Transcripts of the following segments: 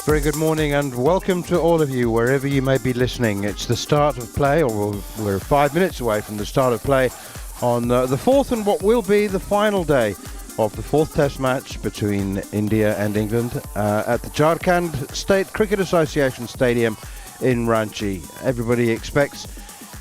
Very good morning and welcome to all of you wherever you may be listening. It's the start of play, or we're 5 minutes away from the start of play on the fourth and what will be the final day of the fourth test match between India and England at the Jharkhand State Cricket Association Stadium in Ranchi. Everybody expects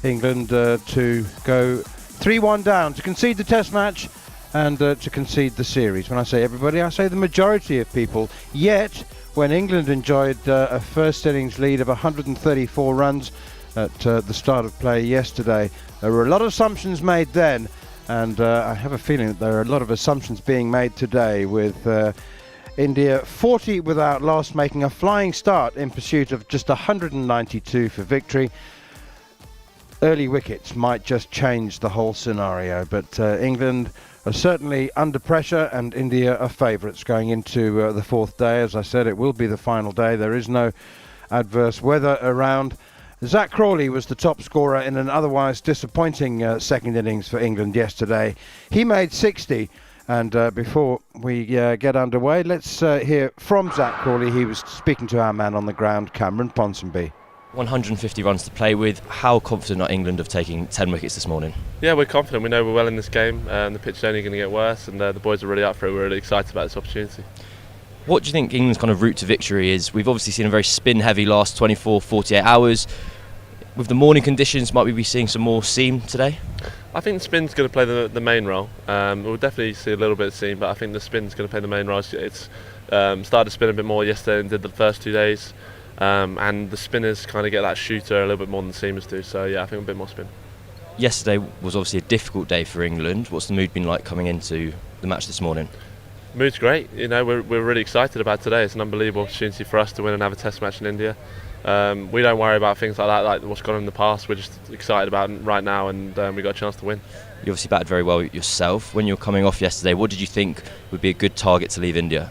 England to go 3-1 down, to concede the test match and to concede the series. When I say everybody, I say the majority of people. Yet, when England enjoyed a first innings lead of 134 runs at the start of play yesterday, there were a lot of assumptions made then, and I have a feeling that there are a lot of assumptions being made today, with India 40 without loss, making a flying start in pursuit of just 192 for victory. Early wickets might just change the whole scenario, but England are certainly under pressure, and India are favourites going into the fourth day. As I said, it will be the final day. There is no adverse weather around. Zack Crawley was the top scorer in an otherwise disappointing second innings for England yesterday. He made 60, and before we get underway, let's hear from Zack Crawley. He was speaking to our man on the ground, Cameron Ponsonby. 150 runs to play with. How confident are England of taking 10 wickets this morning? Yeah, we're confident. We know we're well in this game. The pitch is only going to get worse, and the boys are really up for it. We're really excited about this opportunity. What do you think England's kind of route to victory is? We've obviously seen a very spin-heavy last 24, 48 hours. With the morning conditions, might we be seeing some more seam today? I think the spin's going to play the main role. We'll definitely see a little bit of seam, but I think the spin's going to play the main role. It's started to spin a bit more yesterday than did the first 2 days. And the spinners kind of get that shooter a little bit more than the seamers do, so yeah, I think a bit more spin. Yesterday was obviously a difficult day for England. What's the mood been like coming into the match this morning? Mood's great. You know, we're really excited about today. It's an unbelievable opportunity for us to win and have a test match in India. We don't worry about things like that, like what's gone on in the past. We're just excited about it right now, and we got a chance to win. You obviously batted very well yourself. When you were coming off yesterday, what did you think would be a good target to leave India?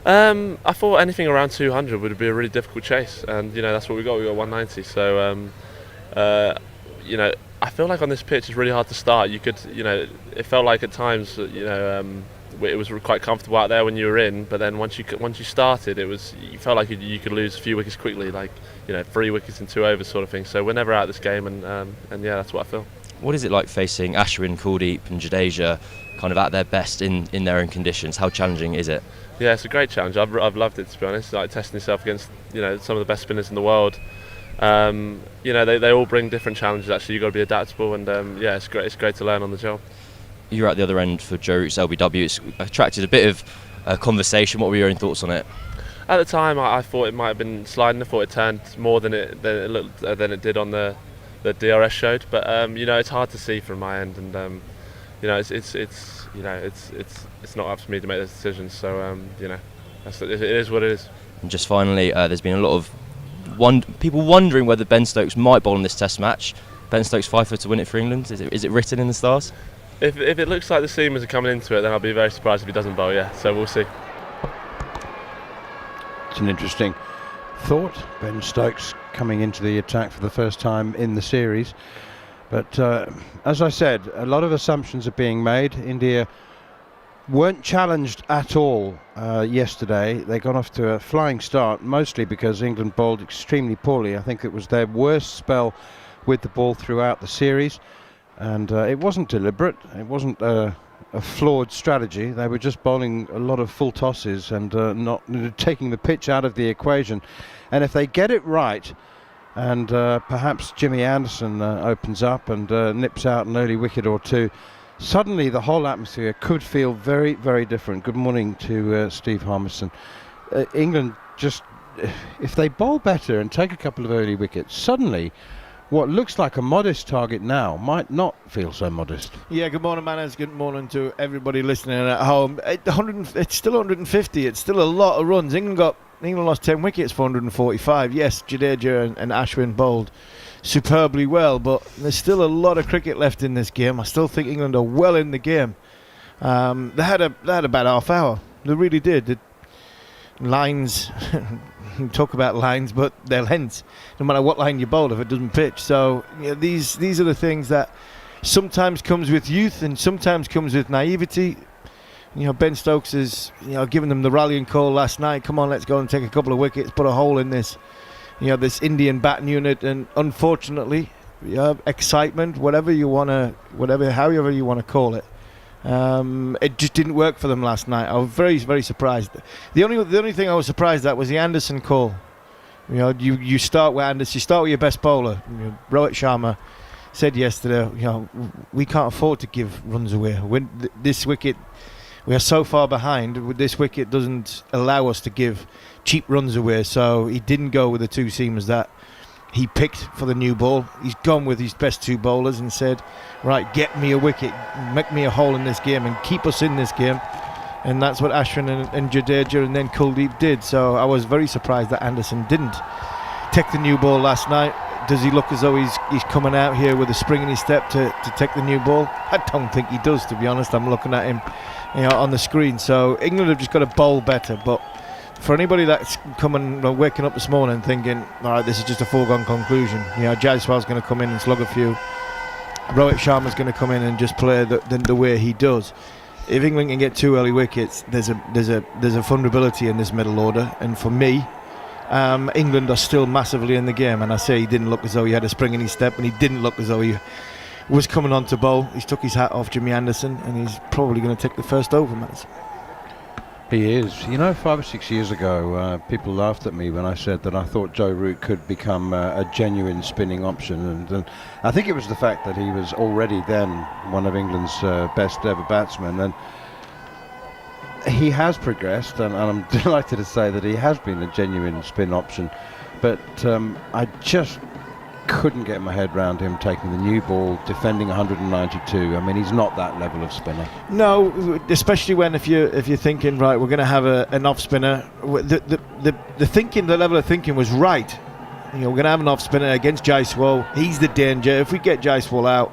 I thought anything around 200 would be a really difficult chase, and you know that's what we got. We got 190. So you know, I feel like on this pitch it's really hard to start. You could, you know, it felt like at times, you know, it was quite comfortable out there when you were in, but then once you started, you felt like you could lose a few wickets quickly, like, you know, 3 wickets in 2 overs sort of thing. So we're never out of this game, and yeah, that's what I feel. What is it like facing Ashwin, Kuldeep and Jadeja kind of at their best in their own conditions? How challenging is it? Yeah, it's a great challenge. I've loved it, to be honest. Like testing yourself against, you know, some of the best spinners in the world. You know, they all bring different challenges. Actually, you've got to be adaptable, and yeah, it's great. It's great to learn on the job. You're at the other end for Joe Root's LBW. It's attracted a bit of conversation. What were your own thoughts on it? At the time, I thought it might have been sliding. I thought it turned more than it did on the DRS showed. But you know, it's hard to see from my end, and you know, it's not up to me to make those decisions. So you know, it is what it is. And just finally, there's been a lot of people wondering whether Ben Stokes might bowl in this Test match. Ben Stokes fifer to win it for England. Is it written in the stars? If it looks like the seamers are coming into it, then I'll be very surprised if he doesn't bowl. Yeah, so we'll see. It's an interesting thought. Ben Stokes coming into the attack for the first time in the series. But as I said, a lot of assumptions are being made. India weren't challenged at all yesterday. They got off to a flying start, mostly because England bowled extremely poorly. I think it was their worst spell with the ball throughout the series. And it wasn't deliberate. It wasn't a flawed strategy. They were just bowling a lot of full tosses and not taking the pitch out of the equation. And if they get it right, and perhaps Jimmy Anderson opens up and nips out an early wicket or two, suddenly the whole atmosphere could feel very, very different. Good morning to Steve Harmison. England just, if they bowl better and take a couple of early wickets, suddenly what looks like a modest target now might not feel so modest. Yeah, good morning, Manners. Good morning to everybody listening at home. It's still 150. It's still a lot of runs. England lost 10 wickets for 145. Yes, Jadeja and Ashwin bowled superbly well, but there's still a lot of cricket left in this game. I still think England are well in the game. They had a bad half hour. They really did. The lines, you talk about lines, but they're lengths. No matter what line you bowl, if it doesn't pitch. So you know, these are the things that sometimes comes with youth and sometimes comes with naivety. Ben Stokes is, giving them the rallying call last night. Come on, let's go and take a couple of wickets, put a hole in this, this Indian batting unit. And unfortunately, excitement, however you want to call it, it just didn't work for them last night. I was very, very surprised. The only thing I was surprised at was the Anderson call. You start with Anderson, you start with your best bowler. Rohit Sharma said yesterday, we can't afford to give runs away. This wicket, we are so far behind. This wicket doesn't allow us to give cheap runs away. So he didn't go with the two seamers that he picked for the new ball. He's gone with his best two bowlers and said, right, get me a wicket, make me a hole in this game and keep us in this game. And that's what Ashwin and Jadeja and then Kuldeep did. So I was very surprised that Anderson didn't take the new ball last night. Does he look as though he's coming out here with a spring in his step to take the new ball? I don't think he does, to be honest. I'm looking at him on the screen. So England have just got to bowl better. But for anybody that's waking up this morning thinking, all right, this is just a foregone conclusion. Jaiswal's going to come in and slug a few. Rohit Sharma's going to come in and just play the way he does. If England can get 2 early wickets, there's a vulnerability in this middle order. And for me, England are still massively in the game. And I say he didn't look as though he had a spring in his step, and he didn't look as though he was coming on to bowl. He's took his hat off, Jimmy Anderson, and he's probably going to take the first over, Matt. He is. 5 or 6 years ago, people laughed at me when I said that I thought Joe Root could become a genuine spinning option. And I think it was the fact that he was already then one of England's best ever batsmen. And he has progressed, and I'm delighted to say that he has been a genuine spin option. But I just couldn't get my head around him taking the new ball, defending 192. I mean, he's not that level of spinner. No, especially when if you're thinking, right, we're going to have an off spinner. The level of thinking was right. We're going to have an off spinner against Jaiswal. He's the danger. If we get Jaiswal out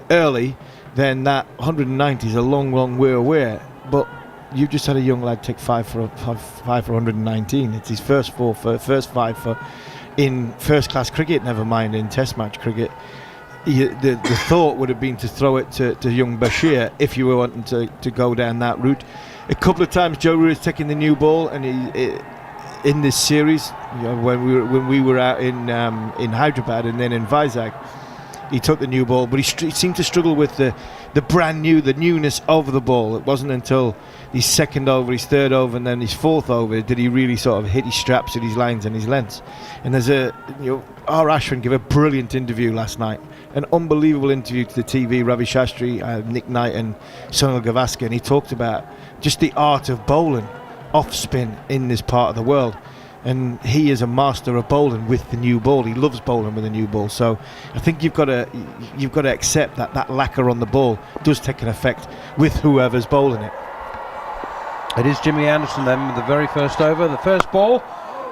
early, then that 190 is a long, long way away. But you just had a young lad take 5 for 119. It's his first 5 for in first class cricket, never mind in test match cricket. The thought would have been to throw it to young Bashir if you were wanting to go down that route. A couple of times Joe Root has taken the new ball, and in this series, when we were out in Hyderabad and then in Vizag, he took the new ball, but he seemed to struggle with the newness of the ball. It wasn't until his second over, his third over, and then his fourth over did he really sort of hit his straps and his lines and his lengths. And there's Ashwin gave a brilliant interview last night, an unbelievable interview to the TV, Ravi Shastri, Nick Knight and Sunil Gavaskar, and he talked about just the art of bowling off spin in this part of the world. And he is a master of bowling with the new ball. He loves bowling with a new ball. So I think you've got to accept that lacquer on the ball does take an effect with whoever's bowling it. It is Jimmy Anderson then with the very first over, the first ball,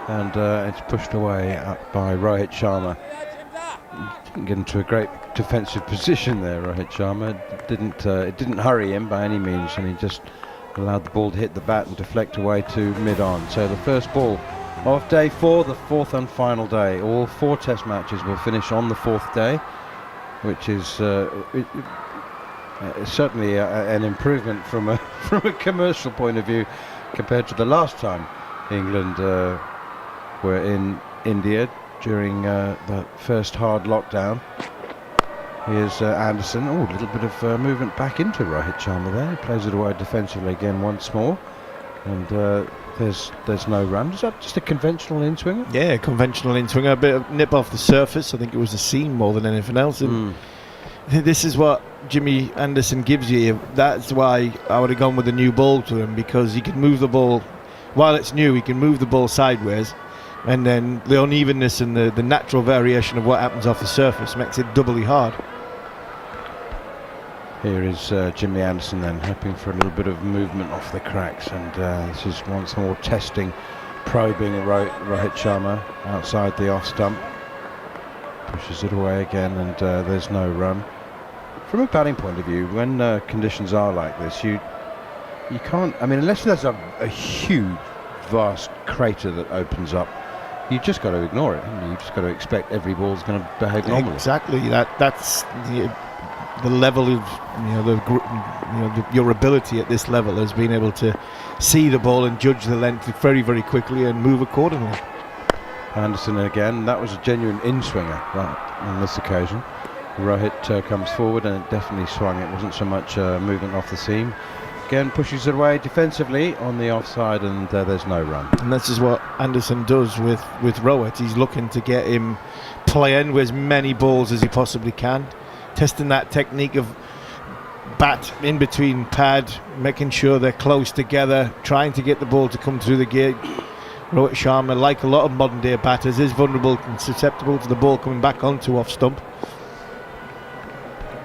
and it's pushed away up by Rohit Sharma. Didn't get into a great defensive position there, Rohit Sharma. It didn't hurry him by any means, and he just allowed the ball to hit the bat and deflect away to mid-on. So the first ball of day 4, the 4th and final day. All 4 test matches will finish on the 4th day, which is certainly an improvement from a commercial point of view compared to the last time England were in India during the first hard lockdown. Here's Anderson. Oh, a little bit of movement back into Rohit Sharma there. He plays it away defensively again once more, and there's no run. Is that just a conventional in-swinger? Yeah, conventional in-swinger. A bit of nip off the surface. I think it was a seam more than anything else. And this is what Jimmy Anderson gives you. That's why I would have gone with the new ball to him, because he can move the ball while it's new. He can move the ball sideways, and then the unevenness and the natural variation of what happens off the surface makes it doubly hard. Here is Jimmy Anderson then, hoping for a little bit of movement off the cracks, and this is once more testing, probing Rohit Sharma outside the off stump. Pushes it away again, and there's no run. From a batting point of view, when conditions are like this, you can't, I mean, unless there's a huge, vast crater that opens up, you've just got to ignore it, haven't you? You've just got to expect every ball's going to behave normally. Exactly. That's the level of your ability at this level has been able to see the ball and judge the length very, very quickly and move accordingly. Anderson again, that was a genuine in-swinger right on this occasion. Rohit comes forward and it definitely swung. It wasn't so much movement off the seam. Again pushes it away defensively on the offside, and there's no run. And this is what Anderson does with Rohit. He's looking to get him playing with as many balls as he possibly can, testing that technique of bat in between pad, making sure they're close together, trying to get the ball to come through the gate. Rohit Sharma, like a lot of modern day batters, is vulnerable and susceptible to the ball coming back onto off stump.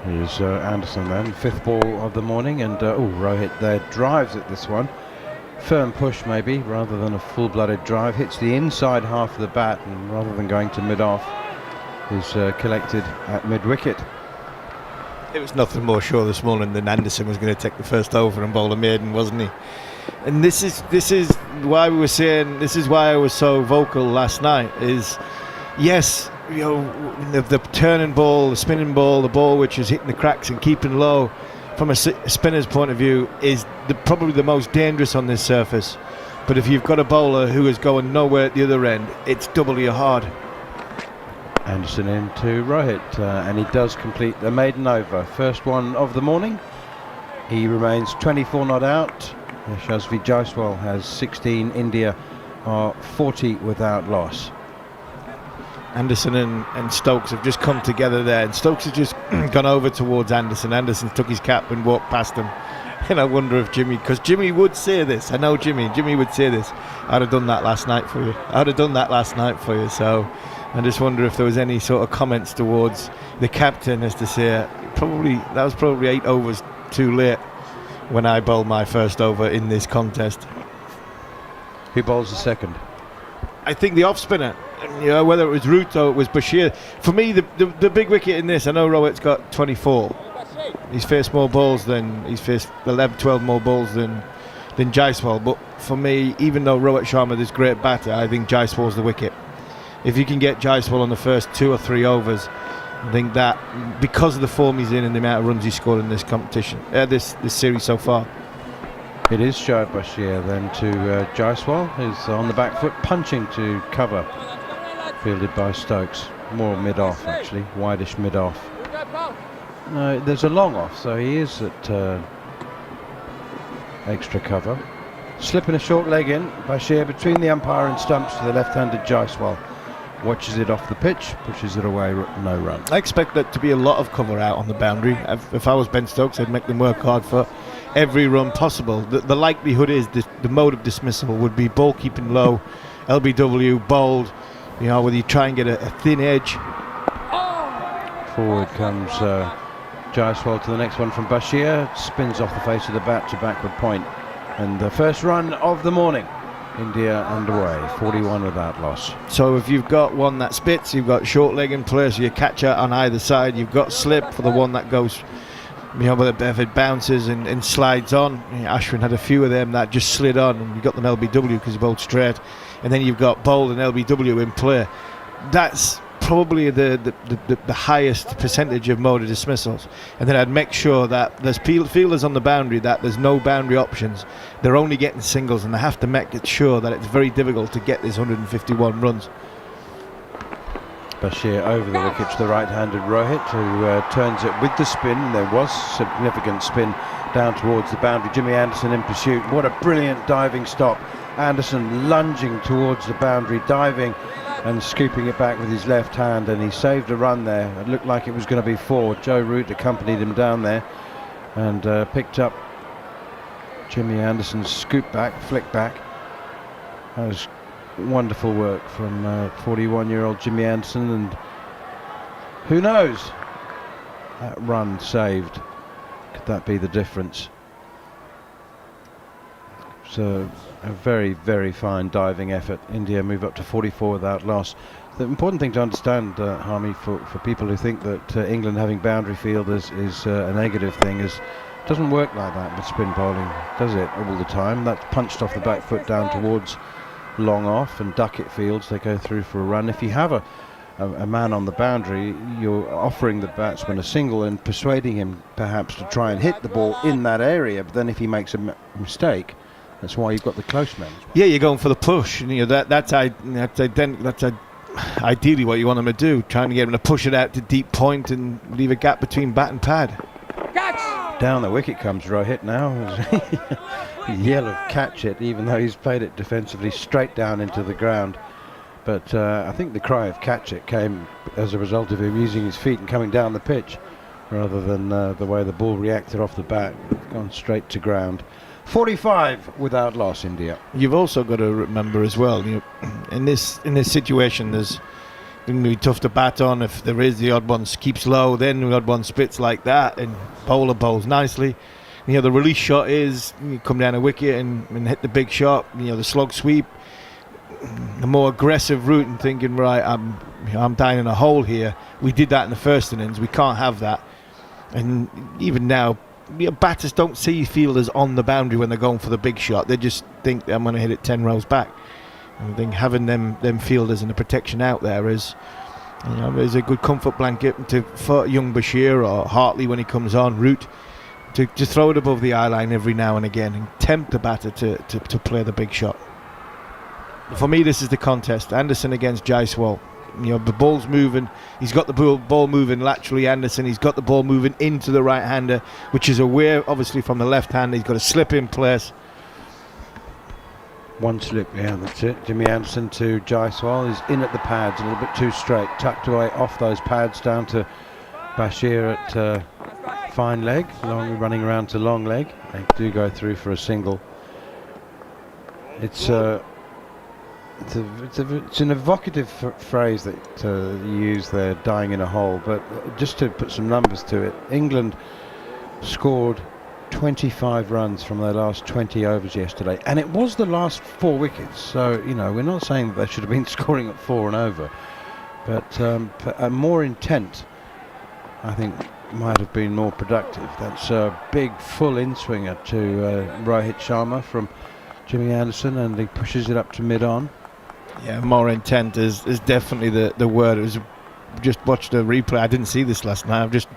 Here's Anderson then, 5th ball of the morning, and Rohit there drives at this one. Firm push maybe, rather than a full-blooded drive. Hits the inside half of the bat, and rather than going to mid-off, is collected at mid-wicket. It was nothing more sure this morning than Anderson was going to take the first over and bowl a maiden, wasn't he? And this is why we were saying, this is why I was so vocal last night, is yes, the turning ball, the spinning ball, the ball which is hitting the cracks and keeping low, from a spinner's point of view, is probably the most dangerous on this surface. But if you've got a bowler who is going nowhere at the other end, it's doubly hard. Anderson into Rohit, and he does complete the maiden over. First one of the morning. He remains 24 not out. Yashasvi Jaiswal has 16. India are 40 without loss. Anderson and Stokes have just come together there, and Stokes has just gone over towards Anderson. Anderson took his cap and walked past him. And I wonder if Jimmy, because Jimmy would say this, I know Jimmy would say this, I'd have done that last night for you. So I just wonder if there was any sort of comments towards the captain as to say, that was probably 8 overs too late when I bowled my first over in this contest. Who bowls the second? I think the off spinner. Whether it was Root or it was Bashir. For me, the big wicket in this, I know Rohit's got 24. He's faced more balls than, he's faced 11, 12 more balls than Jaiswal. But for me, even though Rohit Sharma is great batter, I think Jaiswal's the wicket. If you can get Jaiswal on the first 2 or 3 overs, I think that, because of the form he's in and the amount of runs he's scored in this competition, this series so far. It is Shoaib Bashir then to Jaiswal, who's on the back foot, punching to cover. Fielded by Stokes, more mid-off actually, wideish mid-off. No, there's a long off, so he is at extra cover. Slipping a short leg in, Bashir between the umpire and stumps to the left-handed Jaiswal. Watches it off the pitch, pushes it away, no run. I expect there to be a lot of cover out on the boundary. If I was Ben Stokes, I'd make them work hard for every run possible. The likelihood is the mode of dismissal would be ball keeping low, LBW, bowled, whether you try and get a thin edge. Forward comes Jaiswal to the next one from Bashir, spins off the face of the bat to backward point, and the first run of the morning. India underway, 41 without loss. So if you've got one that spits, you've got short leg in place, so you catch it on either side, you've got slip for the one that goes, if it bounces and slides on. Ashwin had a few of them that just slid on, and you got them LBW because you bowled straight, and then you've got bowled and LBW in play. That's probably the highest percentage of mode of dismissals. And then I'd make sure that there's fielders on the boundary, that there's no boundary options. They're only getting singles, and they have to make it sure that it's very difficult to get these 151 runs. Bashir over the wicket to the right-handed Rohit, who turns it with the spin. There was significant spin down towards the boundary. Jimmy Anderson in pursuit. What a brilliant diving stop. Anderson lunging towards the boundary, diving and scooping it back with his left hand, and he saved a run there. It looked like it was going to be 4. Joe Root accompanied him down there and picked up Jimmy Anderson's scoop back, flick back. That was wonderful work from 41-year-old Jimmy Anderson, and who knows, that run saved, could that be the difference? So a very, very fine diving effort. India move up to 44 without loss. The important thing to understand, Harmy, for people who think that England having boundary fielders is a negative thing, is it doesn't work like that with spin bowling, does it, all the time? That's punched off the back foot down towards long off, and duck it fields, they go through for a run. If you have a man on the boundary, you're offering the batsman a single and persuading him perhaps to try and hit the ball in that area. But then if he makes a mistake, that's why you've got the close men. Yeah, you're going for the push, and that's ideally what you want him to do, trying to get him to push it out to deep point and leave a gap between bat and pad. Down the wicket comes Rohit now. Yellow catch it, even though he's played it defensively straight down into the ground. But I think the cry of catch it came as a result of him using his feet and coming down the pitch, rather than the way the ball reacted off the bat. It's gone straight to ground. 45 without loss, India. You've also got to remember as well, in this situation, there's going to be tough to bat on. If there is, the odd one keeps low, then the odd one spits like that, and bowler bowls nicely. The release shot is you come down a wicket and hit the big shot. The slog sweep, the more aggressive route, and thinking, right, I'm dying in a hole here. We did that in the first innings. We can't have that. And even now, batters don't see fielders on the boundary when they're going for the big shot. They just think I'm going to hit it 10 rows back. And I think having them fielders and the protection out there is a good comfort blanket for young Bashir or Hartley when he comes on route to just throw it above the eye line every now and again and tempt the batter to play the big shot. For me, this is the contest. Anderson against Jaiswal. The ball's moving. He's got the ball moving laterally, Anderson. He's got the ball moving into the right-hander, which is aware, obviously, from the left-hander. He's got to slip in place. One slip, yeah, that's it. Jimmy Anderson to Jaiswal. He's in at the pads, a little bit too straight. Tucked away off those pads down to Bashir at fine leg. Running around to long leg. They do go through for a single. It's an evocative phrase that you use there, dying in a hole, but just to put some numbers to it, England scored 25 runs from their last 20 overs yesterday, and it was the last 4 wickets, so we're not saying that they should have been scoring at 4 and over, but a more intent, I think, might have been more productive. That's a big full in-swinger to Rohit Sharma from Jimmy Anderson, and he pushes it up to mid-on. Yeah, more intent is definitely the word. It was just watched a replay. I didn't see this last night. I've just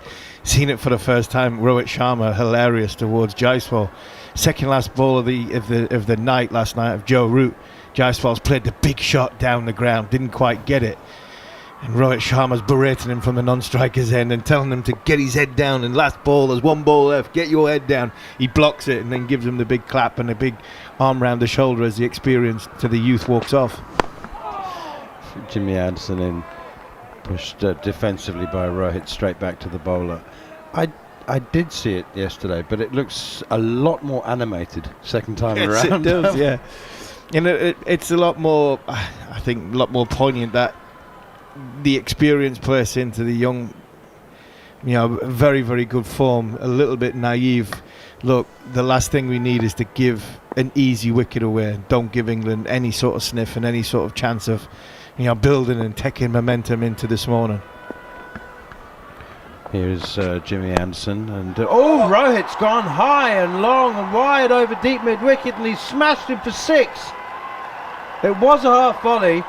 seen it for the first time. Rohit Sharma, hilarious towards Jaiswal. Second last ball of the night last night of Joe Root. Jaiswal's played the big shot down the ground, didn't quite get it. And Rohit Sharma's berating him from the non-striker's end and telling him to get his head down. And last ball, there's 1 ball left, get your head down. He blocks it and then gives him the big clap and a big arm round the shoulder as the experience to the youth walks off. Jimmy Anderson in, pushed defensively by Rohit straight back to the bowler. I did see it yesterday, but it looks a lot more animated second time around. It does, yeah. And it's a lot more, I think, a lot more poignant that the experience plays into the young, very, very good form, a little bit naive. Look, the last thing we need is to give an easy wicket away. Don't give England any sort of sniff and any sort of chance of building and taking momentum into this morning. Here's Jimmy Anderson, and Rohit's gone high and long and wide over deep mid-wicket, and he's smashed him for 6. It was a half volley.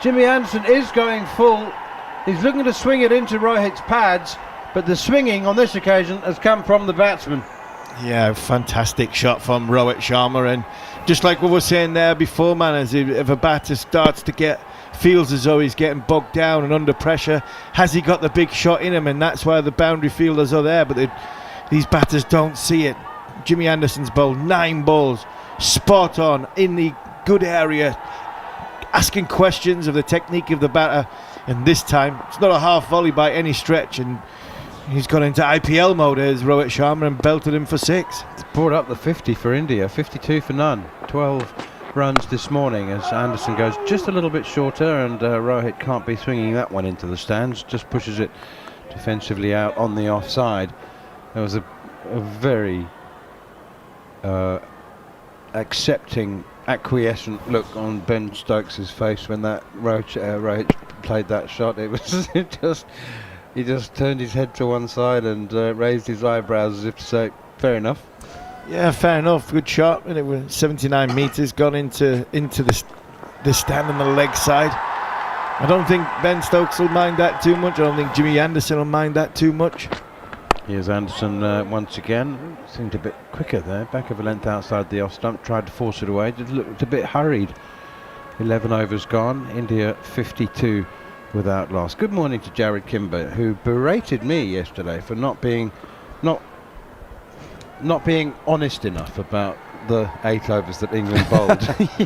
Jimmy Anderson is going full. He's looking to swing it into Rohit's pads, but the swinging on this occasion has come from the batsman. Yeah, fantastic shot from Rohit Sharma, and just like we were saying there before, man, as if a batter starts to feels as though he's getting bogged down and under pressure, has he got the big shot in him? And that's why the boundary fielders are there, but these batters don't see it. Jimmy Anderson's bowled 9 balls, spot on, in the good area, asking questions of the technique of the batter, and this time it's not a half volley by any stretch, and he's gone into IPL mode as Rohit Sharma and belted him for 6. It's brought up the 50 for India, 52 for none, 12 runs this morning as Anderson goes just a little bit shorter, and Rohit can't be swinging that one into the stands, just pushes it defensively out on the offside. There was a very accepting, acquiescent look on Ben Stokes' face when that Rohit played that shot. It was he just turned his head to one side and raised his eyebrows as if to say, fair enough. Yeah, fair enough. Good shot. And it was 79 metres gone into the stand on the leg side. I don't think Ben Stokes will mind that too much. I don't think Jimmy Anderson will mind that too much. Here's Anderson once again. Seemed a bit quicker there. Back of a length outside the off stump. Tried to force it away. Just looked a bit hurried. 11 overs gone. India 52 without loss. Good morning to Jarrod Kimber, who berated me yesterday for not being honest enough about the 8 overs that England bowled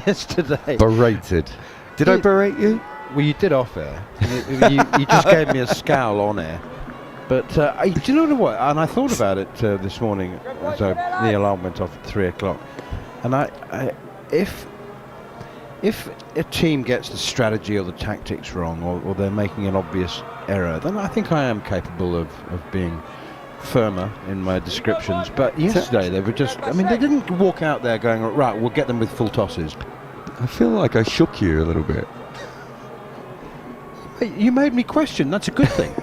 yesterday. Berated. Did I berate you? Well, you did off air. You just gave me a scowl on air. But do you know what? And I thought about it this morning. So the alarm went off at 3 o'clock. And if a team gets the strategy or the tactics wrong, or they're making an obvious error, then I think I am capable of being firmer in my descriptions. But yesterday they were just, I mean, they didn't walk out there going, right, we'll get them with full tosses. I feel like I shook you a little bit. You made me question. That's a good thing.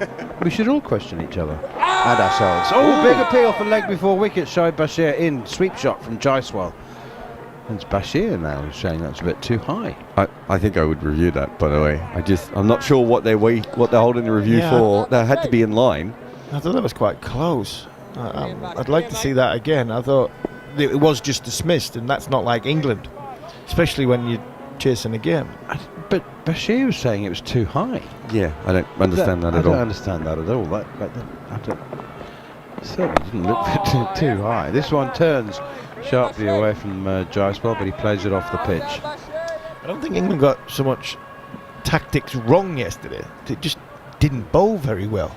We should all question each other and ourselves. Oh, big appeal for leg before wicket. Showed Bashir in. Sweep shot from Jaiswal. It's Bashir now who's saying that's a bit too high. I think I would review that, by the way. I'm not sure what they're holding the review for. They had to be in line. I thought that was quite close. I'd like to see that again. I thought it was just dismissed, and that's not like England, especially when you're chasing a game. But Bashir was saying it was too high. Yeah, I don't understand that at all. I don't understand that at all. Certainly didn't look too high. This one turns sharply away from Jaiswal, but he plays it off the pitch. I don't think England got so much tactics wrong yesterday. They just didn't bowl very well.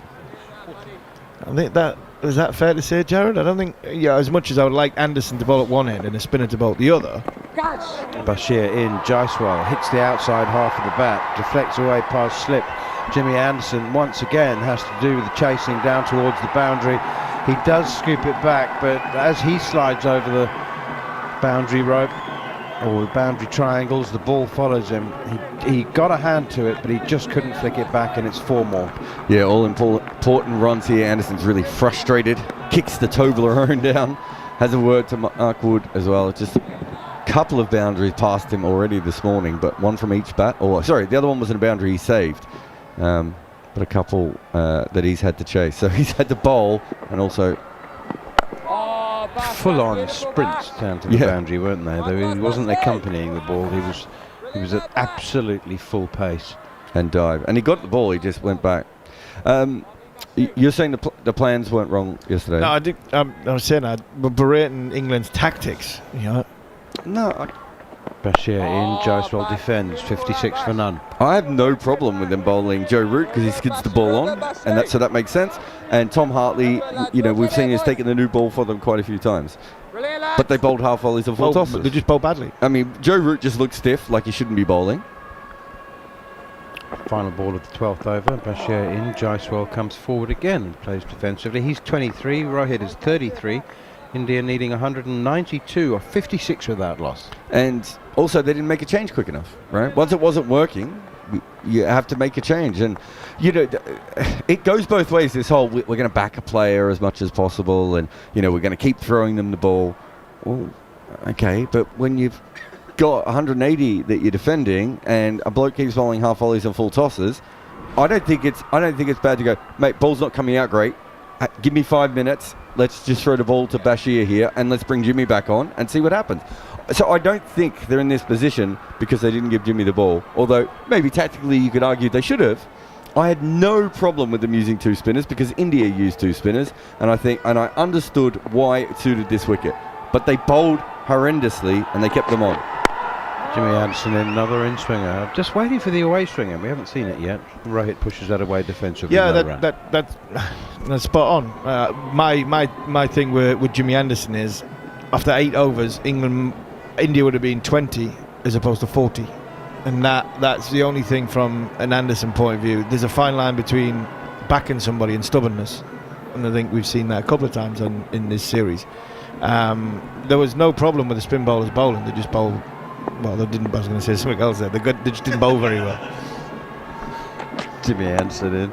I think is that fair to say, Jarrod? I don't think, as much as I would like Anderson to bowl at one end and a spinner to bowl at the other. Bashir in. Jaiswal hits the outside half of the bat, deflects away past slip. Jimmy Anderson once again has to do with the chasing down towards the boundary. He does scoop it back, but as he slides over the boundary rope or the boundary triangles, the ball follows him. He got a hand to it, but he just couldn't flick it back, and it's 4 more. Yeah, all important runs here. Anderson's really frustrated. Kicks the Toblerone down. Has a word to Mark Wood as well. Just a couple of boundaries past him already this morning, but one from each bat. Sorry, the other one was in a boundary he saved. But a couple that he's had to chase. So he's had to bowl and also full-on sprints down to the boundary, weren't they? He wasn't accompanying the ball. He was at absolutely full pace and dive. And he got the ball. He just went back. You're saying the plans weren't wrong yesterday? No, I think I was saying we're berating England's tactics. No. Bashir in. Jaiswal defends. 56 for none. I have no problem with them bowling Joe Root because he skids the ball on, and that makes sense. And Tom Hartley, we've seen he's taken the new ball for them quite a few times. But they bowled half volleys and full tosses. They just bowled badly. I mean, Joe Root just looked stiff, like he shouldn't be bowling. Final ball of the 12th over. Bashir in. Jaiswal comes forward again and plays defensively. He's 23. Rohit is 33. India needing 192 or 56 without loss. And also they didn't make a change quick enough, right? Once it wasn't working, you have to make a change. And it goes both ways, this whole we're going to back a player as much as possible, and we're going to keep throwing them the ball. Well, okay, but when you've got 180 that you're defending and a bloke keeps bowling half volleys and full tosses, I don't think it's bad to go, mate, ball's not coming out great. Give me 5 minutes. Let's just throw the ball to Bashir here and let's bring Jimmy back on and see what happens. So I don't think they're in this position because they didn't give Jimmy the ball. Although maybe tactically you could argue they should have. I had no problem with them using 2 spinners because India used 2 spinners, and I understood why it suited this wicket. But they bowled horrendously and they kept them on. Jimmy Anderson in, another in-swinger. Just waiting for the away swinger. We haven't seen it yet. Rohit pushes that away defensively. Yeah, that's spot on. My thing with Jimmy Anderson is, after 8 overs, India would have been 20 as opposed to 40, and that's the only thing from an Anderson point of view. There's a fine line between backing somebody and stubbornness, and I think we've seen that a couple of times in this series. There was no problem with the spin bowlers bowling. They just bowled. Well, they didn't. I was going to say something else there. They just didn't bowl very well. Jimmy Anderson in.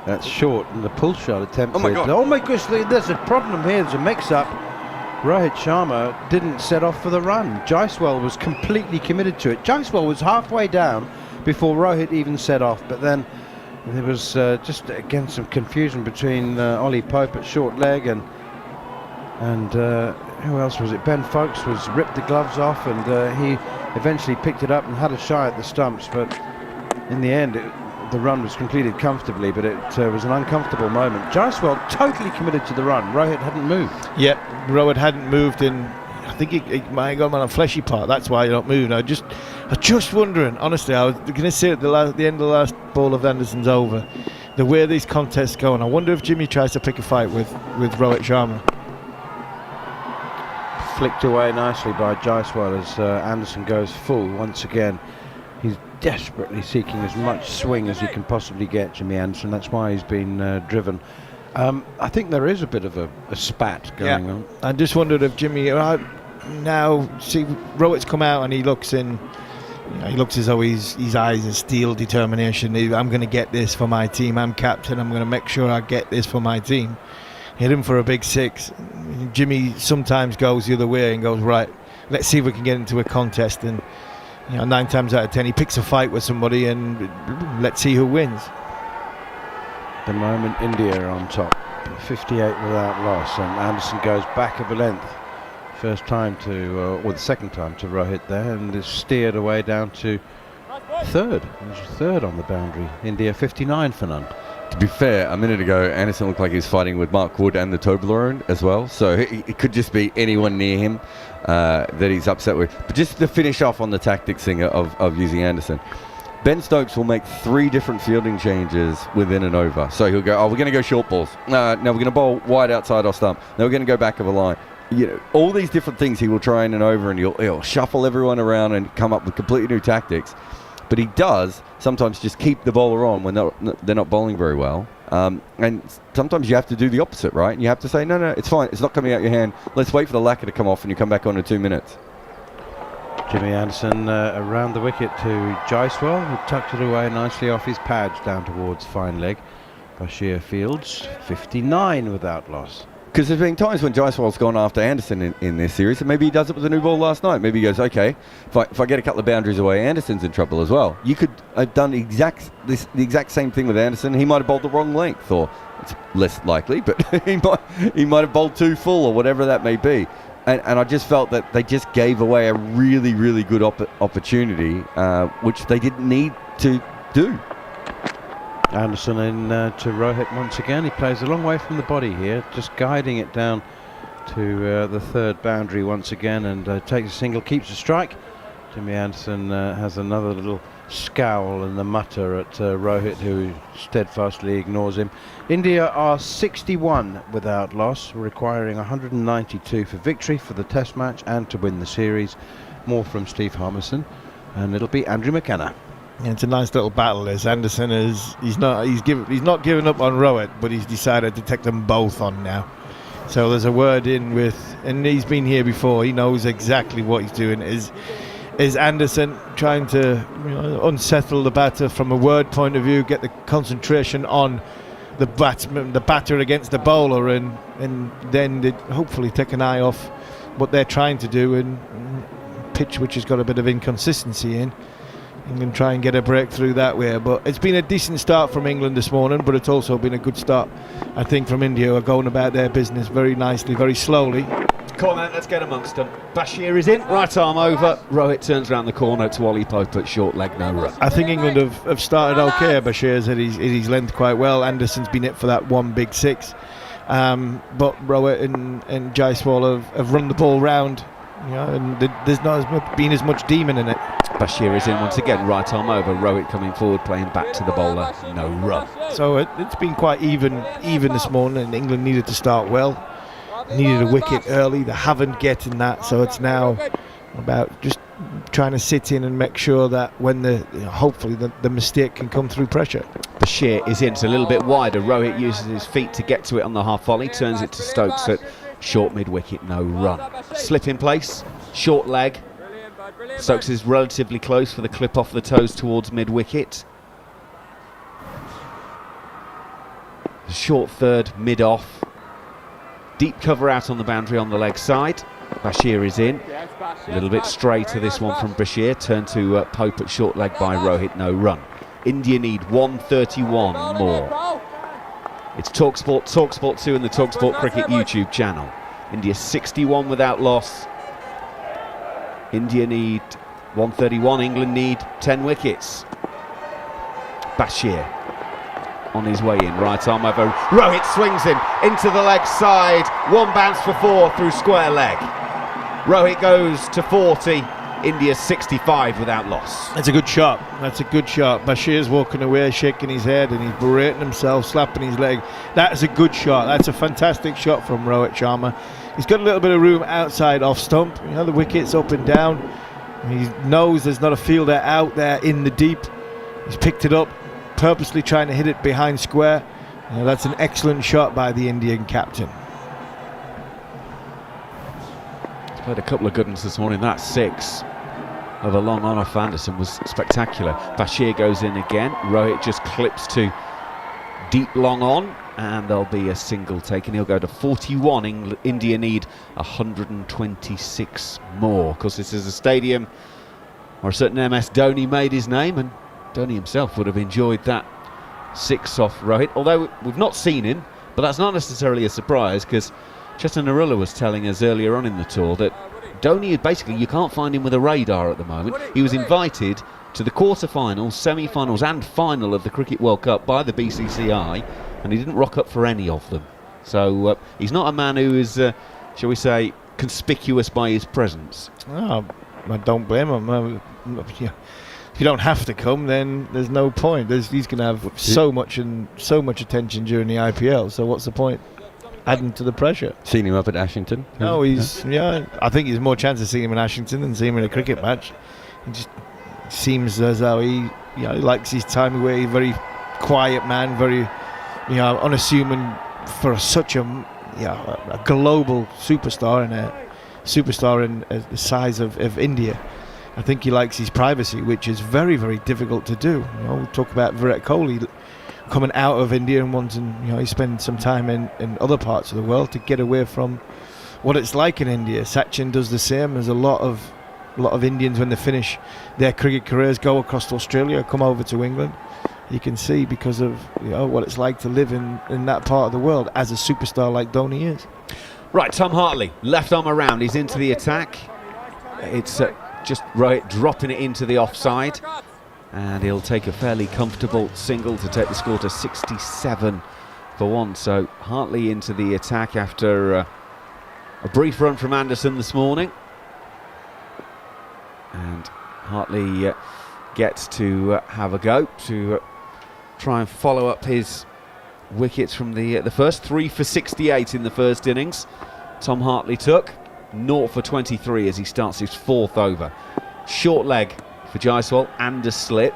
That's short, and the pull shot attempt. Oh my God! Oh my gosh! There's a problem here. There's a mix-up. Rohit Sharma didn't set off for the run. Jaiswal was completely committed to it. Jaiswal was halfway down, before Rohit even set off. But then there was just again some confusion between Ollie Pope at short leg and who else was it? Ben Folkes was ripped the gloves off, and he eventually picked it up and had a shy at the stumps. But in the end, the run was completed comfortably, but it was an uncomfortable moment. Jaiswal totally committed to the run. Rohit hadn't moved. Yeah, Rohit hadn't moved in. I think he might have gone on a fleshy part. That's why he not moving. I was just wondering. Honestly, I was going to say at the end of the last ball of Anderson's over, the way these contests go, and I wonder if Jimmy tries to pick a fight with Rohit Sharma. Flicked away nicely by Jaiswal as Anderson goes full once again. He's desperately seeking as much swing as he can possibly get, Jimmy Anderson. That's why he's been driven. I think there is a bit of a spat going on. I just wondered if Jimmy now see Rohit's come out and he looks in. He looks as though his eyes are steel determination. I'm going to get this for my team. I'm captain. I'm going to make sure I get this for my team. Hit him for a big 6. Jimmy sometimes goes the other way and goes, right, let's see if we can get into a contest. And 9 times out of 10 he picks a fight with somebody, and let's see who wins. At the moment, India are on top, 58 without loss, and Anderson goes back of a length. First time to, or the second time to Rohit there, and is steered away down to third. He's third on the boundary. India 59 for none. To be fair, a minute ago, Anderson looked like he was fighting with Mark Wood and the Toblerone as well, so it could just be anyone near him that he's upset with. But just to finish off on the tactics thing of using Anderson, Ben Stokes will make 3 different fielding changes within an over. So he'll go, we're going to go short balls. No, we're going to bowl wide outside off stump. No, we're going to go back of a line. All these different things he will try in an over, and he'll shuffle everyone around and come up with completely new tactics. But he does sometimes just keep the bowler on when they're not bowling very well. And sometimes you have to do the opposite, right? And you have to say, no, it's fine. It's not coming out your hand. Let's wait for the lacquer to come off and you come back on in 2 minutes. Jimmy Anderson around the wicket to Jaiswal, who tucked it away nicely off his pads down towards fine leg. Bashir fields 59 without loss. Because there's been times when Jaiswal's gone after Anderson in this series, and maybe he does it with a new ball last night. Maybe he goes, okay, if I get a couple of boundaries away, Anderson's in trouble as well. You could have done the exact same thing with Anderson. He might have bowled the wrong length, or it's less likely, but he might have bowled too full, or whatever that may be. And I just felt that they just gave away a really, really good opportunity, which they didn't need to do. Anderson in to Rohit once again. He plays a long way from the body here, just guiding it down to the third boundary once again, and takes a single, keeps a strike. Jimmy Anderson has another little scowl and the mutter at Rohit, who steadfastly ignores him. India are 61 without loss, requiring 192 for victory for the test match and to win the series. More from Steve Harmison, and it'll be Andrew McKenna. Yeah, it's a nice little battle. This Anderson he's not given up on Rohit, but he's decided to take them both on now. So there's a word in with, and he's been here before. He knows exactly what he's doing. Is Anderson trying to unsettle the batter from a word point of view, get the concentration on the batter against the bowler, and then hopefully take an eye off what they're trying to do and pitch, which has got a bit of inconsistency in. And try and get a breakthrough that way. But it's been a decent start from England this morning, but it's also been a good start, I think, from India, who are going about their business very nicely, very slowly. Come on, let's get amongst them. Bashir is in, right arm over. Rohit turns around the corner to Ollie Pope at short leg, no run. I think England have started okay. Bashir's at his length quite well. Anderson's been hit for that one big 6. But Rohit and Jaiswal have run the ball round. And there's not been as much demon in it. Bashir is in once again, right arm over. Rohit coming forward, playing back to the bowler, no run. So it's been quite even this morning, and England needed to start well. Needed a wicket early. They haven't getting that, so it's now about just trying to sit in and make sure that when hopefully the mistake can come through pressure. Bashir is in, it's a little bit wider. Rohit uses his feet to get to it on the half volley, turns it to Stokes at short mid-wicket, no run. Slip in place, short leg. Stokes is relatively close for the clip off the toes towards mid-wicket. Short third, mid-off. Deep cover out on the boundary on the leg side. Bashir is in. A little bit straighter this one from Bashir. Turn to Pope at short leg by Rohit, no run. India need 131 more. It's talkSPORT 2 and the talkSPORT Cricket YouTube channel. India 61 without loss. India need 131, England need 10 wickets. Bashir on his way in, right arm over. Rohit swings him into the leg side. One bounce for 4 through square leg. Rohit goes to 40. India's 65 without loss. That's a good shot. That's a good shot. Bashir's walking away, shaking his head, and he's berating himself, slapping his leg. That is a good shot. That's a fantastic shot from Rohit Sharma. He's got a little bit of room outside off stump. You know, the wicket's up and down. He knows there's not a fielder out there in the deep. He's picked it up, purposely trying to hit it behind square. You know, that's an excellent shot by the Indian captain. He's played a couple of good ones this morning. That 6 of a long on off Anderson was spectacular. Bashir goes in again. Rohit just clips to deep long on, and there'll be a single taken. He'll go to 41. India need 126 more. Of course, this is a stadium where a certain MS Dhoni made his name, and Dhoni himself would have enjoyed that 6 off Rohit. Although we've not seen him, but that's not necessarily a surprise, because Chetan Narula was telling us earlier on in the tour that Dhoni, basically, you can't find him with a radar at the moment. He was invited to the quarter-finals, semi-finals and final of the Cricket World Cup by the BCCI, and he didn't rock up for any of them. So he's not a man who is, shall we say, conspicuous by his presence. Oh, I don't blame him. If you don't have to come, then there's no point. He's going to have so much attention during the IPL, so what's the point? Adding to the pressure. Seen him up at Ashington? No, I think there's more chance of seeing him in Ashington than seeing him in a cricket match. It just seems as though he likes his time away. He's a very quiet man, very unassuming for such a global superstar and a superstar in the size of India. I think he likes his privacy, which is very, very difficult to do. We talk about Virat Kohli coming out of India and wanting, he spent some time in other parts of the world to get away from what it's like in India. Sachin does the same. There's a lot of Indians, when they finish their cricket careers, go across to Australia, come over to England. You can see because of what it's like to live in that part of the world as a superstar like Dhoni is. Right, Tom Hartley, left arm around, he's into the attack. It's just Rohit dropping it into the offside, and he'll take a fairly comfortable single to take the score to 67 for 1. So Hartley into the attack after a brief run from Anderson this morning, and Hartley gets to have a go to try and follow up his wickets from the first 3 for 68 in the first innings. Tom Hartley took 0 for 23 as he starts his 4th over. Short leg for Jaiswal and a slip.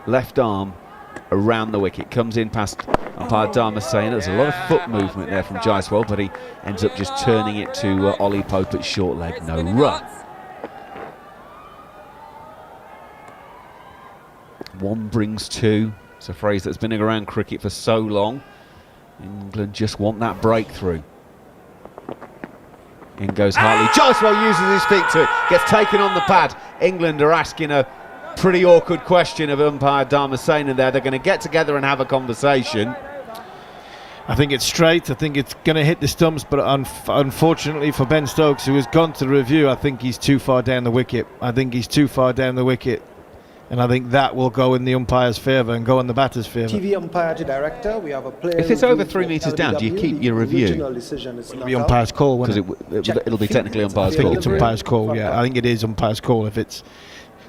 Left arm around the wicket, comes in past umpire Dharmasena. There's a lot of foot movement there from Jaiswal, but he ends up just turning it to Ollie Pope at short leg, no run. 1 brings 2. It's a phrase that's been around cricket for so long. England just want that breakthrough. In goes Hartley. Jaiswal uses his feet to it. Gets taken on the pad. England are asking a pretty awkward question of umpire Dharmasena there. They're going to get together and have a conversation. I think it's straight. I think it's going to hit the stumps, but unfortunately for Ben Stokes, who has gone to the review, I think he's too far down the wicket. And I think that will go in the umpire's favour and go in the batter's favour. TV umpire to director, we have a player. If it's over 3 metres down, do you keep your review? The umpire's call, won't it? It'll be technically umpire's call. I think it's umpire's call, yeah. I think it is umpire's call if it's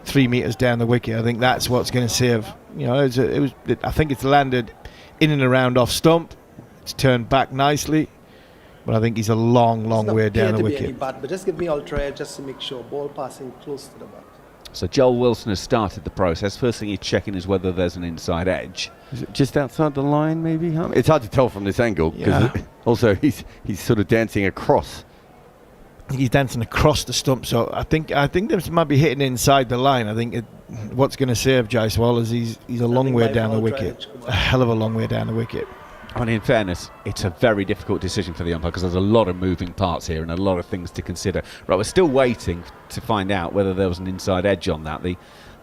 3 metres down the wicket. I think that's what's going to save. I think it's landed in and around off stump. It's turned back nicely, but I think he's a long way down the wicket. But just give me ultra just to make sure ball passing close to the bat. So Joel Wilson has started the process. First thing he's checking is whether there's an inside edge. Is it just outside the line, maybe? It's hard to tell from this angle, because also he's sort of dancing across. He's dancing across the stump, so I think this might be hitting inside the line. I think what's going to save Jaiswal is he's a long way down the wicket, a hell of a long way down the wicket. And in fairness, it's a very difficult decision for the umpire because there's a lot of moving parts here and a lot of things to consider. Right, we're still waiting to find out whether there was an inside edge on that. The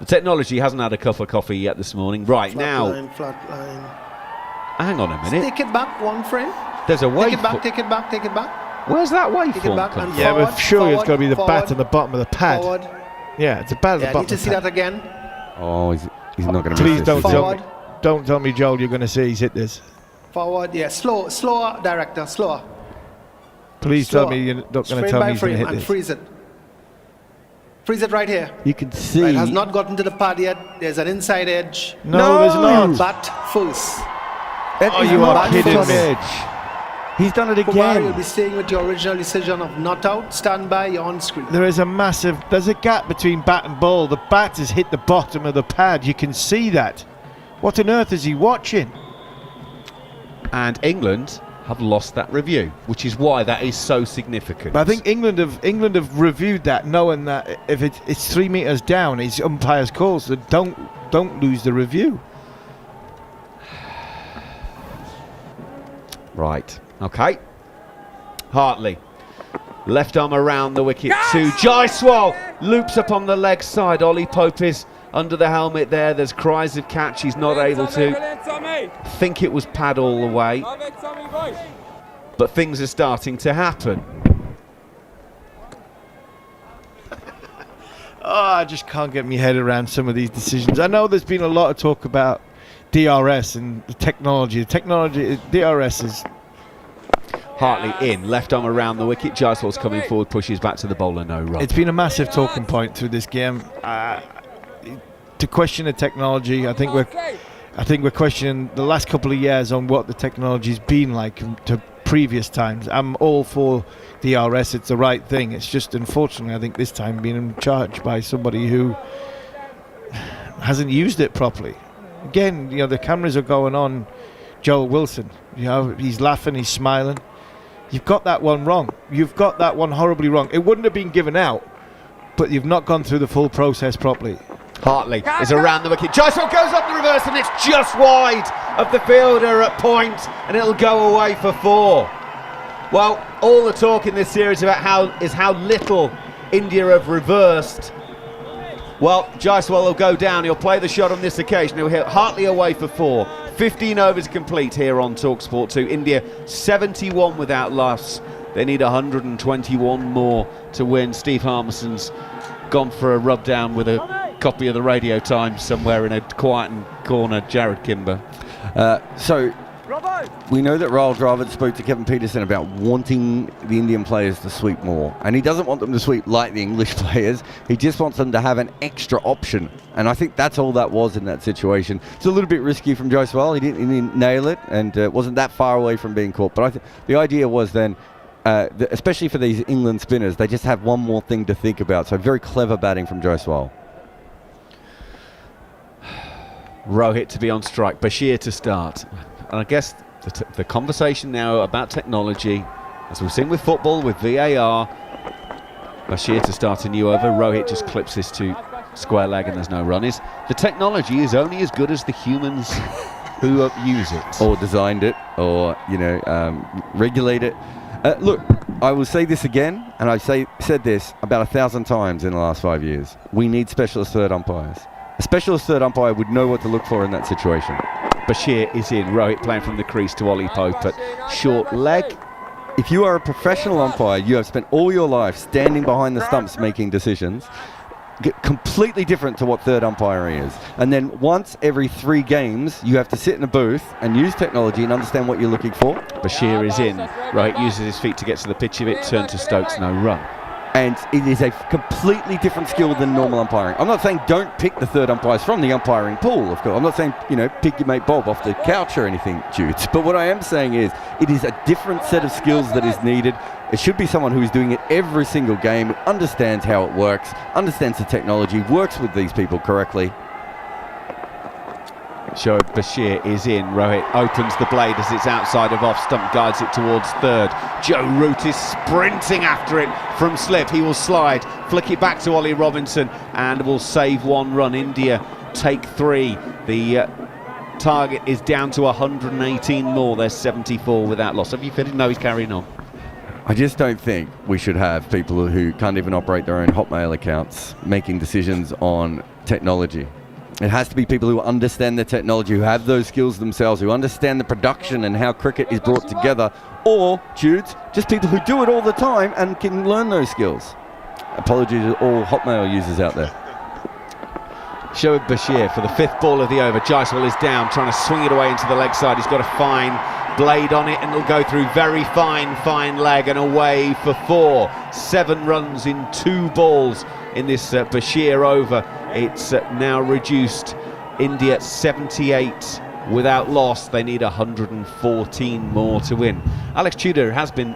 technology hasn't had a cup of coffee yet this morning. Right, Flat line. hang on a minute. Take it back one frame. There's a wave. Take it back. Where's that Take it waveform back come and from? Yeah, we're forward, sure it's forward, got to be the bat forward, at the bottom of the pad. Forward. Yeah, it's a bat at the Yeah, bottom need to of the see pad. that again. Oh, he's not going to Please miss don't this. tell Forward. me. Don't tell me, Joel, you're going to say he's hit this. Forward, yeah, slower, director, slower. Please Slower. tell me you're not going to Frame tell me by he's going to frame hit and this. freeze it. Freeze it right here. You can see. Right, has not gotten to the pad yet. There's an inside edge. No, there's not. Bat first. That is you not are an kidding inside me. edge. He's done it Kumar, you'll again. be staying with your original decision of not out. Stand by, you're on screen. There's a gap between bat and ball. The bat has hit the bottom of the pad. You can see that. What on earth is he watching? And England have lost that review, which is why that is so significant. But I think England have reviewed that, knowing that if it's 3 meters down, it's umpire's call. So don't lose the review. Right, okay. Hartley, left arm around the wicket to Jaiswal, loops up on the leg side. Ollie Pope is under the helmet there. There's cries of catch. He's not able to. I think it was pad all the way. But things are starting to happen. Oh, I just can't get my head around some of these decisions. I know there's been a lot of talk about DRS and the technology. DRS is... Hartley in, left arm around the wicket. Jaiswal's coming forward, pushes back to the bowler, no run. It's been a massive talking point through this game. To question the technology, I think we're questioning the last couple of years on what the technology's been like to previous times. I'm all for DRS, it's the right thing. It's just unfortunately I think this time being charged by somebody who hasn't used it properly. Again, the cameras are going on Joel Wilson. He's laughing, he's smiling. You've got that one wrong. You've got that one horribly wrong. It wouldn't have been given out, but you've not gone through the full process properly. Hartley is around the wicket. Jaiswal goes up the reverse and it's just wide of the fielder at point, and it'll go away for 4. Well, all the talk in this series about how little India have reversed. Well, Jaiswal will go down. He'll play the shot on this occasion. He'll hit Hartley away for 4. 15 overs complete here on talkSPORT 2. India 71 without loss. They need 121 more to win. Steve Harmison's gone for a rub down with a copy of the Radio Times somewhere in a quiet corner. Jarrod, Kimber. So we know that Rahul Dravid spoke to Kevin Pietersen about wanting the Indian players to sweep more, and he doesn't want them to sweep like the English players. He just wants them to have an extra option, and I think that's all that was in that situation. It's a little bit risky from Jaiswal. He didn't nail it, and wasn't that far away from being caught. But I think the idea was then, especially for these England spinners, they just have one more thing to think about. So very clever batting from Jaiswal. Rohit to be on strike, Bashir to start. And I guess the conversation now about technology, as we've seen with football, with VAR, Bashir to start a new over. Rohit just clips this to square leg and there's no run. The technology is only as good as the humans who use it. Or designed it, or, regulate it. Look, I will say this again, and I've said this about 1,000 times in the last 5 years. We need specialist third umpires. A specialist third umpire would know what to look for in that situation. Bashir is in. Rohit playing from the crease to Ollie Pope at short leg. If you are a professional umpire, you have spent all your life standing behind the stumps making decisions. Completely different to what third umpiring is. And then once every 3 games, you have to sit in a booth and use technology and understand what you're looking for. Bashir is in. Rohit uses his feet to get to the pitch of it. Turn to Stokes, no run. And it is a completely different skill than normal umpiring. I'm not saying don't pick the third umpires from the umpiring pool, of course. I'm not saying, pick your mate Bob off the couch or anything, Jude. But what I am saying is it is a different set of skills that is needed. It should be someone who is doing it every single game, understands how it works, understands the technology, works with these people correctly. So Bashir is in. Rohit opens the blade as it's outside of off stump, guides it towards third. Joe Root is sprinting after it from slip. He will slide, flick it back to Ollie Robinson and will save 1 run. India take 3. The target is down to 118 more. There's 74 without loss. Have you finished? No, he's carrying on. I just don't think we should have people who can't even operate their own Hotmail accounts making decisions on technology. It has to be people who understand the technology, who have those skills themselves, who understand the production and how cricket is brought together, or, Judes, just people who do it all the time and can learn those skills. Apologies to all Hotmail users out there. Shoaib Bashir for the 5th ball of the over. Jaiswal is down, trying to swing it away into the leg side. He's got a fine blade on it, and it'll go through very fine leg and away for 4. 7 runs in 2 balls in this Bashir over. It's now reduced. India 78 without loss. They need 114 more to win. Alex Tudor has been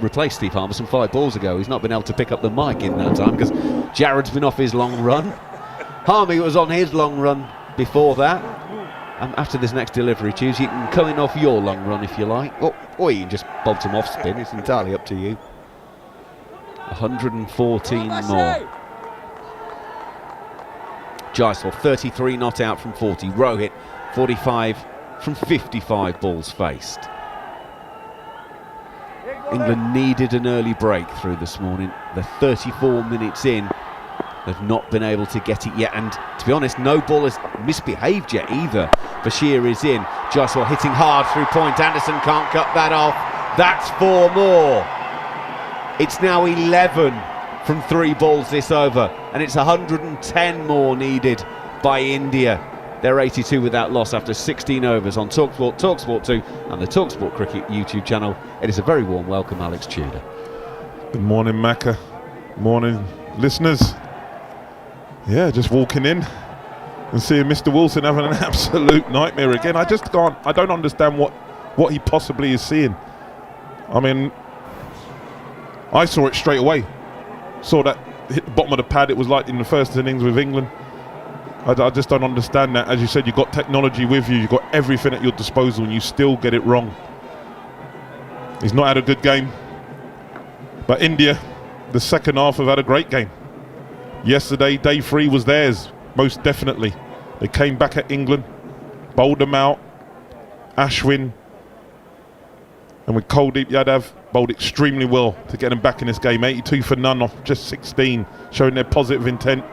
replaced Steve Harmison 5 balls ago. He's not been able to pick up the mic in that time because Jarrod's been off his long run. Harmy was on his long run before that. After this next delivery, Choose, you can come in off your long run if you like, or you can just bolt him off spin. It's entirely up to you. 114 more. Jaiswal 33 not out from 40. Rohit 45 from 55 balls faced. England needed an early breakthrough this morning. They're 34 minutes in. They've not been able to get it yet, and to be honest, no ball has misbehaved yet either. Bashir is in. Jaiswal hitting hard through point. Anderson can't cut that off. That's 4 more. It's now 11 from 3 balls this over, and it's 110 more needed by India. They're 82 without loss after 16 overs on talkSPORT, talkSPORT 2 and the talkSPORT Cricket YouTube channel. It is a very warm welcome, Alex Tudor. Good morning, Macca. Morning, listeners. Yeah, just walking in and seeing Mr. Wilson having an absolute nightmare again. I don't understand what he possibly is seeing. I mean, I saw it straight away. Saw that hit the bottom of the pad. It was like in the first innings with England. I just don't understand that. As you said, you've got technology with you. You've got everything at your disposal and you still get it wrong. He's not had a good game. But India, the second half, have had a great game. Yesterday, day 3 was theirs, most definitely. They came back at England, bowled them out. Ashwin and with Kuldeep Yadav bowled extremely well to get them back in this game. 82 for none off just 16, showing their positive intent.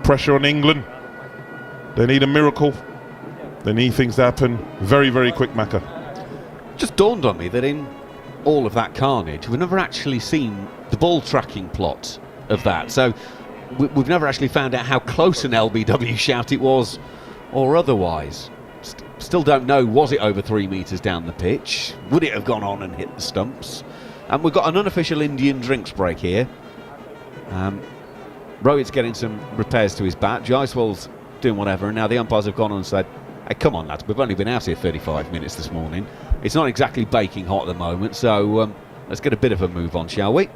Pressure on England. They need a miracle. They need things to happen very, very quick, Macca. Just dawned on me that in all of that carnage, we've never actually seen the ball tracking plot of that. So we've never actually found out how close an LBW shout it was or otherwise. Still don't know, was it over 3 metres down the pitch? Would it have gone on and hit the stumps? And we've got an unofficial Indian drinks break here. Rohit's getting some repairs to his bat. Jaiswal's doing whatever, and now the umpires have gone on and said, hey, come on lads, we've only been out here 35 minutes this morning. It's not exactly baking hot at the moment, so let's get a bit of a move on, shall we?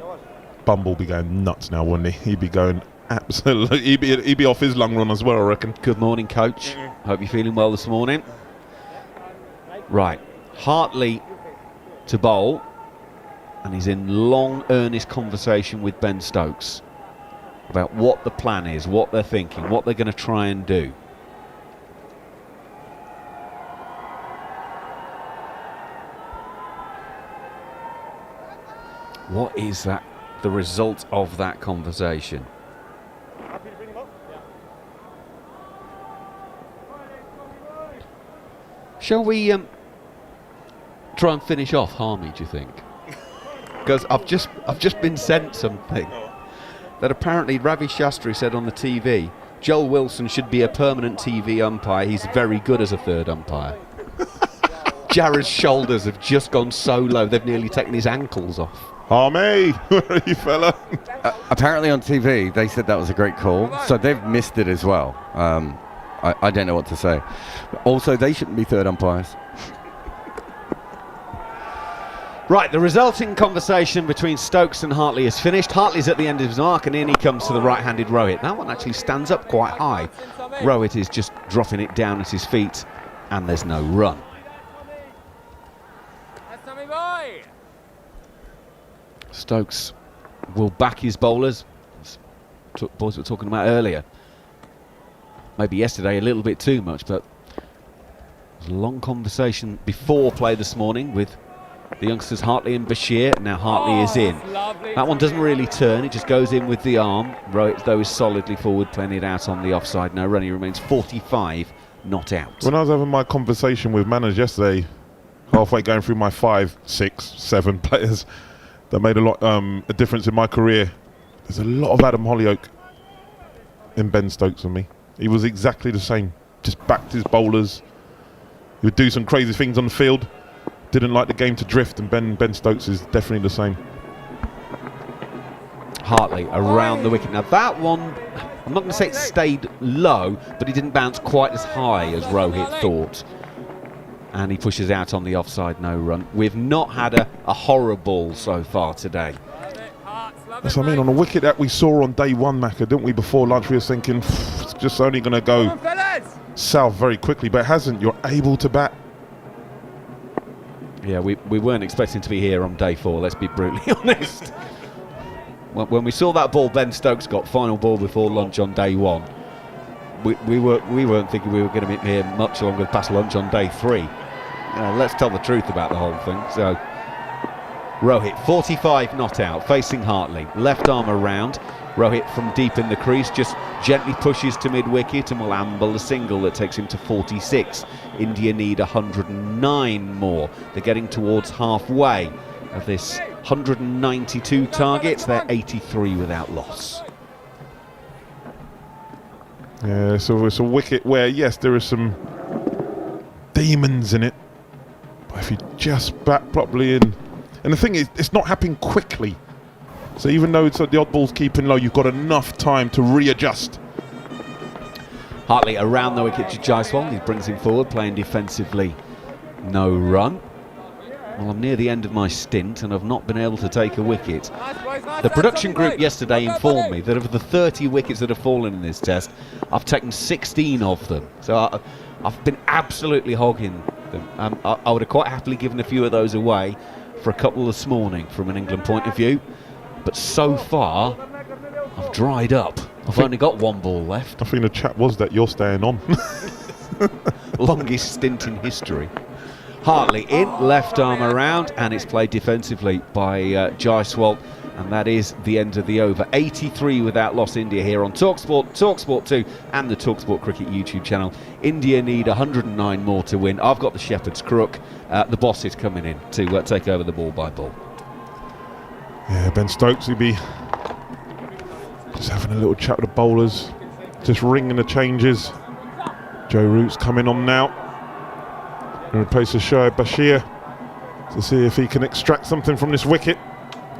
Bumble be going nuts now, wouldn't he? He'd be going absolutely, he'd be off his long run as well, I reckon. Good morning, coach. Hope you're feeling well this morning. Right, Hartley to bowl, and he's in long, earnest conversation with Ben Stokes about what the plan is, what they're thinking, what they're going to try and do. What is that, the result of that conversation? Shall we try and finish off Harmy, do you think? Because I've just been sent something that apparently Ravi Shastri said on the TV. Joel Wilson should be a permanent TV umpire. He's very good as a third umpire. Jarrod's shoulders have just gone so low they've nearly taken his ankles off. Harmy, where are you, fella? Apparently on TV they said that was a great call, so they've missed it as well. I don't know what to say. Also, they shouldn't be third umpires. Right, the resulting conversation between Stokes and Hartley is finished. Hartley's at the end of his mark, and in he comes to the right-handed Rohit. That one actually stands up quite high. Rohit is just dropping it down at his feet, and there's no run. Stokes will back his bowlers. Boys were talking about earlier. Maybe yesterday a little bit too much, but There's a long conversation before play this morning with the youngsters Hartley and Bashir. Now Hartley is in. That one doesn't really turn, it just goes in with the arm. Rohit, though, is solidly forward, playing it out on the offside. No run, he remains 45 not out. When I was having my conversation with Manners yesterday, halfway going through my 5, 6, 7 players that made a difference in my career, there's a lot of Adam Hollyoak in Ben Stokes for me. He was exactly the same, just backed his bowlers. He would do some crazy things on the field, didn't like the game to drift, and Ben Stokes is definitely the same. Hartley around the wicket. Now that one, I'm not going to say it stayed low, but he didn't bounce quite as high as Rohit thought. And he pushes out on the offside, no run. We've not had a horror ball so far today. That's what I mean, on a wicket that we saw on day one, Macca, didn't we, before lunch, we were thinking, it's just only going to go south very quickly, but it hasn't. You're able to bat. Yeah, we weren't expecting to be here on day 4, let's be brutally honest. When we saw that ball Ben Stokes got, final ball before lunch on day 1, we weren't thinking we were going to be here much longer past lunch on day 3. Let's tell the truth about the whole thing. So Rohit, 45 not out, facing Hartley, left arm around. Rohit from deep in the crease just gently pushes to mid-wicket and will amble a single that takes him to 46. India need 109 more. They're getting towards halfway of this 192 targets. They're 83 without loss. Yeah, so it's a wicket where, yes, there are some demons in it, but if you just bat properly in, and the thing is, it's not happening quickly. So even though it's the odd ball's keeping low, you've got enough time to readjust. Hartley around the wicket to Jaiswal. He brings him forward, playing defensively. No run. Well, I'm near the end of my stint and I've not been able to take a wicket. The production group yesterday informed me that of the 30 wickets that have fallen in this test, I've taken 16 of them. So I've been absolutely hogging them. I would have quite happily given a few of those away for a couple this morning from an England point of view. But so far, I've dried up. I've only got 1 ball left. I think the chat was that you're staying on. Longest stint in history. Hartley in, left arm around, and it's played defensively by Jaiswal, and that is the end of the over. 83 without loss, India here on talkSPORT, talkSPORT 2 and the talkSPORT Cricket YouTube channel. India need 109 more to win. I've got the shepherd's crook. The boss is coming in to take over the ball by ball. Yeah, Ben Stokes, he'd be just having a little chat with the bowlers, just ringing the changes. Joe Root's coming on now in replace of Shoaib Bashir to see if he can extract something from this wicket.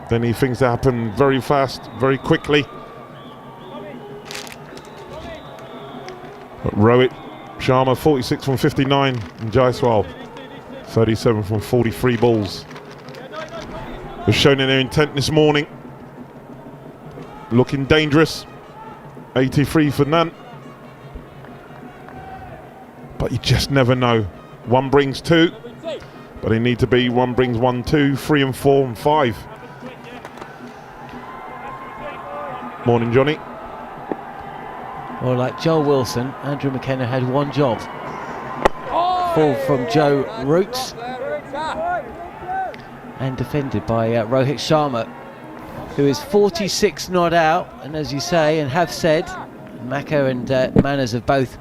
They need things to happen very fast, very quickly. But Rohit Sharma, 46 from 59, and Jaiswal, 37 from 43 balls. They've shown in their intent this morning. Looking dangerous. 83 for none. But you just never know. 1 brings 2, but they need to be 1 brings 1, 2, 3 and 4 and 5. Morning, Johnny. Well, like Joel Wilson, Andrew McKenna had 1 job. Fall from Joe Root and defended by Rohit Sharma, who is 46 not out, and as you say and have said, Macca and Manners have both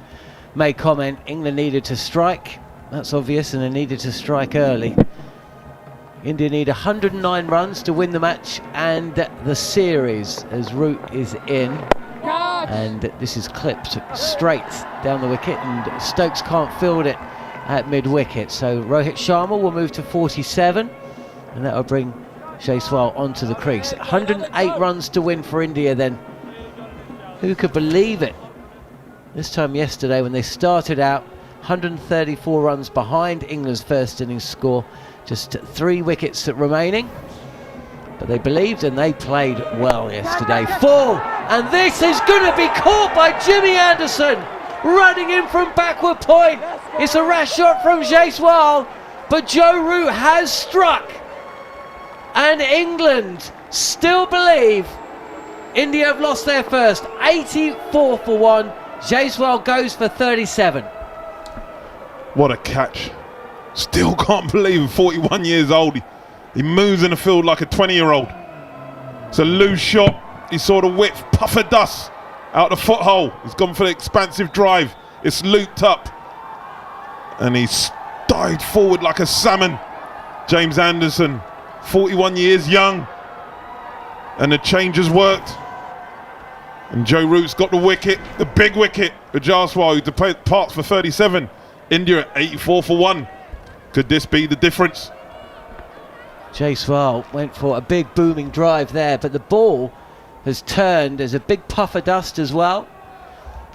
made comment, England needed to strike, that's obvious, and they needed to strike early. India need 109 runs to win the match and the series, as Root is in, and this is clipped straight down the wicket, and Stokes can't field it at mid-wicket, so Rohit Sharma will move to 47, and that will bring Jaiswal onto the crease. 108 runs to win for India then. Who could believe it? This time yesterday when they started out 134 runs behind England's first innings score, just 3 wickets remaining. But they believed and they played well yesterday. 4, and this is going to be caught by Jimmy Anderson, running in from backward point. It's a rash shot from Jaiswal, but Joe Root has struck. And England still believe India have lost their first. 84 for 1. Jaiswal goes for 37. What a catch. Still can't believe him, 41 years old. He moves in the field like a 20-year-old. It's a loose shot. He saw the width, puff of dust out the foothole. He's gone for the expansive drive. It's looped up. And he's dived forward like a salmon. James Anderson, 41 years young. And the change has worked. And Joe Root's got the wicket, the big wicket for Jaiswal, who departs for 37. India at 84 for 1. Could this be the difference? Jaiswal went for a big booming drive there, but the ball has turned. There's a big puff of dust as well.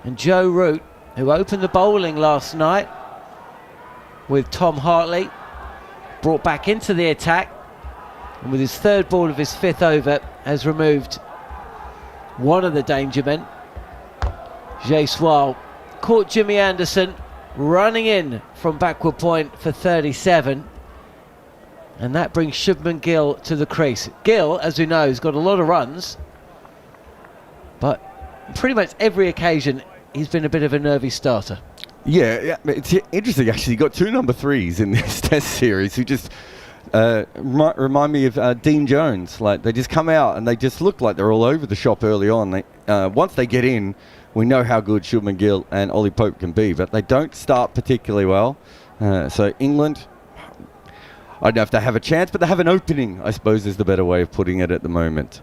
And Joe Root, who opened the bowling last night with Tom Hartley, brought back into the attack, and with his third ball of his 5th over has removed one of the danger men. Jaiswal caught Jimmy Anderson running in from backward point for 37, and that brings Shubman Gill to the crease. Gill, as we know, has got a lot of runs, but pretty much every occasion he's been a bit of a nervy starter. Yeah, it's interesting actually. He got 2 number 3s in this Test series who just remind me of Dean Jones. Like, they just come out and they just look like they're all over the shop early on. Once they get in, we know how good Shubman Gill and Ollie Pope can be, but they don't start particularly well. So England, I don't know if they have a chance, but they have an opening, I suppose, is the better way of putting it at the moment.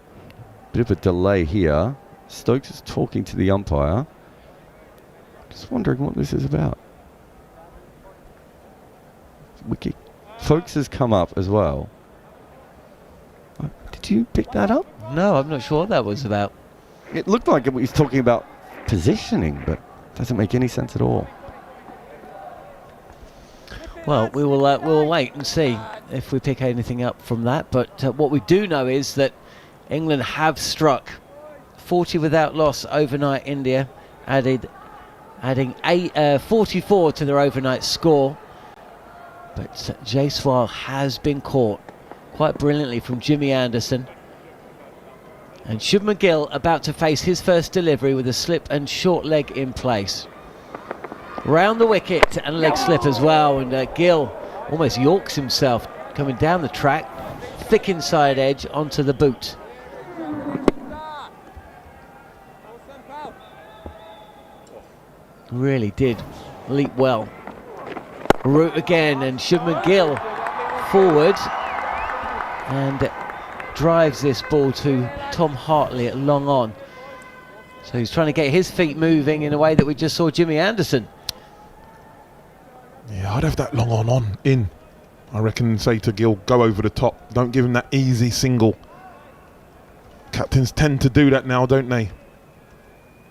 Bit of a delay here. Stokes is talking to the umpire. Just wondering what this is about. Wicket. Folks has come up as well. Did you pick that up? No, I'm not sure what that was about. It looked like he was talking about positioning, but it doesn't make any sense at all. Well, we'll wait and see if we pick anything up from that. But what we do know is that England have struck 40 without loss overnight. India adding 44 to their overnight score. But Jaiswal has been caught quite brilliantly from Jimmy Anderson. And Shubman Gill about to face his first delivery with a slip and short leg in place. Round the wicket and leg slip as well, and Gill almost yorks himself coming down the track, thick inside edge onto the boot. Really did leap well. Root again, and Shubman Gill forward and drives this ball to Tom Hartley at long on. So he's trying to get his feet moving in a way that we just saw Jimmy Anderson. Yeah, I'd have that long on in. I reckon, say to Gill, go over the top. Don't give him that easy single. Captains tend to do that now, don't they?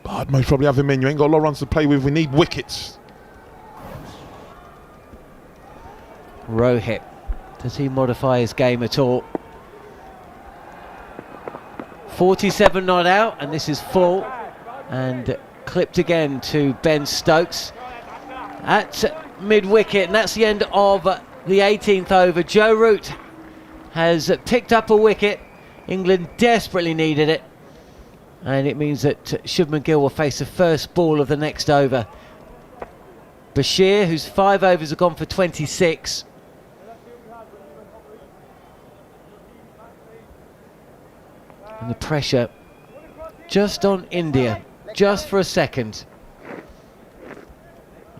But I'd most probably have him in. You ain't got a lot of runs to play with. We need wickets. Rohit, does he modify his game at all? 47 not out, and this is full, and clipped again to Ben Stokes at mid-wicket, and that's the end of the 18th over. Joe Root has picked up a wicket. England desperately needed it, and it means that Shubman Gill will face the first ball of the next over. Bashir, whose 5 overs have gone for 26. And the pressure just on India, just for a second.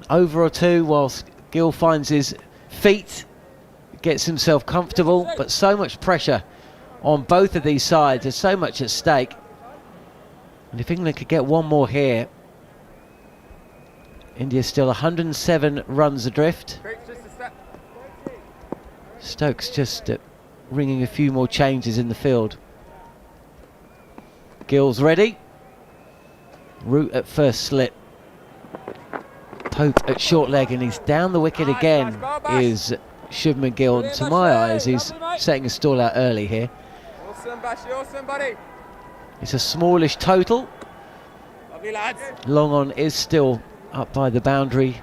Over or two whilst Gill finds his feet, gets himself comfortable, but so much pressure on both of these sides. There's so much at stake. And if England could get one more here, India's still 107 runs adrift. Stokes just ringing a few more changes in the field. Gill's ready. Root at first slip. Pope at short leg, and he's down the wicket again. Is Shubman Gill, and to my eyes, he's setting a stall out early here. Awesome, Bashir, awesome, buddy. It's a smallish total. Lovely, lads. Long on is still up by the boundary,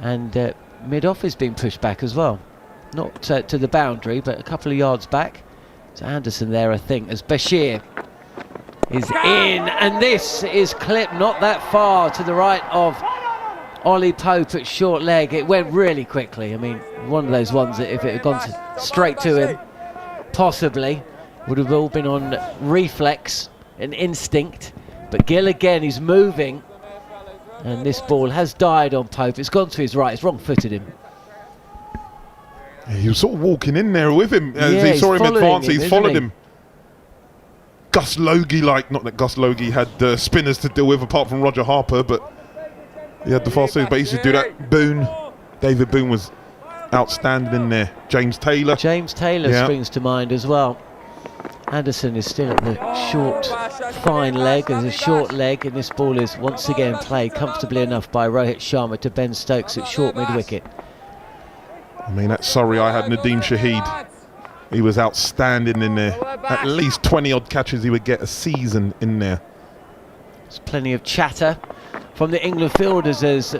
and mid-off is being pushed back as well. Not to the boundary, but a couple of yards back. To Anderson there, I think, as Bashir is in, and this is clipped not that far to the right of Ollie Pope at short leg. It went really quickly. I mean, one of those ones that if it had gone straight to him, possibly would have all been on reflex and instinct. But Gill again, he's moving, and this ball has died on Pope. It's gone to his right. It's wrong-footed him. He was sort of walking in there with him. Yeah, he saw him advance, he's followed he? him. Gus Logie, not that Gus Logie had spinners to deal with apart from Roger Harper, but he had the fast series, but he used to do that. Boone, David Boone was outstanding in there. James Taylor springs to mind as well. Anderson is still at the short, fine leg. There's a short leg, and this ball is once again played comfortably enough by Rohit Sharma to Ben Stokes at short mid-wicket. I mean, at Surrey, I had Nadeem Shahid. He was outstanding in there. At least 20-odd catches he would get a season in there. There's plenty of chatter from the England fielders as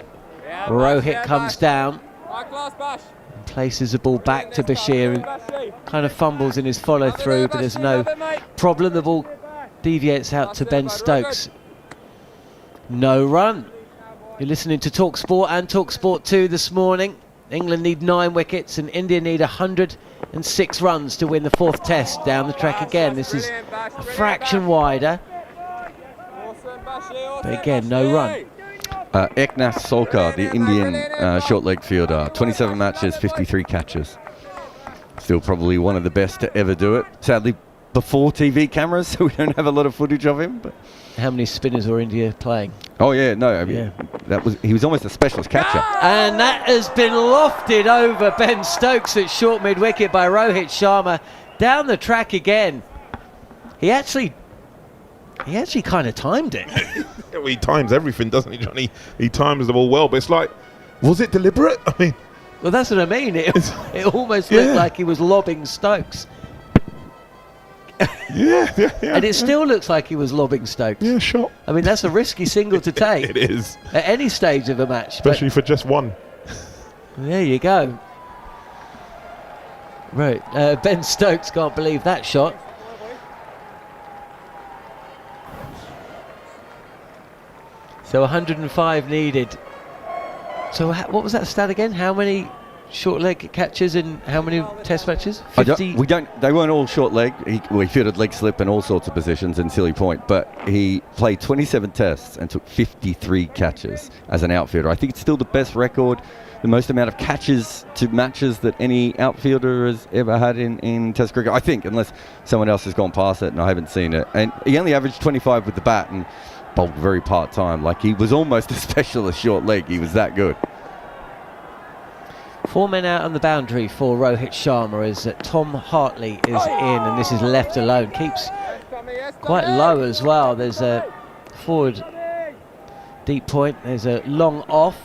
Rohit comes down and places the ball back to Bashir, who kind of fumbles in his follow-through, but there's no problem. The ball deviates out to Ben Stokes. No run. You're listening to talkSPORT and talkSPORT 2 this morning. England need 9 wickets and India need 106 runs to win the 4th test. Down the track again. This is a fraction wider, but again, no run. Eknath Solkar, the Indian short leg fielder, 27 matches, 53 catches. Still probably one of the best to ever do it. Sadly, before TV cameras, so we don't have a lot of footage of him. But how many spinners were India playing? Oh yeah, no, I mean, he was almost a specialist catcher. And that has been lofted over Ben Stokes at short mid-wicket by Rohit Sharma. Down the track again. He actually kind of timed it. Well, he times everything, doesn't he, Johnny? He times the ball well, but it's like, was it deliberate? I mean, well, that's what I mean. It almost looked like he was lobbing Stokes. Yeah. And it still looks like he was lobbing Stokes. Yeah, shot. I mean, that's a risky single to take. It is. At any stage of a match. Especially for just one. There you go. Right, Ben Stokes can't believe that shot. So 105 needed. So what was that stat again? How many short leg catches in how many test matches? 50? They weren't all short leg. He fielded leg slip in all sorts of positions in silly point, but he played 27 tests and took 53 catches as an outfielder. I think it's still the best record, the most amount of catches to matches that any outfielder has ever had in test cricket, I think, unless someone else has gone past it and I haven't seen it. And he only averaged 25 with the bat and bowled very part-time. Like, he was almost a specialist short leg. He was that good. 4 men out on the boundary for Rohit Sharma as Tom Hartley is in, and this is left alone. Keeps quite low as well. There's a forward deep point. There's a long off.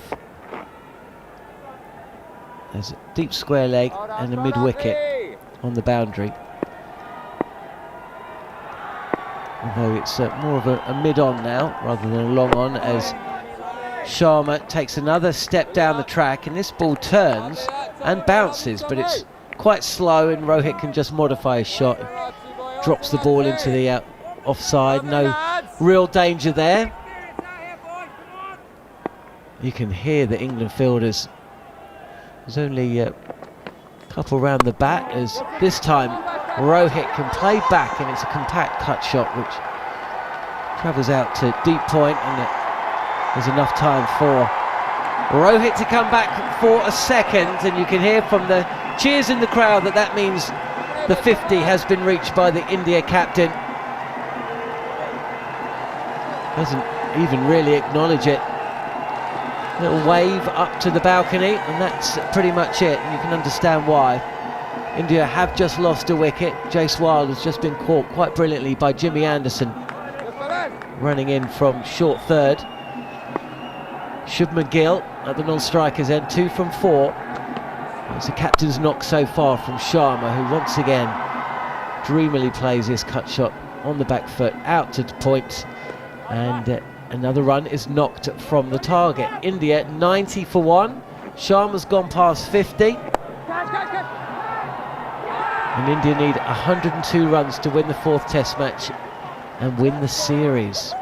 There's a deep square leg and a mid-wicket on the boundary. Although it's more of a mid-on now rather than a long-on, as Sharma takes another step down the track, and this ball turns and bounces, but it's quite slow, and Rohit can just modify his shot. Drops the ball into the offside. No real danger there. You can hear the England fielders. There's only a couple round the bat, as this time Rohit can play back, and it's a compact cut shot which travels out to deep point, and there's enough time for Rohit to come back for a second, and you can hear from the cheers in the crowd that means the 50 has been reached by the India captain. Doesn't even really acknowledge it. Little wave up to the balcony, and that's pretty much it. You can understand why. India have just lost a wicket. Jaiswal has just been caught quite brilliantly by Jimmy Anderson, running in from short third. Shubman Gill at the non-strikers end, 2 from 4. It's the captain's knock so far from Sharma, who once again dreamily plays his cut shot on the back foot out to the point, and another run is knocked from the target. India 90 for 1. Sharma's gone past 50. And India need 102 runs to win the 4th test match and win the series.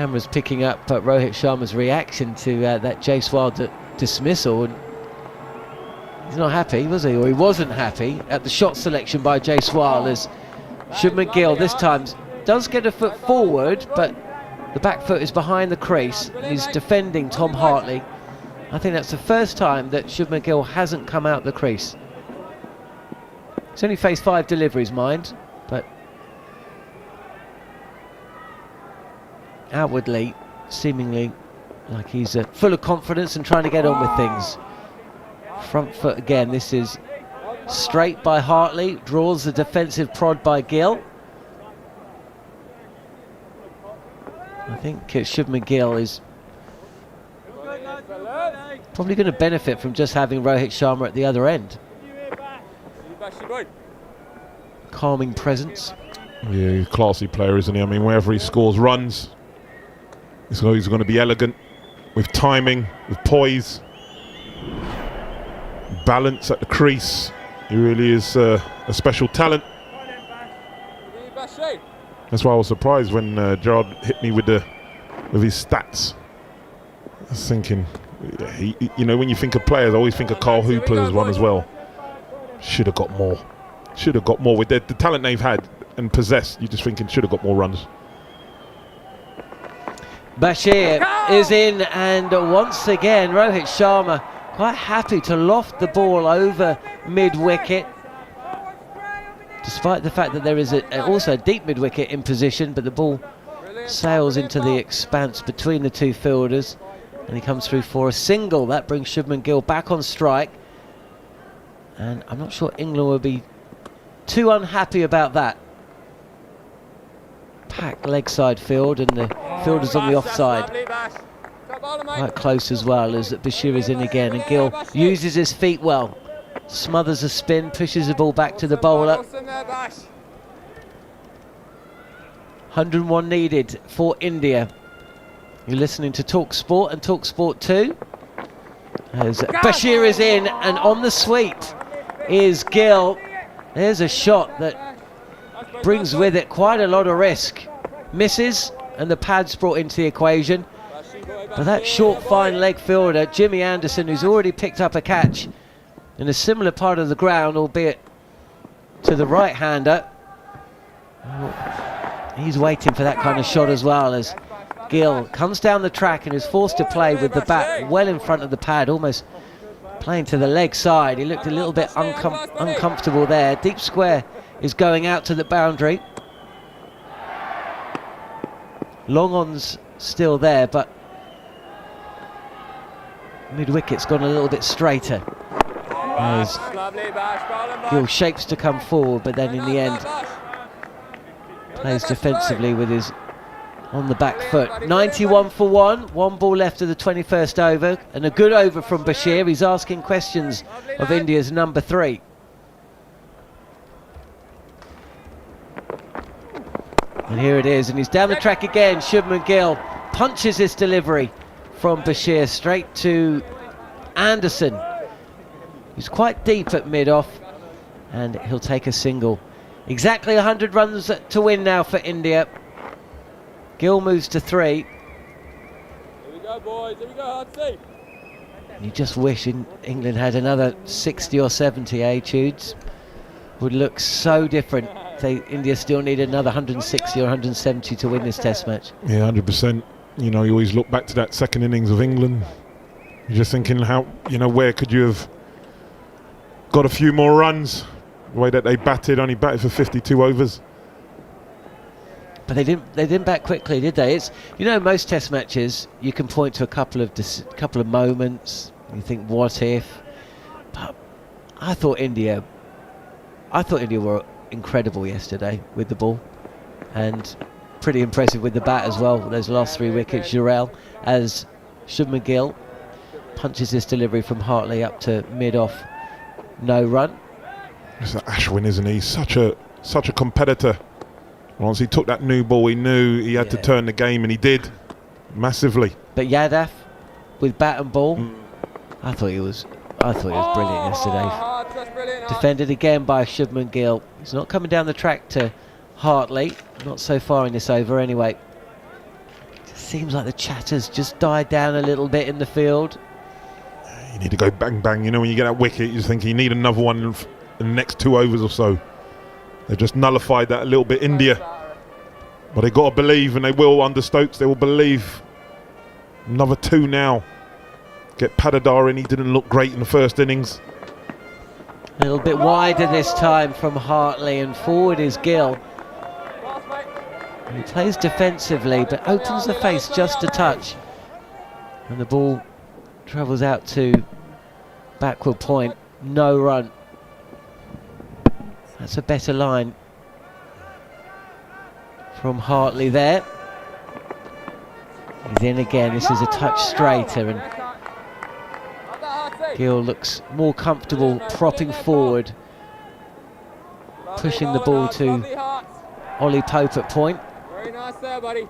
Camera's picking up Rohit Sharma's reaction to that Jaiswal dismissal, and he's not happy, was he? Or he wasn't happy at the shot selection by Jaiswal, as Shubman Gill this time does get a foot forward, but the back foot is behind the crease. He's defending Tom Hartley. I think that's the first time that Shubman Gill hasn't come out the crease. He's only faced 5 deliveries, mind, but outwardly, seemingly like he's full of confidence and trying to get on with things. Front foot again, this is straight by Hartley, draws the defensive prod by Gill. I think Shubman Gill is probably going to benefit from just having Rohit Sharma at the other end. Calming presence. Yeah, he's a classy player, isn't he? I mean, wherever he scores runs, he's going to be elegant, with timing, with poise, balance at the crease. He really is a special talent. That's why I was surprised when Jarrod hit me with his stats. I was thinking, you know, when you think of players, I always think of Carl Hooper as one as well. Should have got more. Should have got more. With the talent they've had and possessed, you're just thinking should have got more runs. Bashir is in, and once again Rohit Sharma quite happy to loft the ball over mid-wicket, despite the fact that there is also a deep mid-wicket in position, but the ball sails into the expanse between the two fielders, and he comes through for a single. That brings Shubman Gill back on strike, and I'm not sure England will be too unhappy about that. Packed leg side field, and the fielders on the offside quite close as well, as Bashir is in again, and Gill uses his feet well, smothers a spin, pushes the ball back to the bowler. 101 needed for India. You're listening to talkSPORT and talkSPORT 2 as Bashir is in, and on the sweep is Gill. There's a shot that brings with it quite a lot of risk. Misses, and the pad's brought into the equation. But that short, fine leg fielder, Jimmy Anderson, who's already picked up a catch in a similar part of the ground, albeit to the right-hander. He's waiting for that kind of shot as well, as Gill comes down the track and is forced to play with the bat well in front of the pad, almost playing to the leg side. He looked a little bit uncomfortable there. Deep square is going out to the boundary. Long on's still there, but mid-wicket's gone a little bit straighter as Gill shapes to come forward, but then in the end plays defensively with his on the back foot. 91 for one ball left of the 21st over, and a good over from Bashir. He's asking questions of India's number 3. And here it is, and he's down the track again. Shubman Gill punches this delivery from Bashir straight to Anderson. He's quite deep at mid-off, and he'll take a single. Exactly 100 runs to win now for India. Gill moves to 3. Here we go, boys. Here we go, hard seat. You just wish England had another 60 or 70, Tudes? Would look so different. India still need another 160 or 170 to win this test match. Yeah, 100%. You know, you always look back to that second innings of England. You're just thinking how, you know, where could you have got a few more runs? The way that they only batted for 52 overs. But they didn't bat quickly, did they? It's, you know, most test matches you can point to a couple of moments. You think, what if? But I thought India were incredible yesterday with the ball, and pretty impressive with the bat as well. Those last 3 wickets, Jurel, as Shubman Gill punches this delivery from Hartley up to mid-off, no run. It's that Ashwin, isn't he? Such a competitor. Once he took that new ball, he knew he had to turn the game, and he did massively. But Yadav with bat and ball, I thought he was brilliant yesterday. Defended again by Shubman Gill. He's not coming down the track to Hartley, not so far in this over anyway. Just seems like the chatter's just died down a little bit in the field. You need to go bang bang. You know, when you get that wicket, you just think you need another one in the next 2 overs or so. They've just nullified that a little bit, India. But they've got to believe, and they will under Stokes. They will believe. Another 2 now. Get Padikkal in. He didn't look great in the first innings. A little bit wider this time from Hartley, and forward is Gill. He plays defensively but opens the face just a touch, and the ball travels out to backward point. No run. That's a better line from Hartley there. He's in again. This is a touch straighter, and Gill looks more comfortable propping forward, pushing the ball to Ollie Pope at point. Very nice there, buddy.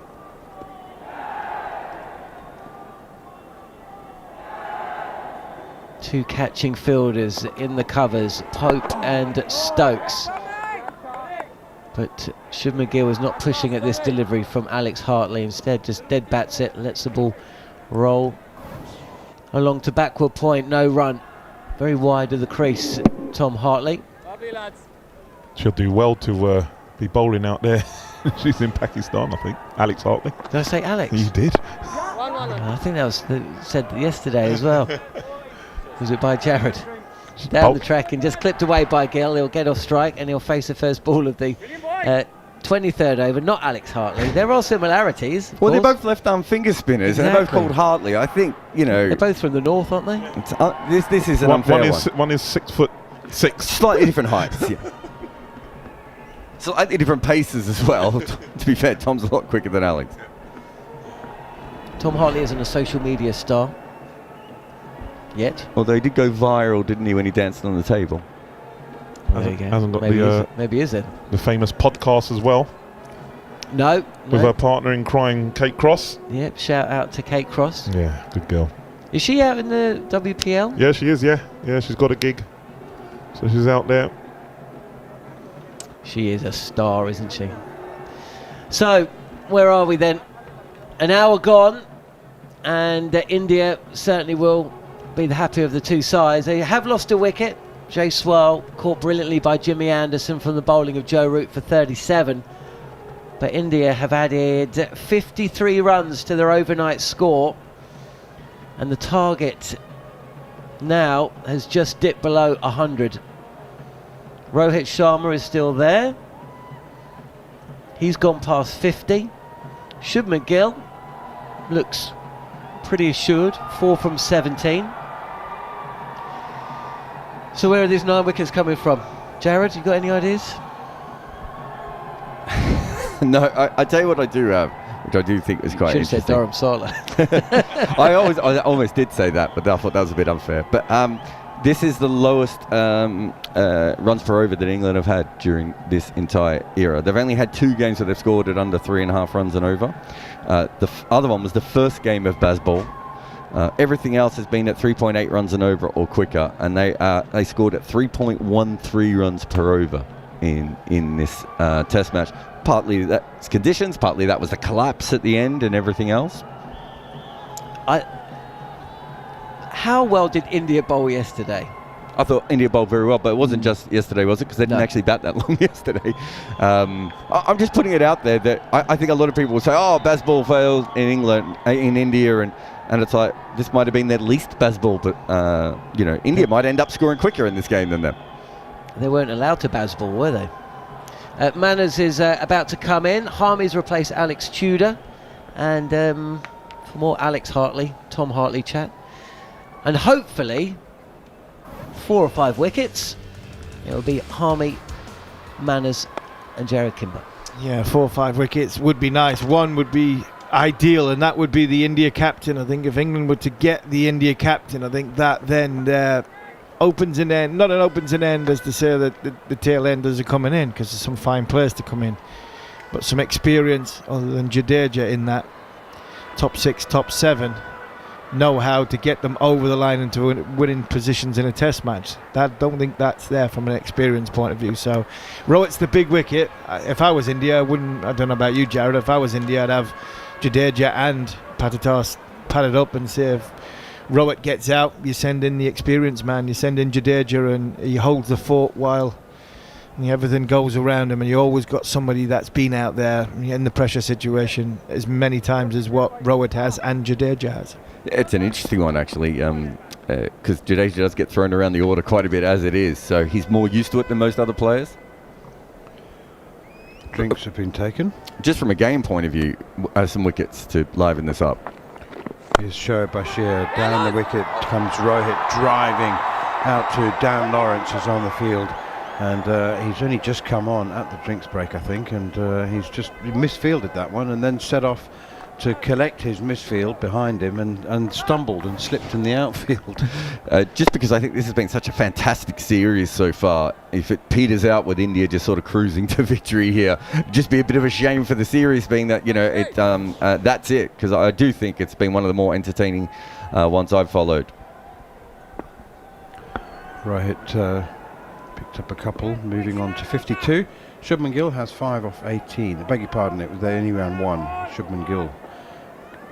Two catching fielders in the covers, Pope and Stokes. But Shubman Gill is not pushing at this delivery from Alex Hartley. Instead, just dead bats it, lets the ball roll along to backward point. No run. Very wide of the crease, Tom Hartley. Lovely, lads. She'll do well to be bowling out there. She's in Pakistan, I think. Alex Hartley. Did I say Alex? You did. I think that was said yesterday as well. Was it by Jarrod? Down the track and just clipped away by Gill. He'll get off strike and he'll face the first ball of the 23rd over, not Alex Hartley. There are similarities. Well, they're both left-arm finger spinners, and they're both called Hartley. I think, you know... They're both from the north, aren't they? This is an unfair one. One is 6'6". Slightly different heights, yeah. Slightly different paces as well. To be fair, Tom's a lot quicker than Alex. Tom Hartley isn't a social media star yet. Although he did go viral, didn't he, when he danced on the table? There you go. Hasn't got maybe he is then. The famous podcast as well. No. With her partner in crime, Kate Cross. Yep, shout out to Kate Cross. Yeah, good girl. Is she out in the WPL? Yeah, she is, yeah. Yeah, she's got a gig. So she's out there. She is a star, isn't she? So, where are we then? An hour gone, and India certainly will be the happier of the two sides. They have lost a wicket. Jaiswal caught brilliantly by Jimmy Anderson from the bowling of Joe Root for 37. But India have added 53 runs to their overnight score, and the target now has just dipped below 100. Rohit Sharma is still there. He's gone past 50. Shubman Gill looks pretty assured, 4 from 17. So where are these 9 wickets coming from? Jarrod, you got any ideas? No, I tell you what I do have, which I do think is quite interesting. Should have said Dharamsala. I almost did say that, but I thought that was a bit unfair. But this is the lowest runs per over that England have had during this entire era. They've only had 2 games where they've scored at under 3.5 runs and over. The other one was the first game of Bazball. Everything else has been at 3.8 runs and over or quicker, and they scored at 3.13 runs per over in this Test match. Partly that's conditions, partly that was the collapse at the end and everything else. How well did India bowl yesterday? I thought India bowled very well, but it wasn't just yesterday, was it? Because they didn't actually bat that long yesterday. I'm just putting it out there that I think a lot of people will say, oh, Bazball failed in England, in India, and it's like, this might have been their least Bazball, but, India might end up scoring quicker in this game than them. They weren't allowed to Bazball, were they? Manners is about to come in. Harmy's replaced Alex Tudor. And for more Alex Hartley, Tom Hartley chat. And hopefully 4 or 5 wickets. It'll be Harmy, Manners and Jarrod Kimber. Yeah, 4 or 5 wickets would be nice. 1 would be ideal, and that would be the India captain. I think if England were to get the India captain, I think that then opens an end, not an opens an end as to say that the tail enders are coming in, because there's some fine players to come in, but some experience other than Jadeja in that top 6, top 7 know how to get them over the line into winning positions in a Test match. I don't think that's there from an experience point of view. So Rohit's the big wicket. If I was India, I don't know about you, Jarrod, if I was India, I'd have Jadeja and Padikkal padded up, and say if Rohit gets out, you send in the experienced man, you send in Jadeja, and he holds the fort while everything goes around him, and you always got somebody that's been out there in the pressure situation as many times as what Rohit has and Jadeja has. It's an interesting one, actually, because Jadeja does get thrown around the order quite a bit as it is, so he's more used to it than most other players. Drinks have been taken. Just from a game point of view, some wickets to liven this up. Here's Bashir. Down the wicket comes Rohit driving out to Dan Lawrence, who's on the field. And he's only just come on at the drinks break, I think, and he misfielded that one and then set off to collect his misfield behind him and stumbled and slipped in the outfield. Just because I think this has been such a fantastic series so far, if it peters out with India just sort of cruising to victory here, just be a bit of a shame for the series, being that, that's it, because I do think it's been one of the more entertaining ones I've followed. Rohit picked up a couple, moving on to 52. Shubman Gill has 5 off 18. I beg your pardon, it was there only round 1. Shubman Gill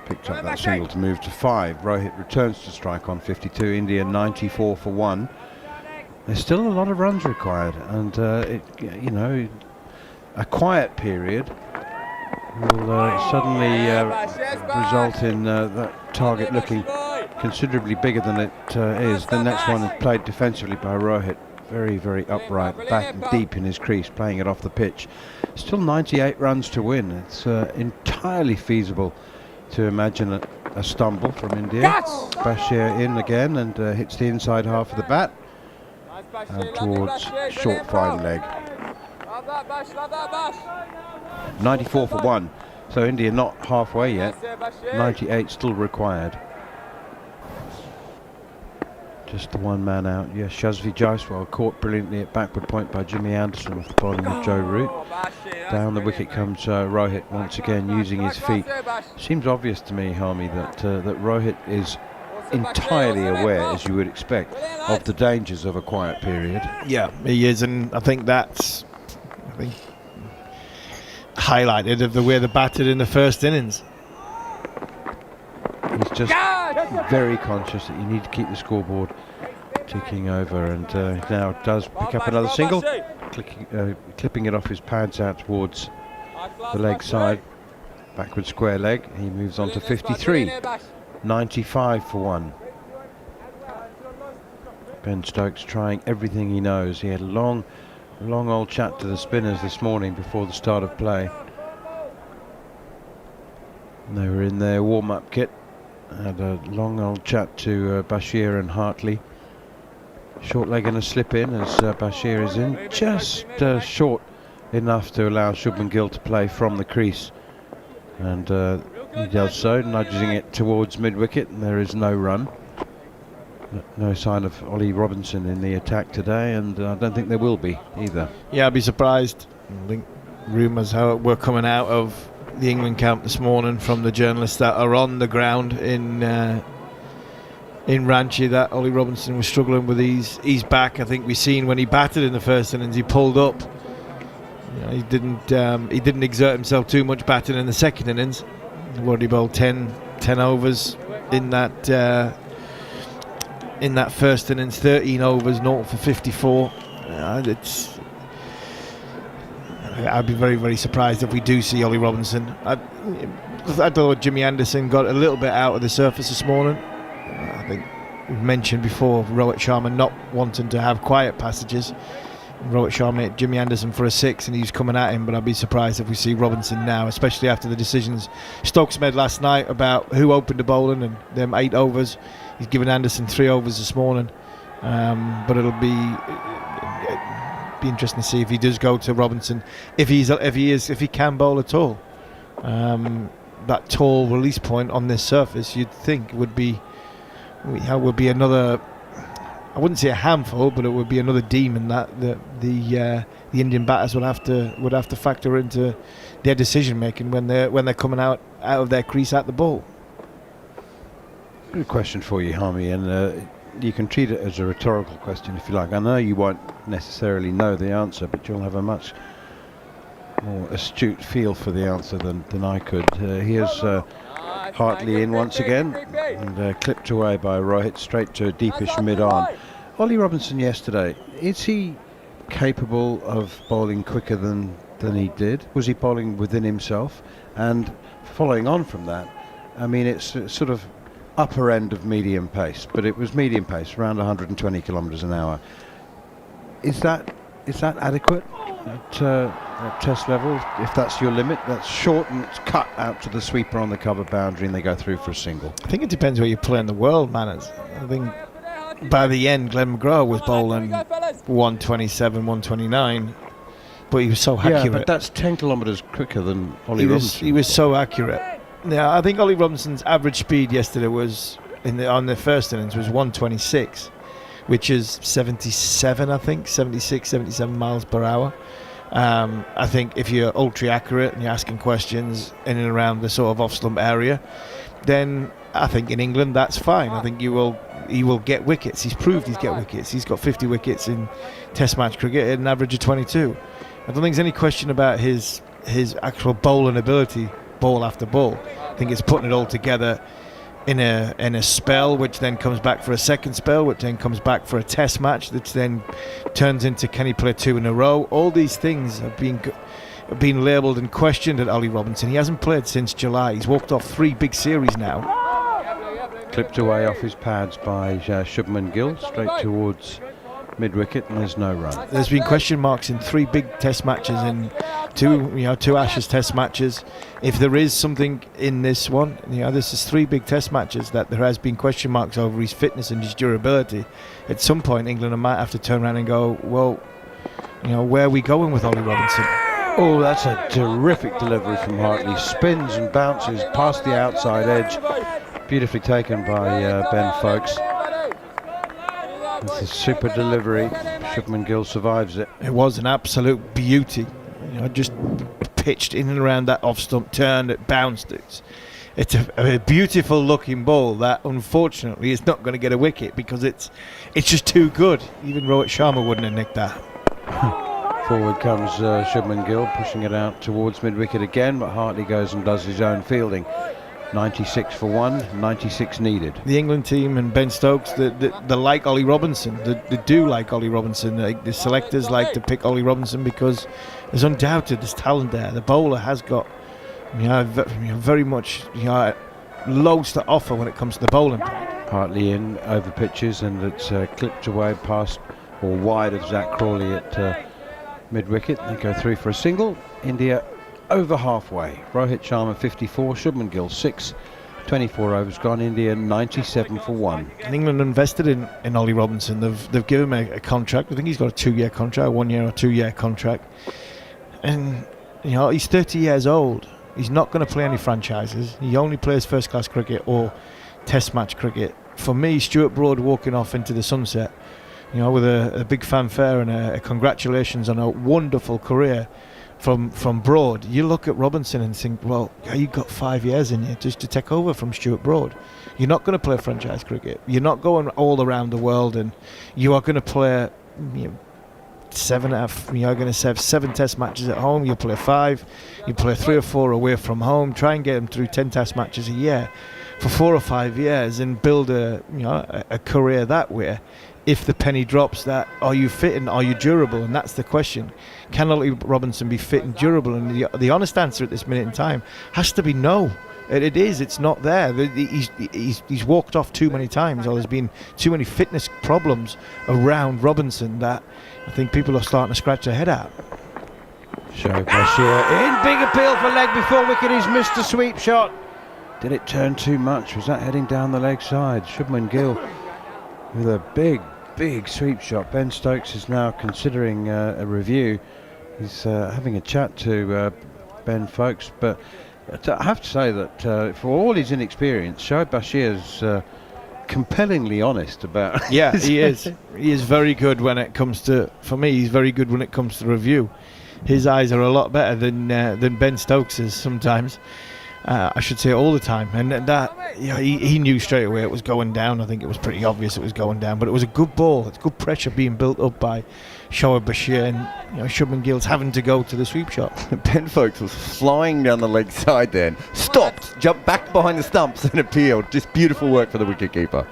picked up that single to move to 5. Rohit returns to strike on 52. India 94 for 1. There's still a lot of runs required, and a quiet period will suddenly result in that target looking considerably bigger than it is. The next one is played defensively by Rohit. Very, very upright, back and deep in his crease, playing it off the pitch. Still 98 runs to win. It's entirely feasible to imagine a stumble from India. Bashir in again and hits the inside half of the bat and towards short fine leg. 94 for 1. So India not halfway yet. 98 still required. Just the one man out. Yes, Shazvi Jaiswal caught brilliantly at backward point by Jimmy Anderson off the bowling of Joe Root. Down the wicket comes Rohit once again using his feet. Seems obvious to me, Harmy, that Rohit is entirely aware, as you would expect, of the dangers of a quiet period. Yeah, he is, and I think that's highlighted of the way they batted in the first innings. He's just very conscious that you need to keep the scoreboard ticking over, and now does pick up another single, clipping it off his pads out towards the leg side, backward square leg. He moves on to 53, 95 for 1. Ben Stokes trying everything he knows. He had a long old chat to the spinners this morning before the start of play. And they were in their warm-up kit. Had a long old chat to Bashir and Hartley. Short leg and a slip in as Bashir is in, just short enough to allow Shubman Gill to play from the crease, and he does so, nudging it towards mid-wicket, and there is no run. No sign of Ollie Robinson in the attack today, and I don't think there will be either. Yeah, I'd be surprised. I think rumours were coming out of the England camp this morning from the journalists that are on the ground in Ranchi that Ollie Robinson was struggling with his back. I think we've seen when he batted in the first innings, he pulled up. He didn't exert himself too much batting in the second innings. He already bowled 10 overs in that first innings, 13 overs, 0 for 54. I'd be very, very surprised if we do see Ollie Robinson. I thought Jimmy Anderson got a little bit out of the surface this morning. I think we've mentioned before Rohit Sharma not wanting to have quiet passages. Rohit Sharma hit Jimmy Anderson for a 6 and he's coming at him, but I'd be surprised if we see Robinson now, especially after the decisions Stokes made last night about who opened the bowling and them 8 overs. He's given Anderson 3 overs this morning, but it'll be interesting to see if he does go to Robinson, if he can bowl at all. That tall release point on this surface, you'd think would be another, I wouldn't say a handful, but it would be another demon that the Indian batters would have to factor into their decision making when they're coming out of their crease at the ball. Good question for you, Harmy, and you can treat it as a rhetorical question if you like. I know you won't necessarily know the answer, but you'll have a much more astute feel for the answer than I could. Here's Hartley in once again, and clipped away by Rohit straight to a deepish mid-on. Ollie Robinson yesterday, is he capable of bowling quicker than he did? Was he bowling within himself? And following on from that, I mean, it's sort of upper end of medium pace, but it was medium pace, around 120 kilometres an hour. Is that adequate at test level? If that's your limit, that's short and it's cut out to the sweeper on the cover boundary and they go through for a single. I think it depends where you play in the world, Manners. I think by the end, Glenn McGrath was bowling 127, 129, but he was so accurate. Yeah, but that's 10 kilometres quicker than Ollie Robinson. He was so accurate. Yeah, I think Ollie Robinson's average speed yesterday was on the first innings was 126, which is 77, I think, 76, 77 miles per hour. I think if you're ultra accurate and you're asking questions in and around the sort of off-slump area, then I think in England that's fine. I think he will get wickets. He's proved he's get wickets. He's got 50 wickets in Test match cricket at an average of 22. I don't think there's any question about his actual bowling ability, ball after ball. I think it's putting it all together in a spell, which then comes back for a second spell, which then comes back for a Test match, that then turns into can he play 2 in a row. All these things have been labelled and questioned at Ollie Robinson. He hasn't played since July. He's walked off 3 big series now. Clipped away off his pads by Shubman Gill, straight towards mid-wicket, and there's no run. There's been question marks in 3 big Test matches and 2 Ashes Test matches. If there is something in this one, this is 3 big Test matches that there has been question marks over his fitness and his durability. At some point, England might have to turn around and go, well, where are we going with Ollie Robinson? Oh, that's a terrific delivery from Hartley. Spins and bounces past the outside edge. Beautifully taken by Ben Folkes. It's a super delivery. Shubman Gill survives it. It was an absolute beauty. Just pitched in and around that off stump, turned, it bounced. It's a beautiful looking ball that unfortunately is not going to get a wicket because it's just too good. Even Rohit Sharma wouldn't have nicked that. Forward comes Shubman Gill, pushing it out towards mid-wicket again, but Hartley goes and does his own fielding. 96 for 1, 96 needed. The England team and Ben Stokes, they like Ollie Robinson. They do like Ollie Robinson. The selectors like to pick Ollie Robinson because there's undoubted there's talent there. The bowler has got very much loads to offer when it comes to the bowling. Hartley in over pitches, and it's clipped away past or wide of Zack Crawley at mid-wicket. They go through for a single. India over halfway. Rohit Sharma 54, Shubman Gill 6, 24 overs gone. India 97 for 1. And England invested in Ollie Robinson. They've given him a contract. I think he's got a 2-year contract, a 1-year or 2-year contract. And he's 30 years old. He's not going to play any franchises. He only plays first class cricket or Test match cricket. For me, Stuart Broad walking off into the sunset, with a big fanfare and a congratulations on a wonderful career from Broad. You look at Robinson and think, well, you've got 5 years in you just to take over from Stuart Broad. You're not going to play franchise cricket. You're not going all around the world, and you are going to play 7. You're going to have 7 Test matches at home. You'll play 5. You play 3 or 4 away from home. Try and get them through 10 Test matches a year for 4 or 5 years and build a career that way. If the penny drops, that are you fit and are you durable? And that's the question. Can Ollie Robinson be fit and durable? And the honest answer at this minute in time has to be no. It is. It's not there. He's walked off too many times, or there's been too many fitness problems around Robinson that I think people are starting to scratch their head out. Bashir in, big appeal for leg before wicket. He's missed a sweep shot. Did it turn too much? Was that heading down the leg side? Shubman Gill with a big sweep shot. Ben Stokes is now considering a review. He's having a chat to Ben Folkes, but I have to say that for all his inexperience, Shoaib Bashir's compellingly honest about. Yeah, he is. He is very good when it comes to. For me, he's very good when it comes to review. His eyes are a lot better than Ben Stokes's sometimes. I should say all the time, and that he knew straight away it was going down. I think it was pretty obvious it was going down, but it was a good ball. It's good pressure being built up by Shoaib Bashir, and Shubman Gill's having to go to the sweep shot. Ben Folkes was flying down the leg side then, stopped, jumped back behind the stumps and appealed. Just beautiful work for the wicketkeeper.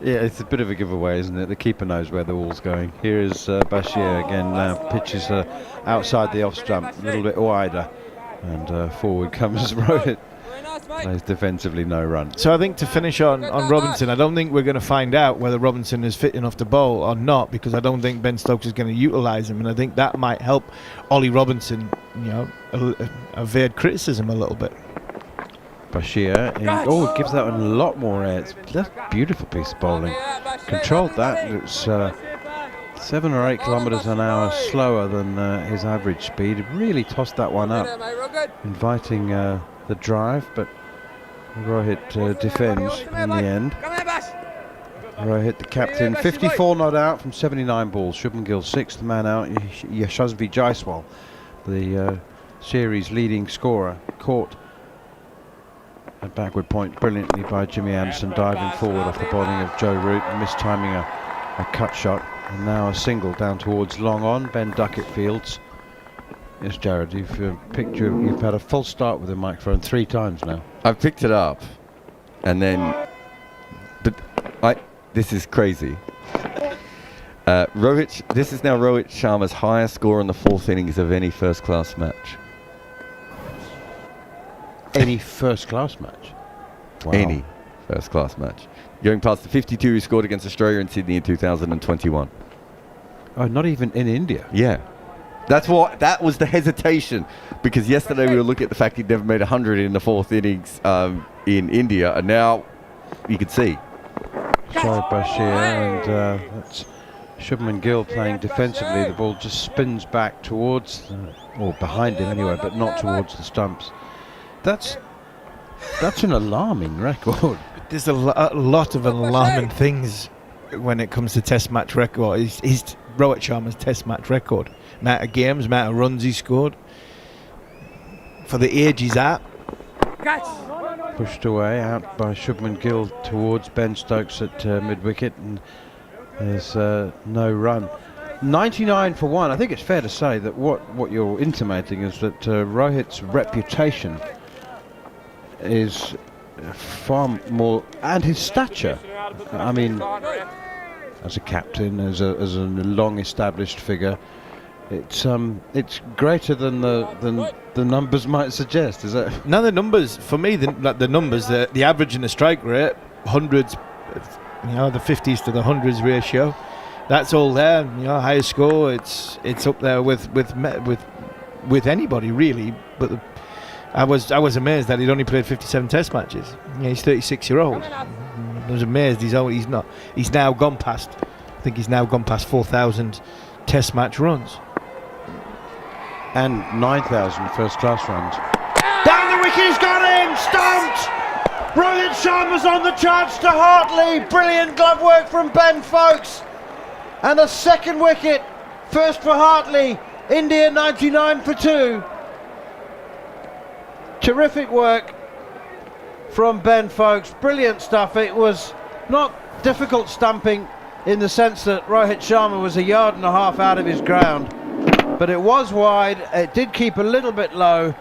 Yeah, it's a bit of a giveaway, isn't it? The keeper knows where the ball's going. Here is Bashir again, now pitches outside the off stump, a little bit wider, and forward comes Rohit. Plays defensively, no run. So I think to finish on Robinson, I don't think we're going to find out whether Robinson is fit enough to bowl or not, because I don't think Ben Stokes is going to utilise him, and I think that might help Ollie Robinson, evade criticism a little bit. Bashir, gives that one a lot more air. That's a beautiful piece of bowling. Controlled that. It's 7 or 8 kilometres an hour slower than his average speed. Really tossed that one up, inviting the drive, but Rohit defends in the end. Rohit, the captain, 54 not out from 79 balls. Shubman Gill, 6th man out. Yashasvi Jaiswal, the series leading scorer, caught a backward point brilliantly by Jimmy Anderson, diving forward off the bowling of Joe Root, mistiming a cut shot, and now a single down towards long on. Ben Duckett fields. Yes, Jarrod, you've had a full start with the microphone 3 times now. I've picked it up, and then, this is crazy. This is now Rohit Sharma's highest score in the 4th innings of any first-class match. Any first-class match? Wow. Any first-class match. Going past the 52 he scored against Australia in Sydney in 2021. Oh, not even in India? Yeah. That was the hesitation, because yesterday we were looking at the fact he'd never made 100 in the 4th innings in India, and now you can see. Shoaib Bashir, and that's Shubman Gill playing defensively. The ball just spins back towards, or behind him anyway, but not towards the stumps. That's an alarming record. There's a lot of alarming things when it comes to Test match record. He's Rohit Sharma's Test match record. Amount of games, amount of runs he scored. For the age he's at. Pushed away, out by Shubman Gill towards Ben Stokes at mid-wicket, and there's no run. 99 for 1. I think it's fair to say that what you're intimating is that Rohit's reputation is far more, and his stature. I mean, as a captain, as a long-established figure, it's greater than the numbers might suggest. Is that? Now the numbers for me, the numbers, the average in the strike rate, hundreds, the 50s to the hundreds ratio. That's all there. Highest score. It's up there with anybody really. But I was amazed that he'd only played 57 Test matches. He's 36-year-old. I was amazed. He's now gone past. I think he's now gone past 4,000 Test match runs. And 9,000 first-class runs. Down the wicket, he's gone in, stumped! Rohit Sharma's on the charge to Hartley. Brilliant glove work from Ben Folkes. And a second wicket, first for Hartley. India 99 for 2. Terrific work from Ben Folkes. Brilliant stuff. It was not difficult stumping in the sense that Rohit Sharma was 1.5 yards out of his ground. But it was wide, it did keep a little bit low,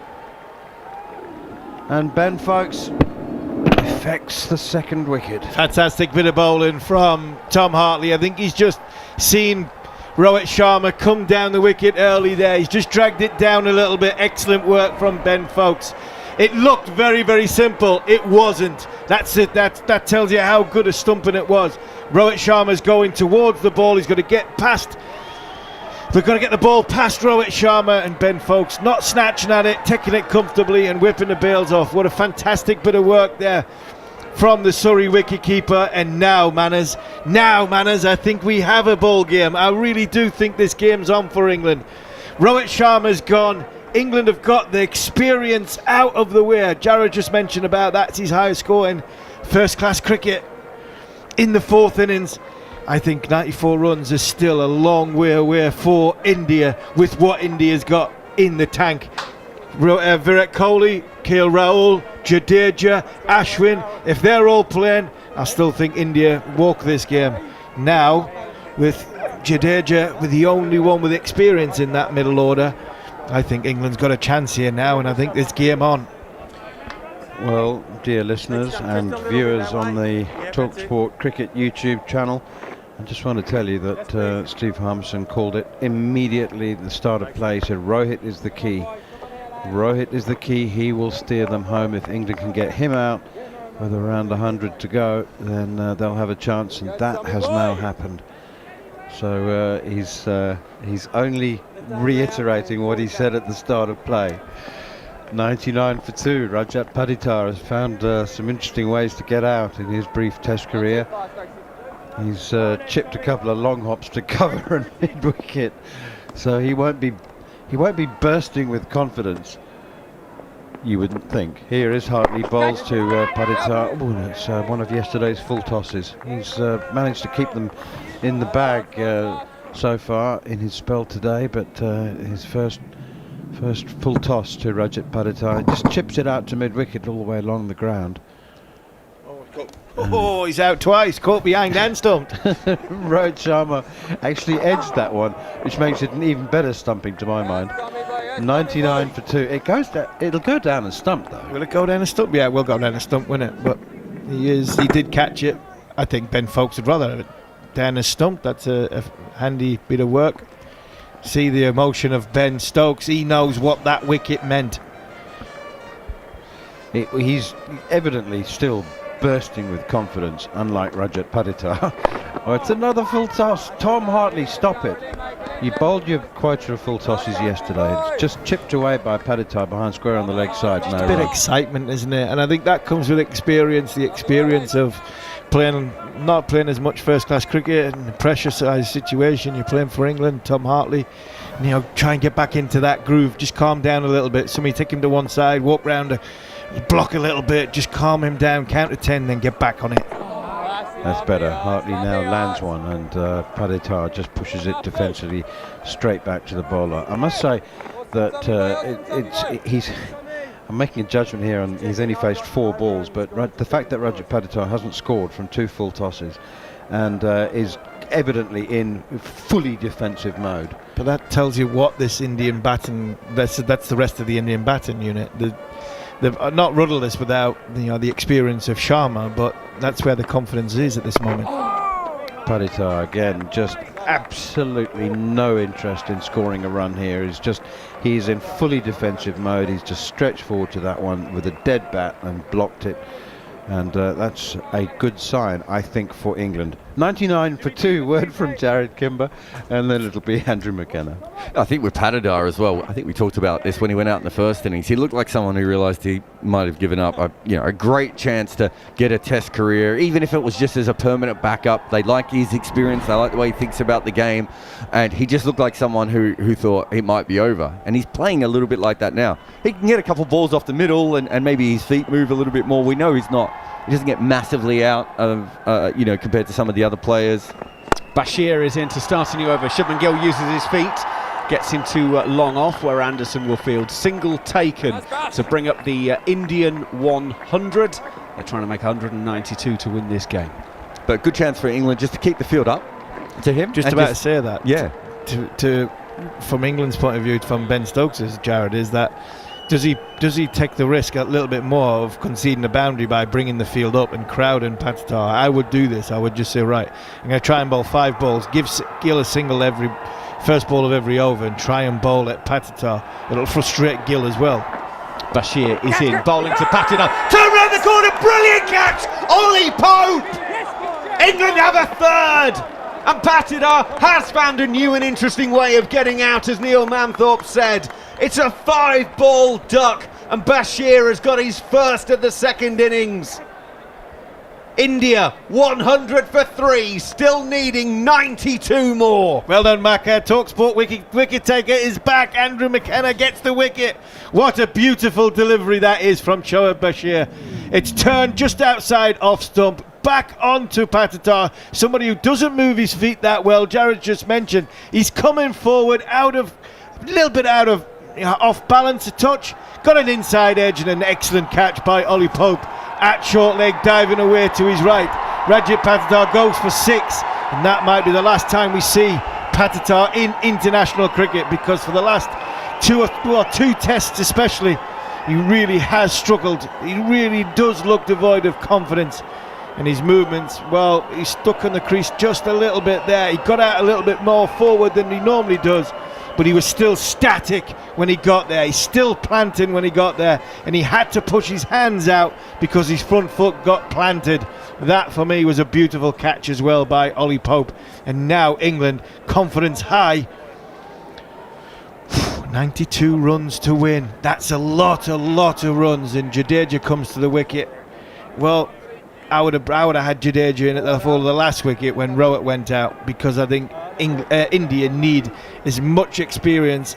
and Ben Folkes effects the second wicket. Fantastic bit of bowling from Tom Hartley. I think he's just seen Rohit Sharma come down the wicket early there. He's just dragged it down a little bit. Excellent work from Ben Folkes. It looked very, very simple. It wasn't. That's it. That tells you how good a stumping it was. Rohit Sharma's going towards the ball. He's going to get past. They're going to get the ball past Rohit Sharma, and Ben Folkes not snatching at it, taking it comfortably and whipping the bails off. What a fantastic bit of work there from the Surrey wicketkeeper. And now, Manners, I think we have a ball game. I really do think this game's on for England. Rohit Sharma's gone. England have got the experience out of the way. Jarrod just mentioned about that's his highest score in first-class cricket in the 4th innings. I think 94 runs is still a long way away for India with what India's got in the tank. Virat Kohli, KL Rahul, Jadeja, Ashwin, if they're all playing, I still think India walk this game. Now, with Jadeja, with the only one with experience in that middle order, I think England's got a chance here now, and I think this game on. Well, dear listeners and viewers on the talkSPORT Cricket YouTube channel, I just want to tell you that Steve Harmison called it immediately at the start of play. He said Rohit is the key. Rohit is the key. He will steer them home. If England can get him out with around 100 to go, then they'll have a chance, and that has now happened. So he's only reiterating what he said at the start of play. 99 for 2. Rajat Padikkal has found some interesting ways to get out in his brief Test career. He's chipped a couple of long hops to cover and mid-wicket, so he won't be bursting with confidence, you wouldn't think. Here is Hartley, bowls to Padikkal. Oh, it's one of yesterday's full tosses. He's managed to keep them in the bag so far in his spell today, but his first full toss to Rajat Padikkal just chips it out to mid-wicket all the way along the ground. Oh, he's out twice, caught behind and stumped. Rohit Sharma actually edged that one, which makes it an even better stumping to my mind. 99 for 2. It'll go down and stump though. Will it go down and stump? Yeah, it will go down and stump, won't it? But he did catch it. I think Ben Foakes would rather have it down and stump. That's a handy bit of work. See the emotion of Ben Stokes. He knows what that wicket meant. He's evidently still bursting with confidence, unlike Rajat Padikkal. Oh, it's another full toss. Tom Hartley, stop it. You bowled your quota of full tosses yesterday. It's just chipped away by Padikkal behind square on the leg side. Just a bit of excitement, isn't it? And I think that comes with experience, the experience of not playing as much first-class cricket in a pressure-sized situation. You're playing for England, Tom Hartley. Try and get back into that groove. Just calm down a little bit. Somebody take him to one side, walk round, block a little bit, just calm him down, count to 10, then get back on it. That's better. Hartley now lands one, and Padikkal just pushes it defensively straight back to the bowler. I must say that I'm making a judgment here, and he's only faced 4 balls, but the fact that Rajat Padikkal hasn't scored from 2 full tosses and is evidently in fully defensive mode. But that tells you what this Indian batting, that's the rest of the Indian batting unit. They've not rudderless without the experience of Sharma, but that's where the confidence is at this moment. Padikkal again, just absolutely no interest in scoring a run here. He's in fully defensive mode. He's just stretched forward to that one with a dead bat and blocked it, and that's a good sign, I think, for England. 99 for 2, word from Jarrod, Kimber, and then it'll be Andrew McKenna. I think with Padikkal as well, I think we talked about this when he went out in the first innings. He looked like someone who realised he might have given up a great chance to get a Test career, even if it was just as a permanent backup. They like his experience, they like the way he thinks about the game, and he just looked like someone who thought it might be over. And he's playing a little bit like that now. He can get a couple balls off the middle, and maybe his feet move a little bit more. We know he doesn't get massively out of, compared to some of the other players. Bashir is in to start a new over. Shubman Gill uses his feet, gets him to long off, where Anderson will field. Single taken to bring up the Indian 100. They're trying to make 192 to win this game. But good chance for England just to keep the field up to him. Just about to say that. Yeah. From England's point of view, from Ben Stokes' Jarrod, is that does he take the risk a little bit more of conceding the boundary by bringing the field up and crowding Padikkal? I would do this. I would just say, right, I'm going to try and bowl 5 balls, give Gill a single every first ball of every over, and try and bowl at Padikkal. It'll frustrate Gill as well. Bashir is in, bowling to Padikkal. Turn round the corner, brilliant catch! Ollie Pope! England have a third! And Padikkal has found a new and interesting way of getting out, as Neil Manthorp said. It's a 5-ball duck, and Bashir has got his first of the second innings. India 100 for 3, still needing 92 more. Well done, Macca. talkSPORT wicket taker is back. Andrew McKenna gets the wicket. What a beautiful delivery that is from Shoaib Bashir. It's turned just outside off stump, back onto Padikkal, somebody who doesn't move his feet that well. Jarrod just mentioned he's coming forward a little bit out of off balance a touch, got an inside edge and an excellent catch by Ollie Pope at short leg, diving away to his right. Rajat Patidar goes for 6, and that might be the last time we see Patidar in international cricket, because for the last two tests especially, he really has struggled. He really does look devoid of confidence. And his movements, well, he's stuck on the crease just a little bit there. He got out a little bit more forward than he normally does, but he was still static when he got there. He's still planting when he got there, and he had to push his hands out because his front foot got planted. That, for me, was a beautiful catch as well by Ollie Pope. And now England, confidence high. 92 runs to win. That's a lot of runs. And Jadeja comes to the wicket. Well, I would have had Jadeja in at the fall of the last wicket when Rohit went out, because I think India need as much experience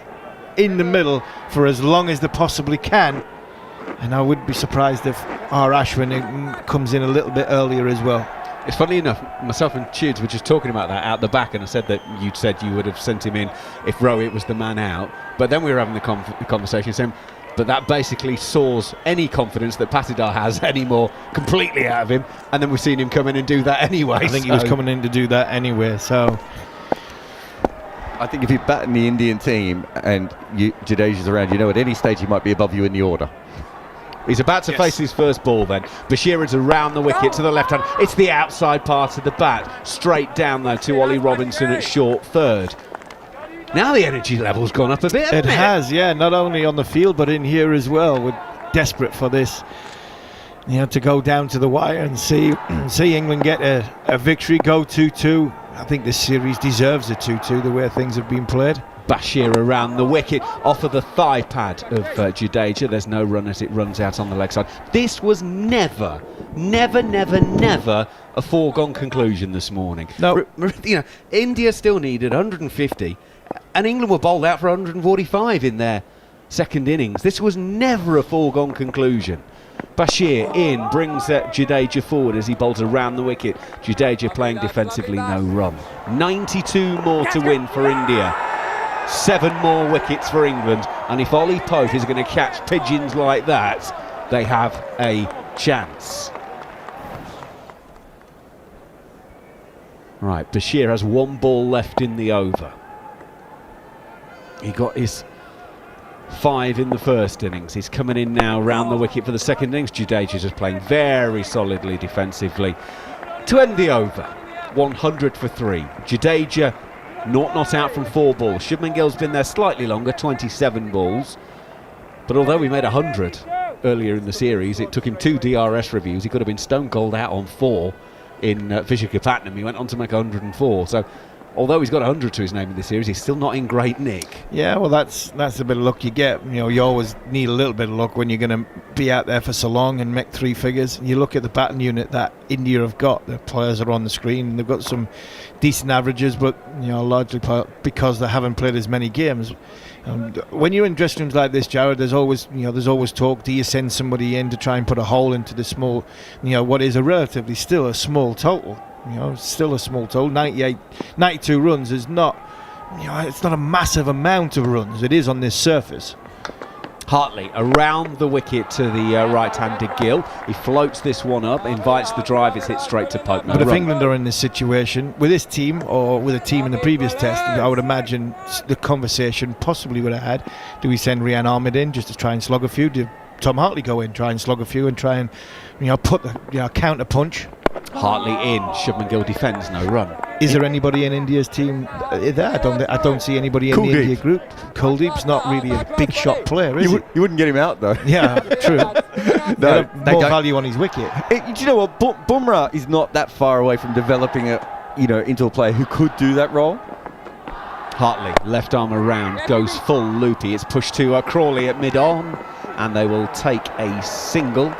in the middle for as long as they possibly can. And I would be surprised if our Ashwin comes in a little bit earlier as well. It's funny enough, myself and Tudes were just talking about that out the back, and I said that you'd said you would have sent him in if Rohit was the man out. But then we were having the conversation saying, but that basically saws any confidence that Patidar has anymore completely out of him, and then we've seen him come in and do that anyway. I think he was coming in to do that anyway, so I think if you bat in the Indian team and Jadeja's around, at any stage he might be above you in the order. He's about to face his first ball then. Bashir is around the wicket to the left hand. It's the outside part of the bat. Straight down though to Ollie Robinson at short third. Now the energy level's gone up a bit, hasn't it? It has, yeah, not only on the field but in here as well. We're desperate for this, to go down to the wire and see England get a victory, go 2-2. I think this series deserves a 2-2 the way things have been played. Bashir around the wicket off of the thigh pad of Jadeja. There's no run as it runs out on the leg side. This was never a foregone conclusion this morning. No, India still needed 150 and England were bowled out for 145 in their second innings. This was never a foregone conclusion. Bashir in, brings Jadeja forward as he bowls around the wicket. Jadeja playing defensively, no run. 92 more to win for India. 7 more wickets for England, and if Ollie Pope is going to catch pigeons like that, they have a chance. Right, Bashir has 1 ball left in the over. He got his 5 in the first innings. He's coming in now round the wicket for the second innings. Jadeja's just playing very solidly defensively to end the over. 100 for 3. Jadeja not out from 4 balls. Shubman Gill's been there slightly longer, 27 balls. But although we made 100 earlier in the series, it took him 2 DRS reviews. He could have been stone cold out on 4 in Visakhapatnam. He went on to make 104. So although he's got 100 to his name in this series, he's still not in great nick. Yeah, well, that's a bit of luck you get. You always need a little bit of luck when you're going to be out there for so long and make 3 figures. You look at the batting unit that India have got. The players are on the screen. They've got some decent averages, but largely because they haven't played as many games. When you're in dressing rooms like this, Jarrod, there's always talk. Do you send somebody in to try and put a hole into the small, what is a relatively still a small total? Still a small total. 92 runs is not, it's not a massive amount of runs. It is on this surface. Hartley around the wicket to the right-handed Gill. He floats this one up, invites the drive. It's hit straight to Pope. But if England are in this situation with this team or with a team in the previous test, I would imagine the conversation possibly would have had: do we send Rian Ahmed in just to try and slog a few? Do Tom Hartley go in, try and slog a few, and try and put the counter punch? Hartley in, Shubman Gill defends, no run. Is there anybody in India's team there? I don't see anybody in the India group. Kuldeep's not really a big shot player, is he? You wouldn't get him out though. Yeah, true. No, more value on his wicket. Do you know what? Bumrah is not that far away from developing into a player who could do that role. Hartley, left arm around, goes full loopy. It's pushed to Crawley at mid-on, and they will take a single.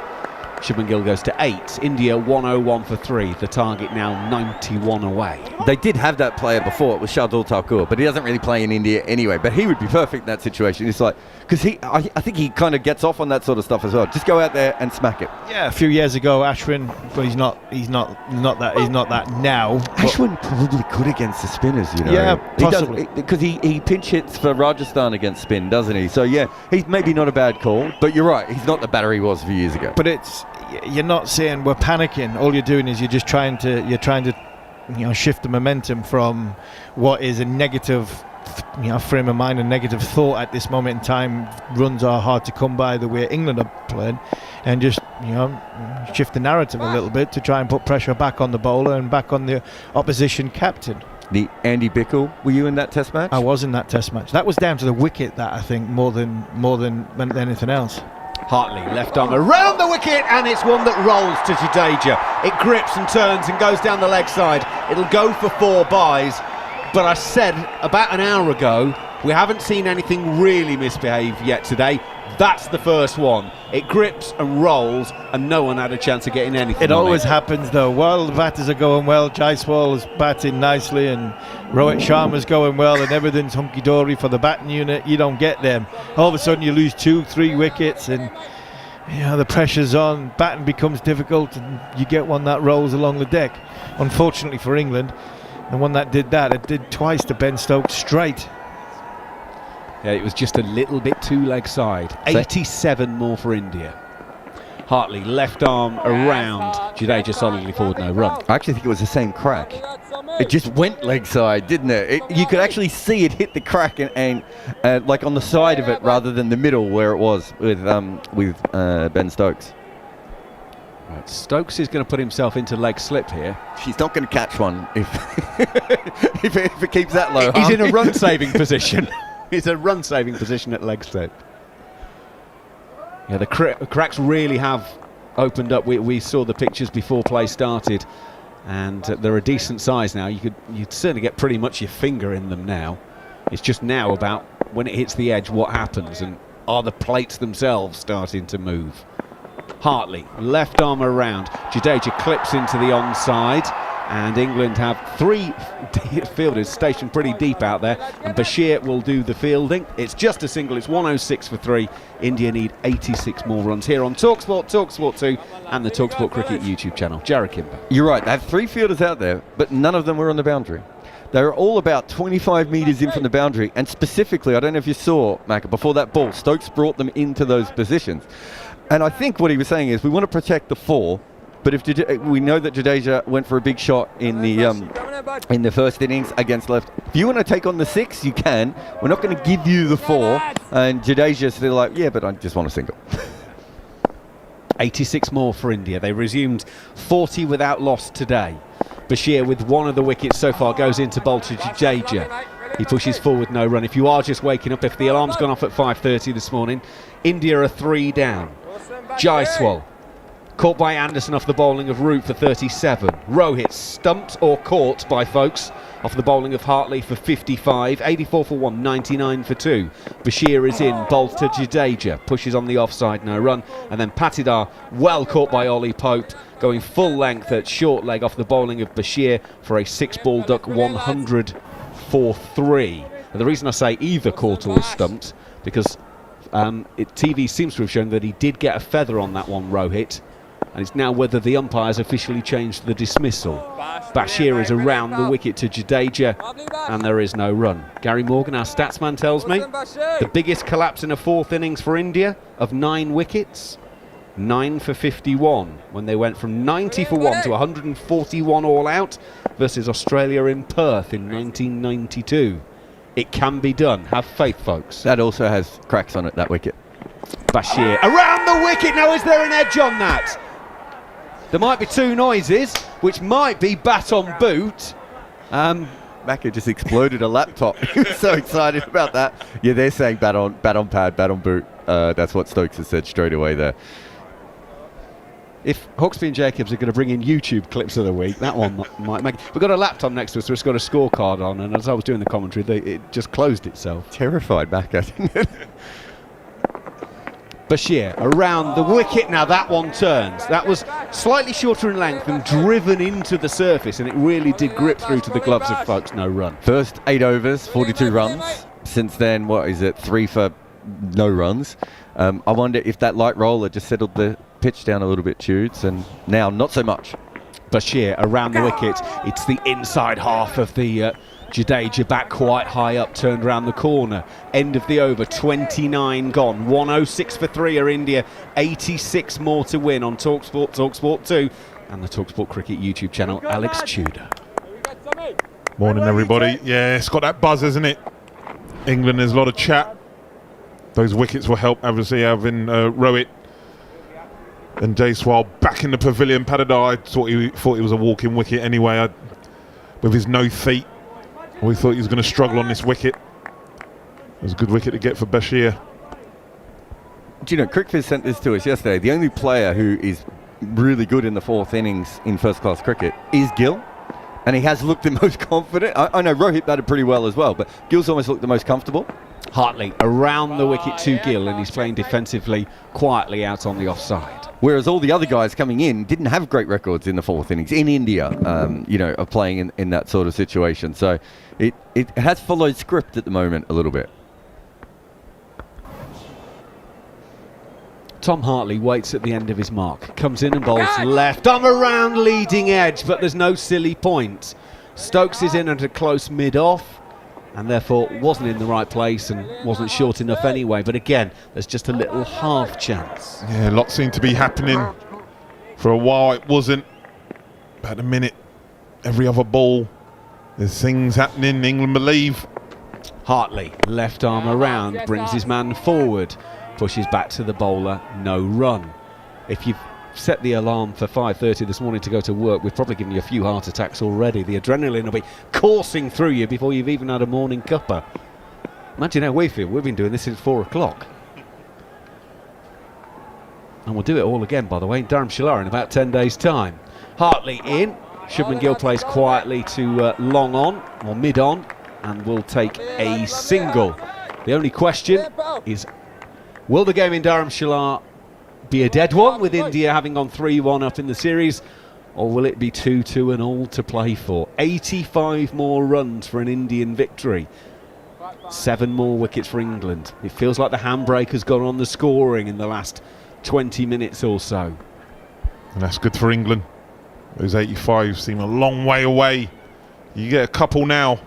Shubman Gill goes to 8. India 101 for 3. The target now 91 away. They did have that player before. It was Shardul Thakur, but he doesn't really play in India anyway. But he would be perfect in that situation. It's like, because I think he kind of gets off on that sort of stuff as well. Just go out there and smack it. Yeah, a few years ago, Ashwin, but he's not that now. Ashwin probably could against the spinners, you know. Yeah, possibly. Because he pinch hits for Rajasthan against spin, doesn't he? So yeah, he's maybe not a bad call, but you're right. He's not the batter he was a few years ago. But you're not saying we're panicking. All you're doing is you're trying to shift the momentum from what is a negative frame of mind and negative thought at this moment in time. Runs are hard to come by the way England are playing, and just shift the narrative a little bit to try and put pressure back on the bowler and back on the opposition captain. The Andy Bickle, were you in that test match? I was in that test match. That was down to the wicket, that I think, more than anything else. Hartley, left arm around the wicket, and it's one that rolls to Jadeja. It grips and turns and goes down the leg side. It'll go for 4 byes, but I said about an hour ago, we haven't seen anything really misbehave yet today. That's the first one. It grips and rolls, and no one had a chance of getting anything. It always happens, though. While the batters are going well, Jaiswal is batting nicely, and Rohit Sharma's going well, and everything's hunky-dory for the batting unit. You don't get them. All of a sudden, you lose 2-3 wickets, and the pressure's on. Batting becomes difficult, and you get one that rolls along the deck. Unfortunately for England, the one that did that, it did twice to Ben Stokes straight. Yeah, it was just a little bit too leg side. 87 more for India. Hartley, left arm around. Jadeja solidly forward, no run. I actually think it was the same crack. It just went leg side, didn't it? You could actually see it hit the crack and like on the side of it rather than the middle where it was with Ben Stokes. Right, Stokes is going to put himself into leg slip here. He's not going to catch one if if it keeps that low. He's in a run-saving position. He's a run-saving position at leg slip. Yeah, the cracks really have opened up. We saw the pictures before play started, and they're a decent size now. You'd certainly get pretty much your finger in them now. It's just now about when it hits the edge, what happens, and are the plates themselves starting to move? Hartley, left arm around. Jadeja clips into the onside, and England have 3 fielders stationed pretty deep out there, and Bashir will do the fielding. It's just a single. It's 106 for 3. India need 86 more runs here on talkSPORT, talkSPORT 2, and the talkSPORT Cricket YouTube channel. Jarrod Kimber. You're right. They have 3 fielders out there, but none of them were on the boundary. They're all about 25 metres in from the boundary, and specifically, I don't know if you saw, Macca, before that ball, Stokes brought them into those positions. And I think what he was saying is we want to protect the 4, but if we know that Jadeja went for a big shot in the first innings against left. If you want to take on the 6, you can. We're not going to give you the 4. And Jadeja's still like, yeah, but I just want a single. 86 more for India. They resumed 40 without loss today. Bashir with one of the wickets so far goes into bowl to Jadeja. He pushes forward, no run. If you are just waking up, if the alarm's gone off at 5:30 this morning, India are 3 down. Jaiswal caught by Anderson off the bowling of Root for 37. Rohit stumped or caught by folks off the bowling of Hartley for 55. 84 for 1, 99 for 2. Bashir is in, bowls to Jadeja, pushes on the offside, no run. And then Padikkal, well caught by Ollie Pope, going full length at short leg off the bowling of Bashir for a 6-ball duck, 100 for 3. And the reason I say either caught or was stumped, because TV seems to have shown that he did get a feather on that one, Rohit. And it's now whether the umpires officially changed the dismissal. Bashir is around the wicket to Jadeja, and there is no run. Gary Morgan, our statsman, tells me the biggest collapse in a 4th innings for India of 9 wickets. 9 for 51 when they went from 90 for 1 to 141 all out versus Australia in Perth in 1992. It can be done. Have faith, folks. That also has cracks on it, that wicket. Bashir around the wicket. Now, is there an edge on that? There might be 2 noises, which might be bat on boot. Macca just exploded a laptop. He was so excited about that. Yeah, they're saying bat on pad, bat on boot. That's what Stokes has said straight away there. If Hawksby and Jacobs are going to bring in YouTube clips of the week, that one might make. We've got a laptop next to us, so it's got a scorecard on, and as I was doing the commentary, it just closed itself. Terrified Macca, didn't it? Bashir around the wicket. Now that one turns. That was slightly shorter in length and driven into the surface, and it really did grip through to the gloves of folks. No run. First 8 overs, 42 runs. Since then, what is it? 3 for no runs. I wonder if that light roller just settled the pitch down a little bit, Tudes, and now not so much. Bashir around the wicket. It's the inside half of the Jadeja, back quite high up, turned around the corner. End of the over, 29 gone. 106 for 3 are India, 86 more to win on talkSPORT, talkSPORT 2, and the talkSPORT Cricket YouTube channel. Alex Tudor. Morning, everybody. Yeah, it's got that buzz, isn't it? England, there's a lot of chat. Those wickets will help, obviously, having Rohit and Jaiswal back in the pavilion. Padikkal, I thought he was a walking wicket anyway. With his no feet, we thought he was going to struggle on this wicket. It was a good wicket to get for Bashir. Do you know, Crickfizz sent this to us yesterday. The only player who is really good in the 4th innings in first-class cricket is Gill, and he has looked the most confident. I know Rohit batted pretty well as well, but Gill's almost looked the most comfortable. Hartley around the wicket to Gill, and he's playing defensively quietly out on the offside. Whereas all the other guys coming in didn't have great records in the 4th innings in India, you know, of playing in that sort of situation. So it has followed script at the moment a little bit. Tom Hartley waits at the end of his mark, comes in and bowls left arm around leading edge, but there's no silly point. Stokes is in at a close mid-off, and therefore wasn't in the right place and wasn't short enough anyway. But again, there's just a little half chance. Yeah, a lot seemed to be happening. For a while it wasn't. About a minute, every other ball, there's things happening. England believe. Hartley, left arm around, brings his man forward, pushes back to the bowler, no run. If you've set the alarm for 5:30 this morning to go to work, we've probably given you a few heart attacks already. The adrenaline will be coursing through you before you've even had a morning cuppa. Imagine how we feel. We've been doing this since 4 o'clock. And we'll do it all again, by the way, in Dharamshala in about 10 days' time. Hartley in. Shubman Gill plays quietly to long on, or mid on, and will take a single. The only question is, will the game in Dharamshala be a dead one, with India having gone 3-1 up in the series, or will it be 2-2 and all to play for? 85 more runs for an Indian victory, 7 more wickets for England. It feels like the handbrake has gone on the scoring in the last 20 minutes or so. And that's good for England. Those 85 seem a long way away. You get a couple now,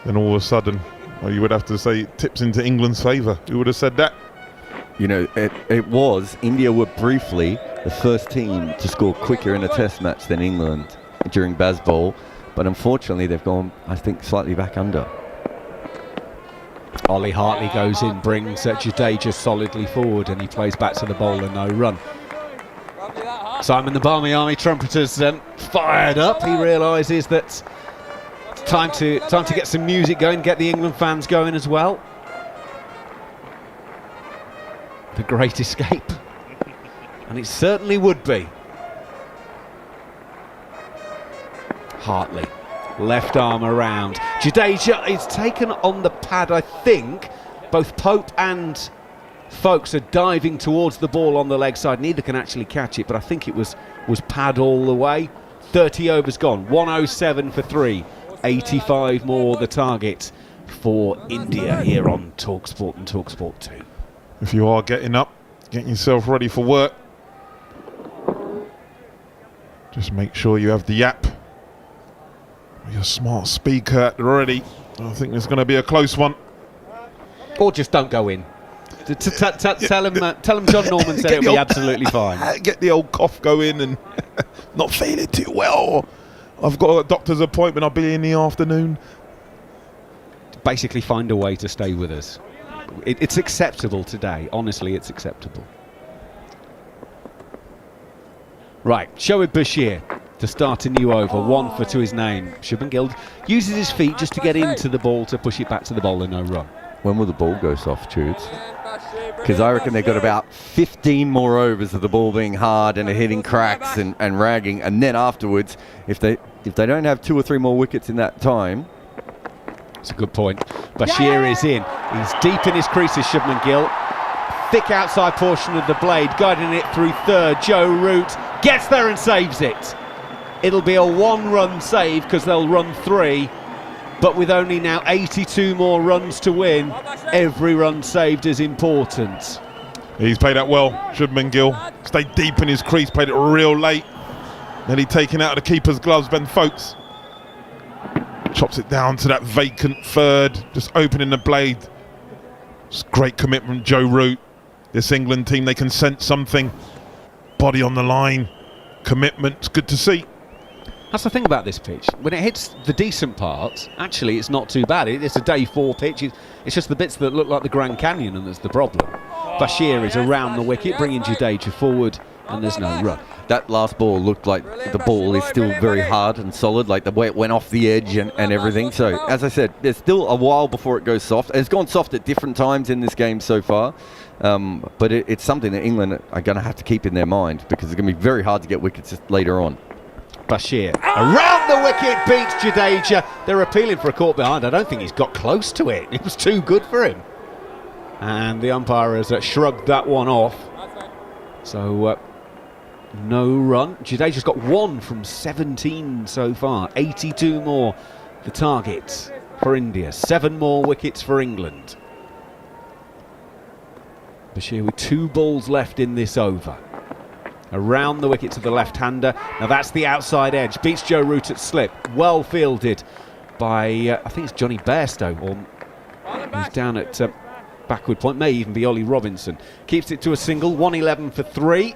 then all of a sudden, well, you would have to say it tips into England's favour. Who would have said that? You know, India were briefly the first team to score quicker in a test match than England during Bazball, but unfortunately they've gone, I think, slightly back under. Ollie Hartley goes in, brings Jadeja solidly forward, and he plays back to the bowler, no run. Simon the Barmy Army trumpeters fired up. He realises that it's time to get some music going, get the England fans going as well. The great escape, and it certainly would be. Hartley, left arm around. Jadeja is taken on the pad, I think. Both Pope and Folks are diving towards the ball on the leg side. Neither can actually catch it, but I think it was pad all the way. 30 overs gone, 107 for 3. 85 more the target for India here on talkSPORT and talkSPORT 2. If you are getting up, getting yourself ready for work, just make sure you have the app, your smart speaker at the ready. I think there's going to be a close one. Or just don't go in. Tell him John Norman said it'll be absolutely fine. Get the old cough going and not feeling too well. I've got a doctor's appointment, I'll be in the afternoon. Basically find a way to stay with us. It's acceptable today. Honestly, it's acceptable. Right, Shoaib Bashir to start a new over. 1 for to his name. Shubman Gill uses his feet just to get into the ball to push it back to the bowler, no run. When will the ball go soft, Tudes? Because I reckon they've got about 15 more overs of the ball being hard and hitting cracks and ragging, and then afterwards, if they don't have 2 or 3 more wickets in that time. It's a good point. Bashir is in. He's deep in his creases, Shubman Gill. thick outside portion of the blade, guiding it through third. Joe Root gets there and saves it. It'll be a 1-run save because they'll run 3, but with only now 82 more runs to win, every run saved is important. He's played that well, Shubman Gill. Stayed deep in his crease, played it real late. Nearly taken out of the keeper's gloves, Ben Folkes. Chops it down to that vacant third, just opening the blade. Just great commitment, Joe Root. This England team, they can sense something. Body on the line, commitment, good to see. That's the thing about this pitch. When it hits the decent parts, actually it's not too bad. It's a day 4 pitch. It's just the bits that look like the Grand Canyon, and that's the problem. Bashir is around the wicket, bringing Jadeja forward, and there's no run. That last ball looked like the ball is still very hard and solid, like the way it went off the edge and everything. So, as I said, there's still a while before it goes soft. It's gone soft at different times in this game so far, but it's something that England are going to have to keep in their mind, because it's going to be very hard to get wickets later on. Bashir around the wicket, beats Jadeja. They're appealing for a caught behind. I don't think he's got close to it. It was too good for him. And the umpire has shrugged that one off. So no run. Jadeja's got 1 from 17 so far. 82 more the target for India. 7 more wickets for England. Bashir with 2 balls left in this over. Around the wicket to the left-hander. Now that's the outside edge. Beats Joe Root at slip. Well fielded by, I think it's Johnny Bairstow, who's down at backward point. May even be Ollie Robinson. Keeps it to a single. 111 for 3.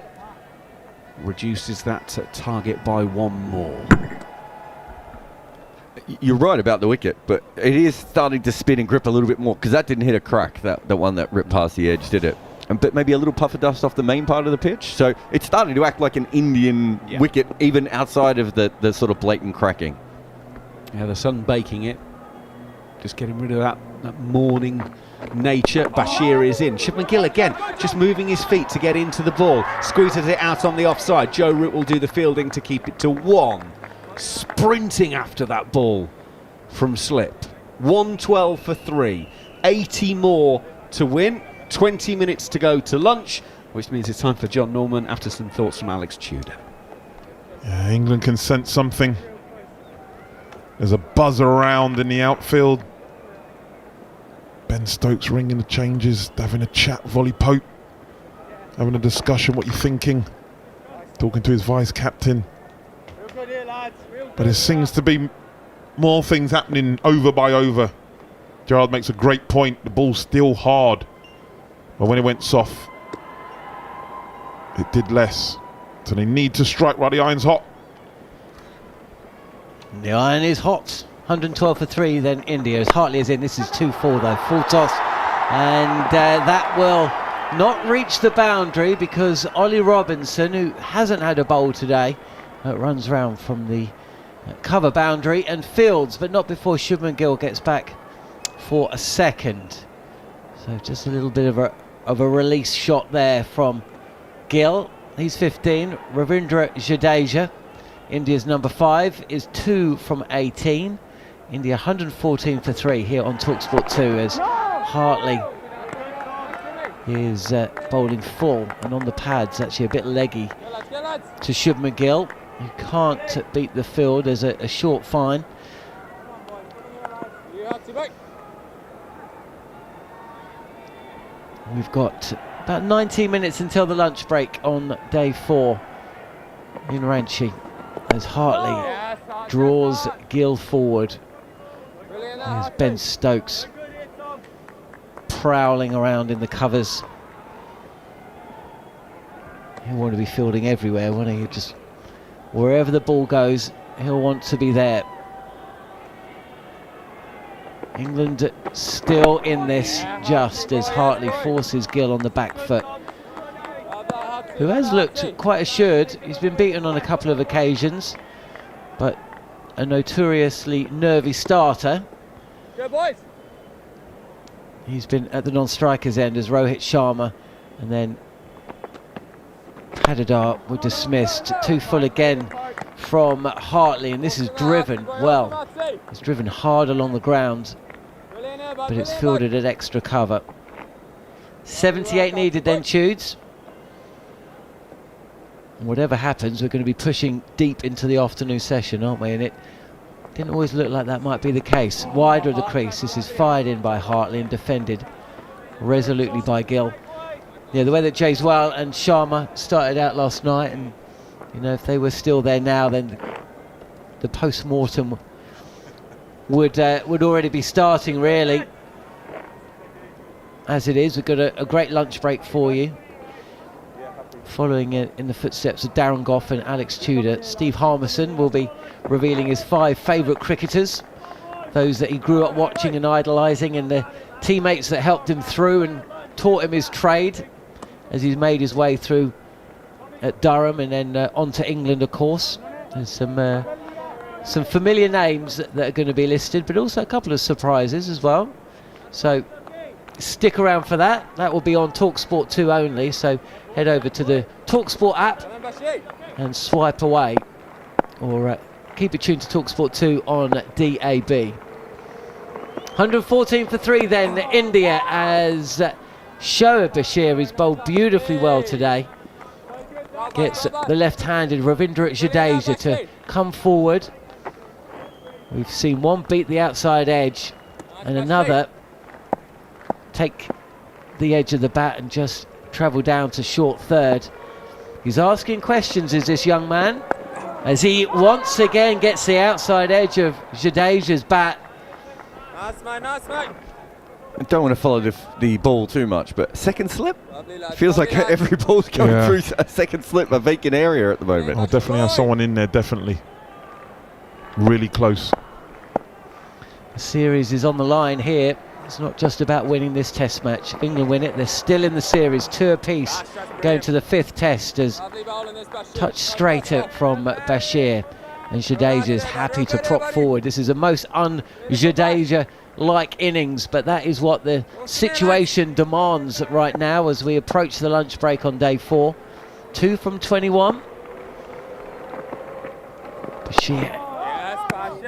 Reduces that target by 1 more. You're right about the wicket, but it is starting to spin and grip a little bit more, because that didn't hit a crack, the one that ripped past the edge, did it? But maybe a little puff of dust off the main part of the pitch. So it's starting to act like an Indian wicket, even outside of the sort of blatant cracking. Yeah, the sun baking it. Just getting rid of that morning nature. Bashir is in. Shubman Gill again, just moving his feet to get into the ball. Squeezes it out on the offside. Joe Root will do the fielding to keep it to 1. Sprinting after that ball from slip. 112 for 3. 80 more to win. 20 minutes to go to lunch, which means it's time for John Norman after some thoughts from Alex Tudor. Yeah, England can sense something. There's a buzz around in the outfield. Ben Stokes ringing the changes, having a chat, Volley Pope, having a discussion, what you thinking, talking to his vice-captain. But there seems to be more things happening over by over. Jarrod makes a great point, the ball's still hard. But when it went soft, it did less. So they need to strike while the iron's hot. The iron is hot. 112 for 3, then India. As Hartley is in, this is 2-4 though. Full toss. And that will not reach the boundary, because Ollie Robinson, who hasn't had a bowl today, runs round from the cover boundary and fields, but not before Shubman Gill gets back for a second. So just a little bit of a release shot there from Gill. He's 15. Ravindra Jadeja, India's number 5, is 2 from 18. India 114 for 3 here on talkSPORT 2, as Hartley is bowling full and on the pads, actually a bit leggy to Shubman Gill. You can't beat the field as a short fine. We've got about 19 minutes until the lunch break on day 4 in Ranchi, as Hartley draws Gill forward. There's Ben Stokes prowling around in the covers. He'll want to be fielding everywhere, won't he? Just wherever the ball goes, he'll want to be there. England still in this, just as Hartley forces Gill on the back foot, who has looked quite assured. He's been beaten on a couple of occasions, but a notoriously nervy starter. Go boys. He's been at the non-strikers end as Rohit Sharma, and then Padikkal were dismissed. 2 full again from Hartley, and this is driven well. It's driven hard along the ground, but it's fielded at extra cover. 78 needed then, Tudes. Whatever happens, we're going to be pushing deep into the afternoon session, aren't we? And it didn't always look like that might be the case. Wider of the crease. This is fired in by Hartley and defended resolutely by Gill. Yeah, the way that Jaiswal and Sharma started out last night, and you know, if they were still there now, then the post-mortem would already be starting, really. As it is, we've got a great lunch break for you. Following in the footsteps of Darren Gough and Alex Tudor, Steve Harmison will be revealing his 5 favourite cricketers, those that he grew up watching and idolising, and the teammates that helped him through and taught him his trade as he's made his way through at Durham and then on to England, of course. There's some familiar names that are going to be listed, but also a couple of surprises as well. So stick around for that. That will be on talkSPORT 2 only, so head over to the talkSPORT app and swipe away, or keep it tuned to talkSPORT 2 on DAB. 114 for 3 then, India, as Shoaib Bashir is bowled beautifully well today. Gets the left-handed Ravindra Jadeja to come forward. We've seen one beat the outside edge and another take the edge of the bat and just travel down to short third. He's asking questions, is this young man, as he once again gets the outside edge of Jadeja's bat. Nice, mate. I don't want to follow the ball too much, but second slip? Feels like every ball's going through a second slip, a vacant area at the moment. I'll definitely have someone in there, definitely. Really close. The series is on the line here. It's not just about winning this test match. If England win it, they're still in the series, 2 apiece, going to the 5th test, as touch straight from Bashir, and Jadeja's happy to prop forward. This is a most un-Jadeja-like innings, but that is what the situation demands right now as we approach the lunch break on day 4. 2 from 21. Bashir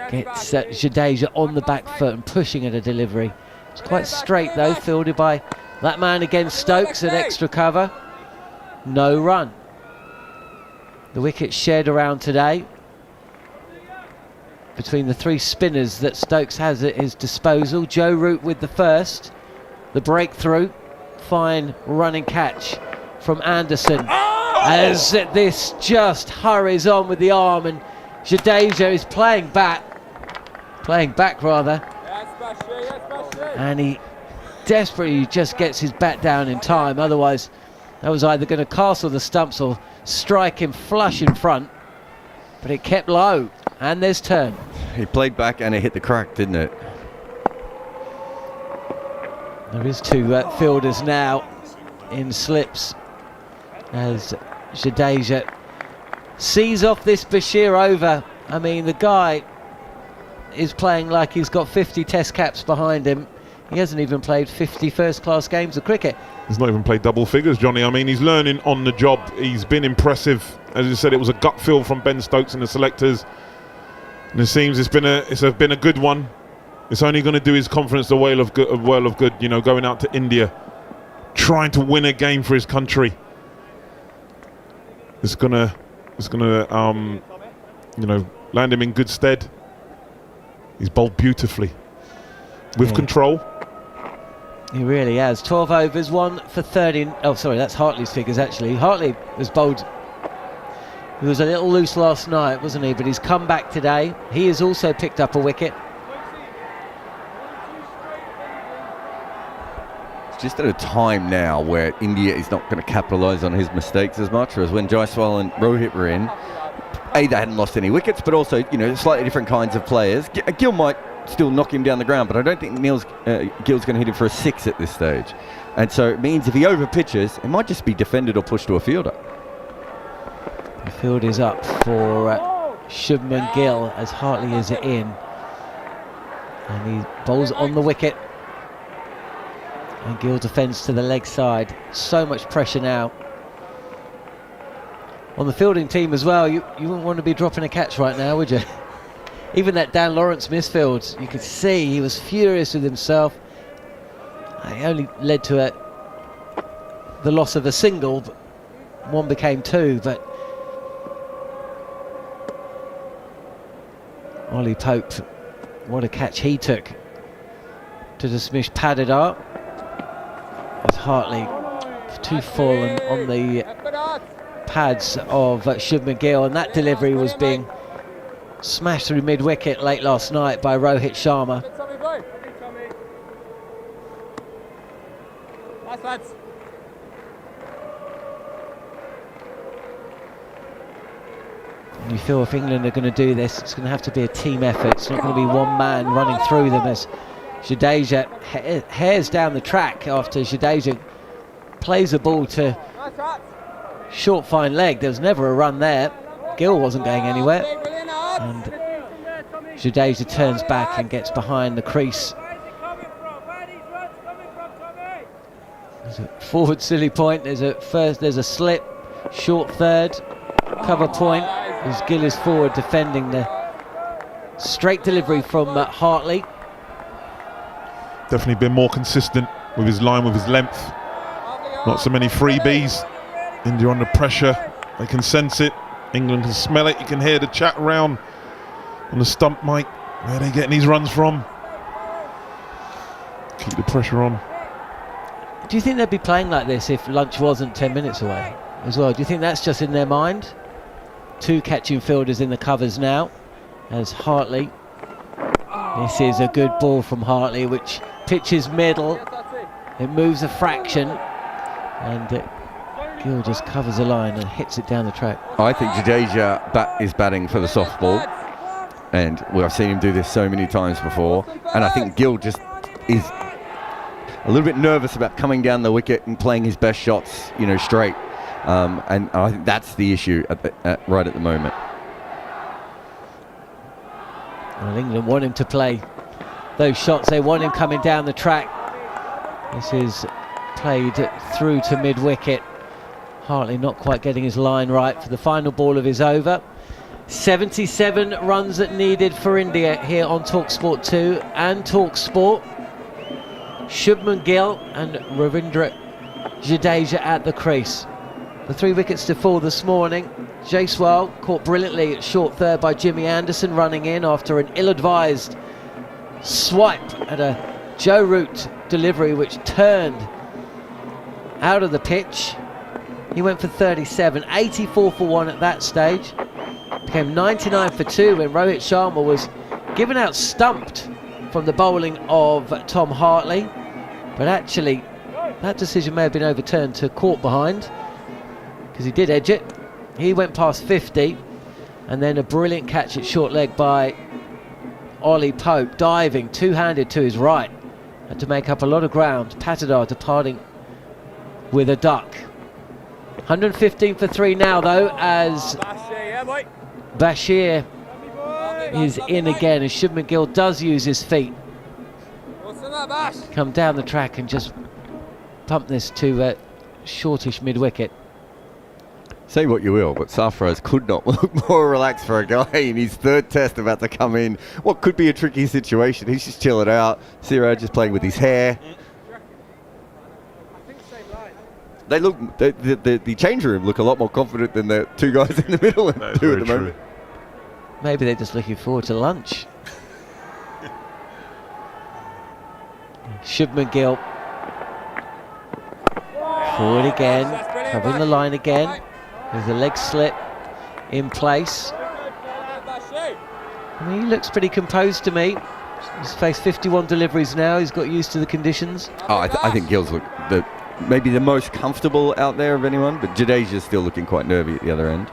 gets Jadeja on the back foot and pushing at a delivery. It's quite straight though, fielded by that man against Stokes at extra cover. No run. The wicket shared around today between the 3 spinners that Stokes has at his disposal. Joe Root with the first. The breakthrough. Fine running catch from Anderson. As this just hurries on with the arm, and Jadeja is playing back rather. And he desperately just gets his bat down in time. Otherwise, that was either going to castle the stumps or strike him flush in front. But it kept low, and there's turn. He played back and it hit the crack, didn't it? There is 2 fielders now in slips as Jadeja sees off this Bashir over. I mean, the guy is playing like he's got 50 test caps behind him. He hasn't even played 50 first-class games of cricket. He's not even played double figures, Johnny. I mean, he's learning on the job. He's been impressive. As you said, it was a gut feel from Ben Stokes and the selectors. And it seems it's been a good one. It's only going to do his confidence a world of good. You know, going out to India, trying to win a game for his country. It's gonna you know, land him in good stead. He's bowled beautifully with control. He really has. 12 overs, 1 for 30. Oh, sorry, that's Hartley's figures actually. Hartley was bowled. He was a little loose last night, wasn't he? But he's come back today. He has also picked up a wicket. It's just at a time now where India is not going to capitalise on his mistakes as much, whereas when Jaiswal and Rohit were in, they hadn't lost any wickets, but also, you know, slightly different kinds of players. Gill might still knock him down the ground, but I don't think Gill's going to hit him for a 6 at this stage. And so it means if he over pitches, it might just be defended or pushed to a fielder. The field is up for Shubman Gill as Hartley is in. And he bowls on the wicket. And Gill defends to the leg side. So much pressure now on the fielding team as well. You wouldn't want to be dropping a catch right now, would you? Even that Dan Lawrence misfield, you could see he was furious with himself. It only led to the loss of a single, but one became two, but Ollie Pope, what a catch he took to dismiss Padikkal. As Hartley too full and on the pads of Shubman Gill, and that delivery was being smashed through mid-wicket late last night by Rohit Sharma. Nice lads. And you feel if England are going to do this, it's going to have to be a team effort. It's not going to be one man running through them, as Jadeja hairs down the track after Jadeja plays a ball to short fine leg. There was never a run there. Gill wasn't going anywhere, and Jadeja turns back and gets behind the crease. There's a forward silly point. There's a slip, short third, cover point as Gill is forward defending the straight delivery from Hartley. Definitely been more consistent with his line, with his length. Not so many freebies. India under pressure. They can sense it. England can smell it. You can hear the chat around on the stump mic. Where are they getting these runs from? Keep the pressure on. Do you think they'd be playing like this if lunch wasn't 10 minutes away as well? Do you think that's just in their mind? Two catching fielders in the covers now as Hartley. This is a good ball from Hartley, which pitches middle. It moves a fraction, and Gill just covers the line and hits it down the track. I think Jadeja is batting for the soft ball, and I've seen him do this so many times before, and I think Gill just is a little bit nervous about coming down the wicket and playing his best shots, straight. And I think that's the issue right at the moment. Well, England want him to play those shots. They want him coming down the track. This is played through to mid-wicket. Hartley not quite getting his line right for the final ball of his over. 77 runs needed for India here on talkSPORT 2 and talkSPORT. Shubman Gill and Ravindra Jadeja at the crease. The 3 wickets to fall this morning. Jaiswal caught brilliantly at short third by Jimmy Anderson, running in after an ill-advised swipe at a Joe Root delivery which turned out of the pitch. He went for 37, 84 for 1 at that stage. Became 99 for 2 when Rohit Sharma was given out stumped from the bowling of Tom Hartley. But actually, that decision may have been overturned to caught behind, because he did edge it. He went past 50, and then a brilliant catch at short leg by Ollie Pope, diving two-handed to his right. Had to make up a lot of ground. Padikkal departing with a duck. 115 for 3 now, though, as Bashir is in again, and Shubman Gill does use his feet. Come down the track and just pump this to shortish mid-wicket. Say what you will, but Sarfaraz could not look more relaxed for a guy in his 3rd test about to come in. What could be a tricky situation. He's just chilling out. Siraj just playing with his hair. They look, the change room look a lot more confident than the 2 guys in the middle do at the moment. Maybe they're just looking forward to lunch. Shubman Gill forward again, covering the line again. There's a leg slip in place. I mean, he looks pretty composed to me. He's faced 51 deliveries now. He's got used to the conditions. Oh, I think Gill's maybe the most comfortable out there of anyone, but Jadeja's still looking quite nervy at the other end.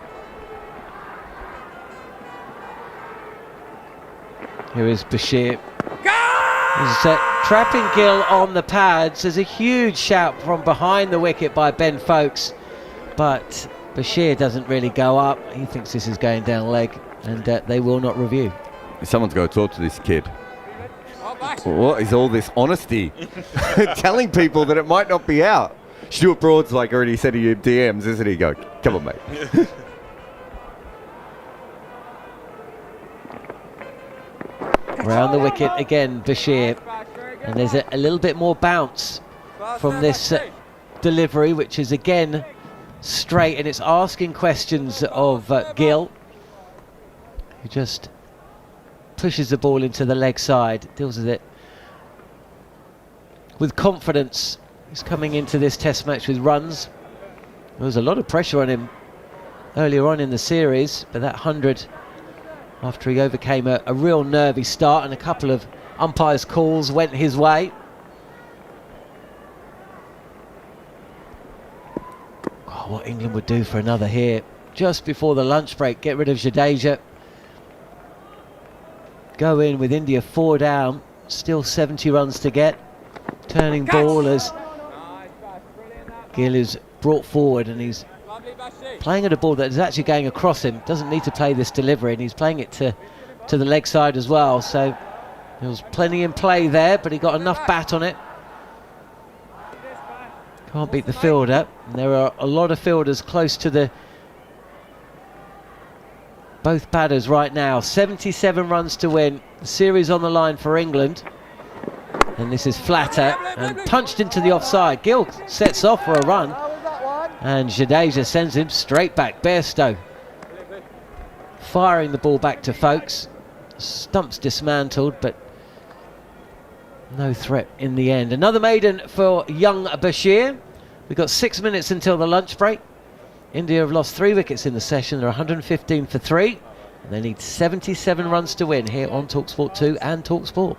Here is Bashir. Trapping Gill on the pads. There's a huge shout from behind the wicket by Ben Folkes, but Bashir doesn't really go up. He thinks this is going down leg, and they will not review. Someone's got to talk to this kid. What is all this honesty? Telling people that it might not be out. Stuart Broad's like already said to you DMs, isn't he? Go, come on, mate. Round the wicket again, Bashir. And there's a little bit more bounce from this delivery, which is again straight, and it's asking questions of Gill, who just pushes the ball into the leg side, deals with it with confidence. He's coming into this test match with runs. There was a lot of pressure on him earlier on in the series, but that 100 after he overcame a real nervy start, and a couple of umpires' calls went his way. Oh, what England would do for another here just before the lunch break. Get rid of Jadeja, go in with India 4 down, still 70 runs to get. Turning ball as Gill is brought forward, and he's playing at a ball that is actually going across him. Doesn't need to play this delivery, and he's playing it to the leg side as well. So there was plenty in play there, but he got enough bat on it. Can't beat the fielder. And there are a lot of fielders close to both batters right now. 77 runs to win. The series on the line for England. And this is flatter and punched into the offside. Gill sets off for a run, and Jadeja sends him straight back. Bairstow firing the ball back to Folkes. Stump's dismantled, but no threat in the end. Another maiden for young Bashir. We've got 6 minutes until the lunch break. India have lost 3 wickets in the session. They're 115 for 3. And they need 77 runs to win here on talkSPORT 2 and talkSPORT.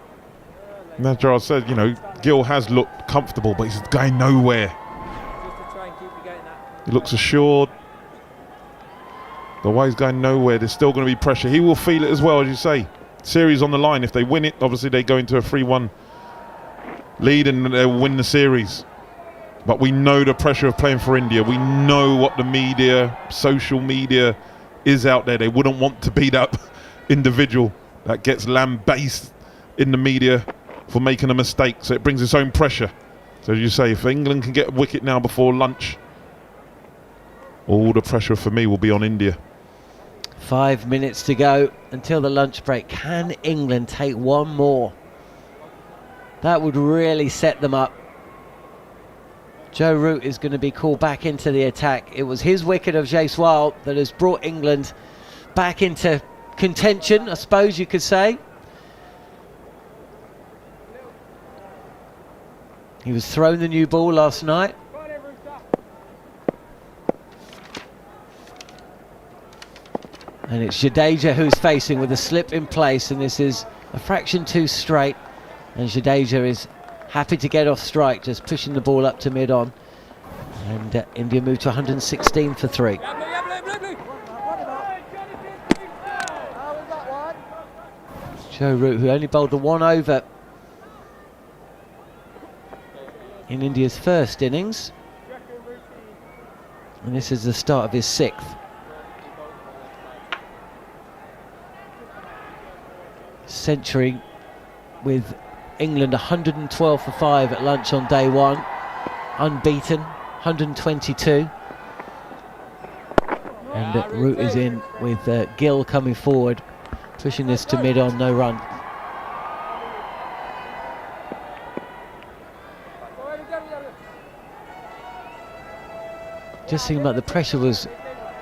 And as Jarrod said, you know, Gill has looked comfortable, but he's going nowhere. He looks assured. The way he's going nowhere, there's still going to be pressure. He will feel it as well, as you say. Series on the line. If they win it, obviously they go into a 3-1 lead and they'll win the series. But we know the pressure of playing for India. We know what the media, social media is out there. They wouldn't want to be that individual that gets lambasted in the media for making a mistake, so it brings its own pressure. So as you say, if England can get a wicket now before lunch, all the pressure for me will be on India. 5 minutes to go until the lunch break. Can England take one more? That would really set them up. Joe Root is going to be called back into the attack. It was his wicket of Jaiswal that has brought England back into contention, I suppose you could say. He was thrown the new ball last night. And it's Jadeja who's facing with a slip in place, and this is a fraction too straight. And Jadeja is happy to get off strike, just pushing the ball up to mid-on. And India move to 116 for 3. Joe Root, who only bowled the 1 over in India's first innings, and this is the start of his 6th. Century with England 112 for 5 at lunch on day 1, unbeaten, 122. And Root is in with Gill coming forward, pushing this to mid-on, no run. Just seemed like the pressure was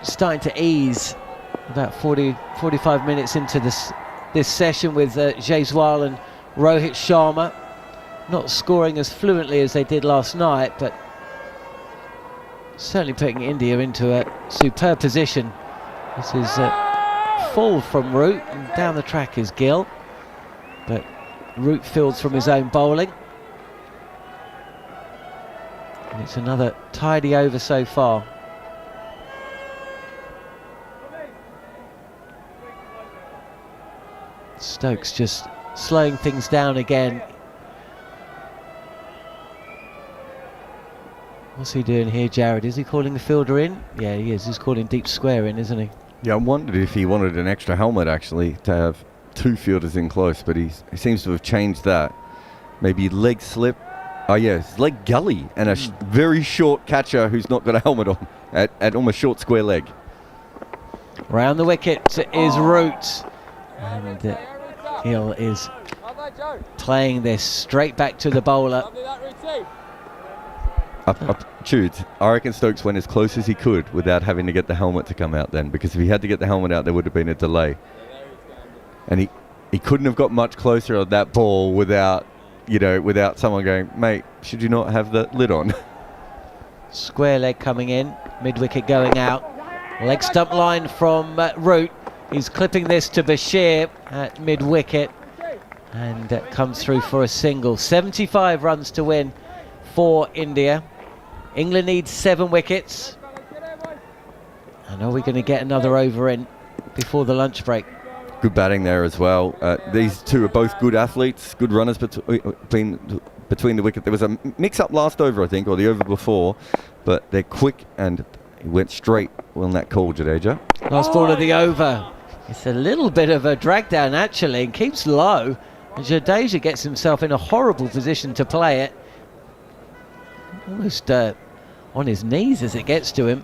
starting to ease about 45 minutes into this session, with Jaiswal and Rohit Sharma not scoring as fluently as they did last night, but certainly putting India into a superb position. This is full from Root, and down the track is Gill, but Root fields from his own bowling. And it's another tidy over so far. Stokes just slowing things down again. What's he doing here, Jarrod? Is he calling the fielder in? Yeah, he is. He's calling deep square in, isn't he? Yeah, I wondered if he wanted an extra helmet, actually, to have 2 fielders in close, but he seems to have changed that. Maybe leg slip. Oh, yeah, it's leg gully, and a very short catcher who's not got a helmet on at almost short square leg. Round the wicket is Root. And Gill is playing this straight back to the bowler. Tudes, I reckon Stokes went as close as he could without having to get the helmet to come out then, because if he had to get the helmet out, there would have been a delay. And he couldn't have got much closer on that ball without, without someone going, mate, should you not have the lid on? Square leg coming in, mid-wicket going out. Leg stump line from Root. He's clipping this to Bashir at mid-wicket and comes through for a single. 75 runs to win for India. England needs 7 wickets. And are we going to get another over in before the lunch break? Good batting there as well. These two are both good athletes, good runners between the wicket. There was a mix-up last over, I think, or the over before, but they're quick and he went straight on that call, Jadeja. Last ball of the over. It's a little bit of a drag down actually, and keeps low. And Jadeja gets himself in a horrible position to play it. Almost on his knees as it gets to him,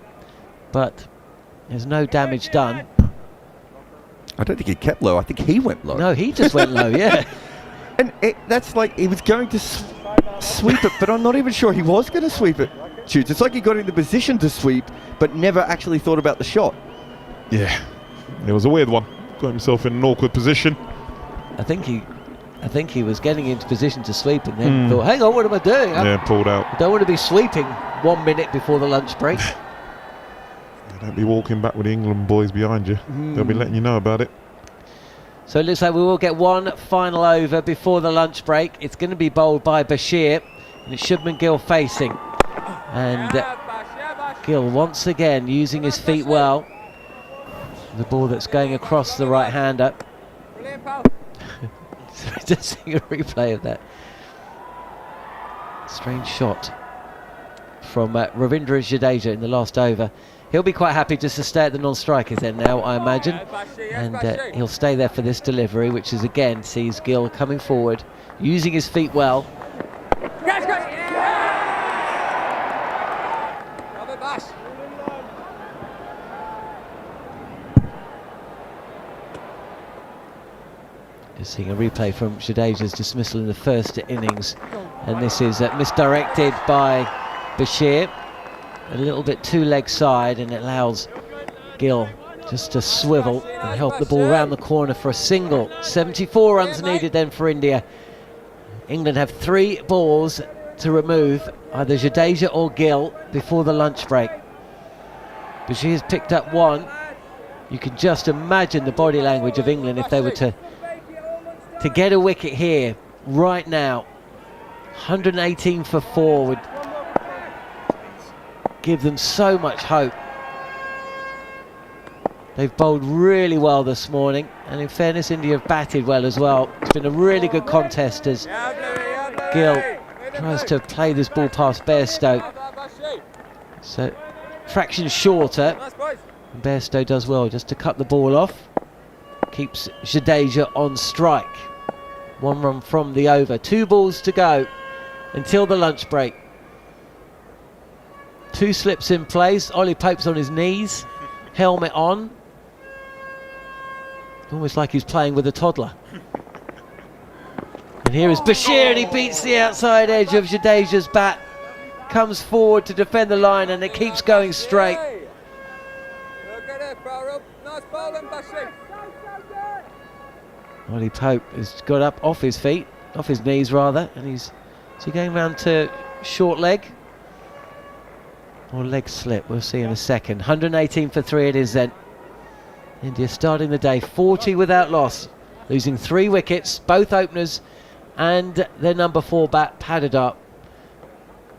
but there's no damage done. I don't think he kept low. I think he went low. No, he just went low, yeah. And that's like he was going to sweep it, but I'm not even sure he was going to sweep it. Shoots. It's like he got in the position to sweep, but never actually thought about the shot. Yeah, it was a weird one. Got himself in an awkward position. I think he was getting into position to sweep and then thought, hang on, what am I doing? Pulled out. I don't want to be sweeping 1 minute before the lunch break. Don't be walking back with the England boys behind you. They'll be letting you know about it. So it looks like we will get one final over before the lunch break. It's going to be bowled by Bashir, and it's Shubman Gill facing. And Gill once again using his feet well. The ball that's going across the right-hander. Just seeing a replay of that. Strange shot from Ravindra Jadeja in the last over. He'll be quite happy just to stay at the non-strikers then now, I imagine. And he'll stay there for this delivery, which is again sees Gill coming forward, using his feet well. Just seeing a replay from Jadeja's dismissal in the first innings. And this is misdirected by Bashir. A little bit too leg side, and it allows Gill just to swivel and help the ball round the corner for a single. 74 runs needed then for India. England have 3 balls to remove either Jadeja or Gill before the lunch break. Bashir's picked up 1. You can just imagine the body language of England if they were to get a wicket here right now. 118 for 4 would give them so much hope. They've bowled really well this morning, and in fairness, India have batted well as well. It's been a really good contest as Gill tries to play this ball past Bairstow. So, fraction shorter. And Bairstow does well just to cut the ball off. Keeps Jadeja on strike. 1 run from the over. 2 balls to go until the lunch break. 2 slips in place. Ollie Pope's on his knees, helmet on. Almost like he's playing with a toddler. And here is Bashir, and he beats the outside edge of Jadeja's bat. Comes forward to defend the line, and it keeps going straight. Ollie Pope has got up off his feet, off his knees rather, and he's going round to short leg. Or leg slip, we'll see in a second. 118 for 3 it is then. India starting the day 40 without loss, losing 3 wickets, both openers and their number 4 bat Padikkal.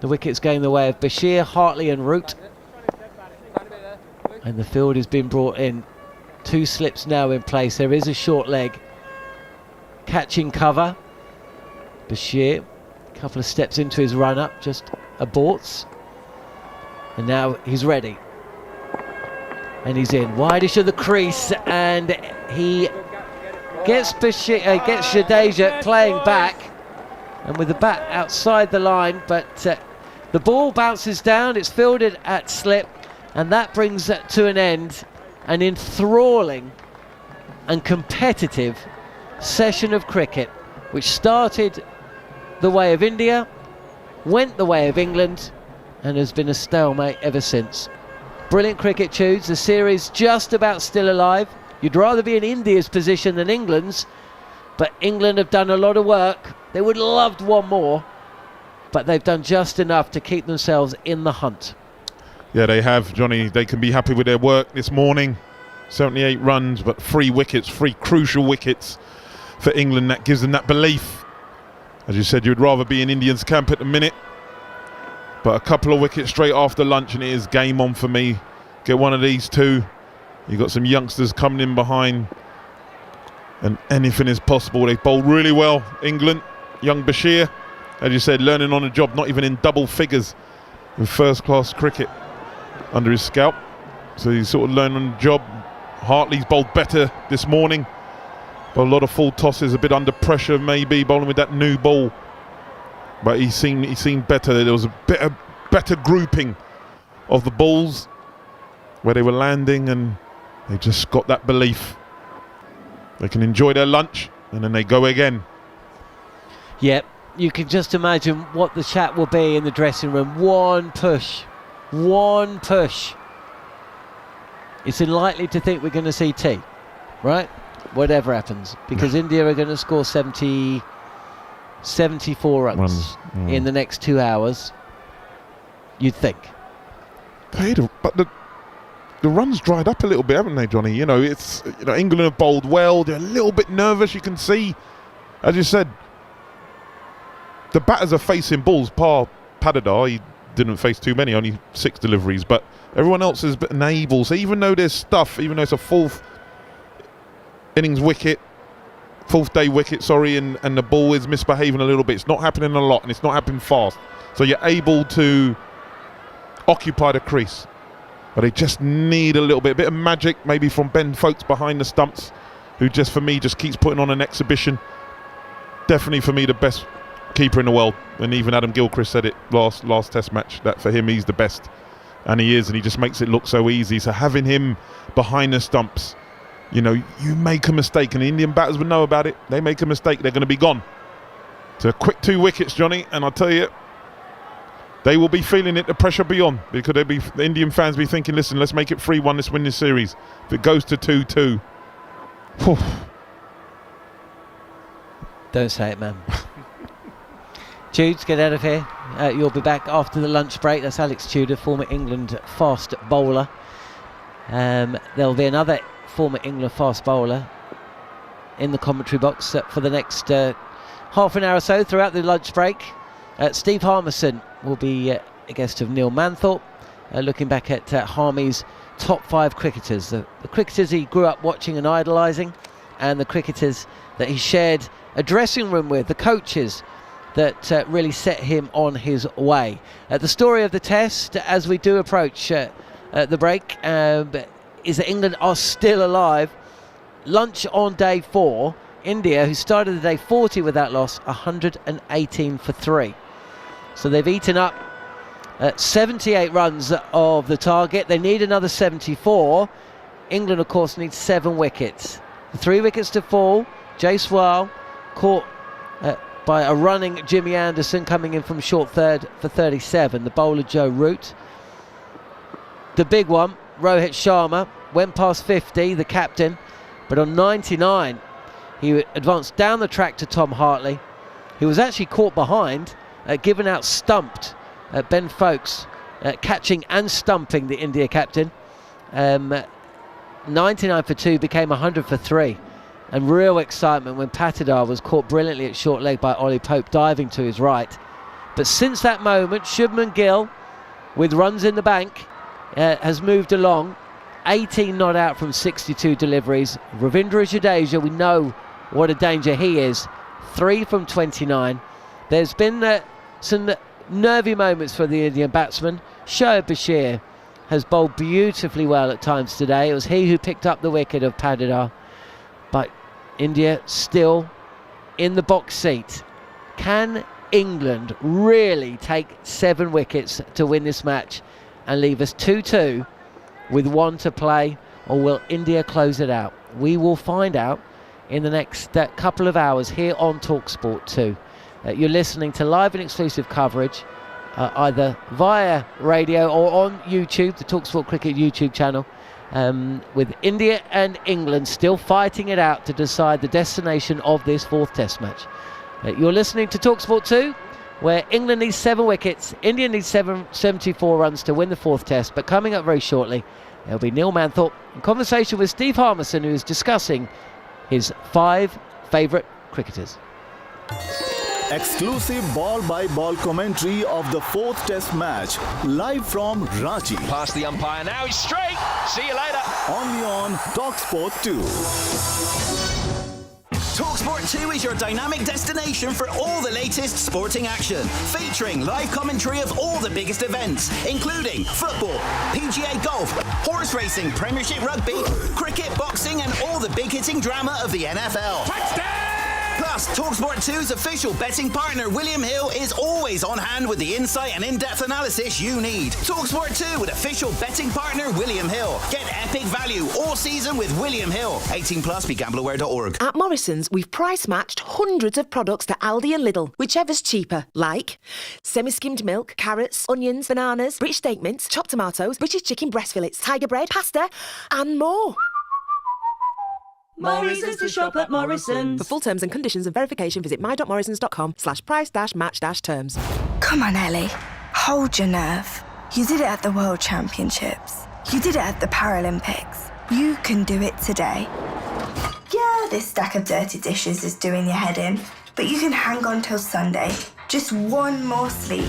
The wickets going the way of Bashir, Hartley and Root. And the field has been brought in. 2 slips now in place. There is a short leg catching cover. Bashir, a couple of steps into his run up, just aborts. And now he's ready. And he's in. Wideish of the crease, and he gets Bashir, gets Jadeja playing back. And with the bat outside the line, but the ball bounces down, it's fielded at slip, and that brings to an end an enthralling and competitive session of cricket, which started the way of India, went the way of England, and has been a stalemate ever since. Brilliant cricket, Tudes. The series just about still alive. You'd rather be in India's position than England's, but England have done a lot of work. They would have loved one more, but they've done just enough to keep themselves in the hunt. Yeah, they have, Johnny. They can be happy with their work this morning. 78 runs, but 3 wickets, 3 crucial wickets for England. That gives them that belief. As you said, you'd rather be in Indians' camp at the minute, but a couple of wickets straight after lunch and it is game on for me. Get one of these two. You've got some youngsters coming in behind, and anything is possible. They've bowled really well, England. Young Bashir, as you said, learning on the job, not even in double figures with first-class cricket under his scalp. So he's sort of learning on the job. Hartley's bowled better this morning, but a lot of full tosses, a bit under pressure maybe, bowling with that new ball. But he seemed better. There was a bit of better grouping of the balls where they were landing, and they just got that belief. They can enjoy their lunch, and then they go again. Yep, you can just imagine what the chat will be in the dressing room. One push. It's unlikely to think we're going to see tea, right? Whatever happens, because India are going to score 74 runs in the next 2 hours, you'd think. But the runs dried up a little bit, haven't they, Johnny? You know, England have bowled well. They're a little bit nervous. You can see, as you said, the batters are facing balls. Padikkal, he didn't face too many, only 6 deliveries, but everyone else has been able. So even though there's stuff, even though it's a 4th innings wicket, 4th day wicket, and the ball is misbehaving a little bit, it's not happening a lot and it's not happening fast. So you're able to occupy the crease. But they just need a little bit of magic, maybe from Ben Folkes behind the stumps, who just, for me, just keeps putting on an exhibition. Definitely, for me, the best keeper in the world. And even Adam Gilchrist said it last test match, that for him, he's the best. And he is, and he just makes it look so easy. So having him behind the stumps, you know, you make a mistake, and the Indian batters would know about it. They make a mistake, they're going to be gone. So a quick 2 wickets, Johnny, and I'll tell you, they will be feeling it, the pressure beyond, because the Indian fans be thinking, listen, let's make it 3-1, let's win this series. If it goes to 2-2, don't say it, man. Tudes, get out of here. You'll be back after the lunch break. That's Alex Tudor, former England fast bowler. There'll be another former England fast bowler in the commentary box for the next half an hour or so throughout the lunch break. Steve Harmison will be a guest of Neil Manthorp, looking back at Harmy's top 5 cricketers, the cricketers he grew up watching and idolising, and the cricketers that he shared a dressing room with, the coaches that really set him on his way. The story of the test, as we do approach the break, is that England are still alive. Lunch on day 4. India, who started the day 40 without loss, 118 for 3. So they've eaten up 78 runs of the target. They need another 74. England, of course, needs 7 wickets. 3 wickets to fall. Jaiswal caught by a running Jimmy Anderson coming in from short third for 37. The bowler Joe Root. The big one, Rohit Sharma, went past 50, the captain, but on 99 he advanced down the track to Tom Hartley, who was actually caught behind, given out stumped. Ben Folkes catching and stumping the India captain. 99 for 2 became 100 for 3. And real excitement when Padikkal was caught brilliantly at short leg by Ollie Pope diving to his right. But since that moment, Shubman Gill, with runs in the bank, has moved along. 18 not out from 62 deliveries. Ravindra Jadeja, we know what a danger he is. 3 from 29. There's been some nervy moments for the Indian batsman. Shoaib Bashir has bowled beautifully well at times today. It was he who picked up the wicket of Padikkal. But India still in the box seat. Can England really take 7 wickets to win this match and leave us 2-2 with 1 to play, or will India close it out? We will find out in the next couple of hours here on talkSPORT 2. You're listening to live and exclusive coverage either via radio or on YouTube, the talkSPORT Cricket YouTube channel, with India and England still fighting it out to decide the destination of this 4th Test match. You're listening to talkSPORT 2, where England needs 7 wickets, India needs 74 runs to win the 4th Test, but coming up very shortly, there'll be Neil Manthorp in conversation with Steve Harmison, who is discussing his 5 favourite cricketers. Exclusive ball-by-ball commentary of the 4th Test match, live from Ranchi. Past the umpire now, he's straight. See you later. Only on talkSPORT 2. talkSPORT 2 is your dynamic destination for all the latest sporting action, featuring live commentary of all the biggest events, including football, PGA golf, horse racing, Premiership rugby, cricket, boxing, and all the big-hitting drama of the NFL. Touchdown! Plus, talkSPORT 2's official betting partner, William Hill, is always on hand with the insight and in-depth analysis you need. talkSPORT 2 with official betting partner, William Hill. Get epic value all season with William Hill. 18 plus, begambleaware.org. At Morrison's, we've price-matched hundreds of products to Aldi and Lidl, whichever's cheaper. Like semi-skimmed milk, carrots, onions, bananas, British steak mince, chopped tomatoes, British chicken breast fillets, tiger bread, pasta, and more. Morrison's to shop at Morrison's. For full terms and conditions and verification, visit my.morrisons.com/price-match-terms. Come on, Ellie. Hold your nerve. You did it at the World Championships. You did it at the Paralympics. You can do it today. Yeah, this stack of dirty dishes is doing your head in, but you can hang on till Sunday. Just one more sleep.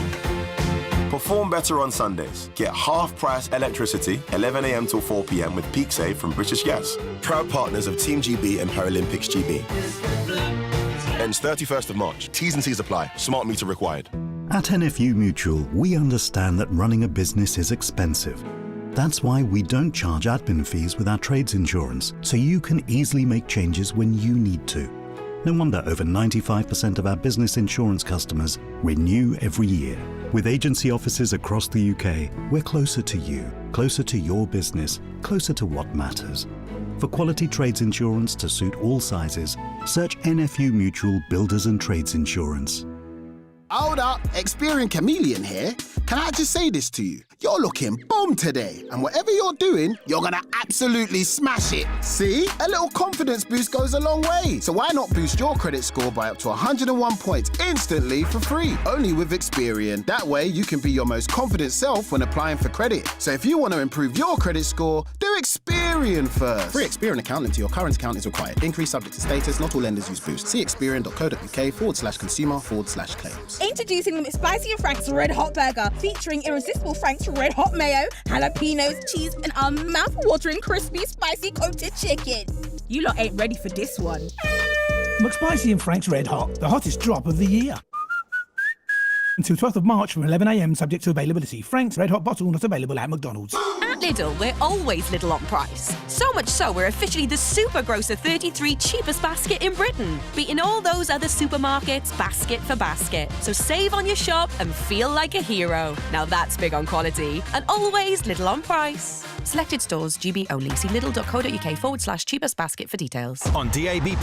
Perform better on Sundays. Get half-price electricity, 11 a.m. till 4 p.m. with Peak Save from British Gas. Proud partners of Team GB and Paralympics GB. Ends 31st of March. T's and C's apply. Smart meter required. At NFU Mutual, we understand that running a business is expensive. That's why we don't charge admin fees with our trades insurance, so you can easily make changes when you need to. No wonder over 95% of our business insurance customers renew every year. With agency offices across the UK, we're closer to you, closer to your business, closer to what matters. For quality trades insurance to suit all sizes, search NFU Mutual Builders and Trades Insurance. Hold up, Experian Chameleon here. Can I just say this to you? You're looking bomb today, and whatever you're doing, you're gonna absolutely smash it. See? A little confidence boost goes a long way. So why not boost your credit score by up to 101 points instantly for free? Only with Experian. That way, you can be your most confident self when applying for credit. So if you want to improve your credit score, do Experian first. Free Experian account linked to your current account is required. Increase subject to status. Not all lenders use Boost. See experian.co.uk/consumer/claims. Introducing the McSpicy and Frank's Red Hot Burger, featuring irresistible Frank's Red Hot Mayo, jalapenos, cheese, and our mouth-watering crispy, spicy coated chicken. You lot ain't ready for this one. McSpicy and Frank's Red Hot, the hottest drop of the year. Until 12th of March from 11 a.m, subject to availability. Frank's Red Hot bottle not available at McDonald's. At Lidl, we're always little on price. So much so, we're officially the Super Grocer 33 cheapest basket in Britain, beating all those other supermarkets basket for basket. So save on your shop and feel like a hero. Now that's big on quality and always little on price. Selected stores, GB only. See lidl.co.uk/cheapest basket for details. On DAB+,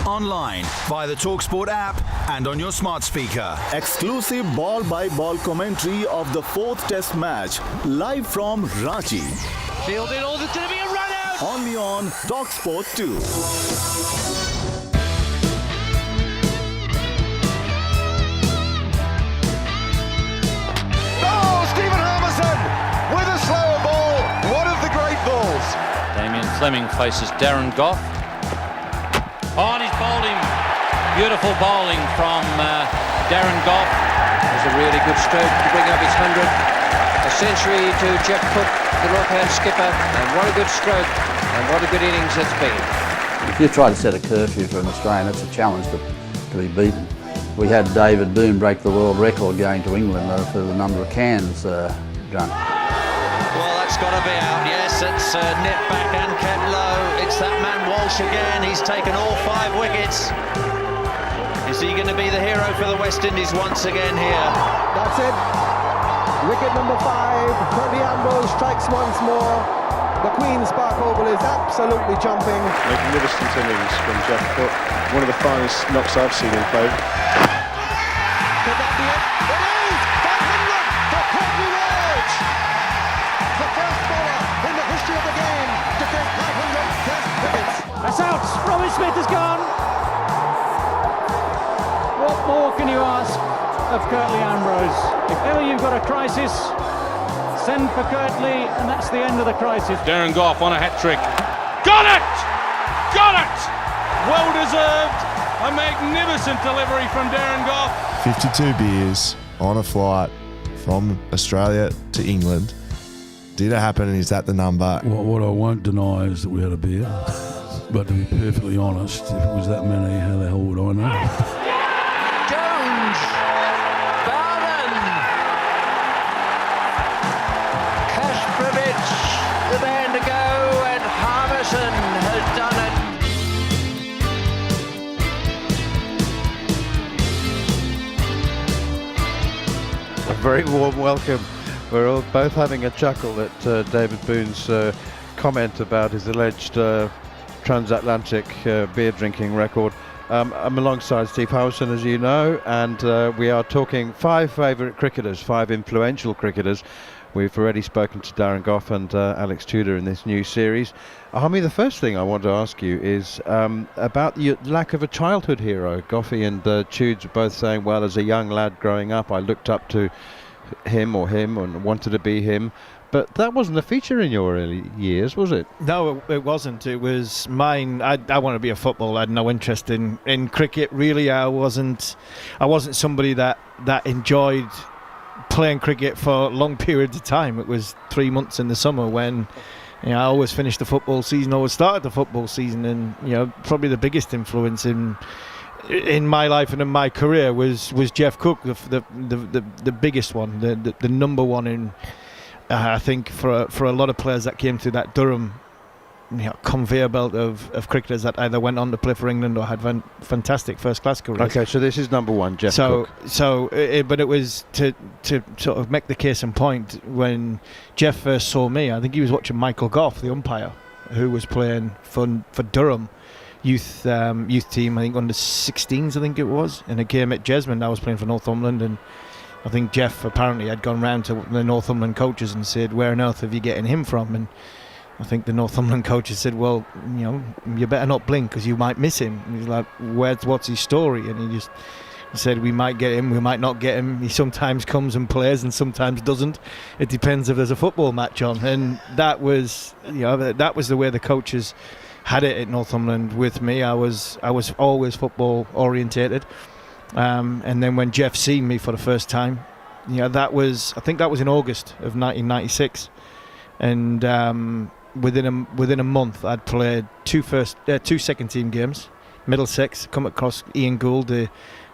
online, via the talkSPORT app, and on your smart speaker. Exclusive ball-by-ball commentary of the 4th Test match, live from Ranchi. Fielding, oh, there's going to be a run out! Only on talkSPORT 2. Stephen Harmison with a slower ball, one of the great balls. Damien Fleming faces Darren Gough. Oh, and he's bowling. Beautiful bowling from Darren Gough. It was a really good stroke to bring up his 100. A century to Jeff Cook, the left-hand skipper, and what a good stroke, and what a good innings it's been. If you try to set a curfew for an Australian, that's a challenge to be beaten. We had David Boone break the world record going to England for the number of cans drunk. Well, that's got to be out, yes. It's nipped back and kept low. It's that man Walsh again. He's taken all 5 wickets. Is he going to be the hero for the West Indies once again here? That's it. Wicket number 5. Tony Ambrose strikes once more. The Queen's Park Oval is absolutely jumping. Magnificent innings from Jeff Cook. One of the finest knocks I've seen him play. Could that be it? It is! 500! shots. Robin Smith has gone. What more can you ask of Kirtley Ambrose? If ever you've got a crisis, send for Kirtley, and that's the end of the crisis. Darren Gough on a hat-trick. Got it! Got it! Well deserved. A magnificent delivery from Darren Gough. 52 beers on a flight from Australia to England. Did it happen, and is that the number? Well, what I won't deny is that we had a beer. But to be perfectly honest, if it was that many, how the hell would I know? Jones, Darren, Kasprevich, the man to go, and Harmison has done it. A very warm welcome. We're all both having a chuckle at David Boone's comment about his alleged transatlantic beer drinking record. I'm alongside Steve Harmison, as you know, and we are talking 5 favourite cricketers, 5 influential cricketers. We've already spoken to Darren Gough and Alex Tudor in this new series. Harmy, the first thing I want to ask you is about the lack of a childhood hero. Goughy and Tudes are both saying, well, as a young lad growing up, I looked up to him and wanted to be him. But that wasn't a feature in your early years, was it? No, it wasn't. It was mine. I wanted to be a footballer. I had no interest in cricket, really. I wasn't somebody that enjoyed playing cricket for long periods of time. It was 3 months in the summer when I always finished the football season, always started the football season, and probably the biggest influence in my life and in my career was Jeff Cook, the biggest one, the number one in. I think for a lot of players that came through that Durham conveyor belt of cricketers that either went on to play for England or had fantastic first-class careers. Okay, so this is number one, Jeff Cook. But it was to sort of make the case in point when Jeff first saw me. I think he was watching Michael Gough, the umpire, who was playing for Durham youth team. I think under 16s, I think it was, in a game at Jesmond. I was playing for Northumberland, and I think Jeff apparently had gone round to the Northumberland coaches and said, where on earth have you getting him from? And I think the Northumberland coaches said, well, you better not blink because you might miss him. And he's like, what's his story? And he just said, we might get him, we might not get him. He sometimes comes and plays and sometimes doesn't. It depends if there's a football match on. And that was the way the coaches had it at Northumberland with me. I was always football orientated. And then when Jeff seen me for the first time, I think that was in August of 1996, and within a month I'd played two second team games. Middlesex, come across Ian Gould, the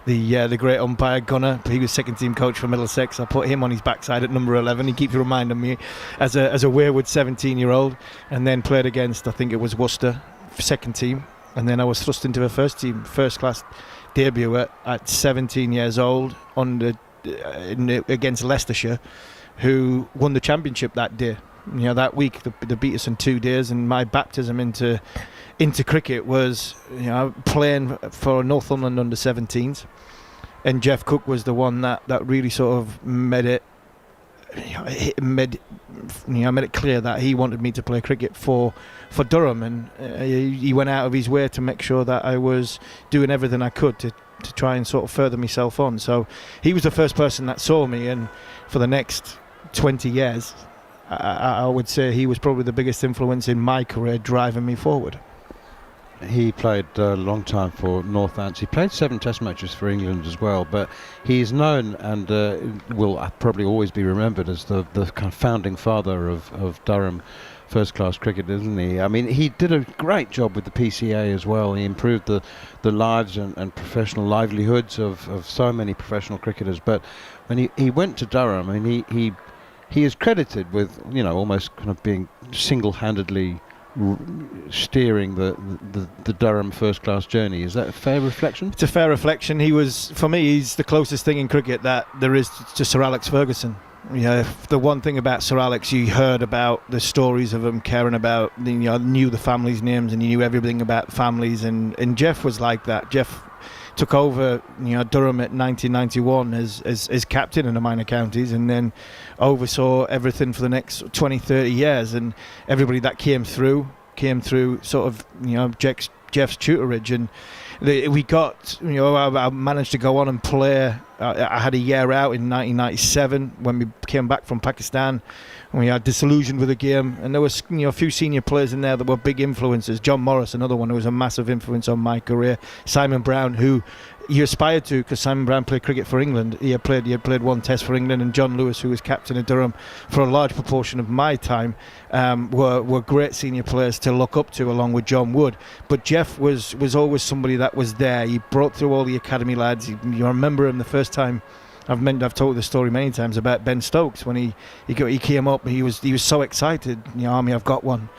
great umpire gunner. He was second team coach for Middlesex. I put him on his backside at number 11. He keeps reminding me as a wayward 17-year-old, and then played against, I think it was Worcester, second team, and then I was thrust into a first team, first class debut at 17 years old against Leicestershire, who won the championship that day. That week they beat us in 2 days, and my baptism into cricket was playing for Northumberland under 17s, and Jeff Cook was the one that really sort of made it clear that he wanted me to play cricket for Durham, and he went out of his way to make sure that I was doing everything I could to try and sort of further myself on. So he was the first person that saw me, and for the next 20 years I would say he was probably the biggest influence in my career, driving me forward. He played a long time for Northants. He played 7 Test matches for England as well, but he's known and will probably always be remembered as the kind of founding father of Durham first-class cricket, isn't he? I mean, he did a great job with the PCA as well. He improved the lives and professional livelihoods of so many professional cricketers. But when he went to Durham, I mean, he is credited with almost kind of being single-handedly steering the Durham first-class journey. Is that a fair reflection? It's a fair reflection. For me, he's the closest thing in cricket that there is to Sir Alex Ferguson. The one thing about Sir Alex, you heard about the stories of him caring about, knew the families' names and he knew everything about families, and Jeff was like that. Jeff took over Durham at 1991 as captain in the minor counties, and then oversaw everything for the next 20-30 years, and everybody that came through sort of Jeff Jeff's tutorage, and we got, I managed to go on and play. I had a year out in 1997 when we came back from Pakistan, and we had disillusioned with the game, and there was a few senior players in there that were big influences. John Morris, another one who was a massive influence on my career. Simon Brown, who you aspired to, because Simon Brown played cricket for England. He had played one test for England, and John Lewis, who was captain of Durham for a large proportion of my time, were great senior players to look up to, along with John Wood. But Jeff was always somebody that was there. He brought through all the academy lads. You remember him the first time. I've told the story many times about Ben Stokes when he came up. He was so excited. Army, I've got one.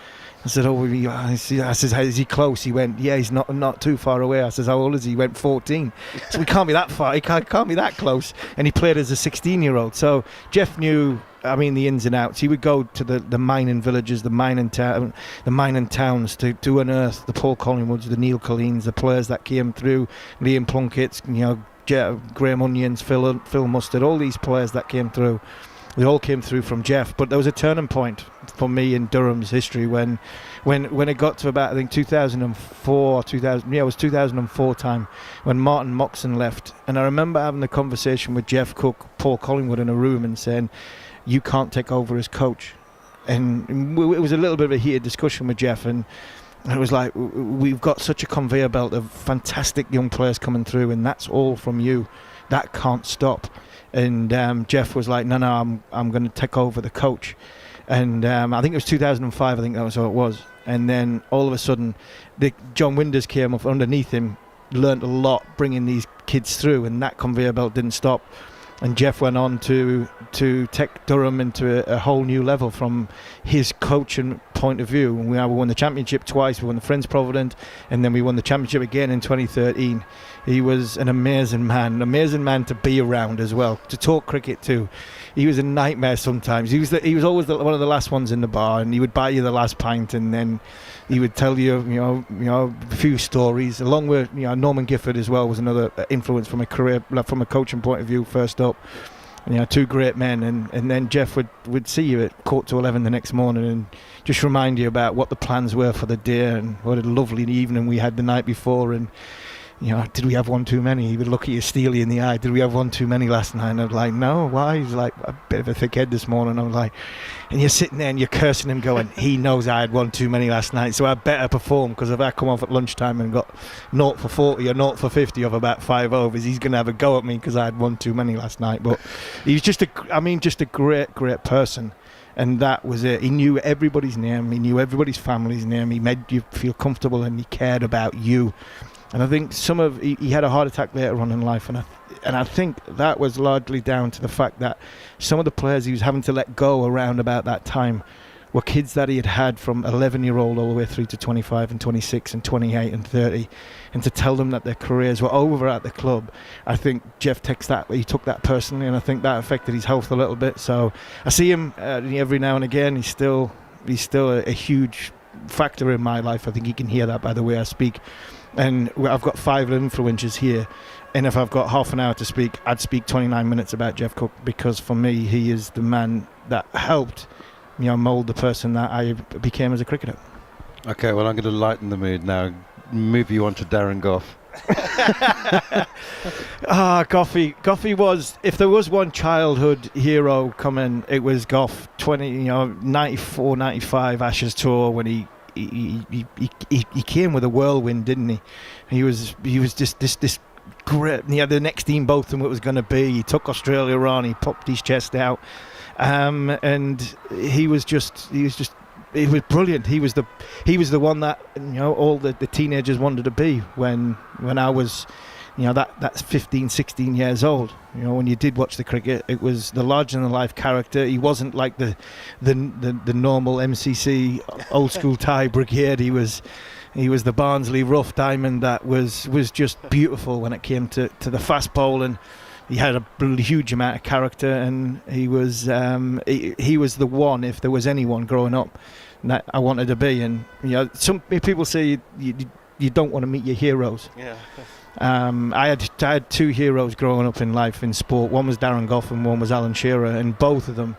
I said, I said, is he close? He went, yeah, he's not too far away. I says, how old is he? He went 14. So he can't be that far. He can't be that close. And he played as a 16-year-old. So Jeff knew, the ins and outs. He would go to the mining villages, the mining towns to unearth the Paul Collingwoods, the Neil Colleens, the players that came through, Liam Plunkett's, Graham Onions, Phil Mustard, all these players that came through. They all came through from Jeff. But there was a turning point for me in Durham's history when it got to about, I think, 2004, it was 2004 time when Martin Moxon left. And I remember having a conversation with Jeff Cook, Paul Collingwood in a room, and saying, you can't take over as coach. And it was a little bit of a heated discussion with Jeff, and it was like, we've got such a conveyor belt of fantastic young players coming through, and that's all from you. That can't stop. And Jeff was like, no, I'm going to take over the coach. And I think it was 2005, I think that was how it was. And then all of a sudden, John Winders came up underneath him, learnt a lot, bringing these kids through, and that conveyor belt didn't stop. And Jeff went on to take Durham into a whole new level from his coaching point of view. We won the championship twice. We won the Friends Provident, and then we won the championship again in 2013. He was an amazing man to be around as well, to talk cricket to. He was a nightmare sometimes. He was always one of the last ones in the bar, and he would buy you the last pint, and then he would tell you, a few stories. Along with, Norman Gifford as well was another influence from a coaching point of view. First up, two great men, and then Jeff would see you at 11:15 the next morning and just remind you about what the plans were for the day and what a lovely evening we had the night before, and did we have one too many? He would look at you steely in the eye. Did we have one too many last night? And I'd like, no, why? He's like, a bit of a thick head this morning. I'm like, and you're sitting there and you're cursing him going, he knows I had one too many last night, so I better perform, because if I come off at lunchtime and got 0 for 40 or 0 for 50 of about 5 overs, he's going to have a go at me because I had one too many last night. But he was just a great person. And that was it. He knew everybody's name. He knew everybody's family's name. He made you feel comfortable, and he cared about you. And I think he had a heart attack later on in life, and I think that was largely down to the fact that some of the players he was having to let go around about that time were kids that he had from 11-year-old all the way through to 25 and 26 and 28 and 30, and to tell them that their careers were over at the club. I think Jeff he took that personally, and I think that affected his health a little bit. So I see him every now and again. He's still a huge factor in my life. I think you can hear that by the way I speak. And I've got 5 influencers here, and if I've got half an hour to speak, I'd speak 29 minutes about Jeff Cook, because for me he is the man that helped mould the person that I became as a cricketer. Okay, well, I'm going to lighten the mood now, move you on to Darren Gough. Goughy was, if there was one childhood hero coming, it was Gough. 94, 95 Ashes tour, when he came with a whirlwind, didn't he? He was just this great. The next team both of them it was going to be. He took Australia on. He popped his chest out, and he was brilliant. He was the one that all the teenagers wanted to be when I was that's 15, 16 years old. When you did watch the cricket, it was the larger-than-life character. He wasn't like the normal MCC old school tie brigade. He was the Barnsley rough diamond that was just beautiful when it came to the fast bowl, and he had a huge amount of character, and he was the one, if there was anyone growing up, that I wanted to be. And some people say you don't want to meet your heroes. Yeah. I had 2 heroes growing up in life in sport. One was Darren Gough and one was Alan Shearer, and both of them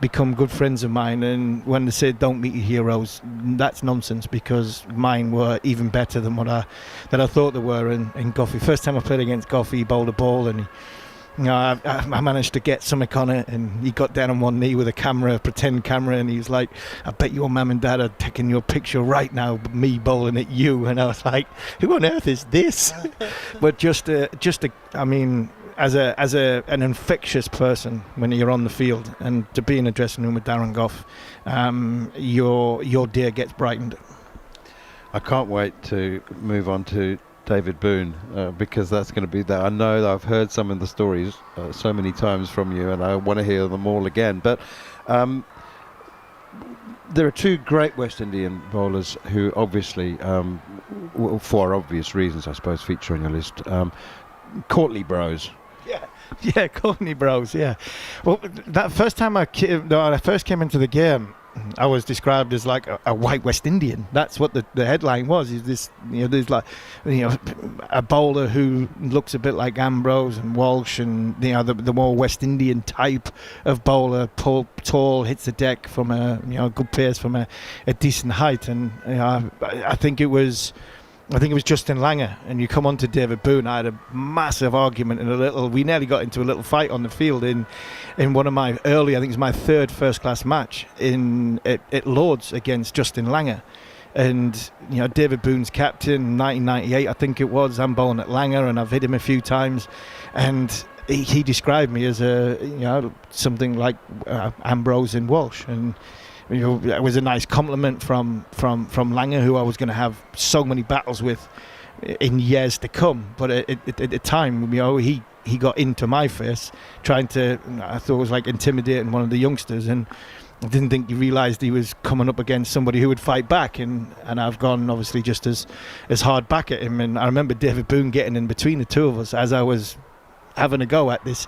become good friends of mine, and when they said don't meet your heroes, that's nonsense, because mine were even better than what I thought they were. And Gough, first time I played against Gough, he bowled a ball, and I managed to get something on it, and he got down on one knee with a pretend camera, and he was like, I bet your mum and dad are taking your picture right now, me bowling at you. And I was like, who on earth is this? But as an infectious person when you're on the field, and to be in a dressing room with Darren Gough, your day gets brightened. I can't wait to move on to David Boon, because that's going to be that. I know that I've heard some of the stories so many times from you, and I want to hear them all again. But there are two great West Indian bowlers who obviously, for obvious reasons, I suppose, feature on your list. Courtney Bros. Yeah, Courtney Bros. Yeah. Well, that first time I first came into the game, I was described as like a white West Indian. That's what the headline was. Is this, there's like, a bowler who looks a bit like Ambrose and Walsh, and the more West Indian type of bowler, tall, hits the deck from a good pace from a decent height. And I think it was Justin Langer, and you come on to David Boon. I had a massive argument we nearly got into a little fight on the field in one of my early, I think it was my third first class match at Lords against Justin Langer. And David Boon's captain, 1998 I think it was. I'm bowling at Langer, and I've hit him a few times, and he described me as something like Ambrose and Walsh. And it was a nice compliment from Langer, who I was going to have so many battles with in years to come. But at the time, he got into my face, trying to, I thought it was like intimidating one of the youngsters, and I didn't think he realised he was coming up against somebody who would fight back, and I've gone obviously just as hard back at him. And I remember David Boon getting in between the two of us as I was having a go at this,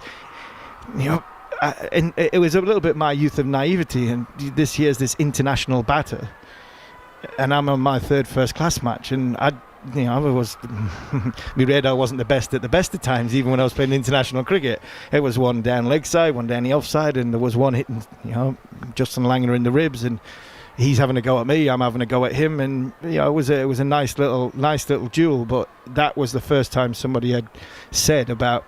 and it was a little bit my youth of naivety, and this year's this international batter, and I'm on my third first class match, and I was my radar wasn't the best at the best of times, even when I was playing international cricket. It was one down leg side, one down the off side, and there was one hitting Justin Langer in the ribs, and he's having a go at me, I'm having a go at him, and it was a nice little duel. But that was the first time somebody had said about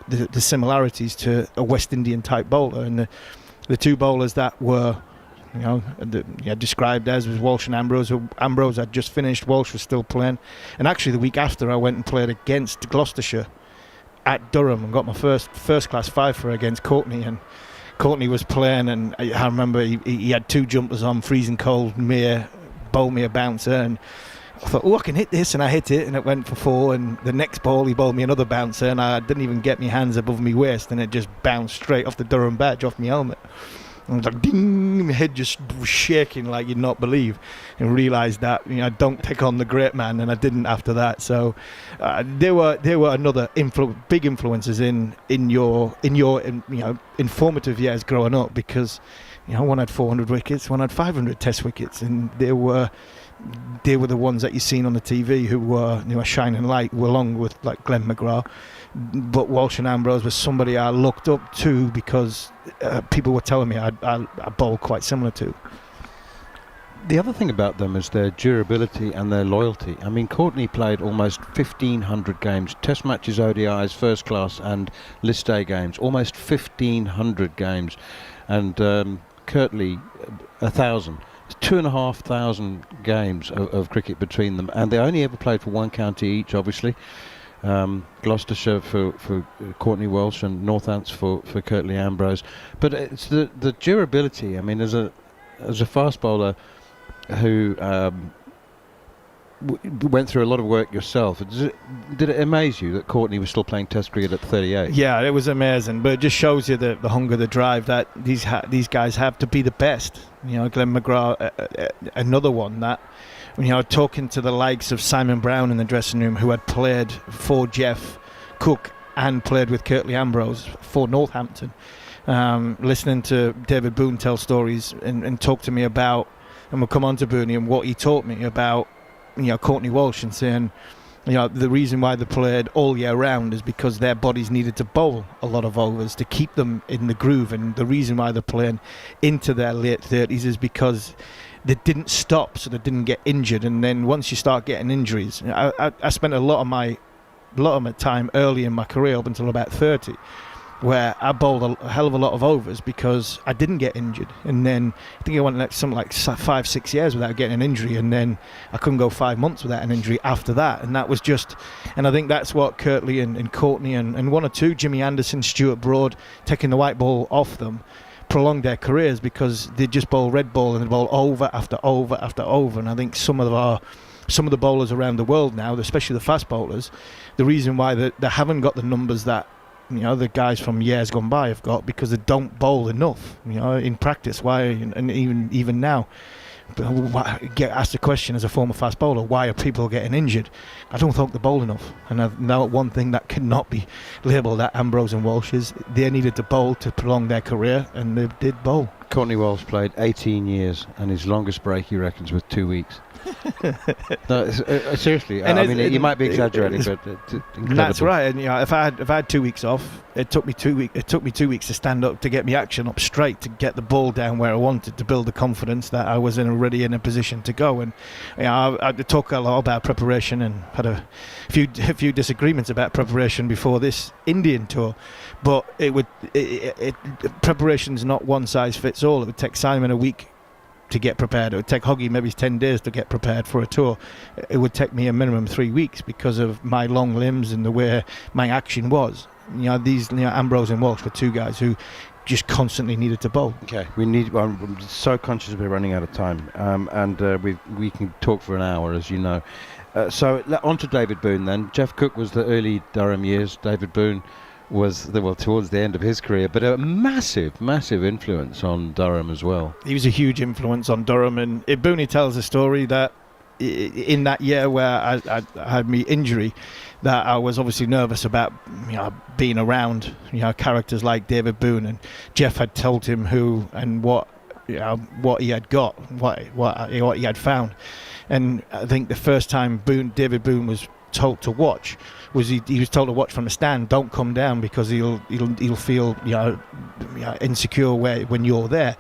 the similarities to a West Indian type bowler, and the two bowlers that were described as was Walsh and Ambrose. Ambrose had just finished, Walsh was still playing, and actually the week after I went and played against Gloucestershire at Durham and got my first class five for against Courtney, and Courtney was playing, and I remember he had two jumpers on, freezing cold, bowled me a bouncer, and I thought, I can hit this, and I hit it, and it went for four. And the next ball, he bowled me another bouncer, and I didn't even get my hands above my waist, and it just bounced straight off the Durham badge, off my helmet. And it was like, ding, my head just was shaking like you'd not believe, and realised that don't take on the great man, and I didn't after that. So there were another big influences in your informative years growing up, because one had 400 wickets, one had 500 Test wickets, and they were the ones that you've seen on the TV who were a shining light, along with like Glenn McGrath. But Walsh and Ambrose was somebody I looked up to, because people were telling me I bowl quite similar to. The other thing about them is their durability and their loyalty. I mean, Courtney played almost 1,500 games, Test matches, ODIs, first class and list A games, almost 1,500 games, and Curtly 1,000. 2,500 games of cricket between them, and they only ever played for one county each, obviously. Gloucestershire for Courtney Walsh, and Northants for Curtly Ambrose. But it's the durability. I mean, as a fast bowler who went through a lot of work yourself, did it amaze you that Courtney was still playing Test cricket at 38? Yeah, it was amazing, but it just shows you the hunger, the drive that these guys have to be the best. Glenn McGrath, another one that, talking to the likes of Simon Brown in the dressing room, who had played for Jeff Cook and played with Curtly Ambrose for Northampton, listening to David Boon tell stories and talk to me about, and we'll come on to Booney and what he taught me about Courtney Walsh, and saying the reason why they played all year round is because their bodies needed to bowl a lot of overs to keep them in the groove, and the reason why they're playing into their late 30s is because they didn't stop, so they didn't get injured. And then once you start getting injuries, I spent a lot of my time early in my career up until about 30, where I bowled a hell of a lot of overs because I didn't get injured. And then I think I went something like 5-6 years without getting an injury, and then I couldn't go 5 months without an injury after that. And that was just, and I think that's what Kirtley and Courtney and one or two, Jimmy Anderson, Stuart Broad, taking the white ball off them, prolonged their careers because they just bowl red ball and they bowl over after over after over. And I think some of the bowlers around the world now, especially the fast bowlers, the reason why they haven't got the numbers that the guys from years gone by have got, because they don't bowl enough in practice. Why? And even now, get asked the question as a former fast bowler, why are people getting injured? I don't think they bowl enough. And now one thing that cannot be labelled at Ambrose and Walsh is they needed to bowl to prolong their career, and they did bowl. Courtney Walsh played 18 years, and his longest break, he reckons, was 2 weeks. No, seriously, and I mean, you might be exaggerating, but that's right. And if I had 2 weeks off, it took me 2 weeks. It took me 2 weeks to stand up, to get my action up straight, to get the ball down where I wanted, to build the confidence that I was already in a position to go. And I talk a lot about preparation, and had a few disagreements about preparation before this Indian tour. But preparation's not one size fits all. It would take Simon a week to get prepared. It would take Hoggy maybe 10 days to get prepared for a tour. It would take me a minimum 3 weeks because of my long limbs and the way my action was. Ambrose and Walsh were two guys who just constantly needed to bowl. Okay, I'm so conscious we're running out of time, and we can talk for an hour, as you know. So on to David Boone then. Jeff Cook was the early Durham years. David Boone was towards the end of his career, but a massive influence on Durham as well. He was a huge influence on Durham, and Booney tells a story that in that year where I had my injury, that I was obviously nervous about being around characters like David Boone, and Jeff had told him who and what he had got, what he had found. And I think the first time David Boone was told to watch was he was told to watch from the stand. Don't come down because he'll feel insecure when you're there.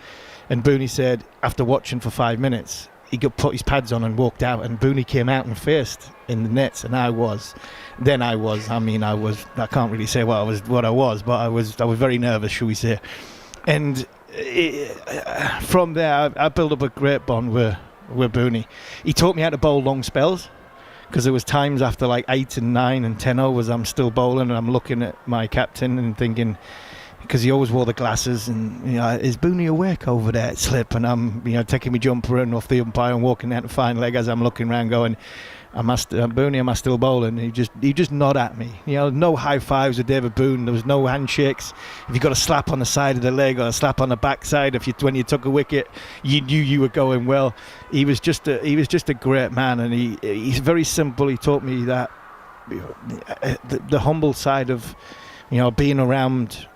And Booney said after watching for 5 minutes, he put his pads on and walked out, and Booney came out and faced in the nets, and I can't really say what I was, but I was very nervous, shall we say. And from there I built up a great bond with Booney. He taught me how to bowl long spells, because there was times after like 8 and 9 and 10 overs I'm still bowling, and I'm looking at my captain and thinking, because he always wore the glasses, and is Booney awake over there at slip? And I'm taking my jumper and off the umpire and walking out to fine leg as I'm looking around going, Booney, am I still bowling? He just nod at me. No high fives with David Boone. There was no handshakes. If you got a slap on the side of the leg or a slap on the backside, when you took a wicket, you knew you were going well. He was just a great man, and he's very simple. He taught me that the humble side of being around.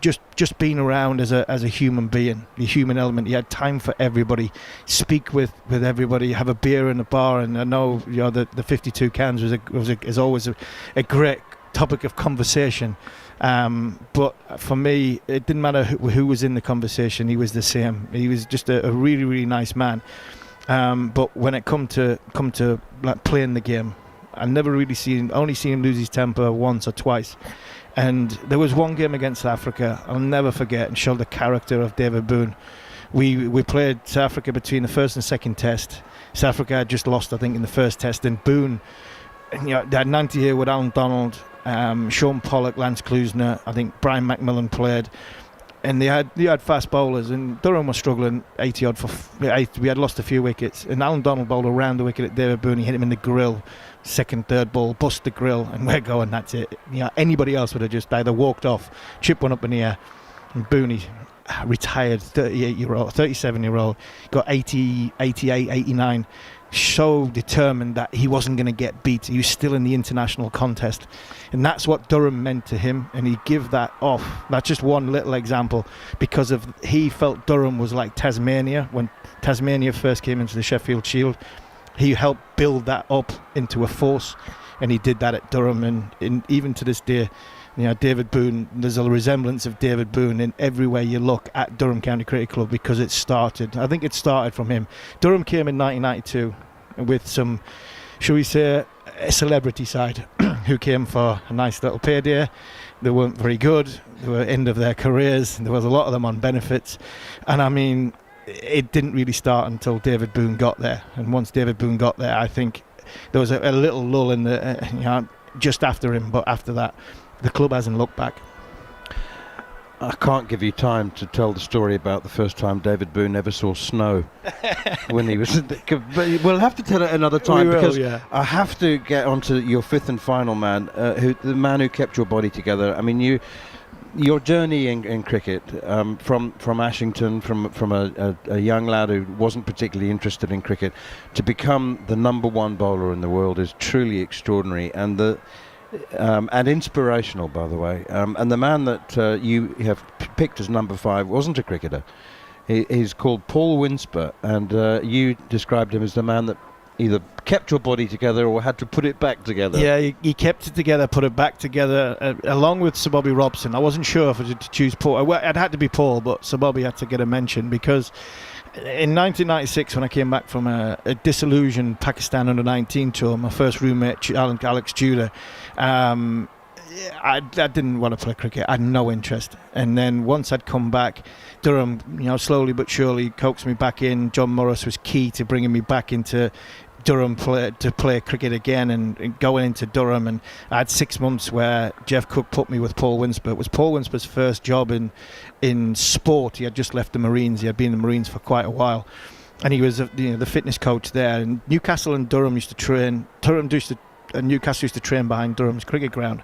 Just being around as a human being, the human element. He had time for everybody, speak with everybody, have a beer in the bar. And I know the 52 cans is always a great topic of conversation. But for me, it didn't matter who was in the conversation. He was the same. He was just a really, really nice man. But when it come to like playing the game, I never really only seen him lose his temper once or twice. And there was one game against South Africa I'll never forget, and showed the character of David Boone. We played South Africa between the first and second test. South Africa had just lost, I think, in the first test. And Boone, they had 90 here with Alan Donald, Sean Pollock, Lance Klusner, I think Brian McMillan played. And they had fast bowlers, and Durham was struggling 80 odd for 8. We had lost a few wickets, and Alan Donald bowled around the wicket at David Boone. He hit him in the grill, second, third ball, bust the grill, and we're going. That's it. Anybody else would have just either walked off, chip one up in the air. And Booney, retired 37-year-old, got 80, 88, 89. So determined that he wasn't going to get beat. He was still in the international contest, and that's what Durham meant to him, and he give that off. That's just one little example, because he felt Durham was like Tasmania when Tasmania first came into the Sheffield Shield. he helped build that up into a force, and he did that at Durham. And even to this day, David Boone, there's a resemblance of David Boone in everywhere you look at Durham County Cricket Club, because I think it started from him. Durham came in 1992 with some, shall we say, a celebrity side who came for a nice little payday. They weren't very good. They were end of their careers. There was a lot of them on benefits. And I mean, it didn't really start until David Boone got there. And once David Boone got there, I think there was a little lull in the just after him. But after that, the club hasn't looked back. I can't give you time to tell the story about the first time David Boone ever saw snow when he was. But we'll have to tell it another time, because I have to get onto your fifth and final man, the man who kept your body together. I mean, your journey in cricket, from Ashington, from a young lad who wasn't particularly interested in cricket, to become the number one bowler in the world is truly extraordinary, and inspirational, by the way. And the man that you have picked as number 5 wasn't a cricketer. He's called Paul Winsper, and you described him as the man that either kept your body together or had to put it back together. Yeah, he kept it together, put it back together, along with Sir Bobby Robson. I wasn't sure if I had to choose Paul. Well, it had to be Paul, but Sir Bobby had to get a mention, because in 1996, when I came back from a disillusioned Pakistan under-19 tour, my first roommate, Alex Tudor, I didn't want to play cricket. I had no interest. And then once I'd come back, Durham, slowly but surely coaxed me back in. John Morris was key to bringing me back into Durham to play cricket again, and going into Durham. And I had 6 months where Jeff Cook put me with Paul Winsper. It was Paul Winsper's first job in sport. He had just left the Marines. He had been in the Marines for quite a while. And he was the fitness coach there. And Newcastle and Durham used to train. Newcastle used to train behind Durham's cricket ground.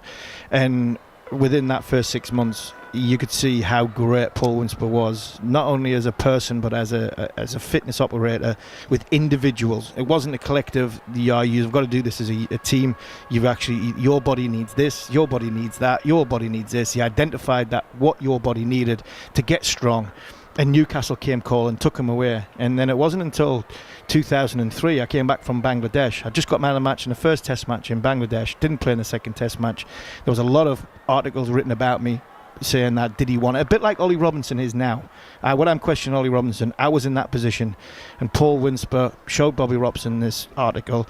And within that first 6 months, you could see how great Paul Winsper was, not only as a person but as a fitness operator with individuals. It wasn't a collective. You've got to do this as a team. Your body needs this, your body needs that, your body needs this. He identified that what your body needed to get strong, and Newcastle came call and took him away. And then it wasn't until 2003 I came back from Bangladesh. I just got man of the match in the first test match in Bangladesh, didn't play in the second test match. There was a lot of articles written about me saying that, did he want it? A bit like Ollie Robinson is now. When I'm questioning Ollie Robinson, I was in that position, and Paul Winsper showed Bobby Robson this article,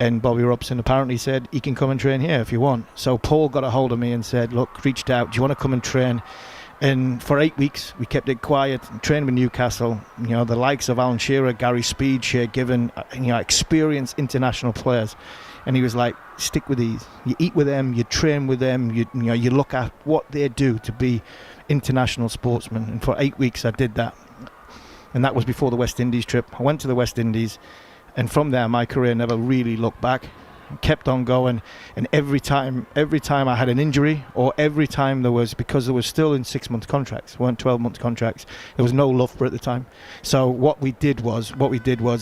and Bobby Robson apparently said, he can come and train here if you want. So Paul got a hold of me and said, look, reached out, do you want to come and train? And for 8 weeks we kept it quiet, trained with Newcastle, the likes of Alan Shearer, Gary Speed, Shea Given, experienced international players. And he was like, stick with these. You eat with them, you train with them, you look at what they do to be international sportsmen. And for 8 weeks I did that. And that was before the West Indies trip. I went to the West Indies, and from there my career never really looked back. Kept on going, and every time I had an injury, or every time because there was still in 6-month contracts, weren't 12-month contracts, there was no Loughborough at the time. So what we did was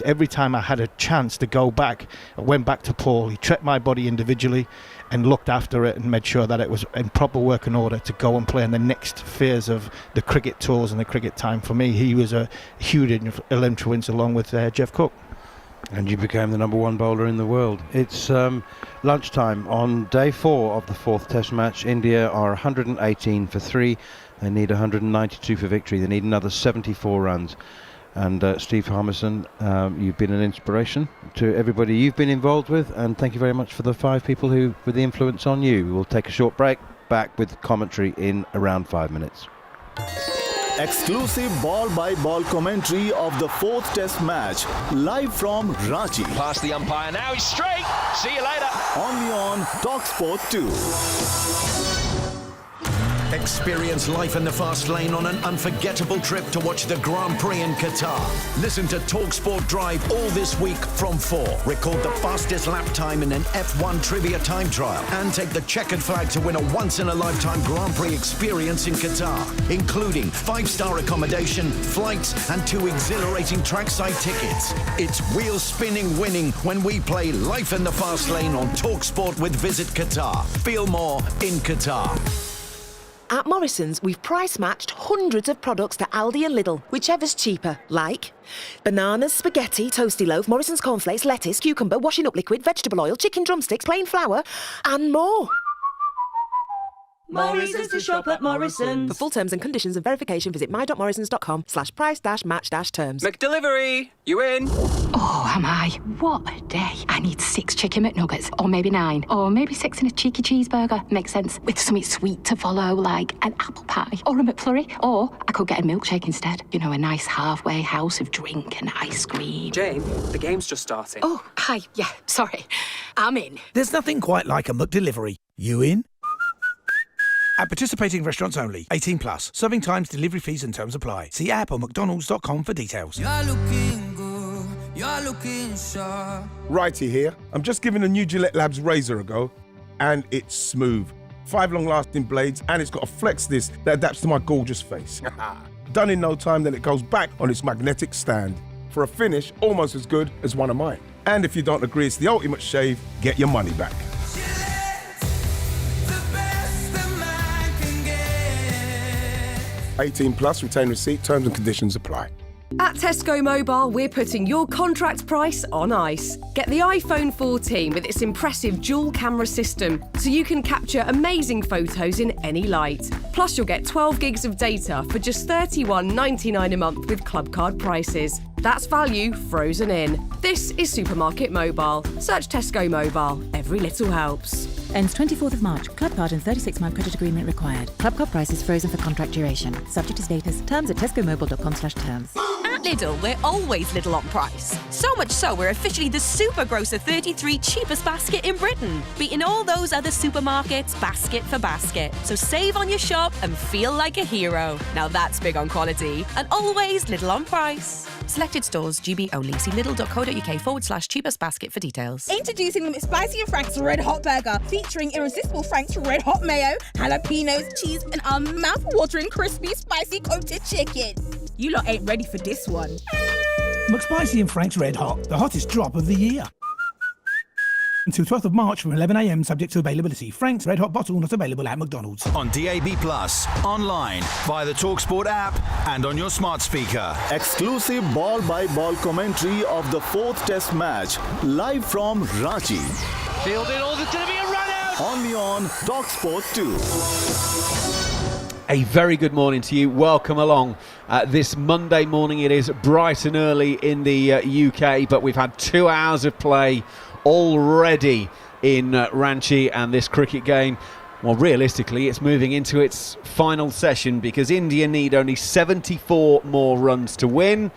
every time I had a chance to go back, I went back to Paul. He checked my body individually and looked after it and made sure that it was in proper working order to go and play in the next phase of the cricket tours and the cricket time. For me, he was a huge influence, along with Jeff Cook. And you became the number 1 bowler in the world. It's lunchtime on day 4 of the 4th Test match. India are 118 for 3. They need 192 for victory. They need another 74 runs. And Steve Harmison, you've been an inspiration to everybody you've been involved with. And thank you very much for the 5 people who were the influence on you. We'll take a short break, back with commentary in around 5 minutes. Exclusive ball-by-ball commentary of the 4th Test match, live from Ranchi. Past the umpire now, he's straight. See you later. Only on talkSPORT 2. Experience life in the fast lane on an unforgettable trip to watch the Grand Prix in Qatar. Listen to talkSPORT Drive all this week from 4. Record the fastest lap time in an F1 trivia time trial, and take the checkered flag to win a once-in-a-lifetime Grand Prix experience in Qatar, including 5-star accommodation, flights, and 2 exhilarating trackside tickets. It's wheel-spinning winning when we play Life in the Fast Lane on talkSPORT with Visit Qatar. Feel more in Qatar. At Morrison's, we've price-matched hundreds of products to Aldi and Lidl, whichever's cheaper, like bananas, spaghetti, toasty loaf, Morrison's cornflakes, lettuce, cucumber, washing up liquid, vegetable oil, chicken drumsticks, plain flour, and more. Morrison's to shop at Morrison's. For full terms and conditions and verification, visit my.morrisons.com/price-match-terms. McDelivery, you in? Oh, am I? What a day. I need 6 chicken McNuggets, or maybe 9, or maybe 6 and a cheeky cheeseburger. Makes sense. With something sweet to follow, like an apple pie, or a McFlurry. Or I could get a milkshake instead. You know, a nice halfway house of drink and ice cream. Jane, the game's just starting. Oh, hi. Yeah, sorry. I'm in. There's nothing quite like a McDelivery. You in? At participating restaurants only. 18 plus. Serving times, delivery fees and terms apply. See app or mcdonalds.com for details. You're looking good. You're looking sharp. Righty here. I'm just giving the new Gillette Labs razor a go, and it's smooth. 5 long-lasting blades, and it's got a flex disc that adapts to my gorgeous face. Done in no time, then it goes back on its magnetic stand for a finish almost as good as one of mine. And if you don't agree it's the ultimate shave, get your money back. 18 plus, retain receipt, terms and conditions apply. At Tesco Mobile, we're putting your contract price on ice. Get the iPhone 14 with its impressive dual camera system, so you can capture amazing photos in any light. Plus, you'll get 12 gigs of data for just $31.99 a month with club card prices. That's value frozen in. This is Supermarket Mobile. Search Tesco Mobile. Every little helps. Ends 24th of March. Club card and 36-month credit agreement required. Club card prices frozen for contract duration. Subject to status. Terms at tescomobile.com/terms. At Lidl, we're always little on price. So much so, we're officially the Super Grocer 33 cheapest basket in Britain, beating all those other supermarkets basket for basket. So save on your shop and feel like a hero. Now that's big on quality and always little on price. Selected stores, GB only. See lidl.co.uk/cheapest basket for details. Introducing the McSpicy and Frank's Red Hot Burger, featuring irresistible Frank's Red Hot Mayo, jalapenos, cheese, and our mouth-watering crispy, spicy coated chicken. You lot ain't ready for this one. McSpicy and Frank's Red Hot, the hottest drop of the year. Until 12th of March from 11 a.m, subject to availability. Frank's Red Hot bottle not available at McDonald's. On DAB+, online, via the talkSPORT app, and on your smart speaker. Exclusive ball-by-ball commentary of the 4th Test match, live from Ranchi. Fielded, or there's going to be a run out! Only on talkSPORT 2. A very good morning to you. Welcome along. This Monday morning, it is bright and early in the UK, but we've had 2 hours of play already in Ranchi, and this cricket game, well, realistically, it's moving into its final session because India need only 74 more runs to win,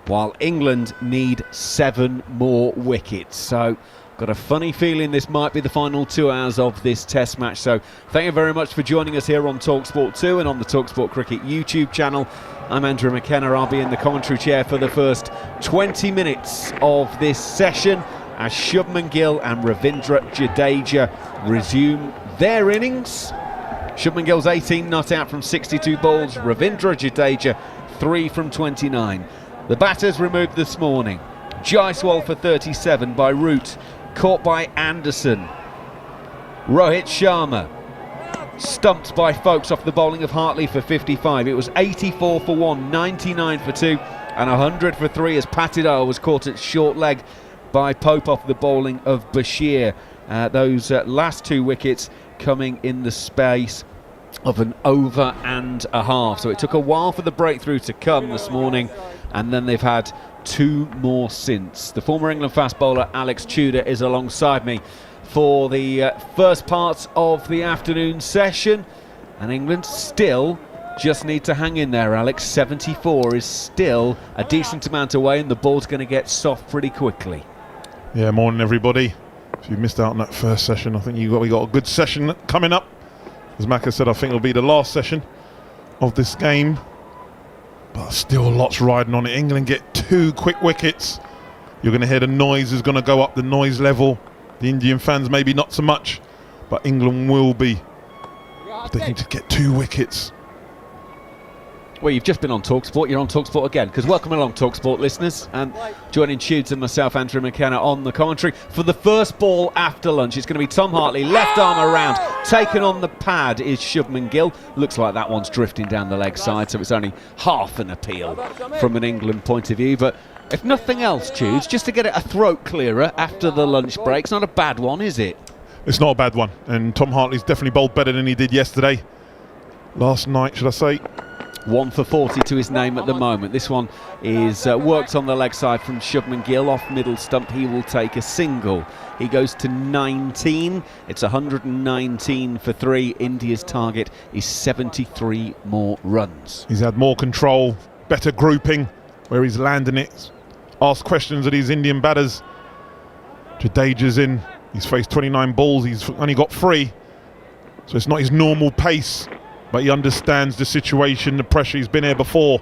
while England need 7 more wickets. So got a funny feeling this might be the final 2 hours of this Test match. So thank you very much for joining us here on talkSPORT 2 and on the talkSPORT Cricket YouTube channel. I'm Andrew McKenna. I'll be in the commentary chair for the first 20 minutes of this session as Shubman Gill and Ravindra Jadeja resume their innings. Shubman Gill's 18 not out from 62 balls. Ravindra Jadeja 3 from 29. The batters removed this morning. Jaiswal for 37 by Root, caught by Anderson. Rohit Sharma stumped by Folkes off the bowling of Hartley for 55. It was 84 for 1, 99 for 2 and 100 for 3 as Padikkal was caught at short leg by Pope off the bowling of Bashir. Those last 2 wickets coming in the space of an over and a half. So it took a while for the breakthrough to come this morning, and then they've had 2 more since. The former England fast bowler Alex Tudor is alongside me for the first part of the afternoon session, and England still just need to hang in there, Alex. 74 is still a decent amount away, and the ball's going to get soft pretty quickly. Yeah, morning everybody. If you missed out on that first session, I think we got a good session coming up. As Macca said, I think it'll be the last session of this game. But still lots riding on it. England get 2 quick wickets. You're going to hear the noise is going to go up, the noise level. The Indian fans maybe not so much, but England will be. They need to get 2 wickets. Well, you've just been on talkSPORT, you're on talkSPORT again, because welcome along, talkSPORT listeners. Joining Tudes and myself, Andrew McKenna, on the commentary. For the first ball after lunch, it's going to be Tom Hartley, left arm around, taken on the pad is Shubman Gill. Looks like that one's drifting down the leg side, so it's only half an appeal from an England point of view. But if nothing else, Tudes, just to get it a throat clearer after the lunch break, it's not a bad one, is it? It's not a bad one, and Tom Hartley's definitely bowled better than he did yesterday. Last night, should I say. 1 for 40 to his name at the moment. This one is worked on the leg side from Shubman Gill off middle stump. He will take a single. He goes to 19. It's 119 for 3. India's target is 73 more runs. He's had more control, better grouping, where he's landing it. Asked questions of these Indian batters. Jadeja's in. He's faced 29 balls. He's only got 3. So it's not his normal pace. But he understands the situation, the pressure. He's been here before.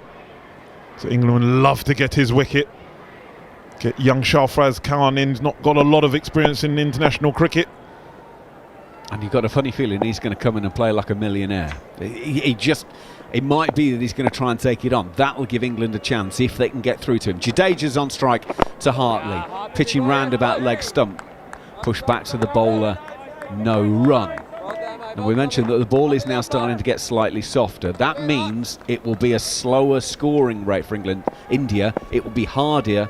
So England would love to get his wicket. Get young Shafraz Khan in. He's not got a lot of experience in international cricket. And you've got a funny feeling he's going to come in and play like a millionaire. It might be that he's going to try and take it on. That will give England a chance if they can get through to him. Jadeja's on strike to Hartley. Pitching round about leg stump. Push back to the bowler. No run. And we mentioned that the ball is now starting to get slightly softer. That means it will be a slower scoring rate for India. It will be harder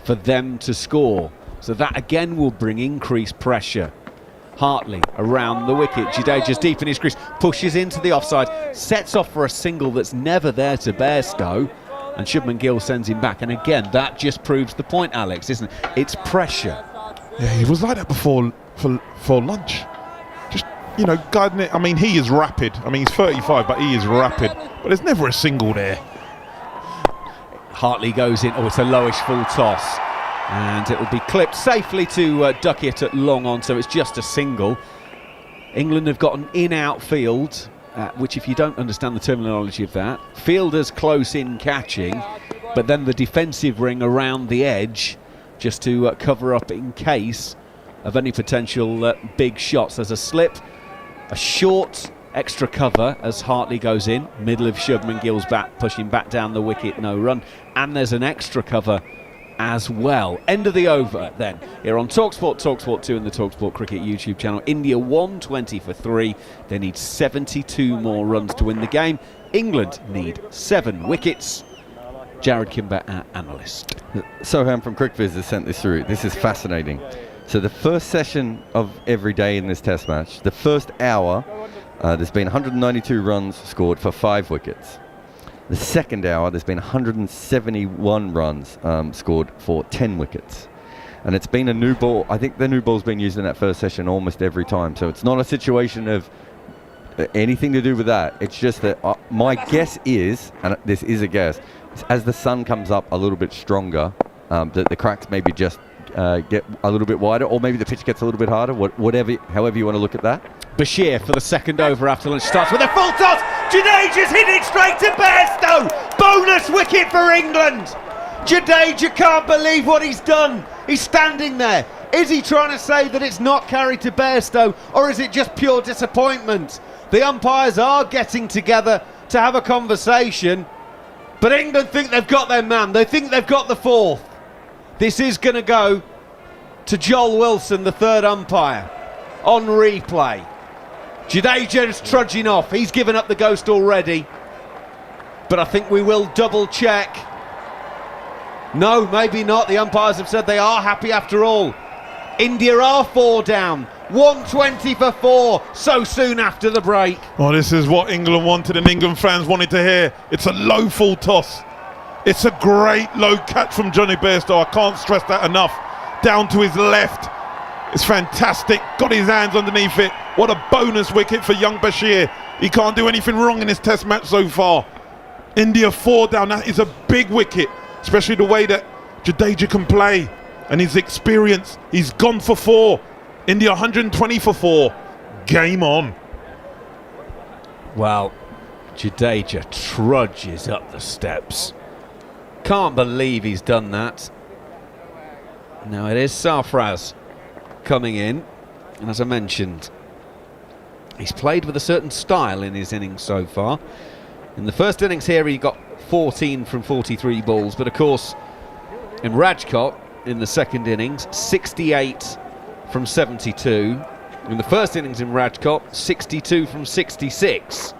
for them to score. So that again will bring increased pressure. Hartley around the wicket. Jadeja's deep in his crease. Pushes into the offside. Sets off for a single that's never there to Bairstow. And Shubman Gill sends him back. And again, that just proves the point, Alex, isn't it? It's pressure. Yeah, he was like that before for lunch. You know, guiding it. I mean, he is rapid. I mean, he's 35, but he is rapid. But there's never a single there. Hartley goes in. Oh, it's a lowish full toss. And it will be clipped safely to duck it at long on, so it's just a single. England have got an in-out field, which if you don't understand the terminology of that, fielders close in catching, but then the defensive ring around the edge just to cover up in case of any potential big shots. There's a slip. A short extra cover as Hartley goes in, middle of Shubman Gill's bat, pushing back down the wicket, no run. And there's an extra cover as well. End of the over then. Here on talkSPORT, talkSPORT 2 and the talkSPORT Cricket YouTube channel. India 120 for 3. They need 72 more runs to win the game. England need 7 wickets. Jarrod, Kimber, our analyst. Soham from CricViz has sent this through. This is fascinating. So the first session of every day in this test match, the first hour, there's been 192 runs scored for 5 wickets. The second hour, there's been 171 runs scored for 10 wickets. And it's been a new ball. I think the new ball's been used in that first session almost every time. So it's not a situation of anything to do with that. It's just that my guess is, and this is a guess, as the sun comes up a little bit stronger, that the cracks maybe just get a little bit wider, or maybe the pitch gets a little bit harder, however you want to look at that. Bashir for the second over after lunch starts with a full toss. Jadeja's hit it straight to Bairstow. Bonus wicket for England. Jadeja can't believe what he's done. He's standing there. Is he trying to say that it's not carried to Bairstow, or is it just pure disappointment? The umpires are getting together to have a conversation, but England think they've got their man. They think they've got the 4th. This is going to go to Joel Wilson, the third umpire, on replay. Jadeja's trudging off. He's given up the ghost already. But I think we will double check. No, maybe not. The umpires have said they are happy after all. India are 4 down. 120 for 4 so soon after the break. Oh, this is what England wanted and England fans wanted to hear. It's a low full toss. It's a great low catch from Johnny Bairstow. I can't stress that enough. Down to his left. It's fantastic. Got his hands underneath it. What a bonus wicket for young Bashir. He can't do anything wrong in this test match so far. India 4 down. That is a big wicket, especially the way that Jadeja can play and his experience. He's gone for 4. India 120 for 4. Game on. Well, Jadeja trudges up the steps. Can't believe he's done that. Now it is Sarfraz coming in, and as I mentioned, he's played with a certain style in his innings so far. In the first innings here, he got 14 from 43 balls, but of course, in Rajkot, in the second innings, 68 from 72. In the first innings in Rajkot, 62 from 66.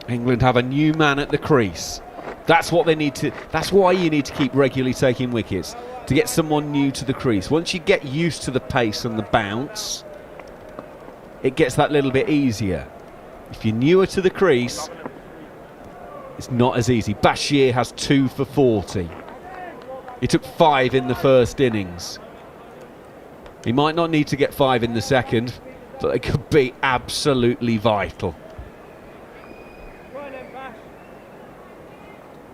England have a new man at the crease. That's what they need to. That's why you need to keep regularly taking wickets, to get someone new to the crease. Once you get used to the pace and the bounce, it gets that little bit easier. If you're newer to the crease, it's not as easy. Bashir has 2 for 40. He took 5 in the first innings. He might not need to get 5 in the second, but they could be absolutely vital.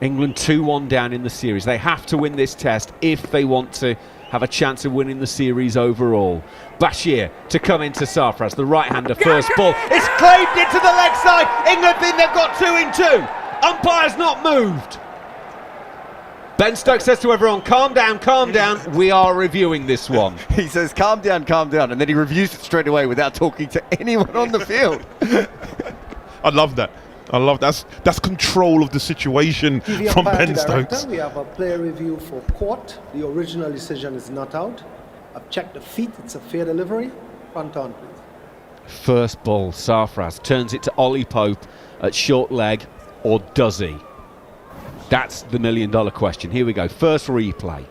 England 2-1 down in the series. They have to win this test if they want to have a chance of winning the series overall. Bashir to come into Sarfraz, the right-hander, first ball. It's claimed into the leg side. England think they've got 2 in 2. Umpire's not moved. Ben Stokes says to everyone, calm down, we are reviewing this one. He says, calm down, and then he reviews it straight away without talking to anyone on the field. I love that. That's control of the situation from Ben Stokes. We have a player review for court. The original decision is not out. I've checked the feet. It's a fair delivery. Front on, please. First ball, Sarfraz turns it to Ollie Pope at short leg, or does he? That's the $1 million question. Here we go. First replay.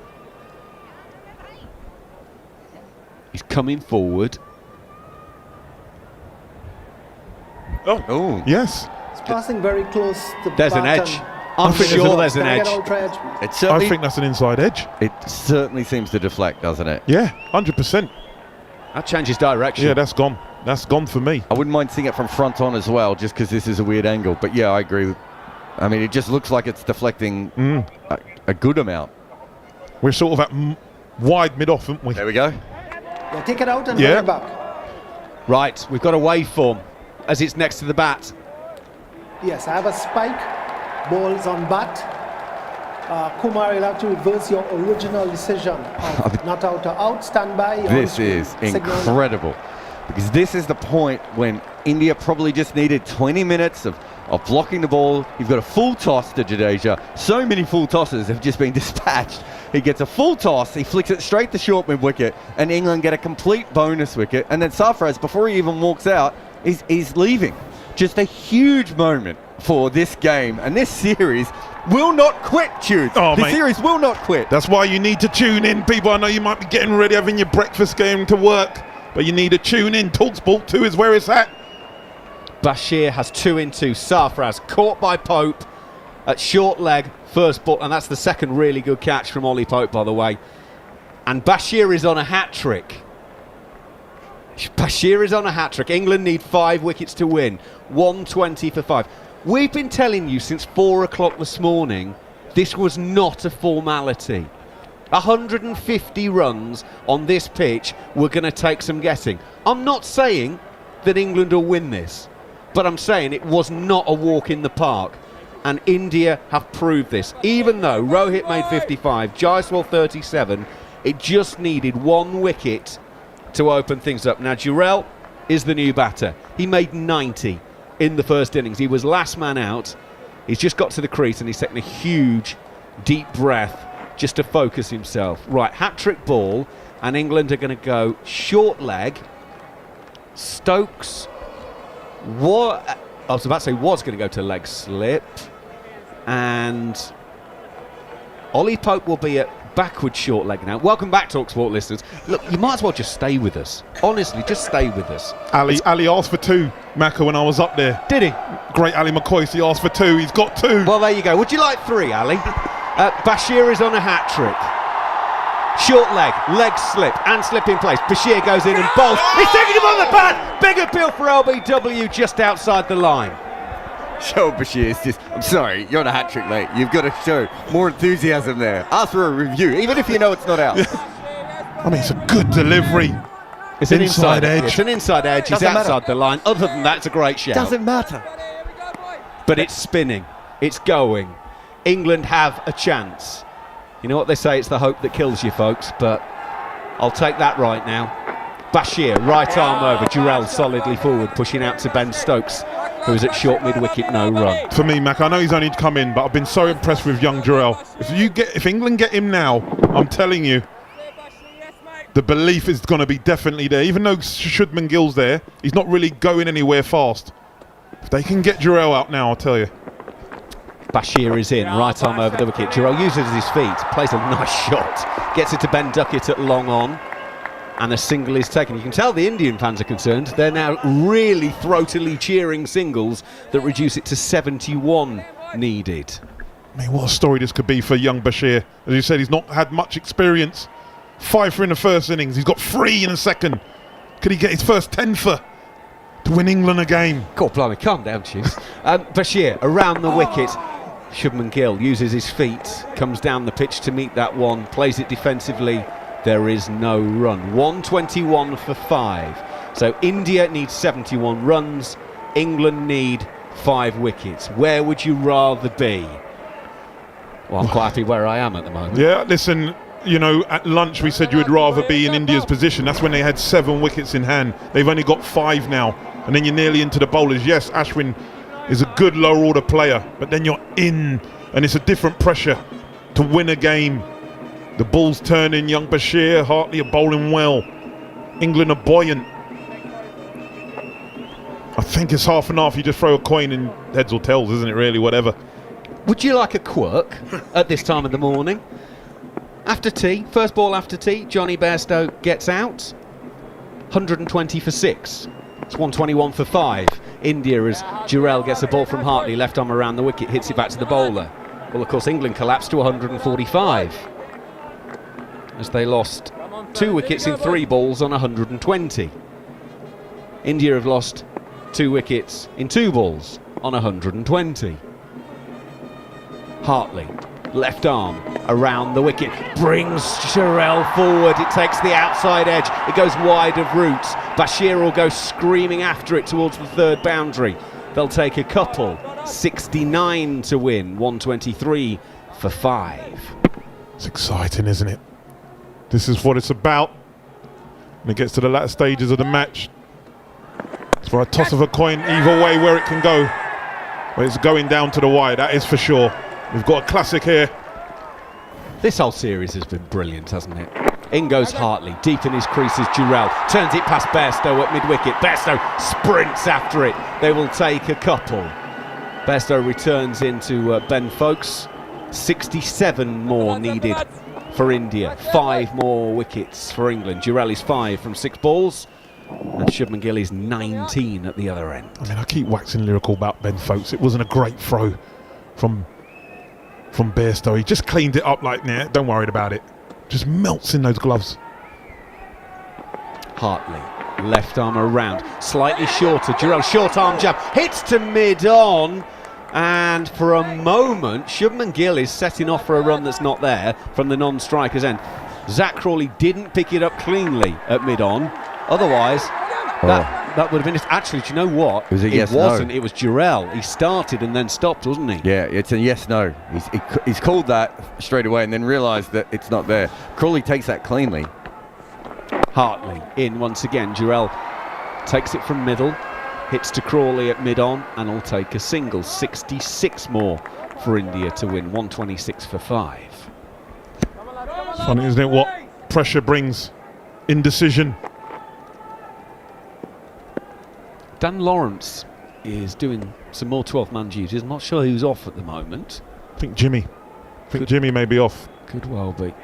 He's coming forward. Oh, yes. It's passing very close to There's an edge. I'm sure there's an edge. I think that's an inside edge. It certainly seems to deflect, doesn't it? Yeah, 100%. That changes direction. Yeah, that's gone. That's gone for me. I wouldn't mind seeing it from front on as well, just because this is a weird angle. But yeah, I agree. I mean, it just looks like it's deflecting a good amount. We're sort of at wide mid-off, aren't we? There we go. Yeah, take it out and bring it back. Right, we've got a waveform as it's next to the bat. Yes, I have a spike. Balls on bat. Kumar, you'll have to reverse your original decision of not out or out. Stand by. This is incredible. Because this is the point when India probably just needed 20 minutes of blocking the ball. You've got a full toss to Jadeja. So many full tosses have just been dispatched. He gets a full toss, he flicks it straight to short mid-wicket, and England get a complete bonus wicket. And then Sarfraz, before he even walks out, he's leaving. Just a huge moment for this game. And this series will not quit, Tude. The series will not quit. That's why you need to tune in, people. I know you might be getting ready, having your breakfast, going to work, but you need to tune in. talkSPORT 2 is where it's at. Bashir has 2 in 2. Sarfraz caught by Pope at short leg, first ball, and that's the second really good catch from Ollie Pope, by the way. And Bashir is on a hat-trick. Bashir is on a hat-trick. England need 5 wickets to win. 120 for 5. We've been telling you since 4 o'clock this morning, this was not a formality. 150 runs on this pitch were going to take some getting. I'm not saying that England will win this, but I'm saying it was not a walk in the park. And India have proved this. Even though Rohit made 55, Jaiswal 37, it just needed 1 wicket to open things up. Now, Jurel is the new batter. He made 90 in the first innings. He was last man out. He's just got to the crease and he's taken a huge, deep breath just to focus himself. Right, hat-trick ball, and England are going to go short leg. Stokes, I was about to say was going to go to leg slip, and Ollie Pope will be at backward short leg now. Welcome back, talkSPORT listeners. Look, you might as well just stay with us. Honestly, just stay with us. Ali asked for 2, Macca, when I was up there. Did he? Great Ali McCoy, he asked for 2. He's got 2. Well, there you go. Would you like 3, Ali? Bashir is on a hat-trick. Short leg slip, and slip in place. Bashir goes in and bowls. He's taking him on the bat. Big appeal for LBW just outside the line. Show Bashir, I'm sorry, you're on a hat-trick, mate. You've got to show more enthusiasm there. Ask for a review, even if you know it's not out. I mean, it's a good delivery. It's an inside edge. It's an inside edge. He's outside the line. Other than that, it's a great shout. Doesn't matter. But it's spinning. It's going. England have a chance. You know what they say, it's the hope that kills you, folks, but I'll take that right now. Bashir, right arm over. Jurel solidly forward, pushing out to Ben Stokes, who is at short mid-wicket, no run. For me, Mac, I know he's only come in, but I've been so impressed with young Jurel. If England get him now, I'm telling you, the belief is going to be definitely there. Even though Shubman Gill's there, he's not really going anywhere fast. If they can get Jurel out now, I'll tell you. Bashir is in, right arm over the wicket. Jurel uses his feet, plays a nice shot, gets it to Ben Duckett at long on, and a single is taken. You can tell the Indian fans are concerned. They're now really throatily cheering singles that reduce it to 71 needed. I mean, what a story this could be for young Bashir. As you said, he's not had much experience. 5 for in the first innings. He's got 3 in the second. Could he get his first 10 for to win England a game? God blimey, calm down, Chiefs. Bashir around the wicket. Shubman Gill uses his feet, comes down the pitch to meet that one, plays it defensively. There is no run. 121 for 5. So India needs 71 runs. England need 5 wickets. Where would you rather be? Well, I'm quite happy where I am at the moment. Yeah, listen, you know, at lunch we said you would rather be in India's position. That's when they had 7 wickets in hand. They've only got 5 now. And then you're nearly into the bowlers. Yes, Ashwin is a good lower order player, but then you're in, and it's a different pressure to win a game. The ball's turning. Young Bashir, Hartley are bowling well. England are buoyant. I think it's half and half. You just throw a coin in heads or tails, isn't it, really? Whatever. Would you like a quirk at this time of the morning? After tea, first ball after tea, Johnny Bairstow gets out. 120 for 6. It's 121 for 5. India, as Jurel gets a ball from Hartley, left arm around the wicket, hits it back to the bowler. Well, of course, England collapsed to 145 as they lost 2 wickets in 3 balls on 120. India have lost 2 wickets in 2 balls on 120. Hartley, left arm around the wicket, brings Jurel forward. It takes the outside edge. It goes wide of roots. Bashir will go screaming after it towards the 3rd boundary. They'll take a couple. 69 to win. 123 for 5. It's exciting, isn't it? This is what it's about. When it gets to the latter stages of the match, it's for a toss of a coin either way where it can go. But it's going down to the wire, that is for sure. We've got a classic here. This whole series has been brilliant, hasn't it? In goes Hartley, deep in his creases. Jurel turns it past Bairstow at mid-wicket. Bairstow sprints after it. They will take a couple. Bairstow returns into Ben Folkes. 67 more needed for India. 5 more wickets for England. Jurel is 5 from 6 balls. And Shubman Gill is 19 at the other end. I mean, I keep waxing lyrical about Ben Folkes. It wasn't a great throw from Bairstow. He just cleaned it up like, nah, don't worry about it. Just melts in those gloves. Hartley, left arm around, slightly shorter. Jurel, short arm jab, hits to mid-on. And for a moment, Shubman Gill is setting off for a run that's not there from the non-striker's end. Zack Crawley didn't pick it up cleanly at mid-on. Otherwise, that would have been it. Actually, do you know what? It was a yes, wasn't. no. It was Jurel. He started and then stopped, wasn't he? Yeah, it's a yes, no. He's called that straight away and then realised that it's not there. Crawley takes that cleanly. Hartley in once again. Jurel takes it from middle, hits to Crawley at mid-on, and will take a single. 66 more for India to win. 126 for 5. It's funny, isn't it, what pressure brings? Indecision. Dan Lawrence is doing some more 12-man duties. I'm not sure who's off at the moment. I think Jimmy. Jimmy may be off. Could well be.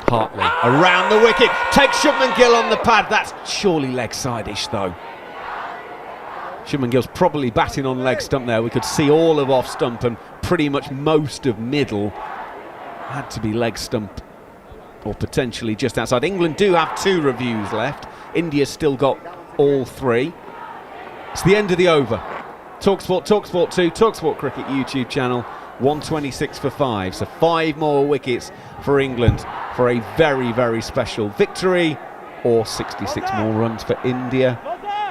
Hartley around the wicket. Takes Shubman Gill on the pad. That's surely leg side-ish though. Shubman Gill's probably batting on leg stump there. We could see all of off stump and pretty much most of middle. Had to be leg stump or potentially just outside. England do have 2 reviews left. India's still got all 3. It's the end of the over. talkSPORT, talkSPORT 2, talkSPORT Cricket YouTube channel. 126 for 5. So 5 more wickets for England for a very, very special victory, or 66 more runs for India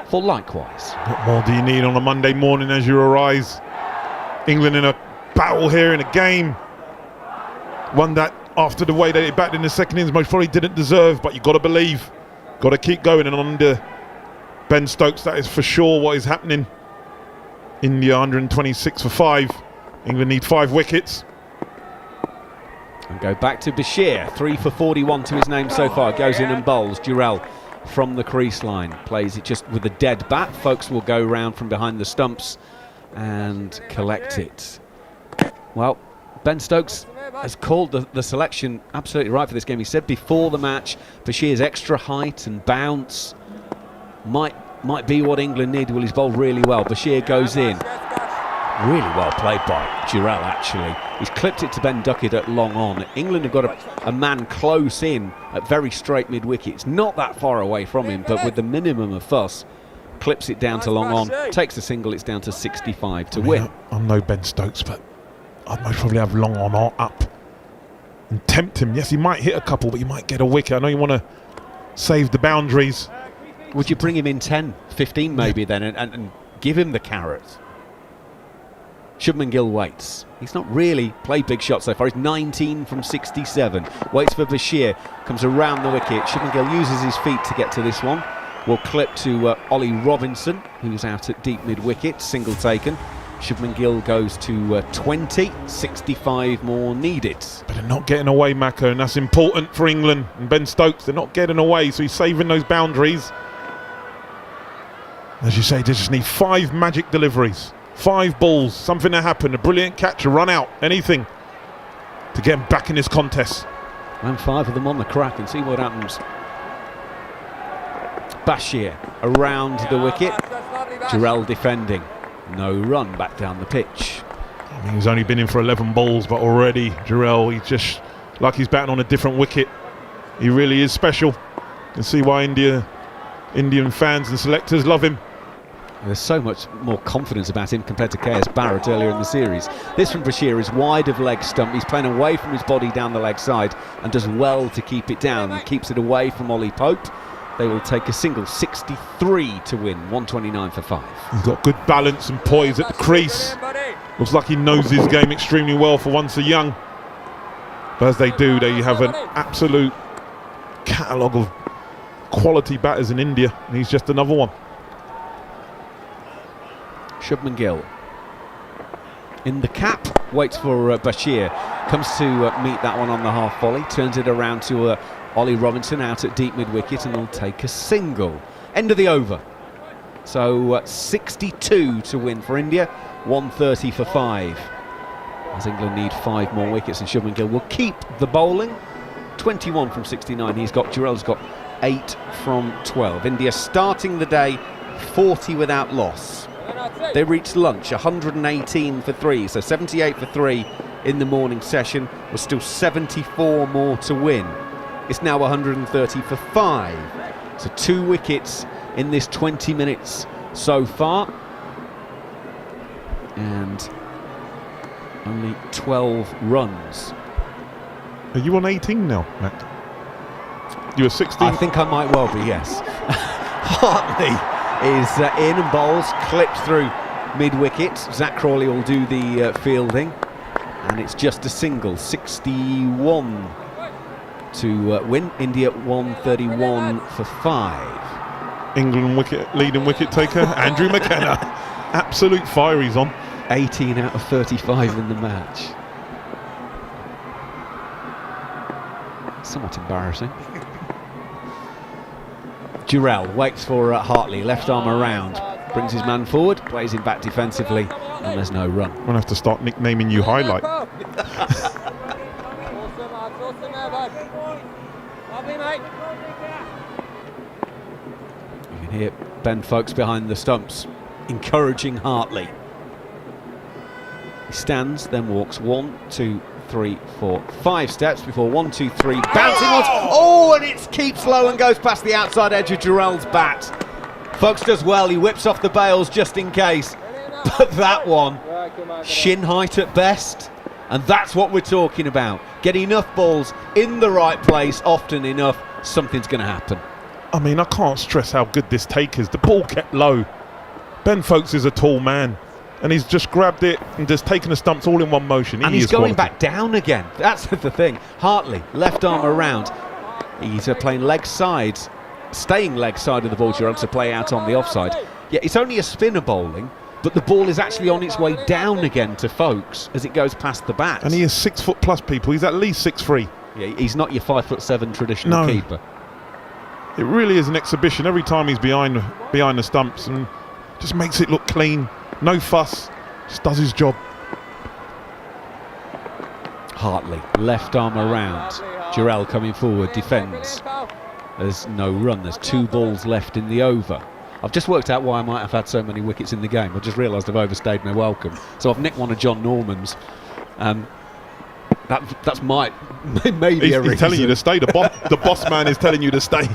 for likewise. What more do you need on a Monday morning as you arise? England in a battle here, in a game. One that after the way they batted in the second innings, most probably didn't deserve, but you've got to believe. Got to keep going, and under Ben Stokes, that is for sure what is happening. India 126 for 5. England need 5 wickets. And go back to Bashir, 3 for 41 to his name so far. Goes in and bowls. Jurel from the crease line. Plays it just with a dead bat. Folks will go round from behind the stumps and collect it. Well, Ben Stokes has called the selection absolutely right for this game. He said before the match, Bashir's extra height and bounce might be what England need. Well, he's bowled really well. Bashir goes in. Really well played by Jurel, actually. He's clipped it to Ben Duckett at long on. England have got a man close in at very straight mid-wicket. It's not that far away from him, but with the minimum of fuss, clips it down to long on, takes a single, it's down to 65 to win. I'm no Ben Stokes, but I'd most probably have long on or up and tempt him. Yes, he might hit a couple, but he might get a wicket. I know you want to save the boundaries. Would you bring him in 10, 15 maybe then, and give him the carrot? Shubman Gill waits. He's not really played big shots so far. He's 19 from 67. Waits for Bashir. Comes around the wicket. Shubman Gill uses his feet to get to this one. Will clip to Ollie Robinson, who's out at deep mid-wicket. Single taken. Shubman Gill goes to 20. 65 more needed. But they're not getting away, Mako, and that's important for England. And Ben Stokes, they're not getting away, so he's saving those boundaries. As you say, they just need 5 magic deliveries. 5 balls, something to happen, a brilliant catch, a run out, anything to get him back in this contest. And 5 of them on the crack and see what happens. Bashir around the wicket. Jurel defending. No run back down the pitch. I mean, he's only been in for 11 balls, but already Jurel, he's just like he's batting on a different wicket. He really is special. You can see why Indian fans and selectors love him. There's so much more confidence about him compared to KS Barrett earlier in the series. This from Bashir is wide of leg stump. He's playing away from his body down the leg side and does well to keep it down and keeps it away from Ollie Pope. They will take a single, 63 to win, 129 for 5. He's got good balance and poise at the crease. Looks like he knows his game extremely well for once a young. But as they do, they have an absolute catalogue of quality batters in India, and he's just another one. Shubman Gill in the cap, waits for Bashir, comes to meet that one on the half volley, turns it around to Ollie Robinson out at deep mid-wicket, and will take a single. End of the over. So 62 to win for India, 130 for 5. As England need 5 more wickets, and Shubman Gill will keep the bowling. 21 from 69. Jurel's got 8 from 12. India starting the day 40 without loss. They reached lunch 118 for 3, so 78 for 3 in the morning session. Was still 74 more to win. It's now 130 for 5. So 2 wickets in this 20 minutes so far. And only 12 runs. Are you on 18 now, Matt? You were 16? I think I might well be, yes. Hartley is in and bowls, clipped through mid-wicket. Zack Crawley will do the fielding, and it's just a single, 61 to win. India 131 for 5. England leading wicket taker Andrew McKenna. Absolute fire he's on. 18 out of 35 in the match. Somewhat embarrassing. Jurel waits for Hartley, left arm around, brings his man forward, plays him back defensively, and there's no run. I'm going to have to start nicknaming you Highlight. You can hear Ben Folkes behind the stumps, encouraging Hartley. He stands, then walks 1, 2, 3, 4, 5 steps before 1, 2, 3, bouncing once. Oh, and it keeps low and goes past the outside edge of Jurel's bat. Folkes does well, he whips off the bails just in case. But that one, shin height at best. And that's what we're talking about. Get enough balls in the right place often enough, something's going to happen. I mean, I can't stress how good this take is. The ball kept low. Ben Folkes is a tall man, and he's just grabbed it and just taken the stumps all in one motion. And he's going back down again. That's the thing. Hartley, left arm around. He's playing leg side, staying leg side of the ball, Jarrod, to play out on the offside. Yeah, it's only a spinner bowling, but the ball is actually on its way down again to Folkes as it goes past the bat. And he is 6 foot plus, people. He's at least 6'3". Yeah, he's not your 5'7" traditional keeper. It really is an exhibition every time he's behind the stumps, and just makes it look clean. No fuss, just does his job. Hartley, left arm around. Jurel coming forward, defends. There's no run. There's 2 balls left in the over. I've just worked out why I might have had so many wickets in the game. I just realised I've overstayed my welcome. So I've nicked one of John Norman's. That's maybe a reason. He's telling you to stay. The boss man is telling you to stay.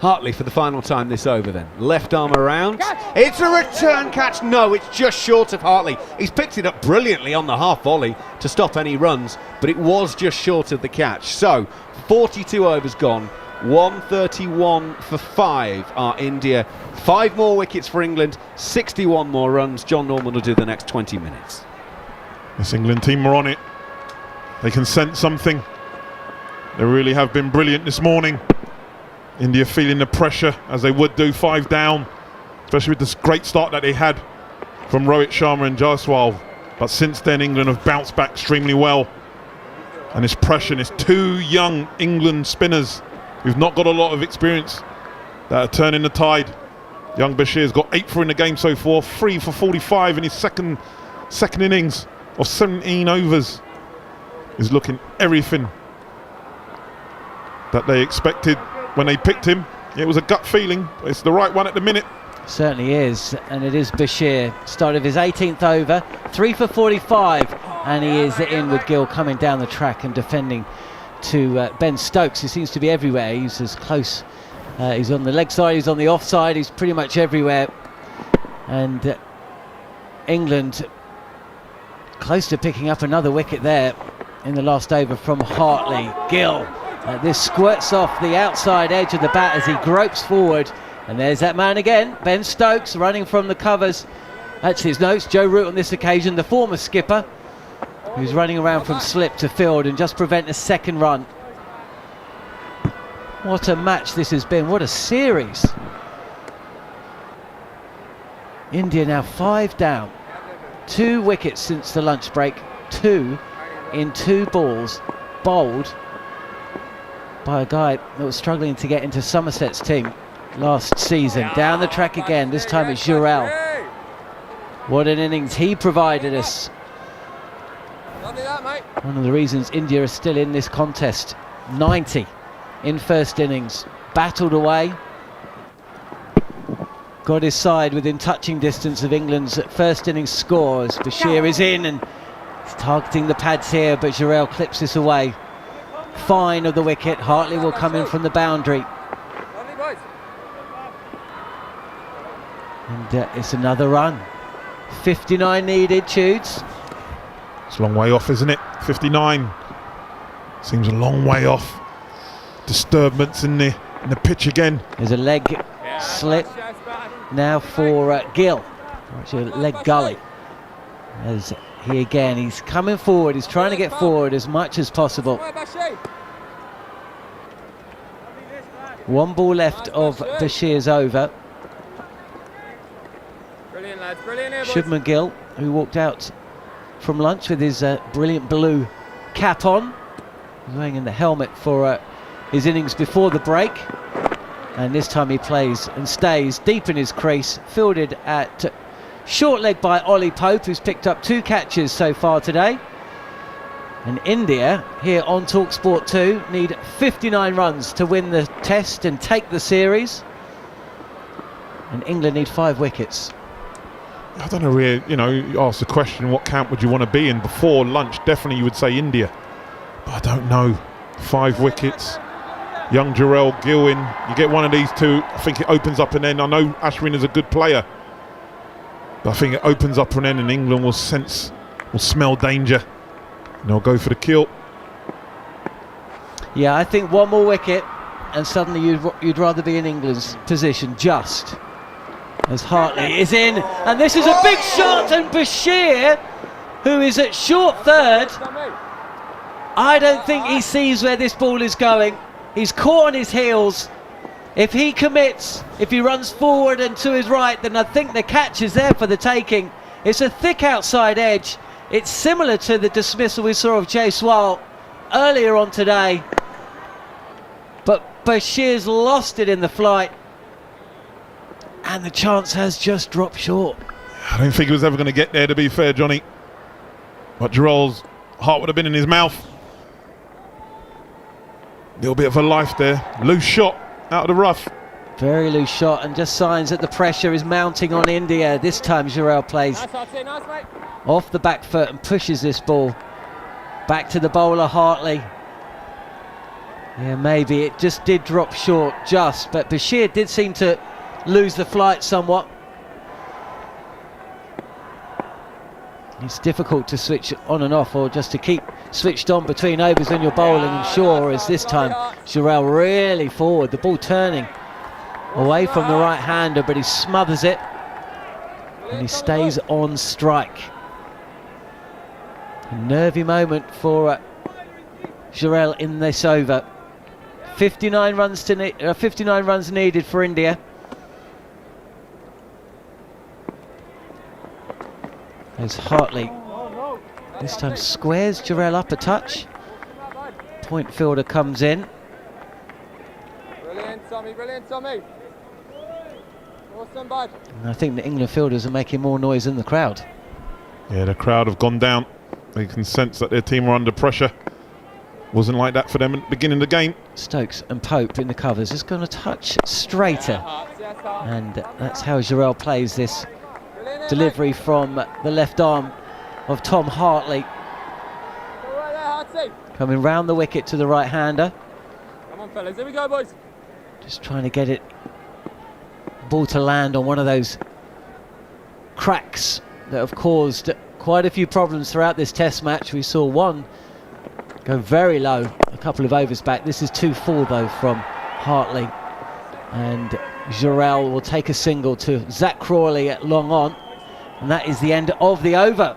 Hartley for the final time this over then. Left arm around. It's a return catch. No, it's just short of Hartley. He's picked it up brilliantly on the half volley to stop any runs, but it was just short of the catch. So 42 overs gone. 131 for 5 are India. 5 more wickets for England. 61 more runs. John Norman will do the next 20 minutes. This England team are on it. They can sense something. They really have been brilliant this morning. India feeling the pressure as they would do, 5 down, especially with this great start that they had from Rohit Sharma and Jaiswal. But since then, England have bounced back extremely well. And this pressure, and it's 2 young England spinners who've not got a lot of experience that are turning the tide. Young Bashir's got 8 for in the game so far, 3 for 45 in his second innings of 17 overs. Is looking everything that they expected when they picked him. It was a gut feeling, but it's the right one at the minute. Certainly is, and it is Bashir. Started his 18th over, 3 for 45, and he is in with Gill coming down the track and defending to Ben Stokes, who seems to be everywhere. He's as close. He's on the leg side, he's on the offside, he's pretty much everywhere. And England close to picking up another wicket there in the last over from Hartley. Gill, this squirts off the outside edge of the bat as he gropes forward. And there's that man again, Ben Stokes, running from the covers. Actually, it's Joe Root on this occasion, the former skipper, who's running around from slip to field and just prevent a second run. What a match this has been, what a series. India now 5 down. 2 wickets since the lunch break, 2 in 2 balls, bowled by a guy that was struggling to get into Somerset's team last season. Down the track again, this time it's Jurel. What an innings he provided us. One of the reasons India is still in this contest. 90 in first innings, battled away, got his side within touching distance of England's first innings scores. Bashir is in and he's targeting the pads here, but Jurel clips this away. Fine of the wicket. Hartley will come in from the boundary. And it's another run. 59 needed, Tudes. It's a long way off, isn't it? 59 seems a long way off. Disturbance in the pitch again. There's a leg slip now for Gill. Actually, a leg gully. As he again, he's coming forward. He's trying to get forward as much as possible. 1 ball left of Bashir's over. Brilliant, lads. Brilliant here, Shubman Gill, who walked out from lunch with his brilliant blue cap on, wearing in the helmet for his innings before the break, and this time he plays and stays deep in his crease, fielded at short leg by Ollie Pope, who's picked up 2 catches so far today. And India here on talkSPORT 2 need 59 runs to win the test and take the series, and England need 5 wickets. I don't know, really, you asked the question, what camp would you want to be in? Before lunch, definitely you would say India. But I don't know. 5 wickets. Young Jurel, Gill in. You get one of these 2, I think it opens up an end. I know Ashwin is a good player, but I think it opens up an end and England will smell danger. And they'll go for the kill. Yeah, I think 1 more wicket and suddenly you'd rather be in England's position, just. As Hartley is in, and this is a big shot, and Bashir, who is at short third, I don't think he sees where this ball is going. He's caught on his heels. If he commits, if he runs forward and to his right, then I think the catch is there for the taking. It's a thick outside edge. It's similar to the dismissal we saw of Jaiswal earlier on today. But Bashir's lost it in the flight. And the chance has just dropped short. I don't think he was ever going to get there, to be fair, Johnny. But Jurel's heart would have been in his mouth. Little bit of a life there. Loose shot out of the rough. Very loose shot, and just signs that the pressure is mounting on India. This time Jurel plays off the back foot and pushes this ball back to the bowler Hartley. Yeah, maybe it just did drop short just, but Bashir did seem to lose the flight somewhat. It's difficult to switch on and off, or just to keep switched on between overs when you're bowling, and sure as this time Jurel really forward, the ball turning away from the right hander, but he smothers it and he stays on strike. A nervy moment for Jurel in this over. 59 runs needed for India. As Hartley this time squares Jurel up a touch. Point fielder comes in. Brilliant, Tommy, brilliant, Tommy. Awesome, bud. And I think the England fielders are making more noise than the crowd. Yeah, the crowd have gone down. They can sense that their team are under pressure. Wasn't like that for them at the beginning of the game. Stokes and Pope in the covers. It's going to touch straighter. And that's how Jurel plays this delivery from the left arm of Tom Hartley. Coming round the wicket to the right-hander. Come on, fellas, here we go, boys. Just trying to get it, ball to land on one of those cracks that have caused quite a few problems throughout this test match. We saw one go very low a couple of overs back. This is 2-4 though from Hartley, and Jurel will take a single to Zack Crawley at long on, and that is the end of the over.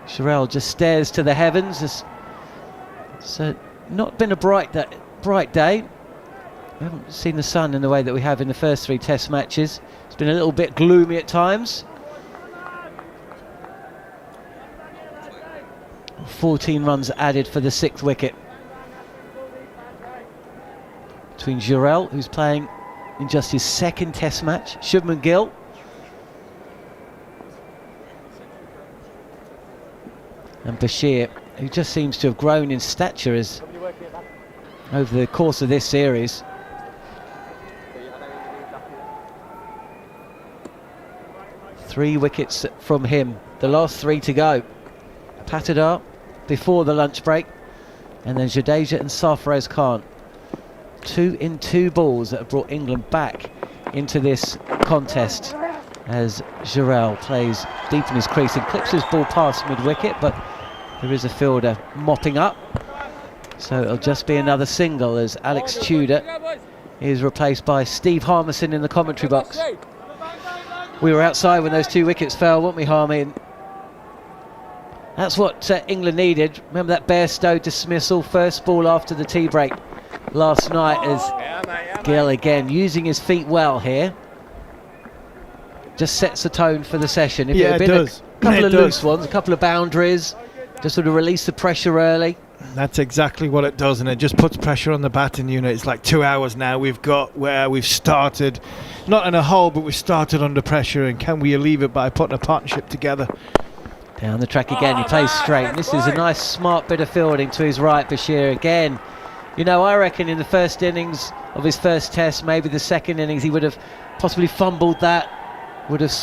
Jurel just stares to the heavens. It's not been a bright day. We haven't seen the sun in the way that we have in the first three test matches. It's been a little bit gloomy at times. 14 runs added for the 6th wicket between Jurel, who's playing in just his 2nd test match, Shubman Gill, and Bashir, who just seems to have grown in stature as over the course of this series. Three wickets from him, the last 3 to go. Patidar before the lunch break, and then Jadeja and Sarfaraz Khan. 2 in 2 balls that have brought England back into this contest, as Jurel plays deep in his crease and clips his ball past mid-wicket, but there is a fielder mopping up, so it'll just be another single as Alex Tudor is replaced by Steve Harmison in the commentary box. We were outside when those 2 wickets fell, weren't we, Harmy? That's what England needed. Remember that Bairstow dismissal, first ball after the tea break last night, as Gill again using his feet well here. Just sets the tone for the session. If it had been a couple of loose ones, a couple of boundaries, just sort of release the pressure early. That's exactly what it does, and it just puts pressure on the batting unit. It's like 2 hours now we've got where we've started, not in a hole, but we've started under pressure, and can we relieve it by putting a partnership together? Down the track again, he plays straight, and this is a nice smart bit of fielding to his right. Bashir again, you know, I reckon in the first innings of his first test, maybe the second innings, he would have possibly fumbled that, would have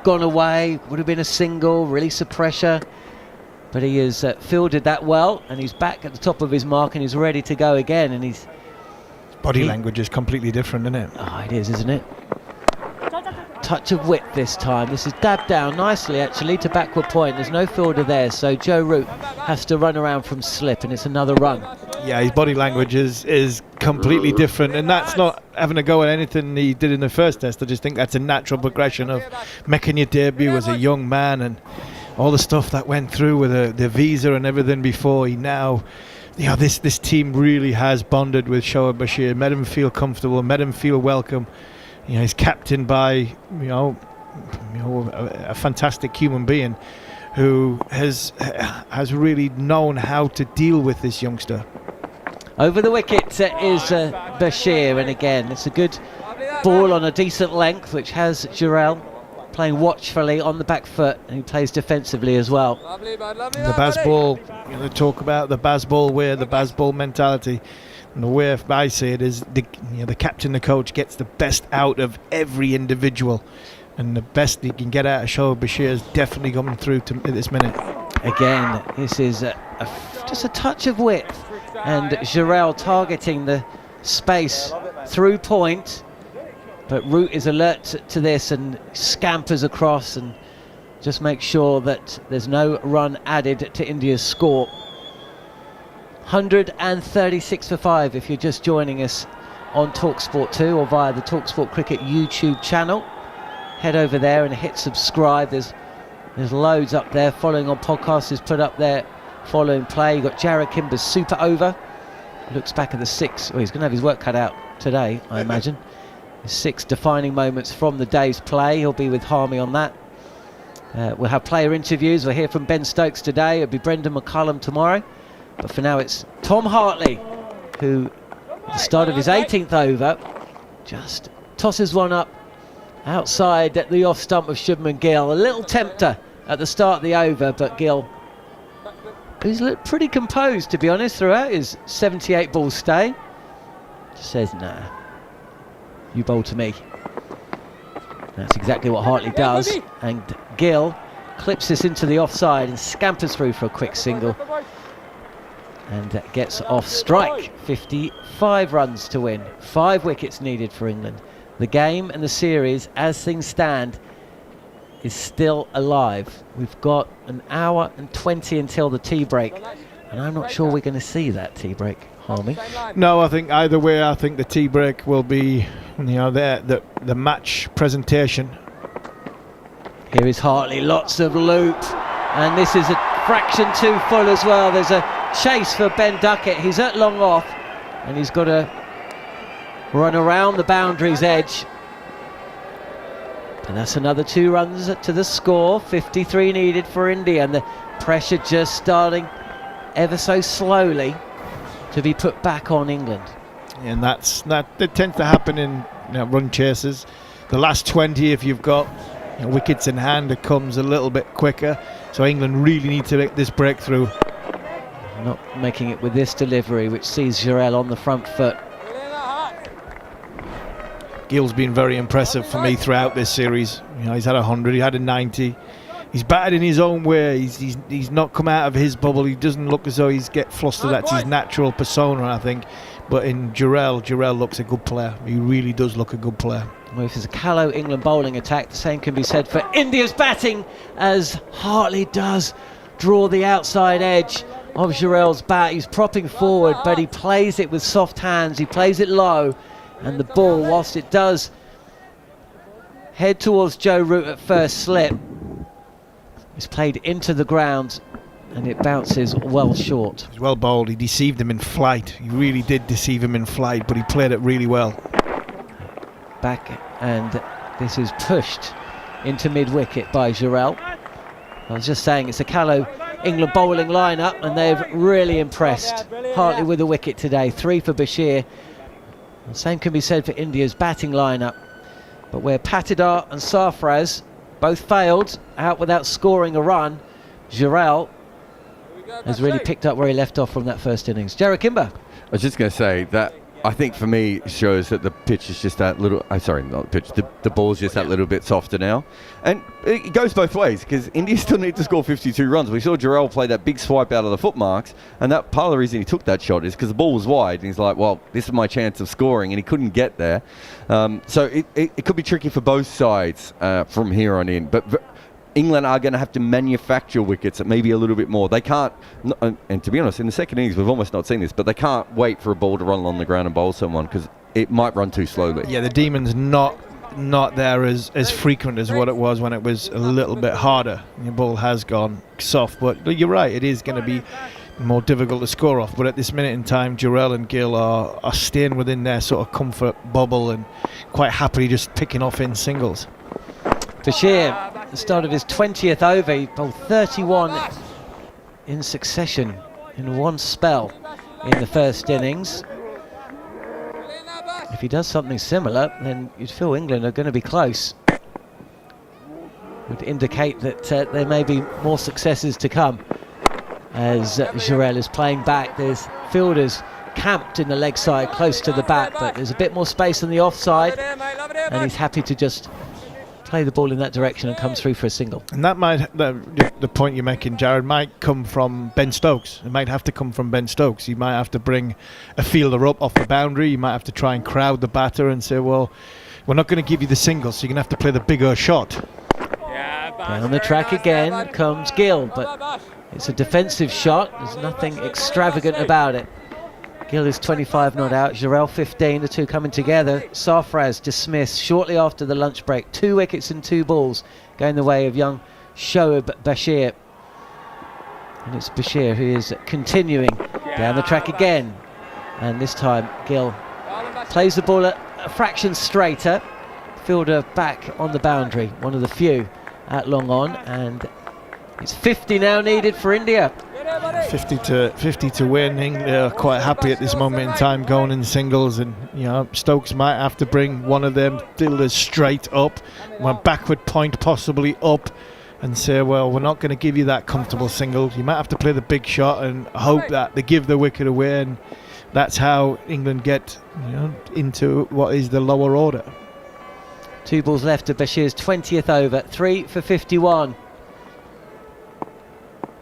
gone away, would have been a single, release of pressure, but he has fielded that well, and he's back at the top of his mark, and he's ready to go again, and he's... Body language is completely different, isn't it? Oh, it is, isn't it? Touch of whip this time. This is dabbed down nicely actually to backward point. There's no fielder there, so Joe Root has to run around from slip, and it's another run. Yeah, his body language is completely different, and that's not having a go at anything he did in the first test. I just think that's a natural progression of making your debut as a young man, and all the stuff that went through with the visa and everything before. He now, this team really has bonded with Shoaib Bashir, made him feel comfortable, made him feel welcome. He's captained by a fantastic human being who has really known how to deal with this youngster. Over the wicket is Bashir, and again it's a good ball on a decent length, which has Jurel playing watchfully on the back foot, and he plays defensively as well. The Baz ball, they talk about the Baz ball mentality, and the way I see it is the captain, the coach gets the best out of every individual, and the best he can get out of Shoaib Bashir is definitely coming through at this minute. Again, this is just a touch of width, and Jurel targeting the space through point, but Root is alert to this and scampers across and just makes sure that there's no run added to India's score. 136 for 5 if you're just joining us on talkSPORT 2 or via the talkSPORT Cricket YouTube channel. Head over there and hit subscribe. There's loads up there. Following on podcast is put up there following play. You've got Jarrod Kimber's super over. Looks back at the 6. Well, he's going to have his work cut out today, I imagine. 6 defining moments from the day's play. He'll be with Harmy on that. We'll have player interviews. We'll hear from Ben Stokes today. It'll be Brendan McCullum tomorrow. But for now, it's Tom Hartley, who at the start of his 18th over just tosses one up outside at the off stump of Shubman Gill. A little tempter at the start of the over, but Gill, who's looked pretty composed, to be honest, throughout his 78 ball stay, just says, nah, you bowl to me. That's exactly what Hartley does, and Gill clips this into the offside and scampers through for a quick single and gets off strike. 55 runs to win, 5 wickets needed for England. The game and the series, as things stand, is still alive. We've got an hour and 20 until the tea break, and I'm not sure we're going to see that tea break, Harmy. No, I think either way, I think the tea break will be, the match presentation. Here is Hartley, lots of loop, and this is a fraction too full as well. There's a chase for Ben Duckett. He's at long off, and he's got to run around the boundary's edge. And that's another 2 runs to the score. 53 needed for India, and the pressure just starting ever so slowly to be put back on England. And that tends to happen in run chases. The last 20, if you've got wickets in hand, it comes a little bit quicker. So England really need to make this breakthrough. Not making it with this delivery, which sees Jurel on the front foot. Gill's been very impressive for me throughout this series. He's had 100, he had a 90. He's batted in his own way. He's not come out of his bubble. He doesn't look as though he's get flustered. That's his natural persona, I think. But in Jurel looks a good player. He really does look a good player. Well, if there's a callow England bowling attack, the same can be said for India's batting, as Hartley does draw the outside edge of Jurel's bat. He's propping forward, but he plays it with soft hands. He plays it low, and the ball, whilst it does head towards Joe Root at first slip, is played into the ground, and it bounces well short. He's well bowled. He deceived him in flight. He really did deceive him in flight, but he played it really well. Back, and this is pushed into mid-wicket by Jurel. I was just saying, it's a callow England bowling lineup, and they've really impressed. Hartley with a wicket today, 3 for Bashir. The same can be said for India's batting lineup, but where Patidar and Sarfraz both failed out without scoring a run, Jurel has really picked up where he left off from that first innings. Jarrod Kimber. I was just going to say that I think for me it shows that the pitch is just that little, sorry, not the pitch, the ball's just that little bit softer now. And it goes both ways, because India still need to score 52 runs. We saw Jurel play that big swipe out of the foot marks, and that part of the reason he took that shot is because the ball was wide, and he's like, well, this is my chance of scoring, and he couldn't get there. So it could be tricky for both sides from here on in. But England are going to have to manufacture wickets at maybe a little bit more. They can't, and to be honest, in the second innings, we've almost not seen this, but they can't wait for a ball to run along the ground and bowl someone because it might run too slowly. Yeah, the demon's not there as frequent as what it was when it was a little bit harder. The ball has gone soft, but you're right, it is going to be more difficult to score off. But at this minute in time, Jurel and Gill are staying within their sort of comfort bubble and quite happily just picking off in singles. Bashir, the start of his 20th over, he bowled 31 in succession in one spell in the first innings. If he does something similar, then you'd feel England are going to be close. Would indicate that there may be more successes to come. As Jurel is playing back, there's fielders camped in the leg side close to the bat, but there's a bit more space on the offside, and he's happy to just play the ball in that direction and come through for a single. And that might, the point you're making, Jarrod, might come from Ben Stokes. It might have to come from Ben Stokes. You might have to bring a fielder up off the boundary. You might have to try and crowd the batter and say, well, we're not going to give you the single, so you're going to have to play the bigger shot. Down the track again comes Gill, but it's a defensive shot. There's nothing extravagant about it. Gill is 25 not out, Jurel 15, the two coming together. Sarfraz dismissed shortly after the lunch break. 2 wickets and 2 balls going the way of young Shoaib Bashir. And it's Bashir who is continuing down the track again. And this time Gill plays the ball a fraction straighter. Fielder back on the boundary, one of the few at long on, and it's 50 now needed for India. 50 to win. England are quite happy at this moment in time going in singles, and Stokes might have to bring one of them fielders straight up, one backward point possibly up, and say, well, we're not going to give you that comfortable single. You might have to play the big shot and hope that they give the wicket away, and that's how England get into what is the lower order. 2 balls left to Bashir's 20th over, 3 for 51.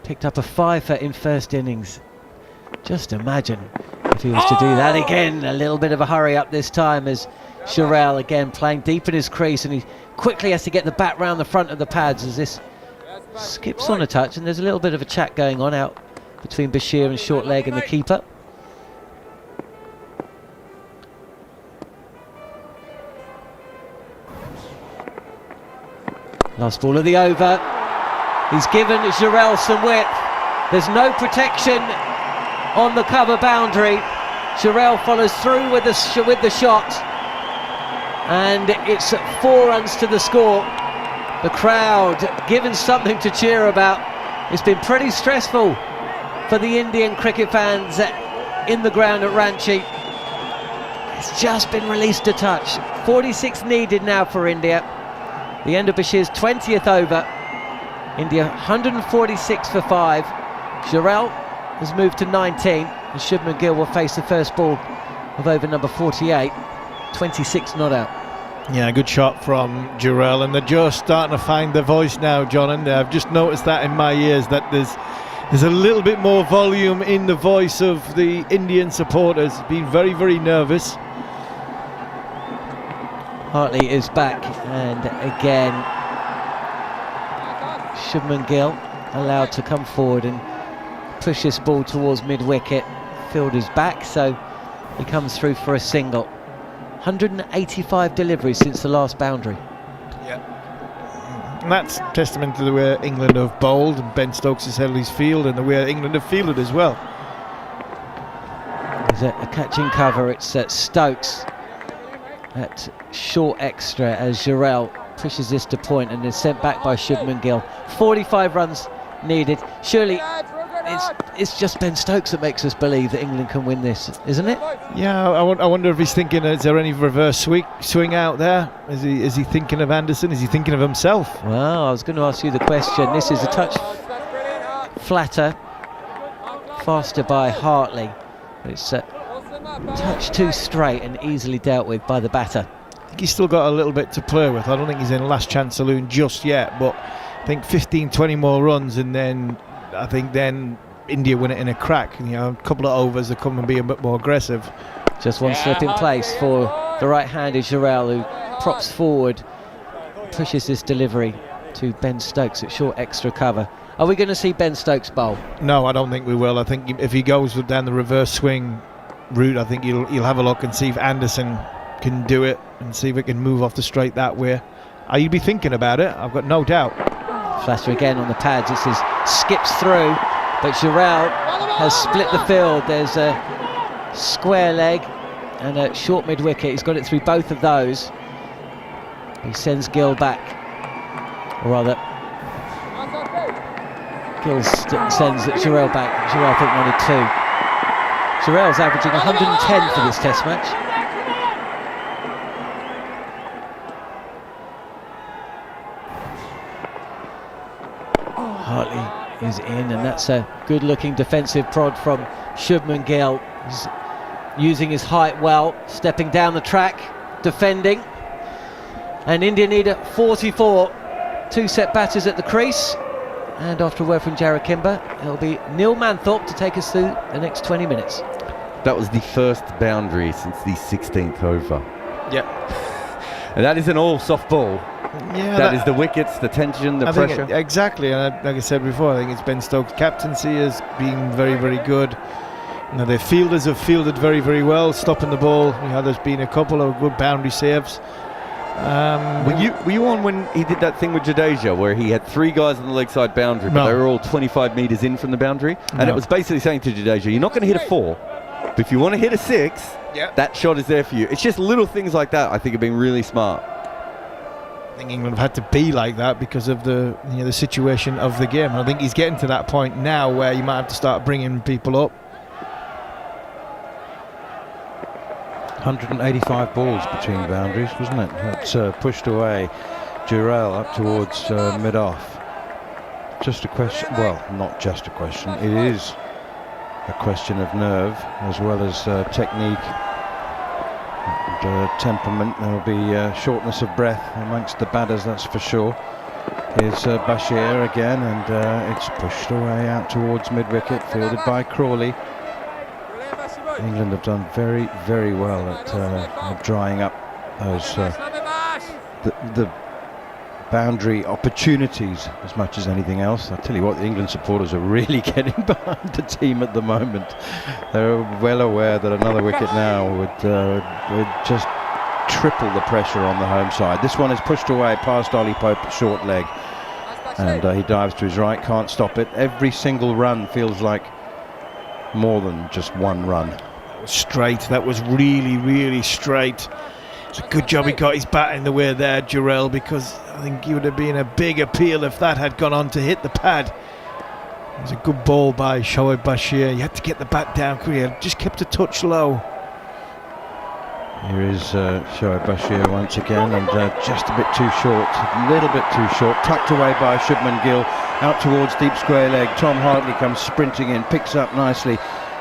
Picked up a 5 in first innings. Just imagine if he was to do that again. A little bit of a hurry up this time as Jurel again playing deep in his crease, and he quickly has to get the bat round the front of the pads as this skips on a touch, and there's a little bit of a chat going on out between Bashir and short leg and the keeper. Last ball of the over. He's given Jurel some width. There's no protection on the cover boundary. Jurel follows through with the shot, and it's 4 runs to the score. The crowd given something to cheer about. It's been pretty stressful for the Indian cricket fans in the ground at Ranchi. It's just been released a touch. 46 needed now for India. The end of Bashir's 20th over. India 146 for 5. Jurel has moved to 19, and Shubman Gill will face the first ball of over number 48. 26 not out. Yeah, good shot from Jurel, and they're just starting to find their voice now, John, and I've just noticed that in my ears, that there's a little bit more volume in the voice of the Indian supporters. Been very, very nervous. Hartley is back, and again Shubman Gill allowed to come forward and push this ball towards mid-wicket. Fielder's back, so he comes through for a single. 185 deliveries since the last boundary. And that's testament to the way England have bowled, and Ben Stokes has held his field, and the way England have fielded as well. There's a catching cover. It's Stokes at short extra as Jurel pushes this to point and is sent back by Shubman Gill. 45 runs needed. Surely it's just Ben Stokes that makes us believe that England can win this, isn't it? Yeah, I wonder if he's thinking, is there any reverse swing out there? Is he thinking of Anderson? Is he thinking of himself? Well, I was going to ask you the question. This is a touch flatter, faster by Hartley. It's touch too straight and easily dealt with by the batter. I think he's still got a little bit to play with. I don't think he's in last chance saloon just yet, but I think 15-20 more runs, and then I think then India win it in a crack. A couple of overs to come and be a bit more aggressive. Just one slip in place for the right-handed Jurel, who props forward, pushes this delivery to Ben Stokes at short extra cover. Are we going to see Ben Stokes bowl? No, I don't think we will. I think if he goes down the reverse swing route, I think he'll have a look and see if Anderson can do it and see if it can move off the straight that way. You'd be thinking about it, I've got no doubt. Flatter again on the pads. It says skips through, but Jurel has split the field. There's a square leg and a short mid wicket. He's got it through both of those. He sends Gill back, or rather Gill sends Jurel back. Jurel I think wanted 2. Jurel's averaging 110 for this test match. Hartley is in, and that's a good looking defensive prod from Shubman Gill. He's using his height well, stepping down the track, defending. And India need a 44. 2 set batters at the crease. And after a word from Jarrod Kimber, it'll be Neil Manthorp to take us through the next 20 minutes. That was the first boundary since the 16th over. Yep. And that isn't all soft ball. Yeah, that is the wickets, the tension, the pressure. Exactly, and like I said before, I think it's Ben Stokes' captaincy has been very, very good. Now their fielders have fielded very, very well, stopping the ball. There's been a couple of good boundary saves. Were you on when he did that thing with Jadeja where he had 3 guys on the leg side boundary, but they were all 25 metres in from the boundary? And it was basically saying to Jadeja, you're not going to hit a 4, but if you want to hit a 6, that shot is there for you. It's just little things like that I think have been really smart. I think England have had to be like that because of the the situation of the game. I think he's getting to that point now where you might have to start bringing people up. 185 balls between boundaries, wasn't it? That's pushed away Jurel up towards mid-off. Just a question, well, not just a question, it is a question of nerve as well as technique and temperament. There'll be shortness of breath amongst the batters, that's for sure. Here's Bashir again, and it's pushed away out towards mid-wicket, fielded by Crawley. England have done very, very well at drying up those the boundary opportunities as much as anything else. I tell you what, the England supporters are really getting behind the team at the moment. They're well aware that another wicket now would just triple the pressure on the home side. This one is pushed away past Ollie Pope, short leg, and he dives to his right, can't stop it. Every single run feels like more than just one run. That was straight. That was really, really straight. It's a good job he got his bat in the way there, Jurel, because I think he would have been a big appeal if that had gone on to hit the pad. It was a good ball by Shoaib Bashir. You had to get the bat down. Just kept a touch low. Here is Shoaib Bashir once again, and just a bit too short, a little bit too short, tucked away by Shubman Gill, out towards deep square leg. Tom Hartley comes sprinting in, picks up nicely.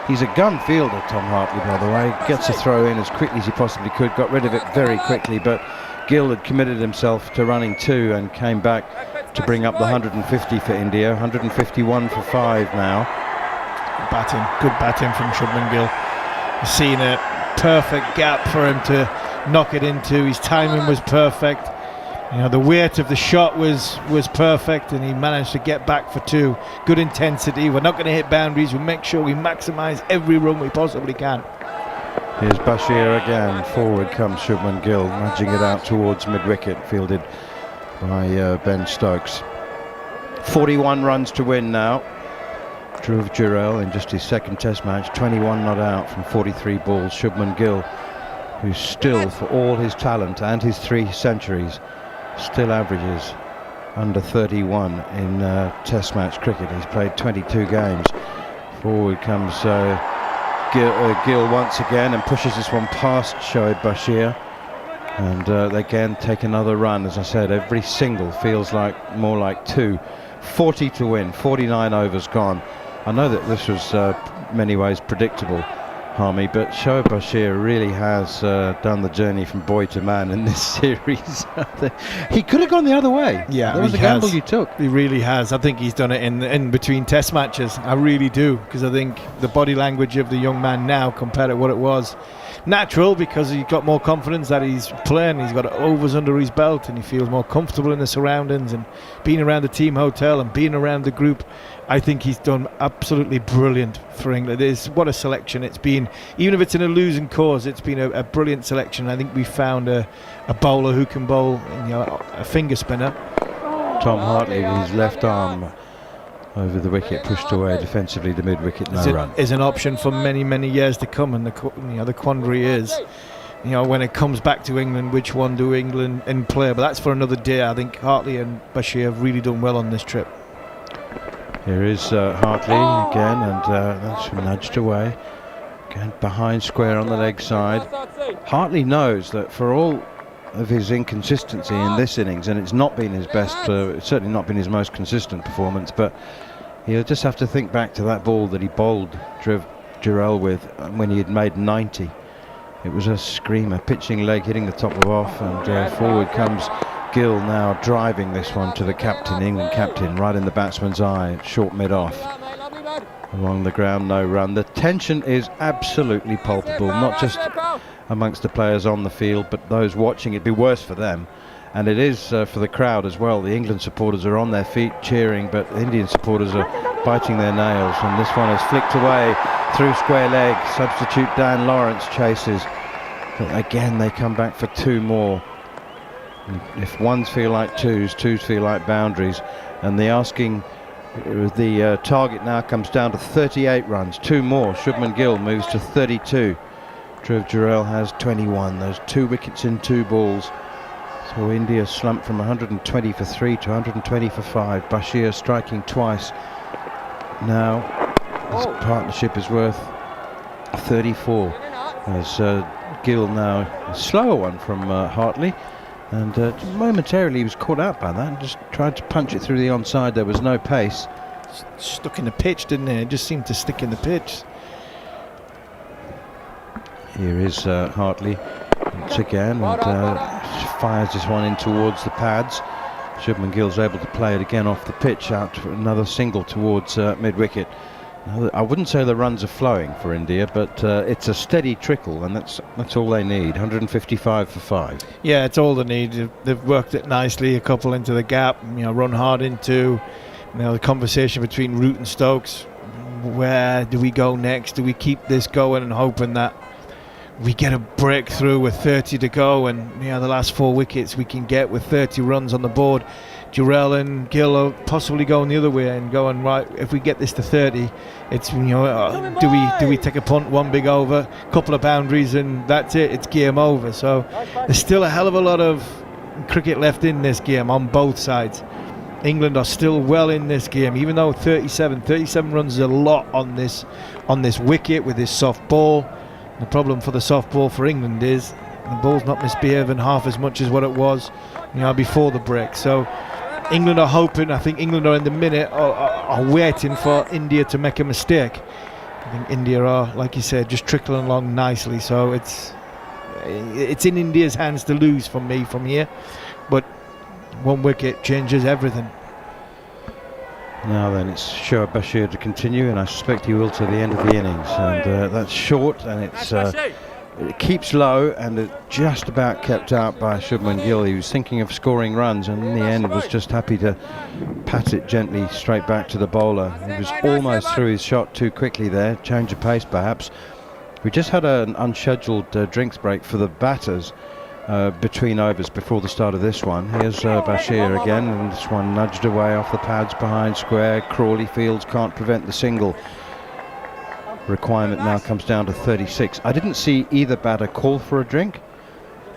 He's a gun fielder, Tom Hartley, by the way. Gets a throw in as quickly as he possibly could, got rid of it very quickly, but Gill had committed himself to running 2 and came back to bring up the 150 for India, 151 for 5 now. Good batting from Shubman Gill. You've seen a perfect gap for him to knock it into. His timing was perfect. The weight of the shot was perfect, and he managed to get back for 2. Good intensity. We're not going to hit boundaries. We'll make sure we maximise every run we possibly can. Here's Bashir again. Forward comes Shubman Gill, nudging it out towards mid-wicket, fielded by Ben Stokes. 41 runs to win now. Dhruv Jurel in just his second test match, 21 not out from 43 balls. Shubman Gill, who's still, for all his talent and his 3 centuries, still averages under 31 in test match cricket. He's played 22 games. Forward comes Gill once again and pushes this one past Shoaib Bashir, and they again take another run. As I said, every single feels like more like 2. 40 to win, 49 overs gone. I know that this was many ways predictable, Harmy, but Shoaib Bashir really has done the journey from boy to man in this series. He could have gone the other way. Yeah, that was a gamble you took. He really has. I think he's done it in between test matches. I really do, because I think the body language of the young man now compared to what it was natural because he's got more confidence that he's playing. He's got overs under his belt and he feels more comfortable in the surroundings and being around the team hotel and being around the group. I think he's done absolutely brilliant for England. What a selection it's been. Even if it's in a losing cause, it's been a brilliant selection. I think we found a bowler who can bowl, a finger spinner. Tom Hartley with his left arm over the wicket, pushed away defensively to mid-wicket, no run. Is an option for many, many years to come, and the quandary is, when it comes back to England, which one do England in play? But that's for another day. I think Hartley and Bashir have really done well on this trip. Here is Hartley again, and that's nudged away. Again, behind square on the leg side. Hartley knows that for all of his inconsistency in this innings, and it's not been his best, it's certainly not been his most consistent performance, but he'll just have to think back to that ball that he bowled Jurel with when he had made 90. It was a screamer, pitching leg hitting the top of off, and forward comes Gill now driving this one to the captain, England captain, right in the batsman's eye, short mid-off. Along the ground, no run. The tension is absolutely palpable, not just amongst the players on the field, but those watching. It'd be worse for them, and it is for the crowd as well. The England supporters are on their feet cheering, but the Indian supporters are biting their nails, and this one is flicked away through square leg. Substitute Dan Lawrence chases, but again they come back for two more. If ones feel like twos feel like boundaries, and the target now comes down to 38 runs. Two more. Shubman Gill moves to 32. Jurel has 21. Those 2 wickets in 2 balls. So India slumped from 120 for 3 to 120 for 5. Bashir striking twice. Now this partnership is worth 34. As Gill now, a slower one from Hartley. And momentarily he was caught out by that and just tried to punch it through the onside. There was no pace. Stuck in the pitch, didn't it? It just seemed to stick in the pitch. Here is Hartley once again, and fires this one in towards the pads. Shubman Gill's able to play it again off the pitch out for another single towards mid-wicket. I wouldn't say the runs are flowing for India, but it's a steady trickle, and that's all they need. 155 for 5. Yeah, it's all they need. They've worked it nicely, a couple into the gap, run hard into the conversation between Root and Stokes. Where do we go next? Do we keep this going and hoping that we get a breakthrough with 30 to go, and the last 4 wickets we can get with 30 runs on the board? Jurel and Gill are possibly going the other way and going, right, if we get this to 30, it's do we take a punt, 1 big over, couple of boundaries, and that's it, it's game over. So there's still a hell of a lot of cricket left in this game on both sides. England are still well in this game, even though 37 runs is a lot on this wicket with this soft ball. The problem for the soft ball for England is the ball's not misbehaving half as much as what it was before the break. So England are hoping, I think England are in the minute are waiting for India to make a mistake. I think India are, like you said, just trickling along nicely. So it's in India's hands to lose for me from here. But 1 wicket changes everything. Now then, it's Shoaib Bashir to continue, and I suspect he will to the end of the innings. And that's short, and it keeps low, and it just about kept out by Shubman Gill. He was thinking of scoring runs, and in the end was just happy to pat it gently straight back to the bowler. He was almost through his shot too quickly there. Change of pace, perhaps. We just had an unscheduled drinks break for the batters between overs before the start of this one. Here's Bashir again, and this one nudged away off the pads behind square. Crawley fields can't prevent the single. Requirement now comes down to 36. I didn't see either batter call for a drink.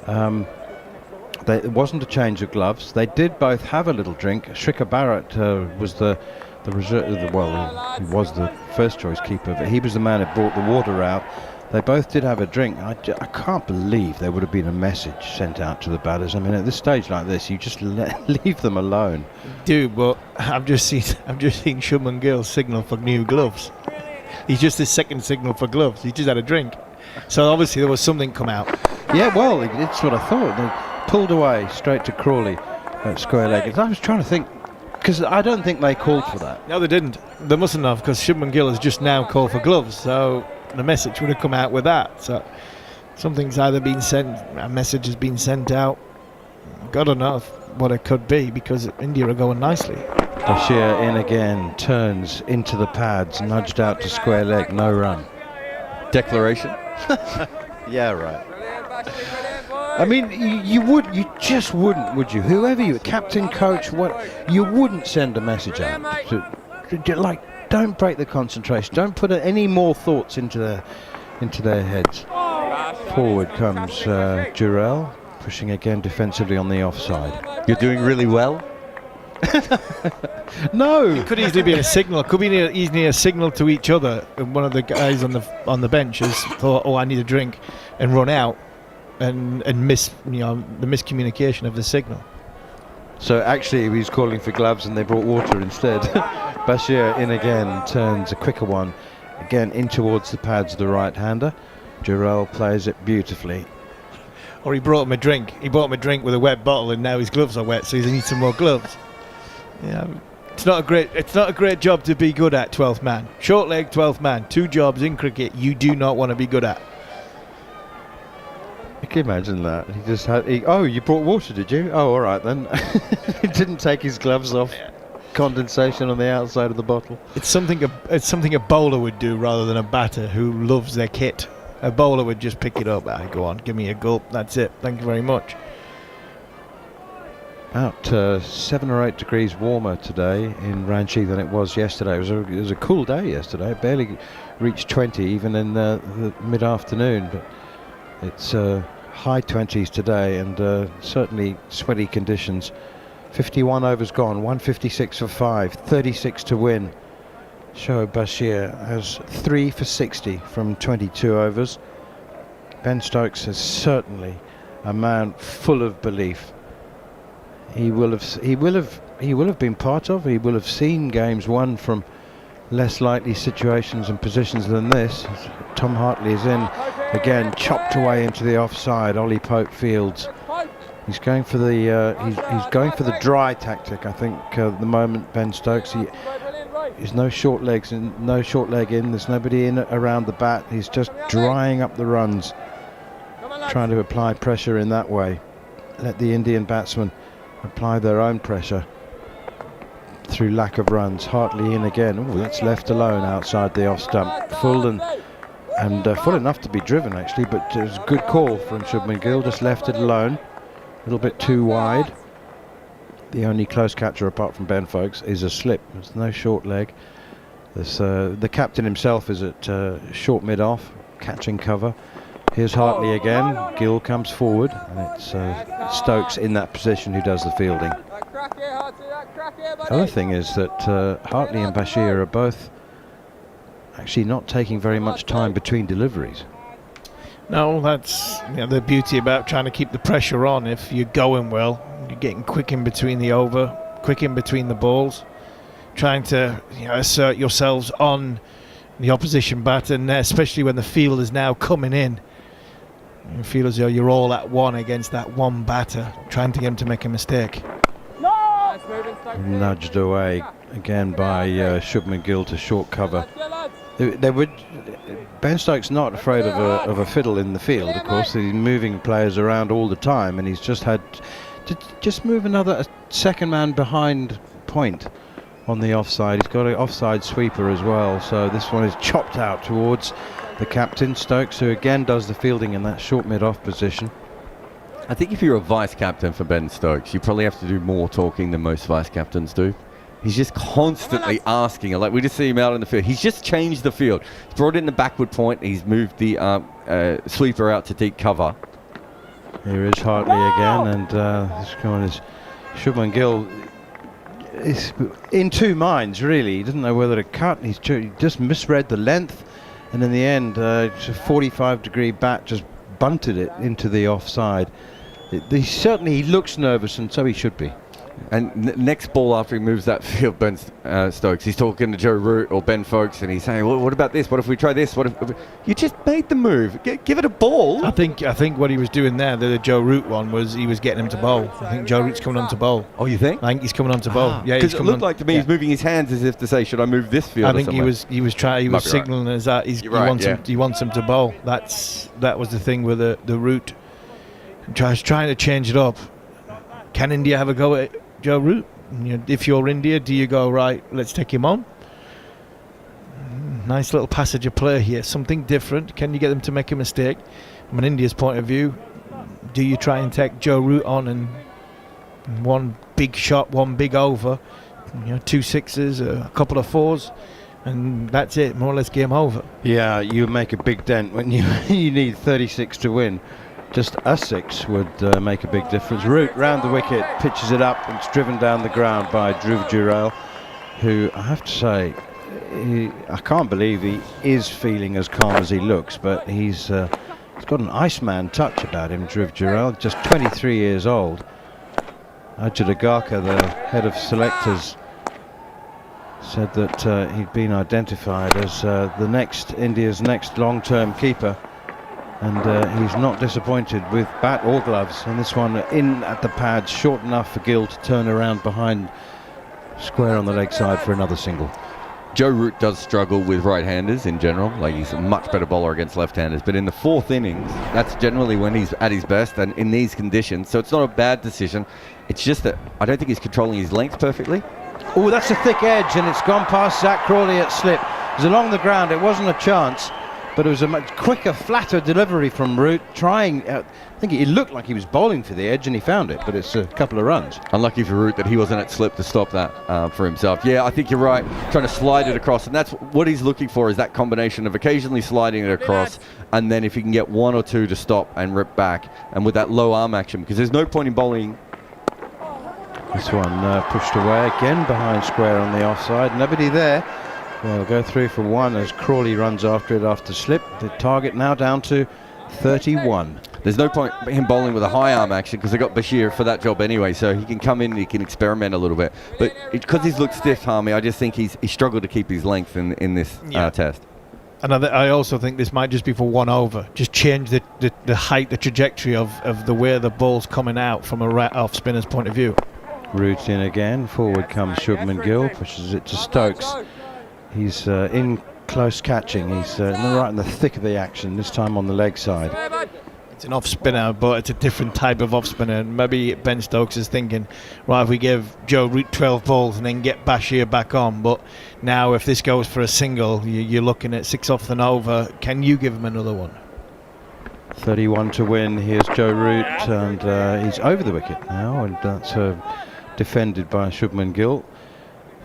It wasn't a change of gloves. They did both have a little drink. Shrikar Bharat was the reserve. Well, he was the first choice keeper, but he was the man who brought the water out. They both did have a drink. I can't believe there would have been a message sent out to the batters. I mean, at this stage like this, you just leave them alone. Dude, but I've just seen Shubman Gill signal for new gloves. He's just his second signal for gloves. He just had a drink. So obviously there was something come out. Yeah, well, it's what I thought. They pulled away straight to Crawley at square leg. I was trying to think, because I don't think they called for that. No, they didn't. They mustn't have, because Shubman Gill has just now called for gloves. So the message would have come out with that. So Something's either been sent, a message has been sent out. God don't know what it could be, because India are going nicely. Bashir in again, turns into the pads, nudged out to square leg, no run. Declaration? Yeah, right. I mean, you just wouldn't, would you? Whoever you, captain, coach, what, you wouldn't send a message out. Like, don't break the concentration. Don't put any more thoughts into their heads. Forward comes Jurel, pushing again defensively on the offside. You're doing really well. No, it could easily be a signal. Could be easily a signal to each other. And one of the guys on the bench has thought, "Oh, I need a drink," and run out, and miss the miscommunication of the signal. So actually, he was calling for gloves, and they brought water instead. Bashir in again, turns a quicker one, again in towards the pads, the right-hander. Jurel plays it beautifully. Or he brought him a drink. He bought him a drink with a wet bottle, and now his gloves are wet, so he needs some more gloves. Yeah, it's not a great job to be good at, 12th man. Short leg, 12th man. 2 jobs in cricket you do not want to be good at. You can imagine that. He just had. Oh, you brought water, did you? Oh, all right then. He didn't take his gloves off. Condensation on the outside of the bottle. It's something a bowler would do rather than a batter who loves their kit. A bowler would just pick it up. Go on, give me a gulp. That's it. Thank you very much. About 7 or 8 degrees warmer today in Ranchi than it was yesterday. It was a cool day yesterday. It barely reached 20 even in the mid-afternoon, but it's high 20s today, and certainly sweaty conditions. 51 overs gone, 156 for 5, 36 to win. Shoaib Bashir has 3 for 60 from 22 overs. Ben Stokes is certainly a man full of belief. He will have been part of. He will have seen games won from less likely situations and positions than this. Tom Hartley is in again, chopped away into the offside. Ollie Pope fields. He's going for the he's going for the dry tactic. I think at the moment Ben Stokes. There's no short legs and no short leg in. There's nobody in around the bat. He's just drying up the runs, trying to apply pressure in that way. Let the Indian batsmen apply their own pressure through lack of runs. Hartley in again. Oh, that's left alone outside the off stump. Full and full enough to be driven actually, but it was a good call from Shubman Gill. Just left it alone. A little bit too wide. The only close catcher apart from Ben Folks is a slip. There's no short leg. The captain himself is at short mid-off, catching cover. Here's Hartley again. Gill comes forward, and it's Stokes in that position who does the fielding. The other thing is that Hartley and Bashir are both actually not taking very much time between deliveries. No, that's the beauty about trying to keep the pressure on. If you're going well, you're getting quick in between the over, quick in between the balls, trying to assert yourselves on the opposition batter, and especially when the field is now coming in. You feel as though you're all at one against that one batter, trying to get him to make a mistake. Nudged away again by Shubman Gill to short cover. Ben Stokes not afraid of a fiddle in the field, of course. He's moving players around all the time, and he's just had to just move a second man behind point on the offside. He's got an offside sweeper as well, so this one is chopped out towards the captain, Stokes, who again does the fielding in that short mid-off position. I think if you're a vice captain for Ben Stokes, you probably have to do more talking than most vice captains do. He's just constantly asking. Like we just see him out in the field. He's just changed the field. He's brought in the backward point. He's moved the sweeper out to deep cover. Here is Hartley again, and this one is Shubman Gill is in two minds really. He doesn't know whether to cut. He just misread the length, and in the end, a 45-degree bat just bunted it into the offside. He looks nervous, and so he should be. And next ball after he moves that field, Ben Stokes, he's talking to Joe Root or Ben Folkes, and he's saying, well, what about this? What if we try this? What if you just made the move? Give it a ball. I think what he was doing there, the Joe Root one, was he was getting him to bowl. I think Joe Root's coming on to bowl. Oh, you think? I think he's coming on to bowl. Yeah, because it looked like to me he's moving his hands as if to say, should I move this field? I think he was signaling as that he wants him to bowl. That was the thing with the Root. Trying to change it up. Can India have a go at Joe Root? If you're India, do you go, right, let's take him on? Nice little passage of play here, something different. Can you get them to make a mistake? From an India's point of view, do you try and take Joe Root on and one big shot, one big over, 2 sixes, a couple of fours, and that's it, more or less game over. Yeah, you make a big dent when you need 36 to win. Just a 6 would make a big difference. Root round the wicket, pitches it up, and it's driven down the ground by Gill and Jurel, who I have to say, I can't believe he is feeling as calm as he looks, but he's got an Iceman touch about him, Gill and Jurel, just 23 years old. Ajit Agarkar, the head of selectors, said that he'd been identified as India's next long-term keeper. And he's not disappointed with bat or gloves. And this one in at the pads, short enough for Gill to turn around behind, square on the leg side for another single. Joe Root does struggle with right-handers in general. Like, he's a much better bowler against left-handers. But in the 4th innings, that's generally when he's at his best and in these conditions. So it's not a bad decision. It's just that I don't think he's controlling his length perfectly. Oh, that's a thick edge, and it's gone past Zack Crawley at slip. It was along the ground. It wasn't a chance. But it was a much quicker, flatter delivery from Root, trying, I think it looked like he was bowling for the edge and he found it, but it's a couple of runs. Unlucky for Root that he wasn't at slip to stop that for himself. Yeah, I think you're right, trying to slide it across, and that's what he's looking for, is that combination of occasionally sliding it across, and then if he can get 1 or 2 to stop and rip back, and with that low arm action, because there's no point in bowling. This one pushed away again behind square on the offside, nobody there. They'll go through for 1 as Crawley runs after it after slip. The target now down to 31. There's no point in him bowling with a high arm action because they got Bashir for that job anyway, so he can come in and he can experiment a little bit. But because he's looked stiff, Harmy, I just think he struggled to keep his length in this test. And I also think this might just be for 1 over. Just change the height, the trajectory of the way the ball's coming out from a off spinner's point of view. Root in again. Forward comes Shubman Gill, pushes it to Stokes. He's in close catching. He's right in the thick of the action, this time on the leg side. It's an off spinner, but it's a different type of off spinner. And maybe Ben Stokes is thinking, right, if we give Joe Root 12 balls and then get Bashir back on. But now if this goes for a single, you're looking at 6 off and over. Can you give him another one? 31 to win. Here's Joe Root, and he's over the wicket now, and that's defended by Shubman Gill.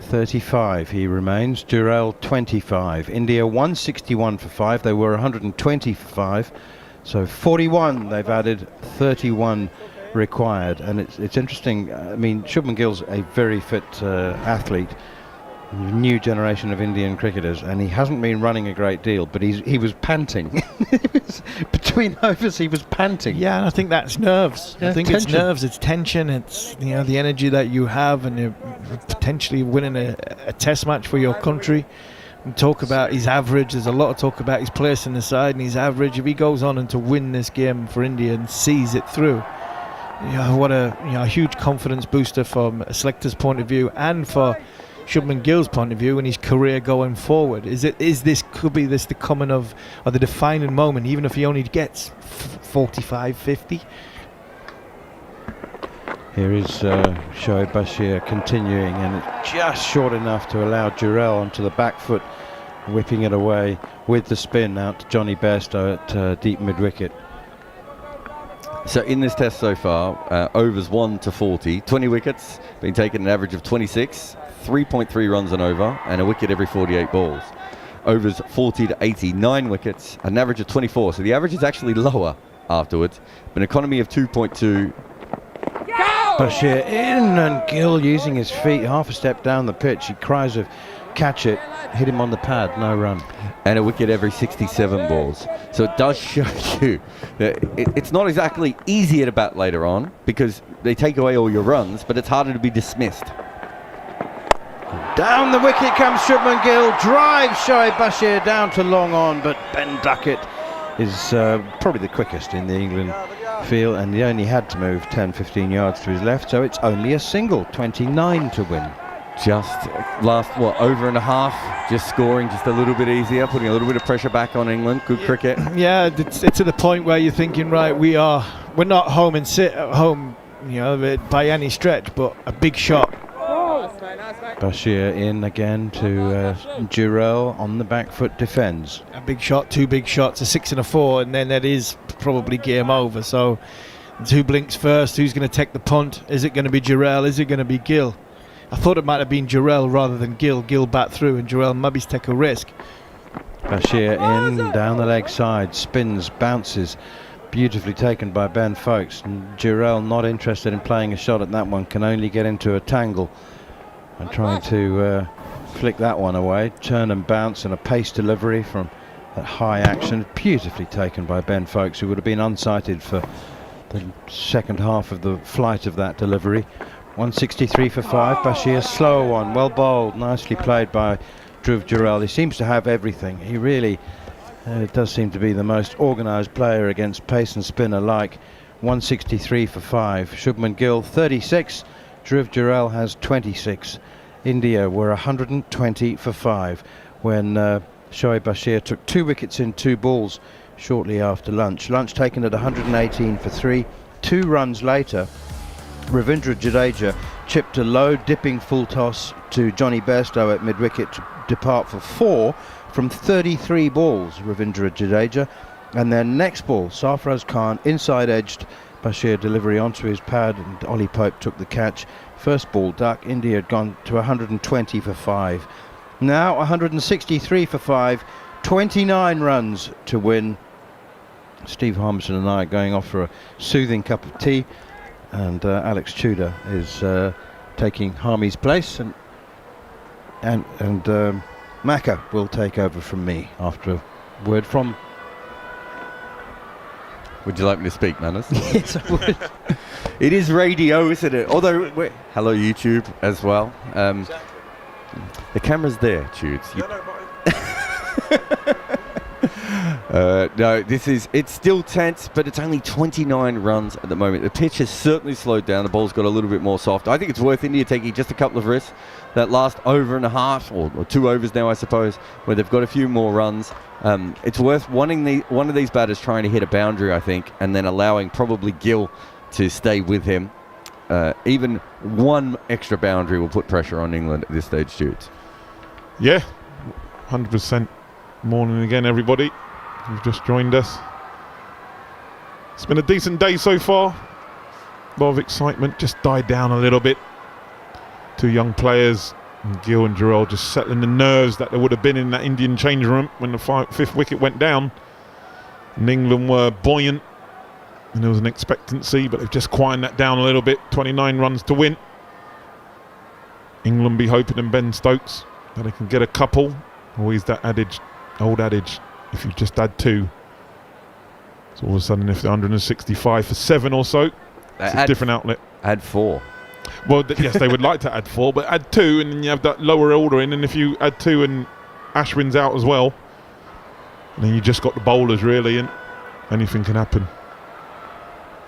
35 he remains. Jurel 25. India 161 for 5. They were 120 for 5. So 41 they've added, 31 required. And it's interesting. I mean, Shubman Gill's a very fit athlete. New generation of Indian cricketers, and he hasn't been running a great deal, but he was panting. Between overs he was panting. Yeah, and I think that's nerves. Yeah, I think tension. It's nerves, it's tension, it's the energy that you have, and you're potentially winning a test match for your country. And talk about his average, there's a lot of talk about his place in the side and his average. If he goes on and to win this game for India and sees it through, what a huge confidence booster from a selector's point of view and for Shubman Gill's point of view and his career going forward. Could be this the coming of or the defining moment, even if he only gets 45, 50? Here is Shoaib Bashir continuing, and it's just short enough to allow Jurel onto the back foot, whipping it away with the spin out to Johnny Bairstow at deep mid-wicket. So in this test so far, overs 1 to 40, 20 wickets, been taken an average of 26, 3.3 runs an over, and a wicket every 48 balls. Overs 40 to 80, 9 wickets, an average of 24. So the average is actually lower afterwards, but an economy of 2.2. Bashir in, and Gill using his feet half a step down the pitch. He cries of catch it, hit him on the pad, no run. And a wicket every 67 balls. So it does show you that it's not exactly easy to bat later on because they take away all your runs, but it's harder to be dismissed. Down the wicket comes Shubman Gill, drives Shoaib Bashir down to long on, but Ben Duckett is probably the quickest in the England field, and he only had to move 10-15 yards to his left, so it's only a single, 29 to win. Just last, over and a half, just scoring just a little bit easier, putting a little bit of pressure back on England. Good cricket. Yeah, it's to the point where you're thinking, right, we're not home and sit at home, by any stretch, but a big shot. Bashir in again to Jurel on the back foot, defends. A big shot, 2 big shots, a 6 and a 4, and then that is probably game over. So who blinks first? Who's going to take the punt? Is it going to be Jurel? Is it going to be Gill? I thought it might have been Jurel rather than Gill. Gill bat through and Jurel maybe take a risk. Bashir in, down the leg side, spins, bounces. Beautifully taken by Ben Foakes. And Jurel not interested in playing a shot at that one, can only get into a tangle. And trying to flick that one away. Turn and bounce and a pace delivery from that high action. Beautifully taken by Ben Foakes, who would have been unsighted for the second half of the flight of that delivery. 163 for 5. Bashir, slower one, well bowled, nicely played by Dhruv Jurel. He seems to have everything. He really does seem to be the most organised player against pace and spin alike. 163 for 5. Shubman Gill 36. Dhruv Jurel has 26. India were 120 for 5 when Shoaib Bashir took 2 wickets in 2 balls shortly after lunch. Lunch taken at 118 for 3. 2 runs later, Ravindra Jadeja chipped a low dipping full toss to Johnny Bairstow at mid-wicket to depart for 4 from 33 balls, Ravindra Jadeja. And then next ball, Sarfaraz Khan inside edged Bashir delivery onto his pad, and Ollie Pope took the catch. First ball duck. India had gone to 120 for 5. Now 163 for 5, 29 runs to win. Steve Harmison and I are going off for a soothing cup of tea, and Alex Tudor is taking Harmy's place, and Macca will take over from me after a word from. Would you like me to speak, Manners? Yes, I would. It is radio, isn't it? Although, hello YouTube as well. The camera's there, Tudes. No, it's still tense, but it's only 29 runs at the moment. The pitch has certainly slowed down. The ball's got a little bit more soft. I think it's worth India taking just a couple of risks. That last over and a half, or 2 overs now, I suppose, where they've got a few more runs. It's worth wanting one of these batters trying to hit a boundary, I think, and then allowing probably Gill to stay with him. Even one extra boundary will put pressure on England at this stage, Judes. Yeah, 100%. Morning again, everybody. You've just joined us. It's been a decent day so far. A lot of excitement, just died down a little bit. 2 young players, and Gill and Jurel, just settling the nerves that there would have been in that Indian change room when the 5th wicket went down. And England were buoyant, and there was an expectancy, but they've just quietened that down a little bit. 29 runs to win. England be hoping in Ben Stokes that they can get a couple. Always that old adage, if you just add 2. So all of a sudden, if they're 165 for 7 or so, it's a different outlet. Add 4. Well, yes, they would like to add 4, but add 2, and then you have that lower order in. And if you add 2 and Ashwin's out as well, then you just got the bowlers really, and anything can happen.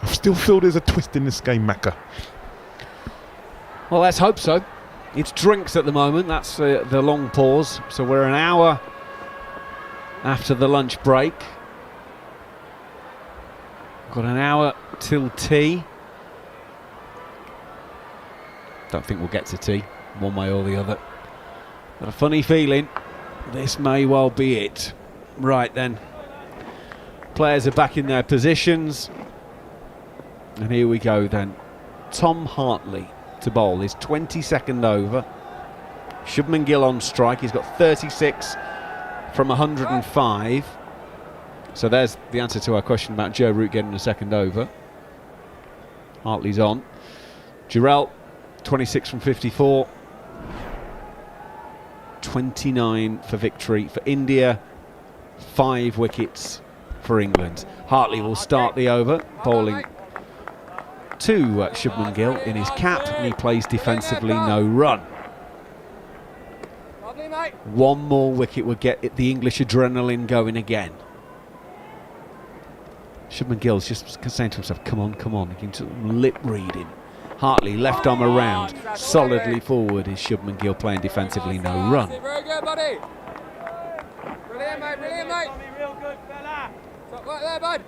I still feel there's a twist in this game, Macca. Well, let's hope so. It's drinks at the moment. That's the long pause. So we're an hour after the lunch break. Got an hour till tea. Don't think we'll get to tea, one way or the other. Got a funny feeling this may well be it. Right then. Players are back in their positions. And here we go then. Tom Hartley to bowl his 22nd over. Shubman Gill on strike. He's got 36 from 105. So there's the answer to our question about Joe Root getting a second over. Hartley's on. Jurel, 26 from 54. 29 for victory for India, 5 wickets for England. Hartley will start the over, bowling to Shubman Gill in his cap, and he plays defensively, no run. One more wicket would get the English adrenaline going again. Shubman Gill's just saying to himself, come on, come on, again, lip reading. Hartley left arm around, solidly forward is Shubman Gill playing defensively, no run. Very good, buddy. Brilliant, mate, brilliant, mate. Real good, fella. Stop right there, bud.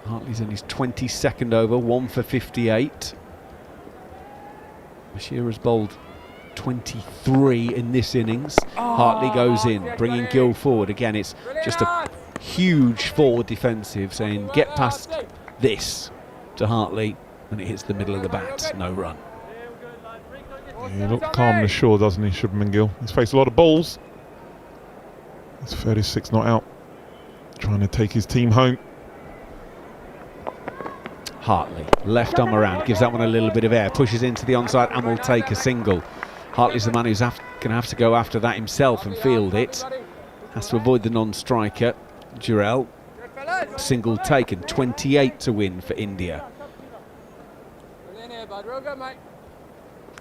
Hartley's in his 22nd over, 1 for 58. Bashir has bowled 23 in this innings. Hartley goes in, bringing Gill forward. Again, it's just a huge forward defensive, saying get past this to Hartley, and it hits the middle of the bat, no run. Yeah, he looks calm and assured, doesn't he, Shubman Gill? He's faced a lot of balls. He's 36 not out, trying to take his team home. Hartley, left arm around, gives that one a little bit of air, pushes into the onside and will take a single. Hartley's the man who's going to have to go after that himself and field it. Has to avoid the non-striker. Jurel, single taken, 28 to win for India.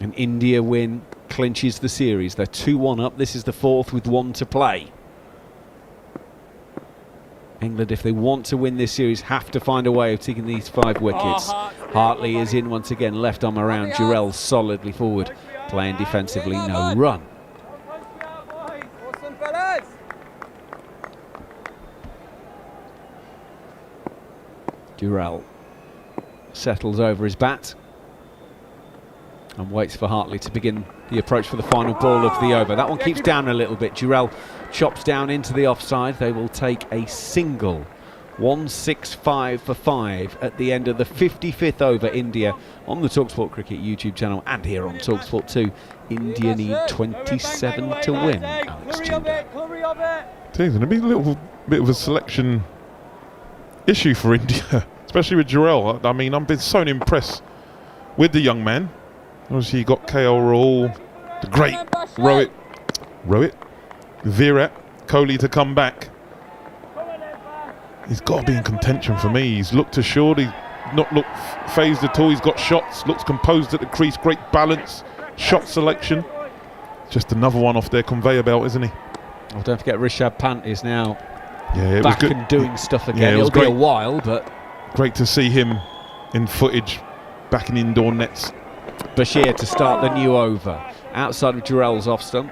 An India win clinches the series. They're 2-1 up. This is the 4th with 1 to play. England, if they want to win this series, have to find a way of taking these 5 wickets. Hartley is in once again, left arm around. Jurel solidly forward, playing defensively, no run. Jurel settles over his bat and waits for Hartley to begin the approach for the final ball of the over. That one keeps down a little bit. Jurel chops down into the offside. They will take a single. 165 for 5 at the end of the 55th over. India on the talkSPORT Cricket YouTube channel and here on talkSPORT 2. India need 27 to win. Alex Tudor. There's going to be a little bit of a selection issue for India, especially with Jurel. I mean, I've been so impressed with the young man. Obviously, you got KL Rahul, the great Rohit, Virat Kohli to come back. He's got to be in contention for me. He's looked assured. He's not looked phased at all. He's got shots. Looks composed at the crease. Great balance. Shot selection. Just another one off their conveyor belt, isn't he? Well, don't forget Rishabh Pant is now back and doing stuff again. Yeah, It'll be a while, but great to see him in footage back in indoor nets. Bashir to start the new over. Outside of Jurel's off stump.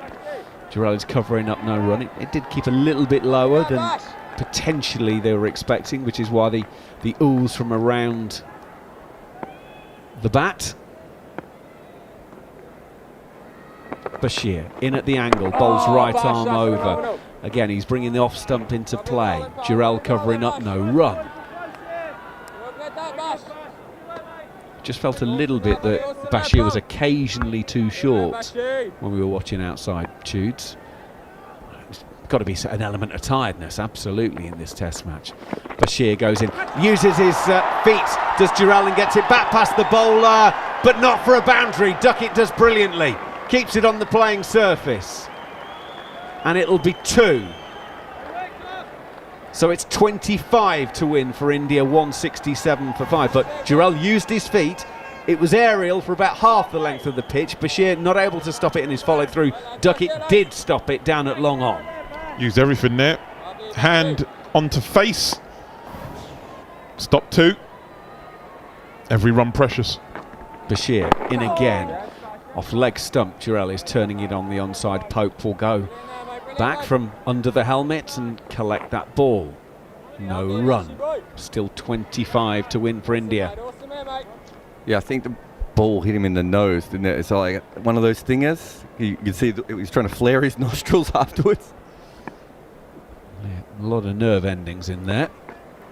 Jurel is covering up, no run. It did keep a little bit lower than potentially they were expecting, which is why the ooze from around the bat. Bashir in at the angle, bowls right arm over. Again, he's bringing the off stump into play. Jurel covering up, no run. Just felt a little bit that Bashir was occasionally too short when we were watching outside Tudes. There's got to be an element of tiredness, absolutely, in this test match. Bashir goes in, uses his feet, does Jurel and gets it back past the bowler, but not for a boundary. Duckett does brilliantly, keeps it on the playing surface. And it'll be 2. So it's 25 to win for India, 167 for 5. But Jurel used his feet. It was aerial for about half the length of the pitch. Bashir not able to stop it in his follow through. Duckett did stop it down at long on. Used everything there. Hand onto face. Stop 2. Every run precious. Bashir in again. Off leg stump. Jurel is turning it on the onside. Pope will go back from under the helmet and collect that ball. No run. Still 25 to win for India. Yeah, I think the ball hit him in the nose, didn't it? It's like one of those stingers. You can see he was trying to flare his nostrils afterwards. Yeah, a lot of nerve endings in there.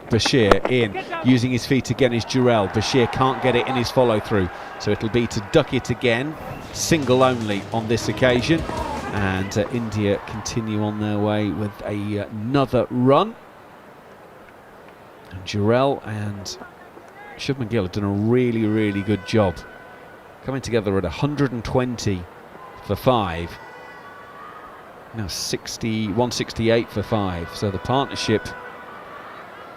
Bashir in, using his feet again is Jurel. Bashir can't get it in his follow through, so it'll be to Duckett again. Single only on this occasion. And India continue on their way with another run. And Jurel and Shubman Gill have done a really, really good job coming together at 120 for 5 Now 168 for 5. So the partnership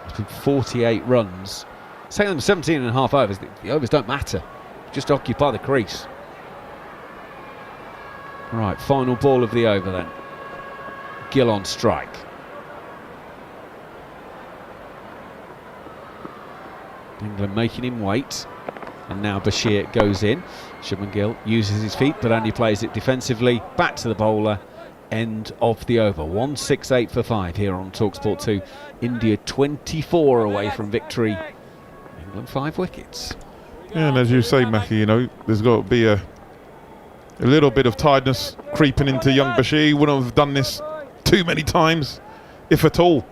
has been 48 runs. It's taken them 17 and a half overs. The overs don't matter. Just occupy the crease. Right, final ball of the over then. Gill on strike. England making him wait. And now Bashir goes in. Shubman Gill uses his feet but only plays it defensively. Back to the bowler. End of the over. 168 for 5 here on talkSPORT 2. India 24 away from victory. England 5 wickets. Yeah, and as you say, Mackie, you know, there's got to be a little bit of tiredness creeping into young Bashir. He wouldn't have done this too many times, if at all,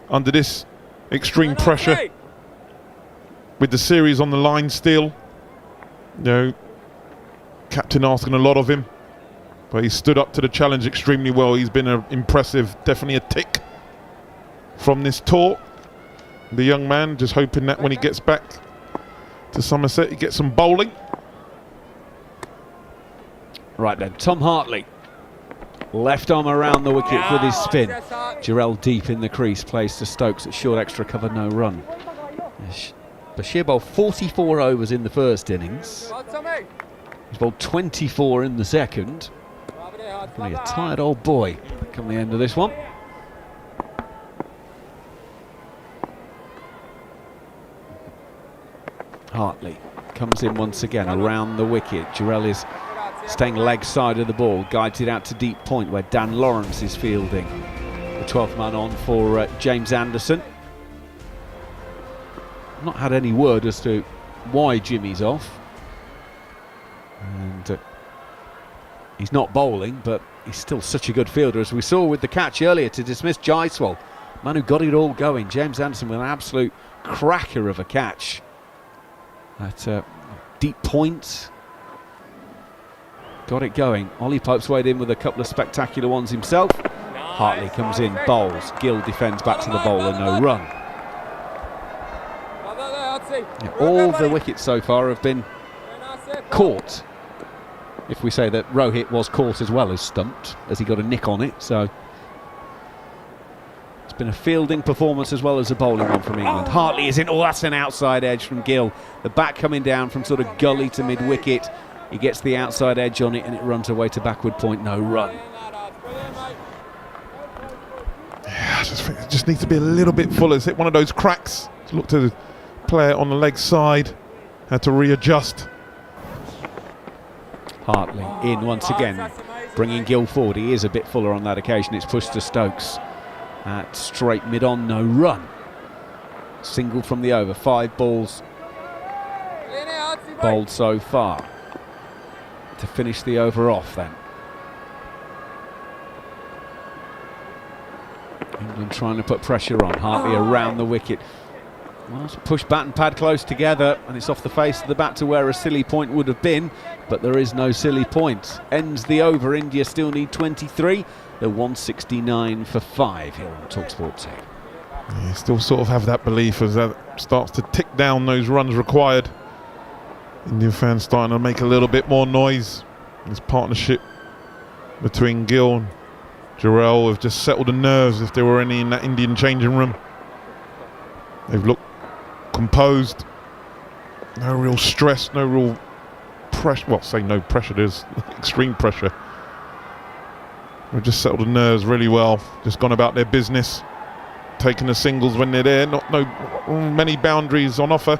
under this extreme pressure. With the series on the line still. You know, captain asking a lot of him. But he stood up to the challenge extremely well. He's been impressive, definitely a tick from this tour. The young man, just hoping that when he gets back to Somerset, he gets some bowling. Right then, Tom Hartley. Left arm around the wicket with his spin. Jurel deep in the crease, plays to Stokes at short extra cover, no run. Bashir bowled 44 overs in the first innings. He's bowled 24 in the second. Probably a tired old boy come the end of this one. Hartley comes in once again around the wicket. Jurel is staying leg side of the ball, guides it out to deep point where Dan Lawrence is fielding. The 12th man on for James Anderson. Not had any word as to why Jimmy's off. And he's not bowling, but he's still such a good fielder, as we saw with the catch earlier to dismiss Jaiswal. Man who got it all going. James Anderson with an absolute cracker of a catch. At deep point. Got it going. Ollie Pope's weighed in with a couple of spectacular ones himself. Hartley comes in, bowls. Gill defends back to the bowler, no run. Yeah, all the wickets so far have been caught. If we say that Rohit was caught as well as stumped, as he got a nick on it, so it's been a fielding performance as well as a bowling one from England. Hartley is in. Oh, that's an outside edge from Gill. The bat coming down from sort of gully to mid-wicket. He gets the outside edge on it and it runs away to backward point, no run. Yeah, I just think it just needs to be a little bit fuller. It's hit one of those cracks. Just look to the player on the leg side. Had to readjust. Hartley in once again, bringing Gill forward. He is a bit fuller on that occasion. It's pushed to Stokes at straight mid-on, no run. Single from the over. 5 balls bowled so far. To finish the over off then. England trying to put pressure on. Hartley around the wicket. Well, push bat and pad close together, and it's off the face of the bat to where a silly point would have been, but there is no silly point. Ends the over. India still need 23. They're 169 for 5 here on talkSPORT 2. Yeah, you still sort of have that belief as that starts to tick down those runs required. Indian fans starting to make a little bit more noise. This partnership between Gill and Jurel have just settled the nerves, if there were any in that Indian changing room. They've looked composed. No real stress, no real pressure. Well, say no pressure, there's extreme pressure. They've just settled the nerves really well. Just gone about their business. Taking the singles when they're there. Not many boundaries on offer.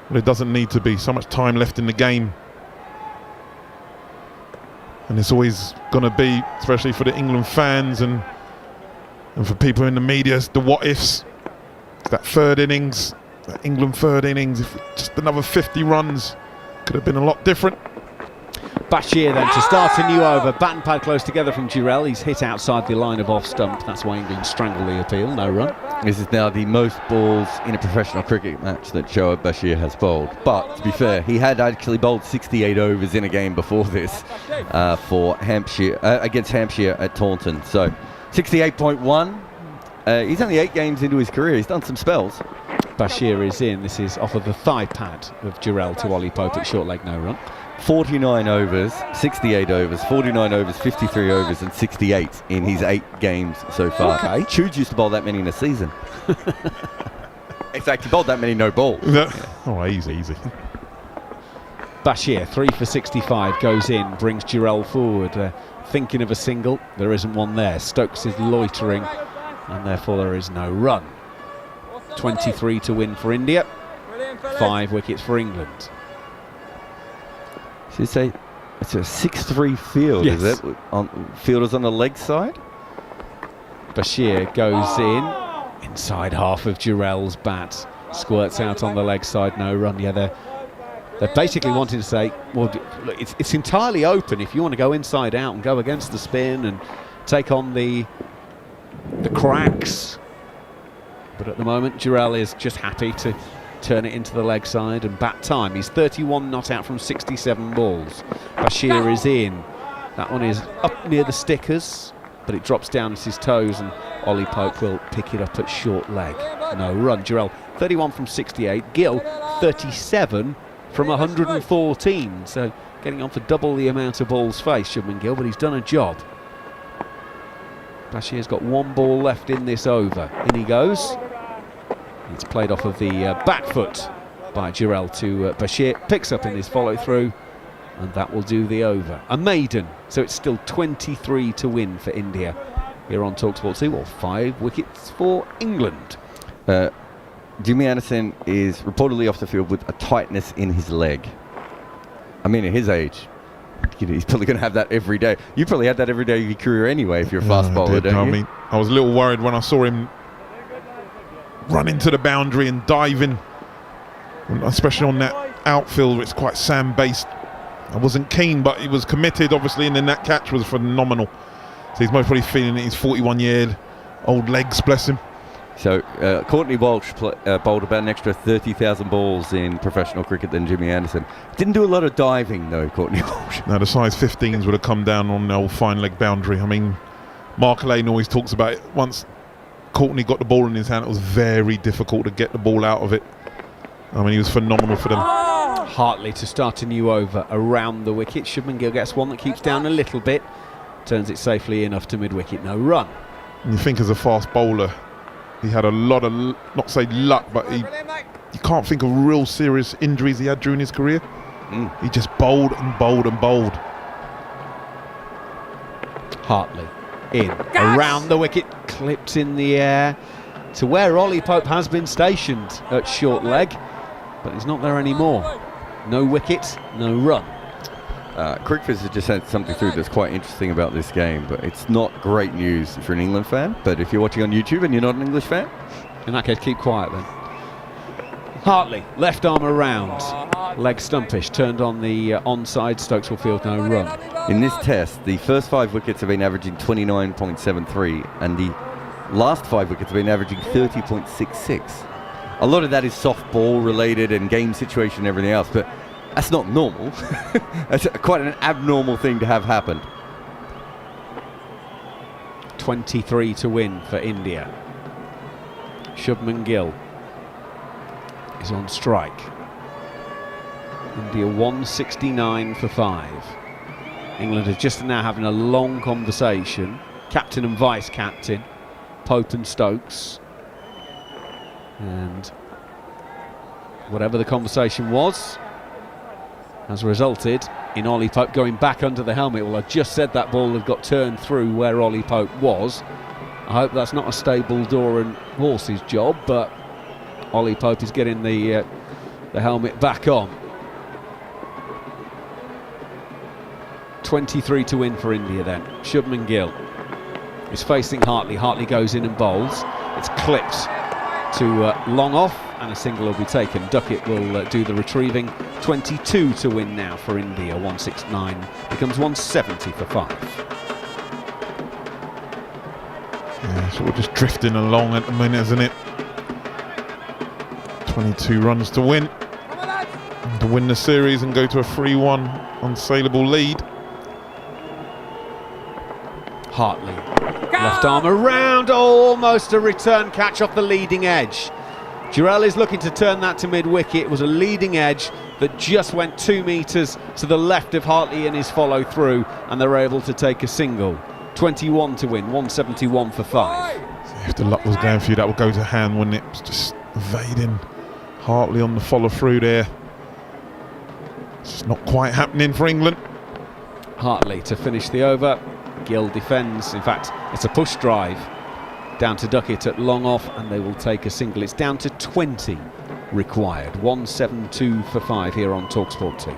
But it doesn't need to be. So much time left in the game. And it's always going to be, especially for the England fans and for people in the media, the what-ifs. That third innings, that England third innings, if just another 50 runs, could have been a lot different. Bashir then to start a new over. Bat and pad close together from Jurel. He's hit outside the line of off stump. That's why England strangled the appeal. No run. This is now the most balls in a professional cricket match that Jarrod Bashir has bowled. But to be fair, he had actually bowled 68 overs in a game before this for Hampshire against Hampshire at Taunton. So 68.1. He's only 8 games into his career. He's done some spells. Bashir is in. This is off of the thigh pad of Jurel to Ollie Pope at short leg, no run. 49 overs, 68 overs, 49 overs, 53 overs and 68 in his 8 games so far. Okay. Chuge used to bowl that many in a season. In fact, he bowled that many no ball. Oh, easy. Bashir, 3 for 65, goes in, brings Jurel forward. Thinking of a single, there isn't one there. Stokes is loitering, and therefore there is no run. 23 to win for India, 5 wickets for England. So you say it's a 6-3 field, Yes. is it? Fielders on the leg side? Bashir goes in, inside half of Jurel's bat, squirts out on the leg side, no run. Yeah, they're basically wanting to say, well, look, it's entirely open if you want to go inside out and go against the spin and take on the cracks. But at the moment, Jurel is just happy to turn it into the leg side and bat time. He's 31 not out from 67 balls. Bashir is in. That one is up near the stickers, but it drops down at his toes, and Ollie Pope will pick it up at short leg. No run. Jurel 31 from 68. Gill 37 from 114. So getting on for double the amount of balls faced, Shubman Gill, but he's done a job. Bashir's got 1 ball left in this over. In he goes. It's played off of the back foot by Jurel to Bashir. Picks up in his follow through, and that will do the over. A maiden, so it's still 23 to win for India here on talkSPORT 2, or 5 wickets for England. Jimmy Anderson is reportedly off the field with a tightness in his leg. I mean, at his age, he's probably going to have that every day. You probably had that every day of your career anyway if you're a fast bowler, don't you? I mean, I was a little worried when I saw him run into the boundary and diving, especially on that outfield. It's quite sand-based. I wasn't keen, but he was committed, obviously, and then that catch was phenomenal. So he's most probably feeling it. He's 41-year-old legs, bless him. So Courtney Walsh bowled about an extra 30,000 balls in professional cricket than Jimmy Anderson. Didn't do a lot of diving though, Courtney Walsh. Now the size 15s would have come down on the old fine leg boundary. I mean, Mark Lane always talks about it. Once Courtney got the ball in his hand, it was very difficult to get the ball out of it. I mean, he was phenomenal for them. Hartley to start a new over around the wicket. Shubman Gill gets one that keeps down a little bit, turns it safely enough to mid-wicket, no run. And you think as a fast bowler, he had a lot of, not say luck, but you can't think of real serious injuries he had during his career. He just bowled and bowled and bowled. Hartley in, around the wicket, clipped in the air to where Ollie Pope has been stationed at short leg, but he's not there anymore. No wicket, no run. Crickfizz has just sent something through that's quite interesting about this game, but it's not great news if you're an England fan. But if you're watching on YouTube and you're not an English fan, in that case, keep quiet then. Hartley, left arm around, leg stumpish, turned on the onside. Stokes will field no run. In this test, the first 5 wickets have been averaging 29.73, and the last 5 wickets have been averaging 30.66. A lot of that is soft ball related and game situation and everything else, but that's not normal. That's quite an abnormal thing to have happen. 23 to win for India. Shubman Gill is on strike. India 169 for 5. England are just now having a long conversation. Captain and vice captain, Pope and Stokes. And whatever the conversation was has resulted in Ollie Pope going back under the helmet. Well, I just said that ball had got turned through where Ollie Pope was. I hope that's not a stable door and horse's job, but Ollie Pope is getting the helmet back on. 23 to win for India then. Shubman Gill is facing Hartley. Hartley goes in and bowls. It's clipped to long off, and a single will be taken. Duckett will do the retrieving. 22 to win now for India. 169 becomes 170 for 5. Yeah, so we're just drifting along at the minute, isn't it? 22 runs to win. And to win the series and go to a 3-1 unsaleable lead. Hartley, left arm around, almost a return catch off the leading edge. Jurel is looking to turn that to mid-wicket. It was a leading edge that just went 2 metres to the left of Hartley in his follow-through, and they're able to take a single. 21 to win, 171 for 5. If the luck was going for you, that would go to hand, wouldn't it? It's just evading Hartley on the follow-through there. It's not quite happening for England. Hartley to finish the over. Gill defends. In fact, it's a push drive down to Duckett at long off, and they will take a single. It's down to 20 required. 172 for 5 here on talkSPORT 2.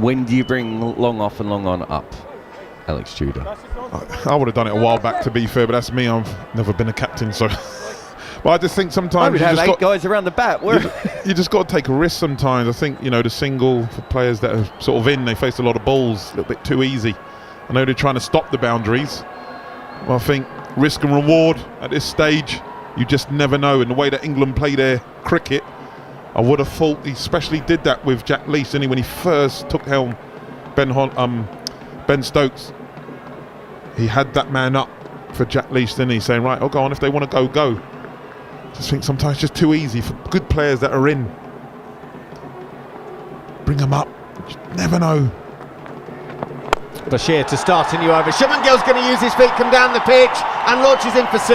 When do you bring long off and long on up, Alex Tudor? I would have done it a while back, to be fair, but that's me. I've never been a captain, so. But I just think sometimes you have 8 guys around the bat. You just got to take a risk sometimes. I think, you know, the single for players that are sort of in, they face a lot of balls, a little bit too easy. I know they're trying to stop the boundaries. Well, I think risk and reward at this stage, you just never know. In the way that England play their cricket, I would have thought he especially did that with Jack Leach, didn't he, when he first took helm. Ben Stokes, he had that man up for Jack Leach, didn't he, saying, right, oh, go on, if they want to go, go. Just think sometimes it's just too easy for good players that are in. Bring them up. You never know. Bashir to start a new over. Shubman Gill's going to use his feet, come down the pitch, and launches in for 6.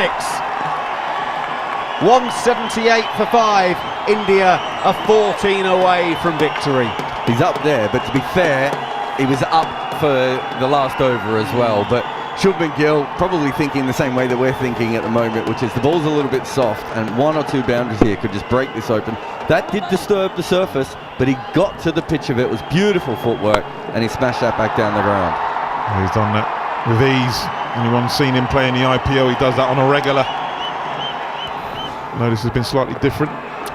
178 for 5. India are 14 away from victory. He's up there, but to be fair, he was up for the last over as well. But Shubman Gill probably thinking the same way that we're thinking at the moment, which is the ball's a little bit soft, and 1 or 2 boundaries here could just break this open. That did disturb the surface, but he got to the pitch of it. It was beautiful footwork, and he smashed that back down the ground. He's done that with ease. Anyone's seen him play in the IPL, he does that on a regular. No, this has been slightly different.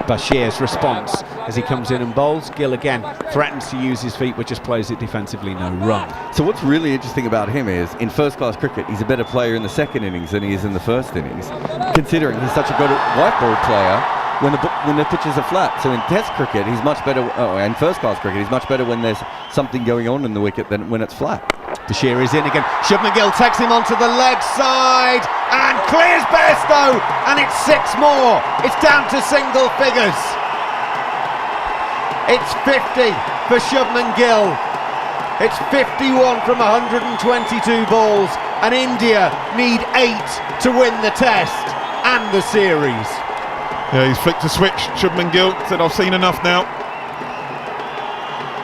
Bashir's response as he comes in and bowls. Gill again threatens to use his feet, but just plays it defensively, no run. So what's really interesting about him is, in first-class cricket, he's a better player in the second innings than he is in the first innings, considering he's such a good white ball player when the pitches are flat. So in Test cricket, he's much better, and first-class cricket, he's much better when there's something going on in the wicket than when it's flat. Bashir is in again. Shubman Gill takes him onto the leg side and clears Bairstow, and it's 6 more. It's down to single figures. It's 50 for Shubman Gill. It's 51 from 122 balls, and India need 8 to win the Test and the series. Yeah, he's flicked a switch. Shubman Gill said, I've seen enough now.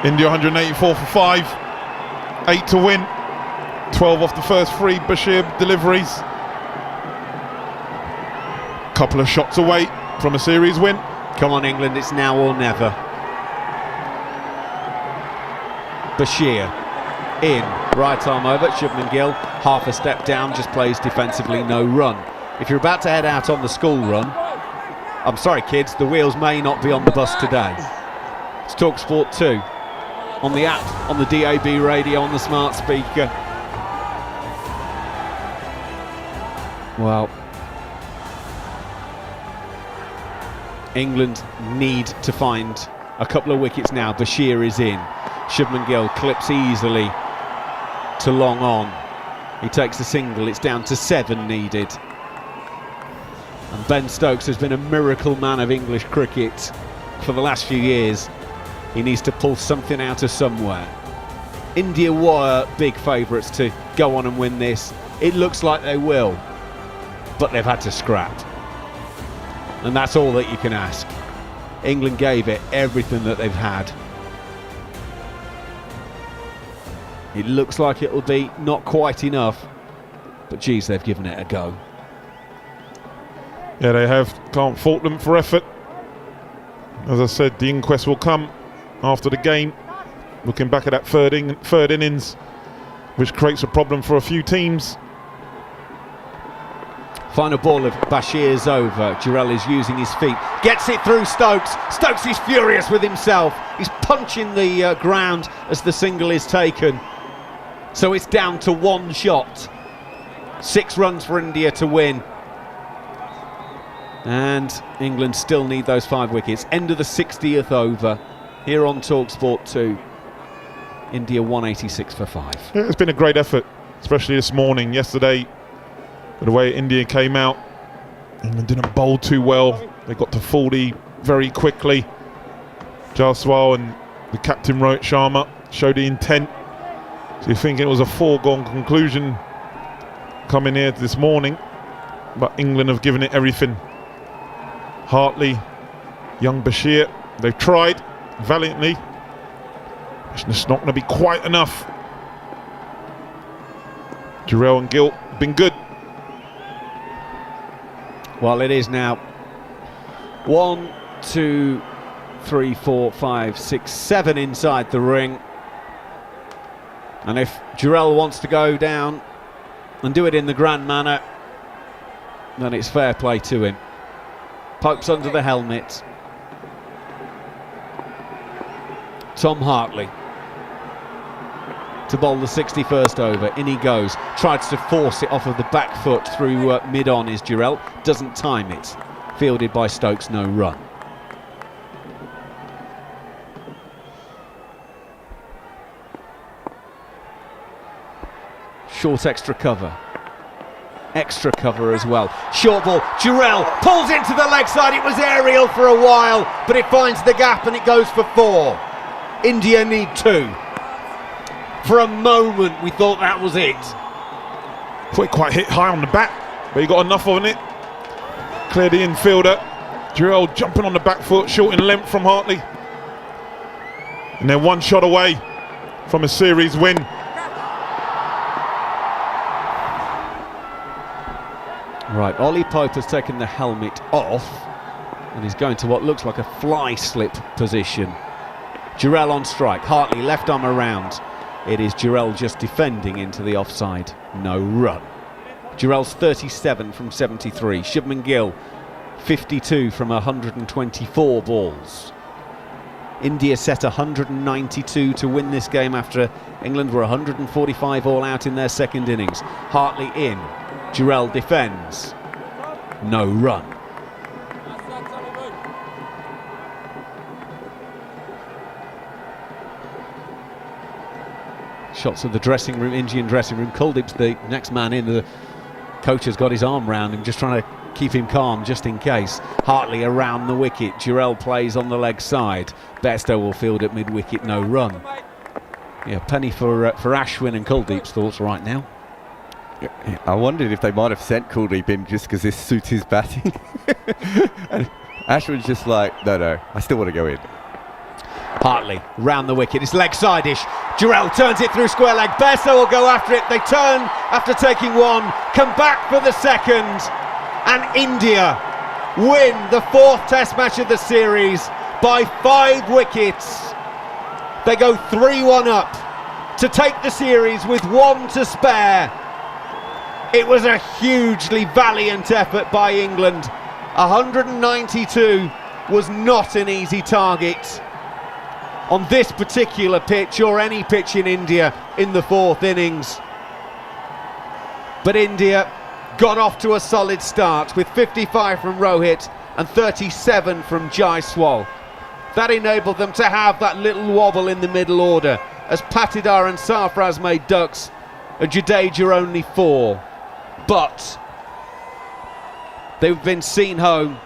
India 184 for 5. 8 to win. 12 off the first 3 Bashir deliveries. Couple of shots away from a series win. Come on, England, it's now or never. Bashir in, right arm over. Shubman Gill half a step down, just plays defensively, no run. If you're about to head out on the school run, I'm sorry kids, the wheels may not be on the bus today. It's talkSPORT 2 on the app, on the DAB radio, on the smart speaker. Well, England need to find a couple of wickets now. Bashir is in. Shubman Gill clips easily to long on. He takes a single. It's down to 7 needed. And Ben Stokes has been a miracle man of English cricket for the last few years. He needs to pull something out of somewhere. India were big favourites to go on and win this. It looks like they will, but they've had to scrap. And that's all that you can ask. England gave it everything that they've had. It looks like it'll be not quite enough, but geez, they've given it a go. Yeah, they have. Can't fault them for effort. As I said, the inquest will come after the game. Looking back at that third innings, which creates a problem for a few teams. Final ball of Bashir's over. Jurel is using his feet. Gets it through Stokes. Stokes is furious with himself. He's punching the ground as the single is taken. So it's down to 1 shot. 6 runs for India to win. And England still need those 5 wickets. End of the 60th over here on talkSPORT 2. India 186 for 5. Yeah, it's been a great effort, especially this morning. Yesterday, the way India came out, England didn't bowl too well. They got to 40 very quickly. Jaiswal and the captain Rohit Sharma showed the intent. So you think it was a foregone conclusion coming here this morning, but England have given it everything. Hartley, young Bashir, they've tried valiantly. It's not going to be quite enough. Jurel and Gill been good. Well, it is now 1, 2, 3, 4, 5, 6, 7 inside the ring. And if Jurel wants to go down and do it in the grand manner, then it's fair play to him. Pokes under the helmet. Tom Hartley to bowl the 61st over. In he goes. Tries to force it off of the back foot through mid-on is Jurel. Doesn't time it. Fielded by Stokes, no run. Short extra cover. Extra cover as well. Short ball. Jurel pulls into the leg side. It was aerial for a while, but it finds the gap and it goes for 4. India need 2. For a moment we thought that was it. Quite hit high on the bat, but he got enough on it. Cleared the infielder. Jurel jumping on the back foot, short in length from Hartley. And they're 1 shot away from a series win. Right, Ollie Pope has taken the helmet off and he's going to what looks like a fly slip position. Jurel on strike. Hartley left arm around. It is Jurel just defending into the offside. No run. Jurel's 37 from 73. Shubman Gill 52 from 124 balls. India set 192 to win this game after England were 145 all out in their second innings. Hartley in. Jurel defends. No run. Shots of the dressing room, Indian dressing room. Kuldeep's the next man in. The coach has got his arm round him, just trying to keep him calm just in case. Hartley around the wicket. Jurel plays on the leg side. Bairstow will field at mid-wicket, no run. Yeah, penny for Ashwin and Kuldeep's thoughts right now. I wondered if they might have sent Kuldeep in just because this suits his batting. And Ashwin's just like, no, I still want to go in. Hartley round the wicket. It's leg side-ish. Jurel turns it through square leg. Bairstow will go after it. They turn after taking 1, come back for the second, and India win the 4th Test match of the series by 5 wickets. They go 3-1 up to take the series with 1 to spare. It was a hugely valiant effort by England. 192 was not an easy target on this particular pitch or any pitch in India in the 4th innings. But India got off to a solid start with 55 from Rohit and 37 from Jaiswal. That enabled them to have that little wobble in the middle order as Patidar and Sarfraz made ducks and Jadeja only 4. But they've been seen home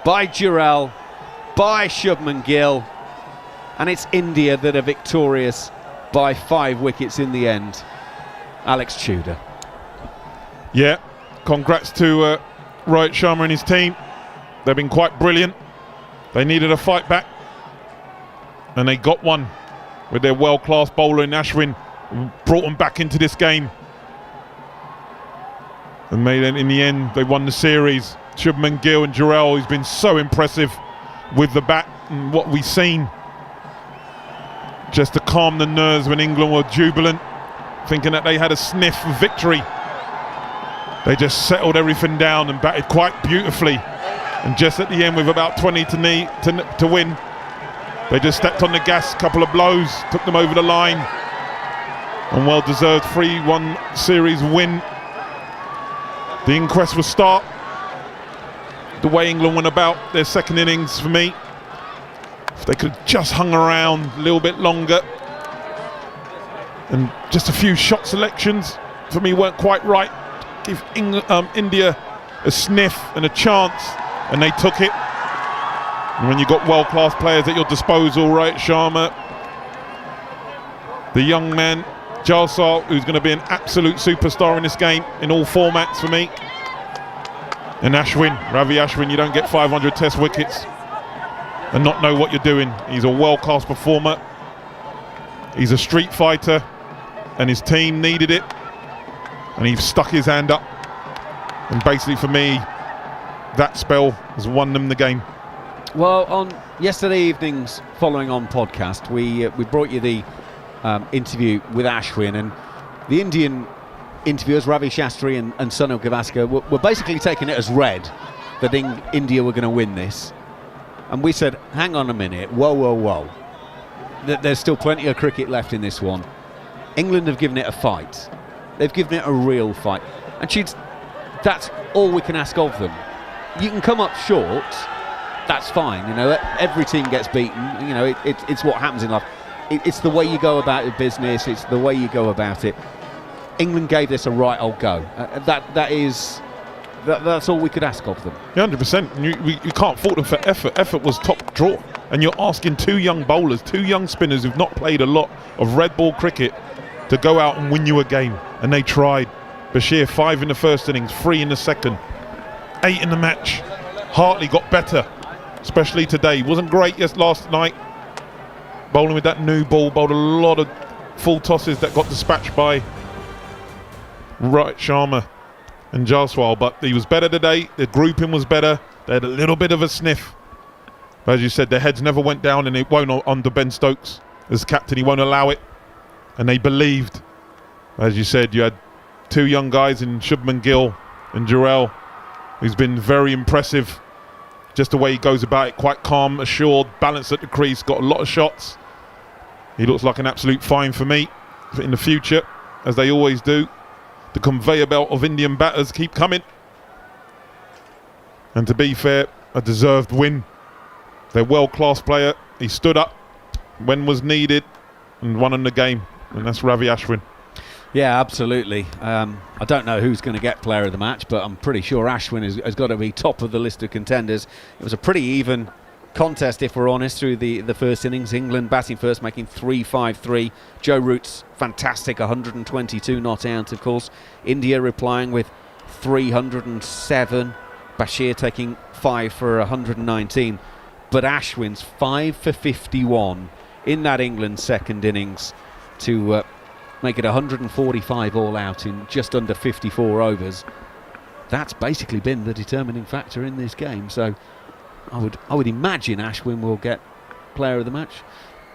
by Jurel, by Shubman Gill, and it's India that are victorious by 5 wickets in the end. Alex Tudor. Yeah, congrats to Rohit Sharma and his team. They've been quite brilliant. They needed a fight back, and they got one with their world-class bowler in Ashwin, who brought them back into this game. And in the end, they won the series. Shubman Gill and Jurel, who's been so impressive with the bat and what we've seen. Just to calm the nerves when England were jubilant, thinking that they had a sniff of victory. They just settled everything down and batted quite beautifully. And just at the end, with about 20 to win, they just stepped on the gas, couple of blows, took them over the line. And well-deserved 3-1 series win. The Inquest will start the way England went about their second innings for me. If they could have just hung around a little bit longer, and just a few shot selections for me weren't quite right. Give India a sniff and a chance, and they took it. And when you've got world-class players at your disposal, Rohit Sharma, the young man, Jaiswal, who's going to be an absolute superstar in this game in all formats for me. And Ravi Ashwin, you don't get 500 test wickets and not know what you're doing. He's a world-class performer. He's a street fighter, and his team needed it. And he stuck his hand up. And basically for me, that spell has won them the game. Well, on yesterday evening's Following On podcast, we brought you the interview with Ashwin, and the Indian interviewers, Ravi Shastri and Sunil Gavaskar, were basically taking it as read that India were going to win this. And we said, hang on a minute, whoa. There's still plenty of cricket left in this one. England have given it a fight. They've given it a real fight. And that's all we can ask of them. You can come up short, that's fine. You know, every team gets beaten. You know, it's what happens in life. It's the way you go about your business. It's the way you go about it. England gave this a right old go. That's all we could ask of them. 100%. You can't fault them for effort. Effort was top draw. And you're asking two young bowlers, two young spinners who've not played a lot of red ball cricket to go out and win you a game. And they tried. Bashir 5 in the first innings, 3 in the second, 8 in the match. Hartley got better, especially today. Wasn't great last night. Bowling with that new ball, bowled a lot of full tosses that got dispatched by Rohit Sharma and Jaiswal, but he was better today. The grouping was better. They had a little bit of a sniff. But as you said, their heads never went down, and it won't under Ben Stokes. As captain, he won't allow it. And they believed. As you said, you had two young guys in Shubman Gill and Jurel, who's been very impressive. Just the way he goes about it, quite calm, assured, balanced at the crease, got a lot of shots. He looks like an absolute find for me in the future, as they always do. The conveyor belt of Indian batters keep coming. And to be fair, a deserved win. They're world-class player. He stood up when was needed and won in the game. And that's Ravi Ashwin. Yeah, absolutely. I don't know who's going to get player of the match, but I'm pretty sure Ashwin has got to be top of the list of contenders. It was a pretty even contest, if we're honest, through the first innings. England batting first, making 3-5-3. Joe Root's fantastic 122 not out, of course. India replying with 307. Bashir taking 5 for 119. But Ashwin's 5 for 51 in that England second innings to make it 145 all out in just under 54 overs. That's basically been the determining factor in this game. So I would imagine Ashwin will get player of the match.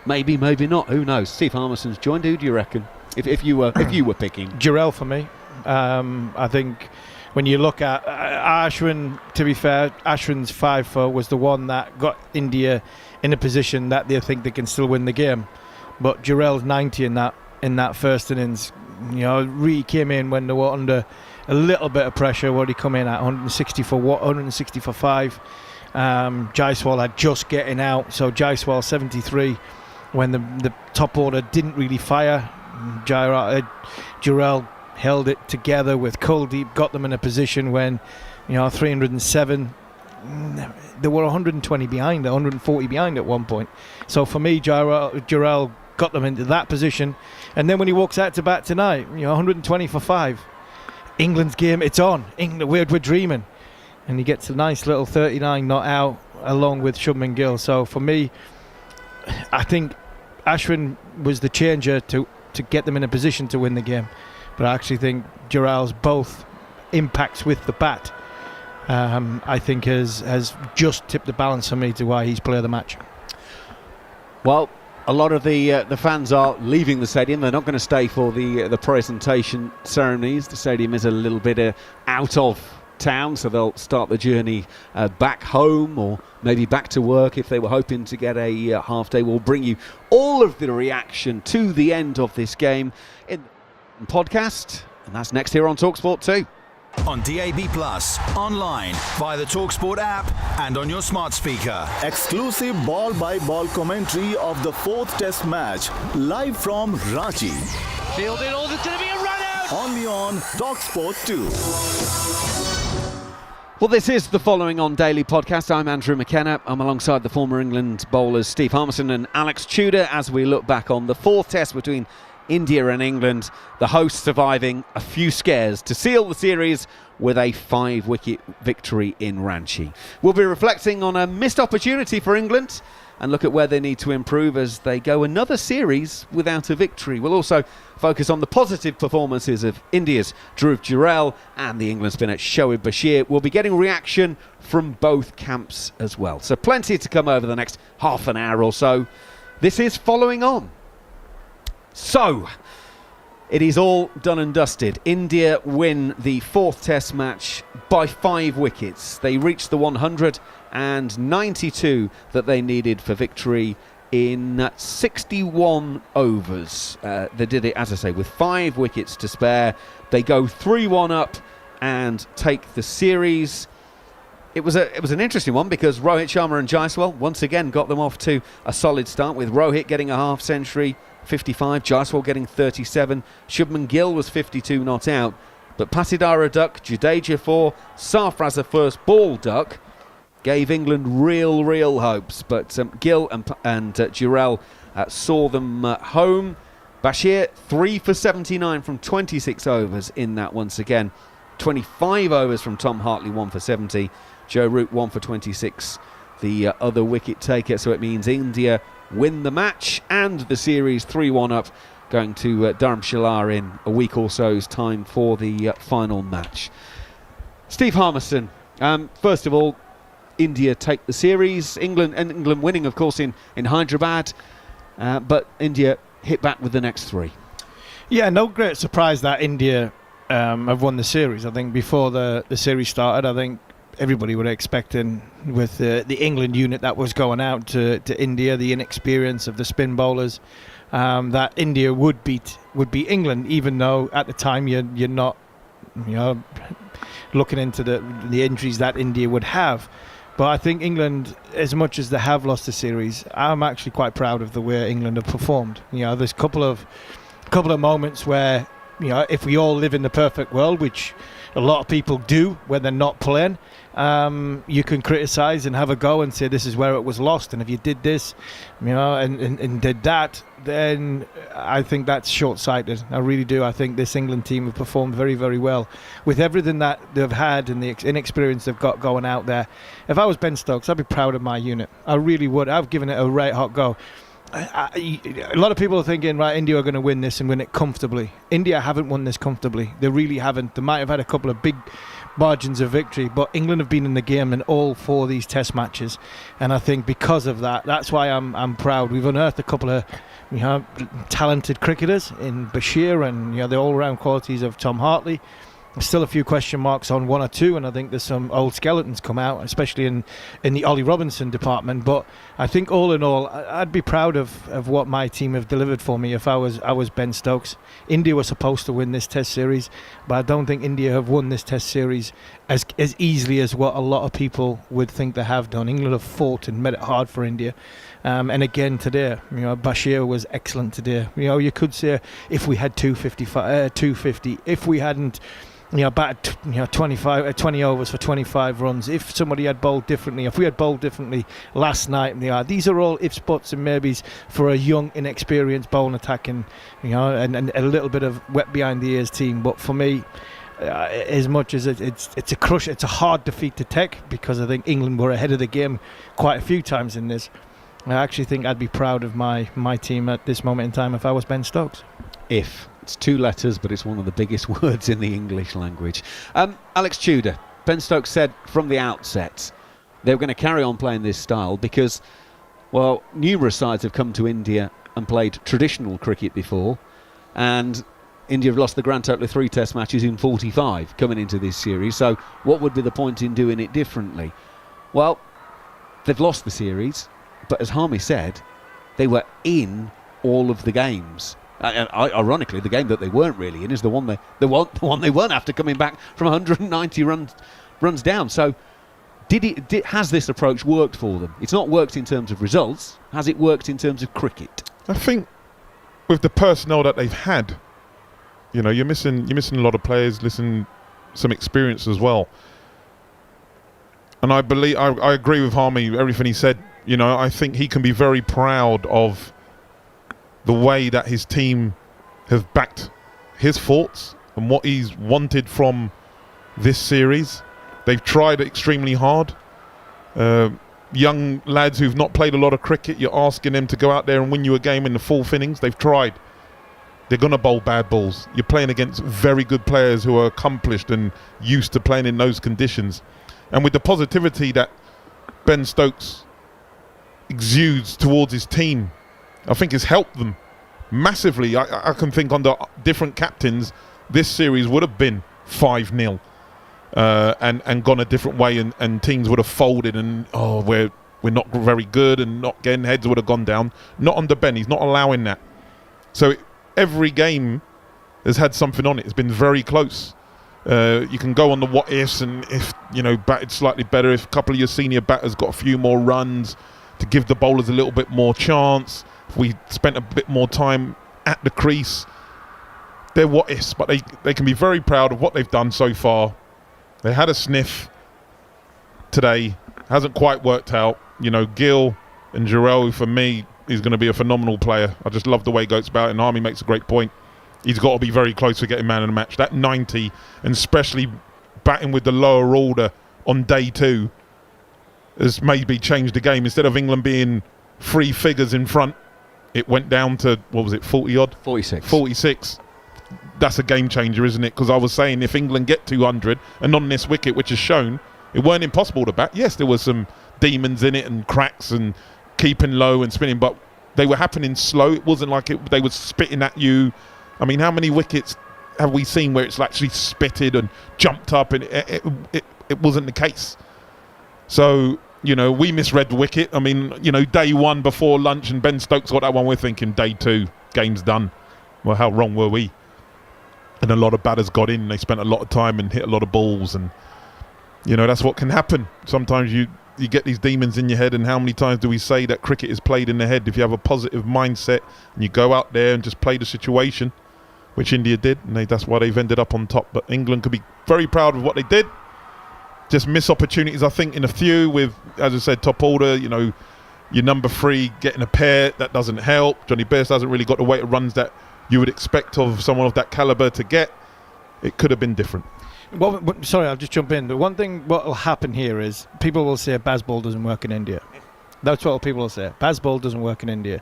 Maybe, maybe not. Who knows? Steve Harmison's joined. Who do you reckon? If you were picking, Jurel for me. I think when you look at Ashwin, to be fair, Ashwin's 5 was the one that got India in a position that they think they can still win the game. But Jurel's 90 in that first innings, you know, really came in when they were under a little bit of pressure. What did he come in at? 160 for 5. Jaiswal had just getting out, so Jaiswal 73 when the top order didn't really fire. Jurel held it together with Kuldeep, got them in a position when, you know, 307. They were 120 behind, 140 behind at one point. So for me, Jurel got them into that position, and then when he walks out to bat tonight, you know, 120 for 5. England's game, it's on. England, we're dreaming, and he gets a nice little 39 not out along with Shubman Gill. So for me, I think Ashwin was the changer to get them in a position to win the game, but I actually think Jurel's both impacts with the bat, I think has just tipped the balance for me to why he's player of the match. Well, a lot of the fans are leaving the stadium. They're not going to stay for the presentation ceremonies. The stadium is a little bit out of town, so they'll start the journey back home or maybe back to work if they were hoping to get a half day. We'll bring you all of the reaction to the end of this game in the podcast, and that's next here on talkSPORT 2. On DAB+, online, via the talkSPORT app and on your smart speaker. Exclusive ball-by-ball commentary of the 4th Test match, live from Ranchi. Fielded, there's going to be a run out! Only on talkSPORT 2. Well, this is the Following On Daily podcast. I'm Andrew McKenna. I'm alongside the former England bowlers Steve Harmison and Alex Tudor as we look back on the fourth test between India and England, the hosts surviving a few scares to seal the series with a 5-wicket victory in Ranchi. We'll be reflecting on a missed opportunity for England and look at where they need to improve as they go another series without a victory. We'll also focus on the positive performances of India's Gill and Jurel and the England spinner Shoaib Bashir. We'll be getting reaction from both camps as well. So plenty to come over the next half an hour or so. This is Following On. So, it is all done and dusted. India win the fourth test match by 5 wickets. They reached the 192 that they needed for victory in 61 overs. They did it, as I say, with 5 wickets to spare. They go 3-1 up and take the series. It was an interesting one because Rohit Sharma and Jaiswal once again got them off to a solid start, with Rohit getting a half century, 55, Jaiswal getting 37, Shubman Gill was 52 not out, but Patidara duck, Jadeja 4, Sarfraz a first ball duck gave England real hopes, but Gill and Jurel saw them home. Bashir 3 for 79 from 26 overs in that once again, 25 overs from Tom Hartley, 1 for 70, Joe Root 1 for 26, the other wicket taker, so it means India win the match and the series 3-1 up, going to Dharamshala in a week or so's time for the final match. Steve Harmison, first of all, India take the series. England winning, of course, in Hyderabad, but India hit back with the next 3. Yeah, no great surprise that India have won the series. I think before the series started, I think everybody were expecting, with the England unit that was going out to India, the inexperience of the spin bowlers, that India would beat England, even though at the time you're not looking into the injuries that India would have. But I think England, as much as they have lost the series, I'm actually quite proud of the way England have performed. There's a couple of moments where, if we all live in the perfect world, which a lot of people do when they're not playing, you can criticise and have a go and say this is where it was lost, and if you did this, and did that, then I think that's short-sighted. I really do. I think this England team have performed very, very well with everything that they've had and the inexperience they've got going out there. If I was Ben Stokes, I'd be proud of my unit. I really would. I've given it a right hot go. A lot of people are thinking, right, India are going to win this and win it comfortably. India haven't won this comfortably. They really haven't. They might have had a couple of big margins of victory, but England have been in the game in all 4 of these test matches, and I think because of that, that's why I'm proud. We've unearthed a couple of talented cricketers in Bashir and the all-round qualities of Tom Hartley. There's still a few question marks on 1 or 2, and I think there's some old skeletons come out, especially in the Ollie Robinson department. But I think all in all, I'd be proud of what my team have delivered for me if I was Ben Stokes. India was supposed to win this test series, but I don't think India have won this test series as easily as what a lot of people would think they have done. England have fought and made it hard for India. And again today, Bashir was excellent today. You could say if we had 250, if we hadn't batted 20 overs for 25 runs, if somebody had bowled differently, if we had bowled differently last night, these are all ifs, buts and maybes for a young, inexperienced bowling attack, and a little bit of wet behind the ears team. But for me, as much as it's a crush, it's a hard defeat to take, because I think England were ahead of the game quite a few times in this. I actually think I'd be proud of my team at this moment in time if I was Ben Stokes. If. It's 2 letters, but it's one of the biggest words in the English language. Alex Tudor, Ben Stokes said from the outset they were going to carry on playing this style because, well, numerous sides have come to India and played traditional cricket before, and India have lost the grand total of 3 test matches in 45 coming into this series, so what would be the point in doing it differently? Well, they've lost the series, but as Harmy said, they were in all of the games. Ironically, the game that they weren't really in is the one they won after coming back from 190 runs down. So, has this approach worked for them? It's not worked in terms of results. Has it worked in terms of cricket? I think with the personnel that they've had, you're missing a lot of players, missing some experience as well. And I believe I agree with Harmy, everything he said. You know, I think he can be very proud of the way that his team have backed his thoughts and what he's wanted from this series. They've tried extremely hard. Young lads who've not played a lot of cricket, you're asking them to go out there and win you a game in the fourth innings. They've tried. They're going to bowl bad balls. You're playing against very good players who are accomplished and used to playing in those conditions. And with the positivity that Ben Stokes exudes towards his team, I think it's helped them massively. I can think under different captains, this series would have been 5-0 and gone a different way, and teams would have folded and, we're not very good and not getting, heads would have gone down. Not under Ben. He's not allowing that. So every game has had something on it. It's been very close. You can go on the what ifs, and if, batted slightly better, if a couple of your senior batters got a few more runs to give the bowlers a little bit more chance, if we spent a bit more time at the crease, they're what ifs, but they can be very proud of what they've done so far. They had a sniff today, hasn't quite worked out. Gill and Jurel, for me, is going to be a phenomenal player. I just love the way he goes about it, and Army makes a great point. He's got to be very close to getting man of the match. That 90, and especially batting with the lower order on day 2, has maybe changed the game. Instead of England being 3 figures in front, it went down to, 40-odd? 46. That's a game changer, isn't it? Because I was saying, if England get 200, and on this wicket, which is shown, it weren't impossible to bat. Yes, there were some demons in it and cracks and keeping low and spinning, but they were happening slow. It wasn't like they were spitting at you. I mean, how many wickets have we seen where it's actually spitted and jumped up, and it wasn't the case? So, we misread the wicket. I mean, day 1 before lunch and Ben Stokes got that one, we're thinking day 2, game's done. Well, how wrong were we? And a lot of batters got in, they spent a lot of time and hit a lot of balls, and that's what can happen. Sometimes you get these demons in your head, and how many times do we say that cricket is played in the head? If you have a positive mindset and you go out there and just play the situation, which India did, and that's why they've ended up on top. But England could be very proud of what they did. Just miss opportunities, I think, in a few with, as I said, top order, your number 3 getting a pair, that doesn't help. Johnny Bairstow hasn't really got the weight of runs that you would expect of someone of that calibre to get. It could have been different. Well, sorry, I'll just jump in. The one thing what will happen here is people will say Bazball doesn't work in India. That's what people will say. Bazball doesn't work in India.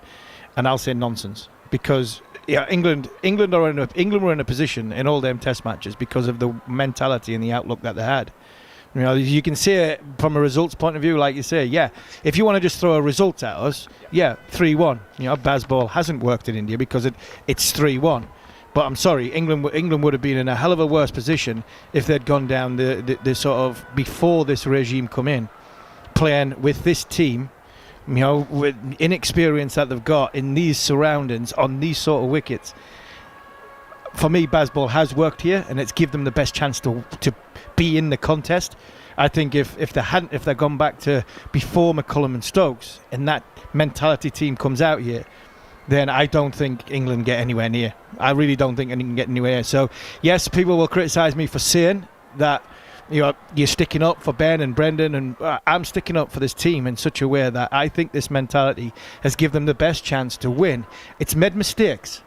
And I'll say nonsense. Because England were in a position in all them test matches because of the mentality and the outlook that they had. You can see it from a results point of view, like you say. Yeah, if you want to just throw a result at us, 3-1. Bazball hasn't worked in India because it's 3-1. But I'm sorry, England would have been in a hell of a worse position if they'd gone down the sort of before this regime come in, playing with this team, with inexperience that they've got in these surroundings on these sort of wickets. For me, Bazball has worked here, and it's given them the best chance to be in the contest. I think if they'd gone back to before McCullum and Stokes, and that mentality team comes out here, then I don't think England get anywhere near. I really don't think England get anywhere near. So, yes, people will criticise me for saying that you're sticking up for Ben and Brendan, and I'm sticking up for this team in such a way that I think this mentality has given them the best chance to win. It's made mistakes,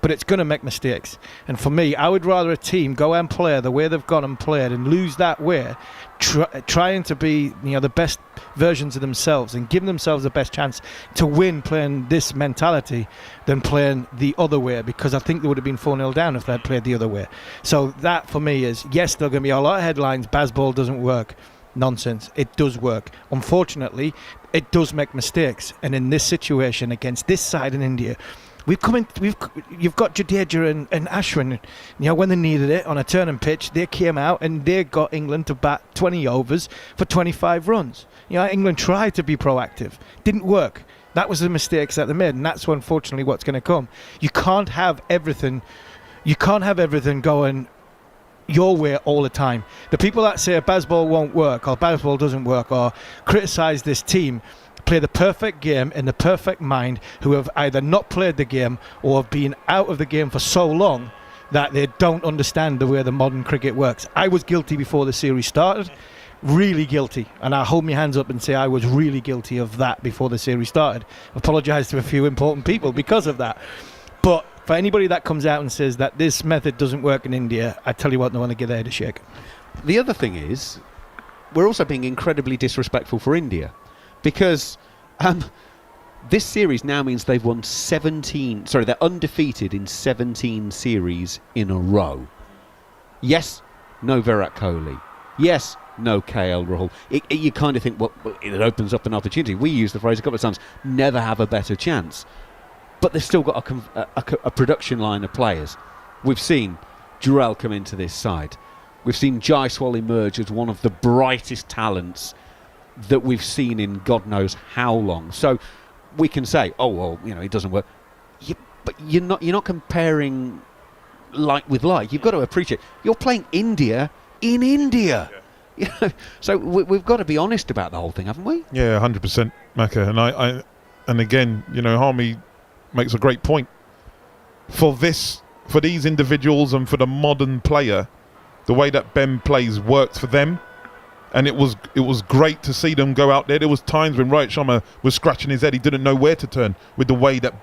but it's going to make mistakes. And for me, I would rather a team go and play the way they've gone and played and lose that way, trying to be the best versions of themselves and giving themselves the best chance to win playing this mentality than playing the other way, because I think they would have been 4-0 down if they'd played the other way. So that for me is, yes, there are going to be a lot of headlines, Bazball doesn't work. Nonsense. It does work. Unfortunately, it does make mistakes. And in this situation against this side in India, you've got Jadeja and Ashwin. When they needed it on a turning pitch, they came out and they got England to bat 20 overs for 25 runs. England tried to be proactive, didn't work. That was the mistakes that they made, and that's unfortunately what's going to come. You can't have everything going your way all the time. The people that say Bazball won't work or Bazball doesn't work or criticise this team play the perfect game in the perfect mind, who have either not played the game or have been out of the game for so long that they don't understand the way the modern cricket works. I was guilty before the series started. really guilty, and I hold my hands up and say I was really guilty of that before the series started. Apologise to a few important people because of that. But for anybody that comes out and says that this method doesn't work in India, I tell you what, they want to give their head a shake. The other thing is, we're also being incredibly disrespectful for India, because this series now means they've won they're undefeated in 17 series in a row. Yes, no Virat Kohli. Yes, no KL Rahul. You kind of think, well, it opens up an opportunity. We use the phrase a couple of times, never have a better chance. But they've still got a production line of players. We've seen Jurel come into this side. We've seen Jaiswal emerge as one of the brightest talents that we've seen in God knows how long. So we can say, oh, well, it doesn't work. But you're not comparing like with like. You've got to appreciate, you're playing India in India. So we've got to be honest about the whole thing, haven't we? Yeah, 100%, Macca. And again, Harmy makes a great point. For these individuals and for the modern player, the way that Ben plays works for them, and it was great to see them go out there. There was times when Rohit Sharma was scratching his head; he didn't know where to turn with the way that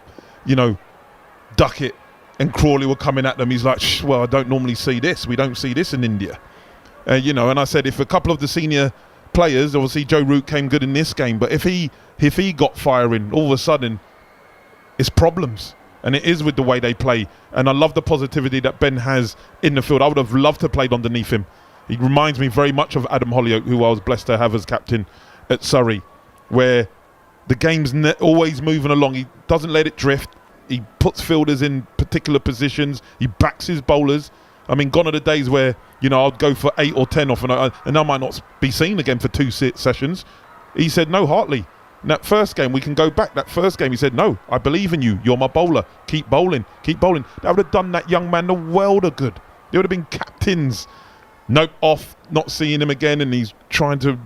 Duckett and Crawley were coming at them. He's like, well, I don't normally see this. We don't see this in India. And I said, if a couple of the senior players, obviously Joe Root came good in this game, but if he got firing, all of a sudden, it's problems. And it is with the way they play. And I love the positivity that Ben has in the field. I would have loved to have played underneath him. He reminds me very much of Adam Hollyoak, who I was blessed to have as captain at Surrey, where the game's always moving along. He doesn't let it drift. He puts fielders in particular positions. He backs his bowlers. I mean, gone are the days where, I'd go for 8 or 10 off and I might not be seen again for 2 sessions. He said, no, Hartley. In that first game, we can go back. That first game, he said, no, I believe in you. You're my bowler. Keep bowling. Keep bowling. That would have done that young man the world of good. They would have been captains. Nope, off, not seeing him again, and he's trying to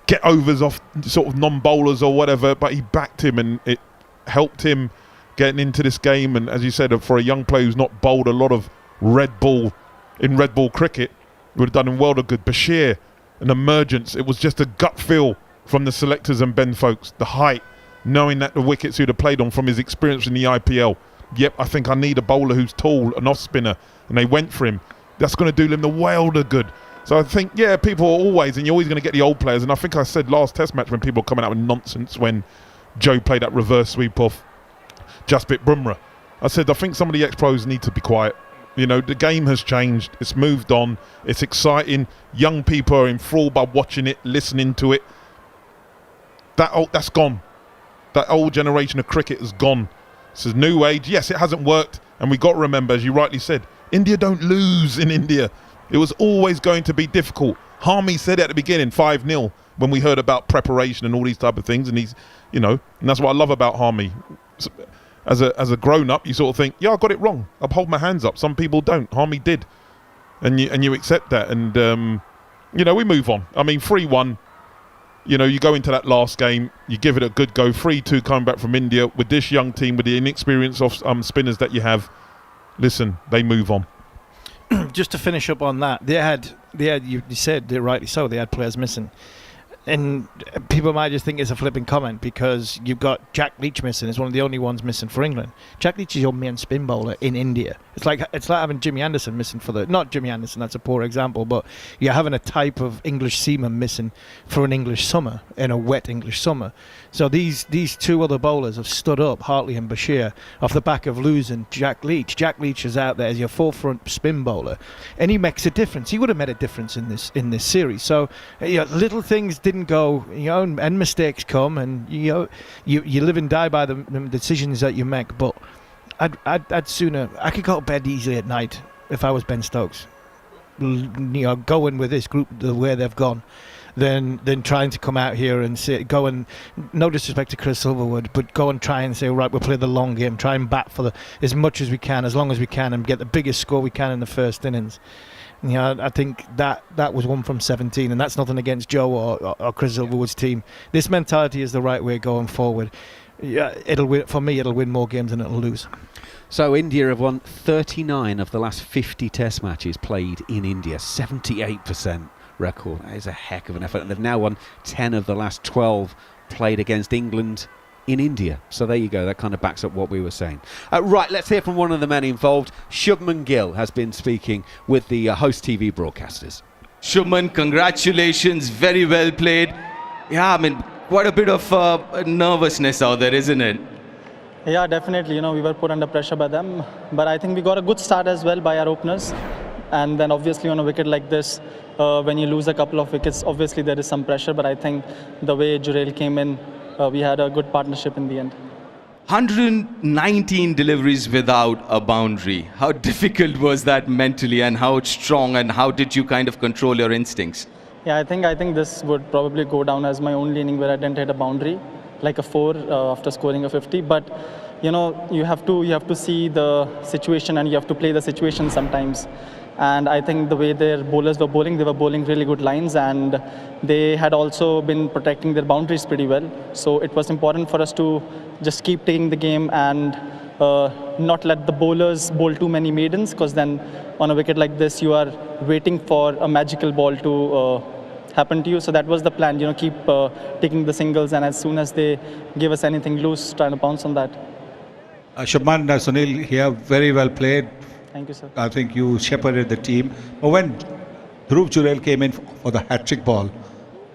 get overs off sort of non-bowlers or whatever, but he backed him and it helped him getting into this game. And as you said, for a young player who's not bowled a lot of red ball in red ball cricket, it would have done him world of good. Bashir, an emergence. It was just a gut feel from the selectors and Ben folks. The height, knowing that the wickets he'd have played on from his experience in the IPL. Yep, I think I need a bowler who's tall, an off-spinner, and they went for him. That's going to do them the world of good. So I think, yeah, people are always, and you're always going to get the old players. And I think I said last Test match when people were coming out with nonsense when Joe played that reverse sweep off Jasprit Bumrah. I said, I think some of the ex-pros need to be quiet. The game has changed. It's moved on. It's exciting. Young people are enthralled by watching it, listening to it. That's gone. That old generation of cricket is gone. This is new age. Yes, it hasn't worked. And we got to remember, as you rightly said, India don't lose in India. It was always going to be difficult. Harmy said at the beginning, 5-0, when we heard about preparation and all these type of things. And he's, and that's what I love about Harmy. As a grown-up, you sort of think, yeah, I got it wrong. I'll hold my hands up. Some people don't. Harmy did. And you accept that. And, we move on. I mean, 3-1. You go into that last game, you give it a good go. 3-2 coming back from India with this young team, with the inexperience of spinners that you have. Listen, they move on. Just to finish up on that, they had you said rightly so, they had players missing. And people might just think it's a flipping comment because you've got Jack Leach missing. It's one of the only ones missing for England. Jack Leach is your main spin bowler in India. It's like having Jimmy Anderson missing not Jimmy Anderson, that's a poor example, but you're having a type of English seaman missing for an English summer, in a wet English summer. So these two other bowlers have stood up, Hartley and Bashir, off the back of losing Jack Leach. Jack Leach is out there as your forefront spin bowler, and he makes a difference. He would have made a difference in this series. So little things didn't go, and mistakes come, and you live and die by the decisions that you make. But I'd sooner, I could go to bed easily at night if I was Ben Stokes, going with this group the way they've gone, than trying to come out here and go and, no disrespect to Chris Silverwood, but go and try and say, right, we'll play the long game, try and bat for as much as we can, as long as we can, and get the biggest score we can in the first innings. I think that was 1 from 17, and that's nothing against Joe or Chris Silverwood's team. This mentality is the right way going forward. Yeah, it'll win more games than it'll lose. So India have won 39 of the last 50 Test matches played in India, 78%. record. That is a heck of an effort, and they've now won 10 of the last 12 played against England in India. So there you go, that kind of backs up what we were saying. Right, let's hear from one of the men involved. Shubman Gill has been speaking with the host TV broadcasters. Shubman, congratulations, very well played. Yeah, I mean, quite a bit of nervousness out there, isn't it? Yeah, definitely. We were put under pressure by them, but I think we got a good start as well by our openers. And then obviously on a wicket like this, when you lose a couple of wickets, obviously there is some pressure, but I think the way Jurel came in, we had a good partnership in the end. 119 deliveries without a boundary. How difficult was that mentally, and how strong, and how did you kind of control your instincts? Yeah, I think this would probably go down as my only inning where I didn't hit a boundary, like a 4 after scoring a 50. But you have to see the situation, and you have to play the situation sometimes. And I think the way their bowlers were bowling, they were bowling really good lines, and they had also been protecting their boundaries pretty well. So it was important for us to just keep taking the game and not let the bowlers bowl too many maidens, because then on a wicket like this, you are waiting for a magical ball to happen to you. So that was the plan, keep taking the singles, and as soon as they give us anything loose, trying to bounce on that. Shubman, Sunil here, very well played. Thank you, sir. I think you shepherded the team. But when Dhruv Jurel came in for the hat-trick ball,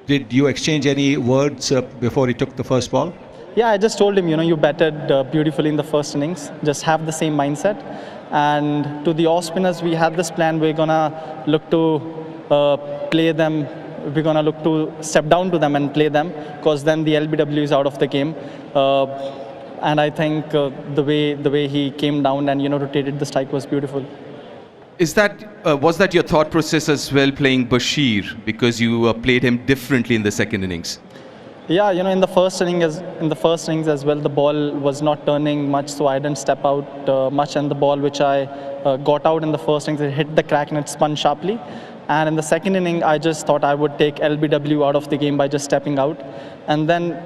did you exchange any words before he took the first ball? Yeah, I just told him, you batted beautifully in the first innings. Just have the same mindset. And to the off spinners, we had this plan. We're gonna look to play them. We're gonna look to step down to them and play them, because then the LBW is out of the game. And I think the way he came down and rotated the strike was beautiful. Was that your thought process as well, playing Bashir, because you played him differently in the second innings? Yeah, in the first innings as well, the ball was not turning much, so I didn't step out much, and the ball which I got out in the first innings, it hit the crack and it spun sharply. And in the second inning, I just thought I would take LBW out of the game by just stepping out, and then.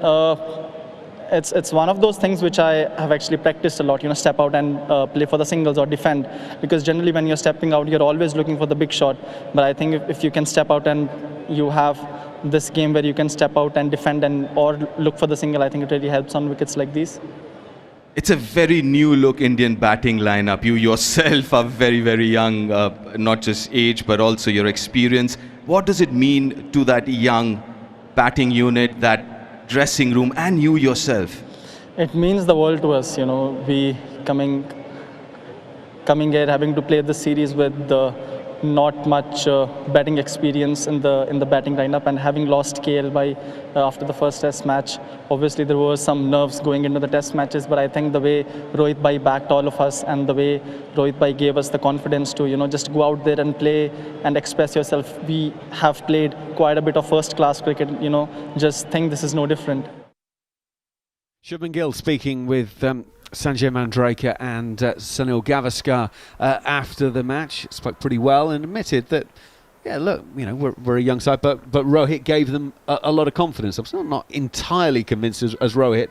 It's one of those things which I have actually practiced a lot, step out and play for the singles or defend, because generally when you're stepping out, you're always looking for the big shot. But I think if you can step out and you have this game where you can step out and defend or look for the single, I think it really helps on wickets like these. It's a very new look Indian batting lineup. You yourself are very, very young, not just age, but also your experience. What does it mean to that young batting unit, that dressing room, and you yourself? It means the world to us. We coming here, having to play this series with not much batting experience in the batting lineup, and having lost KL after the first test match. Obviously there were some nerves going into the test matches, but I think the way Rohit Bhai backed all of us, and the way Rohit Bhai gave us the confidence to just go out there and play and express yourself. We have played quite a bit of first class cricket, just think this is no different. Shubman Gill speaking with Sanjay Manjrekar and Sunil Gavaskar after the match. Spoke pretty well and admitted that, yeah, look, we're a young side, but Rohit gave them a lot of confidence. I'm not entirely convinced as Rohit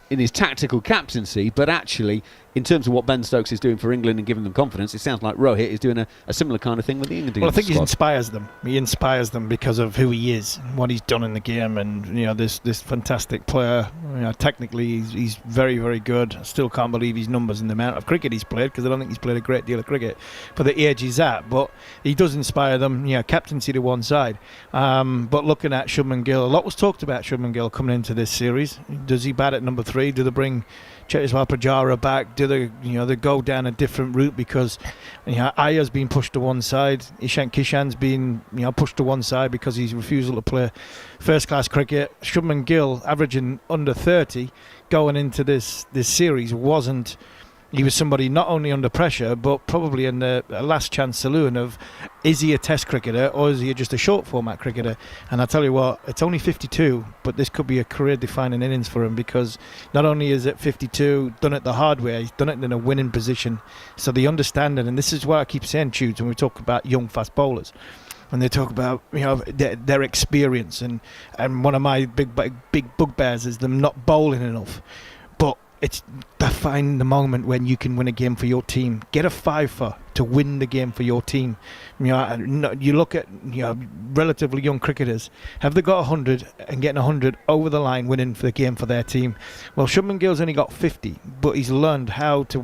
in his tactical captaincy, but actually in terms of what Ben Stokes is doing for England and giving them confidence, it sounds like Rohit is doing a similar kind of thing with the England squad. Well, I think he inspires them. He inspires them because of who he is, what he's done in the game, and this fantastic player. Technically, he's very, very good. I still can't believe his numbers and the amount of cricket he's played, because I don't think he's played a great deal of cricket for the age he's at. But he does inspire them. Captaincy to one side. But looking at Shubman Gill, a lot was talked about Shubman Gill coming into this series. Does he bat at number 3? Do they bring Cheteshwar Pujara back? Do they go down a different route, because Ayer's been pushed to one side, Ishan Kishan's been pushed to one side because he's refusal to play first class cricket. Shubman Gill averaging under 30 going into this series wasn't. He was somebody not only under pressure, but probably in the last chance saloon of, is he a test cricketer or is he just a short format cricketer? And I tell you what, it's only 52, but this could be a career defining innings for him, because not only is it 52, done it the hard way, he's done it in a winning position. So the understanding, and this is what I keep saying, Tudes, when we talk about young fast bowlers, when they talk about their experience, and one of my big bugbears is them not bowling enough. But it's find the moment when you can win a game for your team. Get a 5 for to win the game for your team. You look at relatively young cricketers. Have they got 100 and getting 100 over the line, winning for the game for their team? Well, Shubman Gill's only got 50, but he's learned how to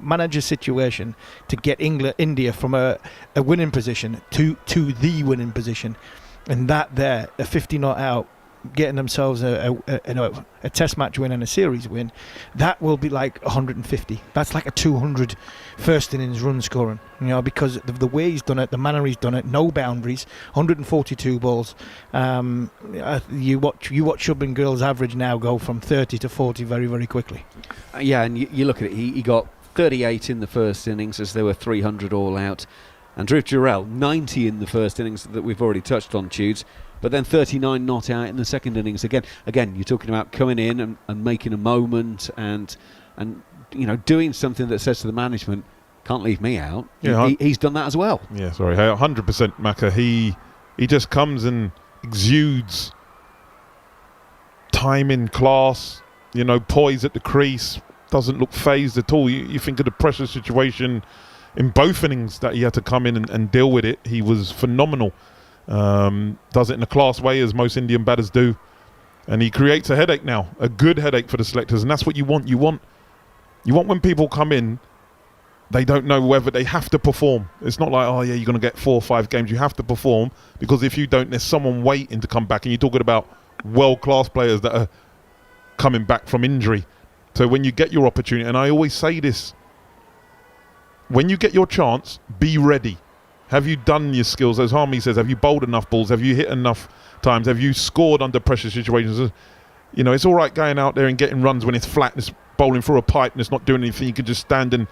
manage a situation to get India from a winning position to the winning position, and that there, a 50 not out, getting themselves a test match win and a series win, that will be like 150. That's like a 200 first innings run scoring, because of the way he's done it, the manner he's done it, no boundaries, 142 balls. You watch Shubman Gill's average now go from 30 to 40 very, very quickly. Yeah, and you look at it, he got 38 in the first innings as there were 300 all out, and Rohit Sharma 90 in the first innings that we've already touched on, Tudes. But then 39 not out in the second innings. Again, you're talking about coming in and making a moment and doing something that says to the management, can't leave me out. Yeah, he's done that as well. Yeah, sorry, 100% Macca. He just comes and exudes timing, class, poise at the crease, doesn't look phased at all. You think of the pressure situation in both innings that he had to come in and deal with it. He was phenomenal. Does it in a class way, as most Indian batters do, and he creates a headache now, a good headache for the selectors, and that's what you want. You want when people come in, they don't know whether they have to perform. It's not like, oh yeah, you're going to get 4 or 5 games. You have to perform, because if you don't, there's someone waiting to come back, and you're talking about world-class players that are coming back from injury. So when you get your opportunity, and I always say this, when you get your chance, be ready. Have you done your skills? As Harmy says, have you bowled enough balls? Have you hit enough times? Have you scored under pressure situations? It's all right going out there and getting runs when it's flat and it's bowling through a pipe and it's not doing anything. You can just stand and,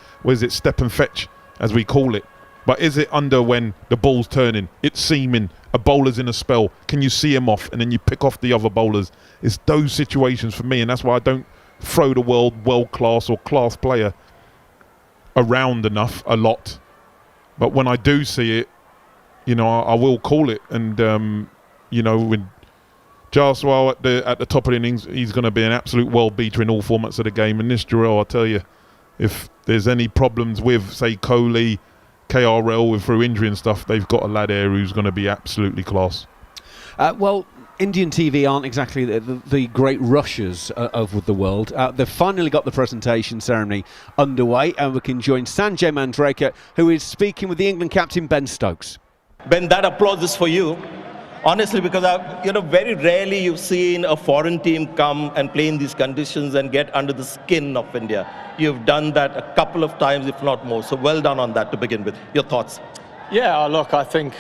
step and fetch, as we call it. But is it under when the ball's turning, it's seaming, a bowler's in a spell, can you see him off and then you pick off the other bowlers? It's those situations for me, and that's why I don't throw the world-class or class player around a lot. But when I do see it, I will call it. And with Jaiswal at the top of the innings, he's going to be an absolute world beater in all formats of the game. And this Jurel, I tell you, if there's any problems with, say, Kohli, KRL through injury and stuff, they've got a lad here who's going to be absolutely class. Indian TV aren't exactly the great rushers of the world. They've finally got the presentation ceremony underway, and we can join Sanjay Mandraker, who is speaking with the England captain Ben Stokes. Ben, that applause is for you. Honestly, because very rarely you've seen a foreign team come and play in these conditions and get under the skin of India. You've done that a couple of times, if not more. So well done on that to begin with. Your thoughts? Yeah, look, I think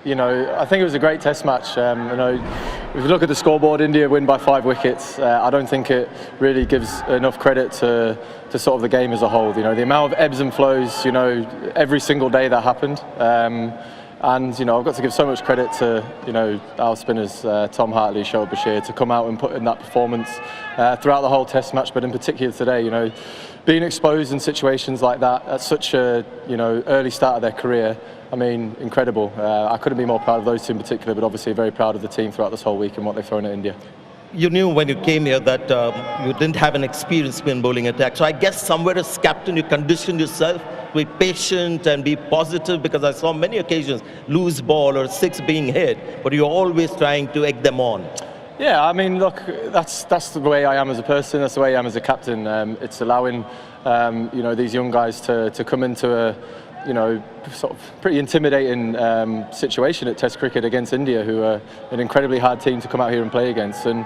it was a great test match. If you look at the scoreboard, India win by 5 wickets. I don't think it really gives enough credit to sort of the game as a whole. The amount of ebbs and flows, every single day that happened. And I've got to give so much credit to our spinners, Tom Hartley, Jarrod, Bashir, to come out and put in that performance throughout the whole test match, but in particular today. Being exposed in situations like that at such a early start of their career, I mean, incredible. I couldn't be more proud of those two in particular, but obviously very proud of the team throughout this whole week and what they've thrown at India. You knew when you came here that you didn't have an experienced spin bowling attack. So I guess somewhere as captain, you conditioned yourself to be patient and be positive, because I saw many occasions loose ball or 6 being hit, but you're always trying to egg them on. Yeah, I mean, look, that's the way I am as a person. That's the way I am as a captain. It's allowing these young guys to come into a sort of pretty intimidating situation at Test cricket against India, who are an incredibly hard team to come out here and play against, and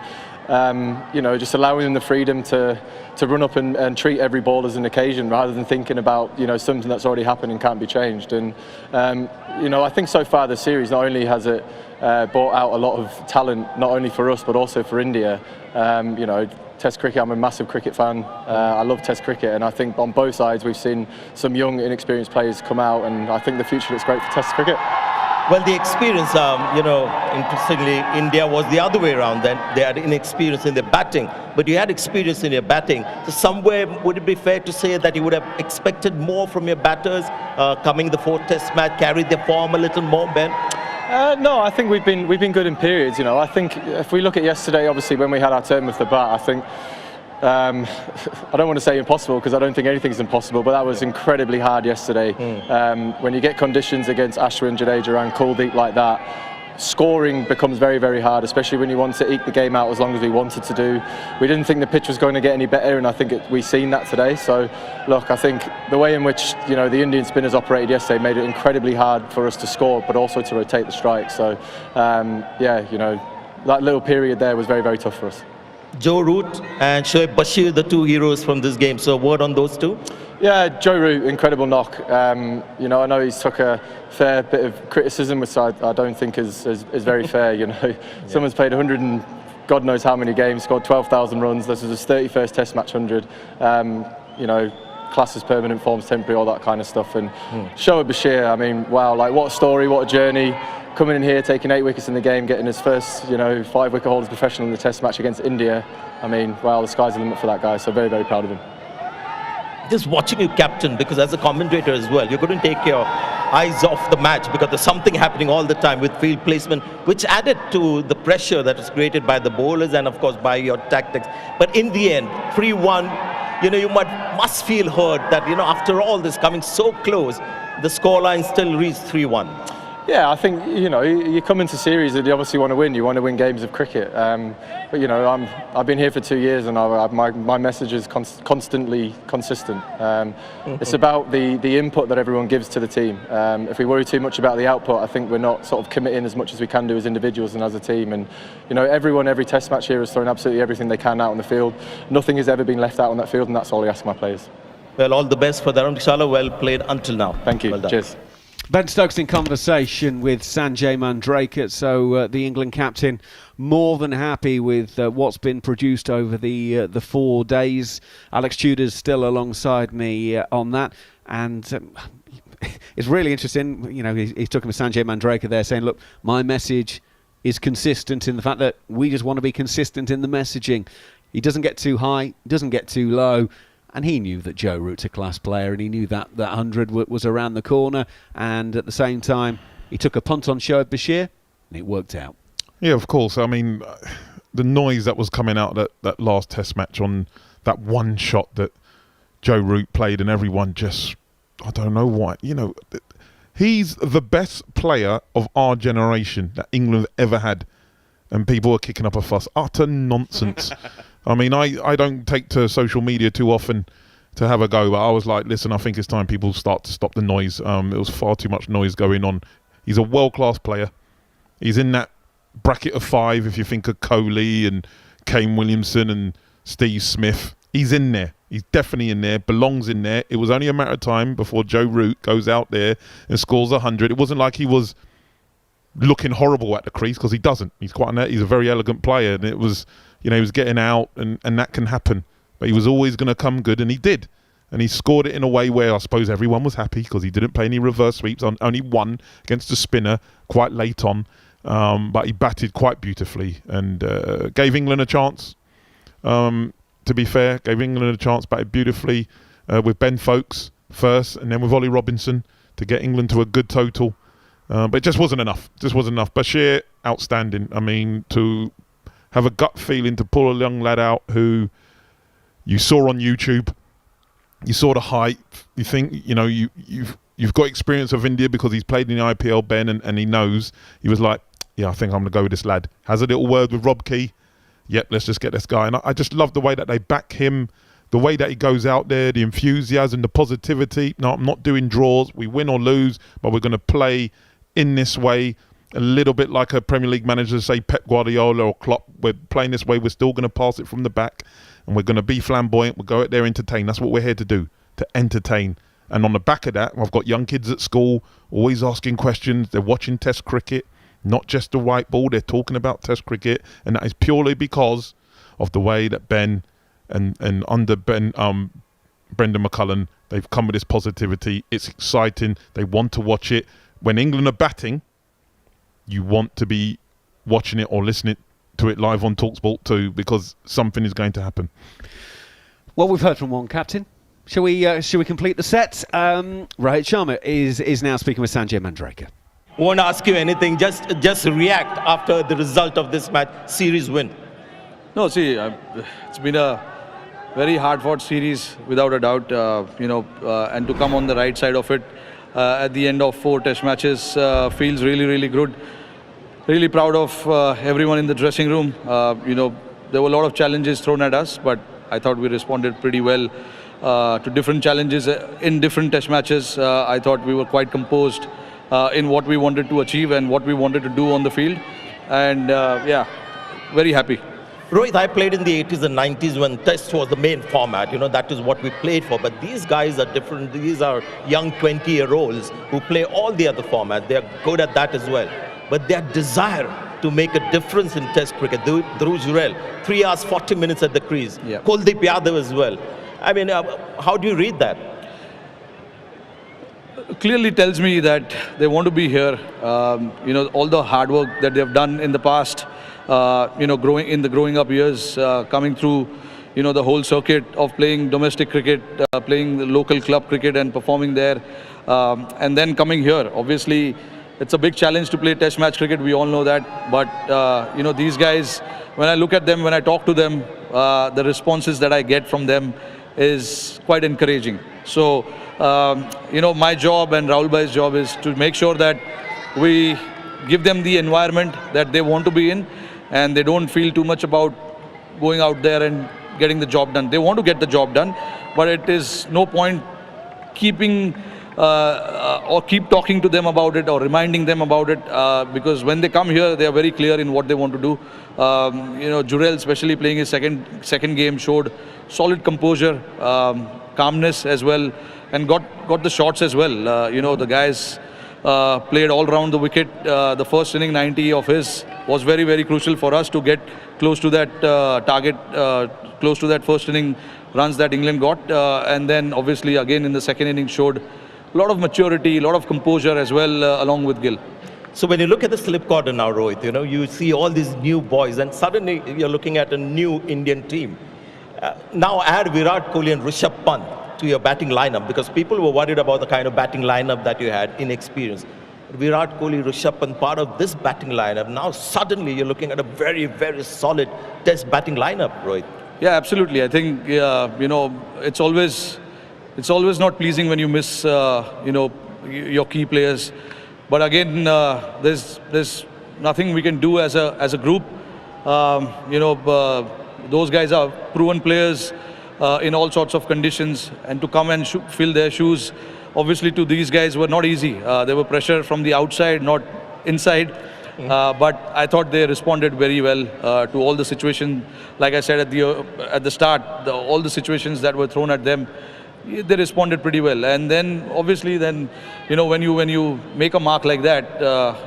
just allowing them the freedom to run up and treat every ball as an occasion, rather than thinking about something that's already happened and can't be changed. And I think so far this series, not only has it brought out a lot of talent, not only for us but also for India. Test cricket, I'm a massive cricket fan. I love Test cricket, and I think on both sides we've seen some young, inexperienced players come out, and I think the future looks great for Test cricket. Well, the experience, interestingly, India was the other way around. Then they had inexperience in their batting, but you had experience in your batting. So somewhere, would it be fair to say that you would have expected more from your batters coming the 4th Test match, carry their form a little more, Ben? No, I think we've been good in periods. I think if we look at yesterday, obviously when we had our turn with the bat, I think I don't want to say impossible because I don't think anything's impossible, but that was incredibly hard yesterday. When you get conditions against Ashwin, Jadeja and Kuldeep like that, scoring becomes very, very hard, especially when you want to eke the game out as long as we wanted to do. We didn't think the pitch was going to get any better, and I think we've seen that today. So, look, I think the way in which the Indian spinners operated yesterday made it incredibly hard for us to score, but also to rotate the strike. So, that little period there was very, very tough for us. Joe Root and Shoaib Bashir, the two heroes from this game. So, a word on those two? Yeah, Joe Root, incredible knock. I know he's took a fair bit of criticism, which I don't think is very fair. Someone's played 100 and God knows how many games, scored 12,000 runs. This is his 31st Test match 100. Classes permanent, forms temporary, all that kind of stuff. And Shoaib Bashir, I mean, wow, like what a story, what a journey. Coming in here, taking 8 wickets in the game, getting his first, 5 wicket holders professional in the Test match against India. I mean, wow, the sky's the limit for that guy. So very, very proud of him. Just watching you captain, because as a commentator as well, you're going to take your eyes off the match because there's something happening all the time with field placement, which added to the pressure that was created by the bowlers and of course by your tactics. But in the end, 3-1, you must feel hurt that after all this coming so close, the scoreline still reached 3-1. Yeah, I think you come into series and you obviously want to win. You want to win games of cricket. But I've been here for 2 years and my message is constantly consistent. It's about the input that everyone gives to the team. If we worry too much about the output, I think we're not sort of committing as much as we can do as individuals and as a team. And every Test match here has thrown absolutely everything they can out on the field. Nothing has ever been left out on that field, and that's all I ask my players. Well, all the best for Darren. Inshallah, well played until now. Thank you. Well done. Cheers. Ben Stokes in conversation with Sanjay Mandraker. So the England captain more than happy with what's been produced over the 4 days. Alex Tudor's still alongside me on that, and it's really interesting. He's talking with Sanjay Mandraker there, saying, "Look, my message is consistent in the fact that we just want to be consistent in the messaging. He doesn't get too high, doesn't get too low." And he knew that Joe Root's a class player, and he knew that 100 was around the corner. And at the same time, he took a punt on Shoaib Bashir, and it worked out. Yeah, of course. I mean, the noise that was coming out that last Test match on that one shot that Joe Root played, and everyone just, I don't know why. He's the best player of our generation that England ever had, and people are kicking up a fuss. Utter nonsense. I mean, I don't take to social media too often to have a go, but I was like, listen, I think it's time people start to stop the noise. It was far too much noise going on. He's a world-class player. He's in that bracket of 5, if you think of Kohli and Kane Williamson and Steve Smith. He's in there. He's definitely in there, belongs in there. It was only a matter of time before Joe Root goes out there and scores 100. It wasn't like he was looking horrible at the crease, because he doesn't. He's a very elegant player, and it was... he was getting out, and that can happen. But he was always going to come good, and he did. And he scored it in a way where I suppose everyone was happy, because he didn't play any reverse sweeps, only one against a spinner quite late on. But he batted quite beautifully and gave England a chance, to be fair. Gave England a chance, batted beautifully with Ben Folkes first, and then with Ollie Robinson to get England to a good total. But it just wasn't enough. Bashir, outstanding. I mean, to... have a gut feeling to pull a young lad out who you saw on YouTube. You saw the height. You think, you've got experience of India because he's played in the IPL, Ben, and he knows. He was like, yeah, I think I'm going to go with this lad. Has a little word with Rob Key. Yep, let's just get this guy. And I just love the way that they back him, the way that he goes out there, the enthusiasm, the positivity. No, I'm not doing draws. We win or lose, but we're going to play in this way. A little bit like a Premier League manager, say Pep Guardiola or Klopp. We're playing this way. We're still going to pass it from the back, and we're going to be flamboyant. We'll go out there, entertain. That's what we're here to do, to entertain. And on the back of that, I've got young kids at school always asking questions. They're watching Test cricket, not just the white ball. They're talking about Test cricket, and that is purely because of the way that Ben and under Ben, Brendan McCullum, they've come with this positivity. It's exciting. They want to watch it. When England are batting, you want to be watching it or listening to it live on talkSPORT too, because something is going to happen. Well, we've heard from one captain. Shall we complete the set? Rohit Sharma is now speaking with Sanjay Mandraker. Won't ask you anything. Just react after the result of this match, series win. No, see, it's been a very hard-fought series, without a doubt. And to come on the right side of it at the end of 4 Test matches feels really, really good. Really proud of everyone in the dressing room. There were a lot of challenges thrown at us, but I thought we responded pretty well to different challenges in different Test matches. I thought we were quite composed in what we wanted to achieve and what we wanted to do on the field. And very happy. Rohit, I played in the 80s and 90s when Test was the main format. That is what we played for. But these guys are different. These are young 20-year-olds who play all the other formats. They are good at that as well. But their desire to make a difference in Test cricket. Dhruv Jurel, 3 hours, 40 minutes at the crease. Yeah. Kuldeep Yadav as well. I mean, how do you read that? Clearly tells me that they want to be here. All the hard work that they've done in the past, growing up years, coming through, the whole circuit of playing domestic cricket, playing the local club cricket and performing there, and then coming here. Obviously, it's a big challenge to play Test match cricket. We all know that. But these guys, when I look at them, when I talk to them, the responses that I get from them is quite encouraging. So, my job and Rahul Bhai's job is to make sure that we give them the environment that they want to be in, and they don't feel too much about going out there and getting the job done. They want to get the job done, but it is no point keeping or keep talking to them about it or reminding them about it, because when they come here, they are very clear in what they want to do. Jurel, especially playing his second game, showed solid composure, calmness as well, and got the shots as well. The guys played all round the wicket. The first inning 90 of his was very, very crucial for us to get close to that target, close to that first inning runs that England got. And then obviously again in the second inning showed a lot of maturity, a lot of composure as well, along with Gill. So when you look at the slip corner now, Rohit, you see all these new boys, and suddenly you're looking at a new Indian team. Now add Virat Kohli and Rishabh Pant to your batting lineup, because people were worried about the kind of batting lineup that you had, inexperienced. Virat Kohli, Rishabh Pant, part of this batting lineup. Now suddenly you're looking at a very, very solid Test batting lineup, Rohit. Yeah, absolutely. I think it's always not pleasing when you miss your key players. But again, there's nothing we can do as a group. Those guys are proven players in all sorts of conditions, and to come and fill their shoes, obviously to these guys were not easy. There were pressure from the outside, not inside. But I thought they responded very well to all the situations. Like I said at the start, all the situations that were thrown at them, they responded pretty well. And then obviously when you make a mark like that,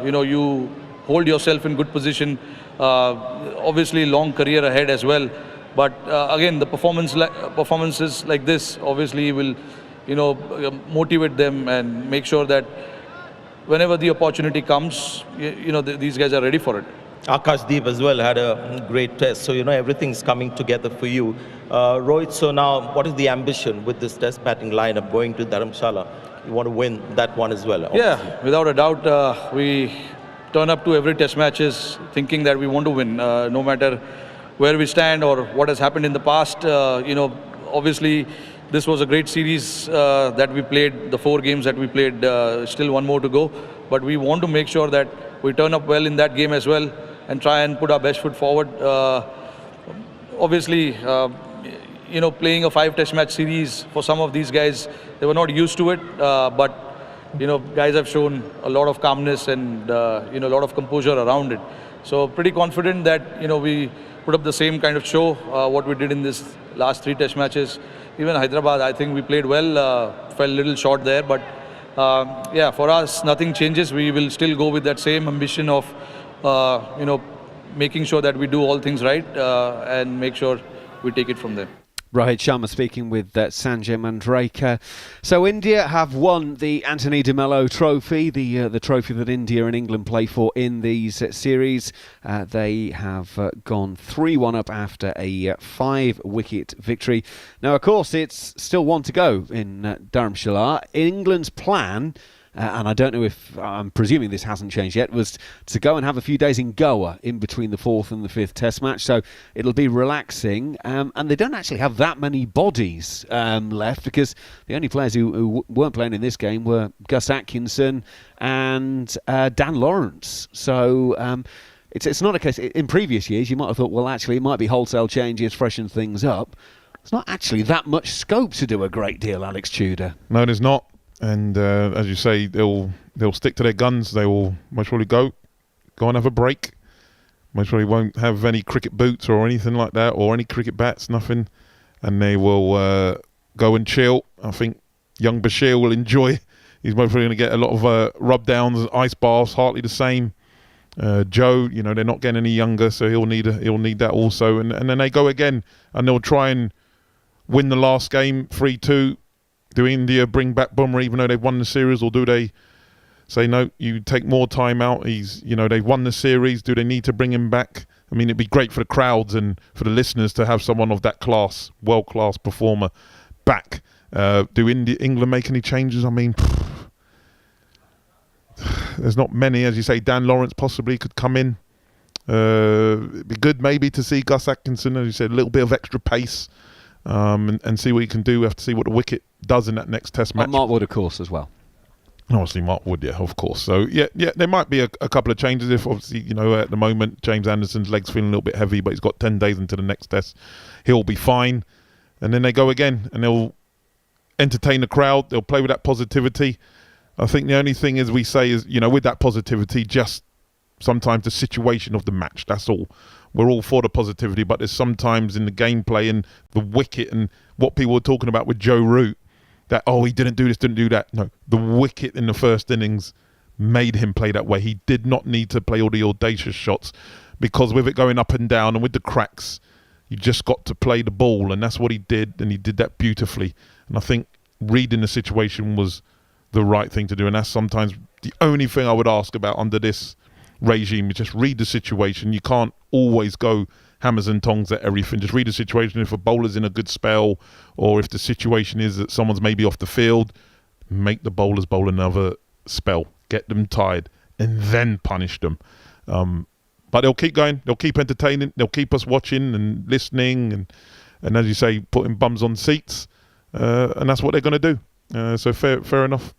you hold yourself in good position. Obviously long career ahead as well. But again, the performances like this obviously will motivate them and make sure that whenever the opportunity comes, these guys are ready for it. Akashdeep as well had a great Test, so everything's coming together for you. Rohit, so now what is the ambition with this Test batting lineup going to Dharamshala? You want to win that one as well, obviously. Yeah, without a doubt. We turn up to every Test matches thinking that we want to win, no matter where we stand or what has happened in the past. Obviously this was a great series that we played, the 4 games that we played, still one more to go. But we want to make sure that we turn up well in that game as well and try and put our best foot forward. Obviously, playing a 5 Test match series for some of these guys, they were not used to it. But guys have shown a lot of calmness and a lot of composure around it. So pretty confident that we put up the same kind of show what we did in this last 3 Test matches. Even Hyderabad, I think we played well, fell a little short there, but yeah, for us nothing changes. We will still go with that same ambition of making sure that we do all things right and make sure we take it from there. Rohit Sharma speaking with Sanjay Mandrake. So India have won the Anthony de Mello Trophy, the trophy that India and England play for in these series. They have gone 3-1 up after a 5-wicket victory. Now, of course, it's still one to go in Dharamshala. England's plan and I don't know if, I'm presuming this hasn't changed yet, was to go and have a few days in Goa in between the 4th and the 5th Test match. So it'll be relaxing, and they don't actually have that many bodies left, because the only players who weren't playing in this game were Gus Atkinson and Dan Lawrence. So it's not a case. In previous years, you might have thought, well, actually, it might be wholesale changes, freshen things up. There's not actually that much scope to do a great deal, Alex Tudor. No, there's not. And as you say, they'll stick to their guns. They will most probably go and have a break. Most probably won't have any cricket boots or anything like that, or any cricket bats, nothing. And they will go and chill. I think young Bashir will enjoy. He's most probably going to get a lot of rub downs, ice baths, hardly the same. Joe, they're not getting any younger, so he'll need that also. And then they go again, and they'll try and win the last game 3-2. Do India bring back Bumrah even though they've won the series, or do they say no, you take more time out? They've won the series. Do they need to bring him back? I mean, it'd be great for the crowds and for the listeners to have someone of that class, world-class performer, back. Do England make any changes? I mean, there's not many. As you say, Dan Lawrence possibly could come in. It'd be good maybe to see Gus Atkinson, as you said, a little bit of extra pace, and see what he can do. We have to see what the wicket does in that next Test match. And Mark Wood, of course, as well. Obviously, Mark Wood, yeah, of course. So, yeah, there might be a couple of changes if, obviously, at the moment, James Anderson's leg's feeling a little bit heavy, but he's got 10 days into the next Test. He'll be fine. And then they go again, and they'll entertain the crowd. They'll play with that positivity. I think the only thing is we say is, with that positivity, just sometimes the situation of the match. That's all. We're all for the positivity, but there's sometimes in the gameplay and the wicket and what people were talking about with Joe Root, that, he didn't do this, didn't do that. No, the wicket in the first innings made him play that way. He did not need to play all the audacious shots, because with it going up and down and with the cracks, you just got to play the ball, and that's what he did, and he did that beautifully. And I think reading the situation was the right thing to do, and that's sometimes the only thing I would ask about under this regime, is just read the situation. You can't always go hammers and tongs at everything. Just read the situation. If a bowler's in a good spell, or if the situation is that someone's maybe off the field, make the bowlers bowl another spell, get them tired, and then punish them. But they'll keep going, they'll keep entertaining, they'll keep us watching and listening, and as you say, putting bums on seats, and that's what they're going to do. So fair enough.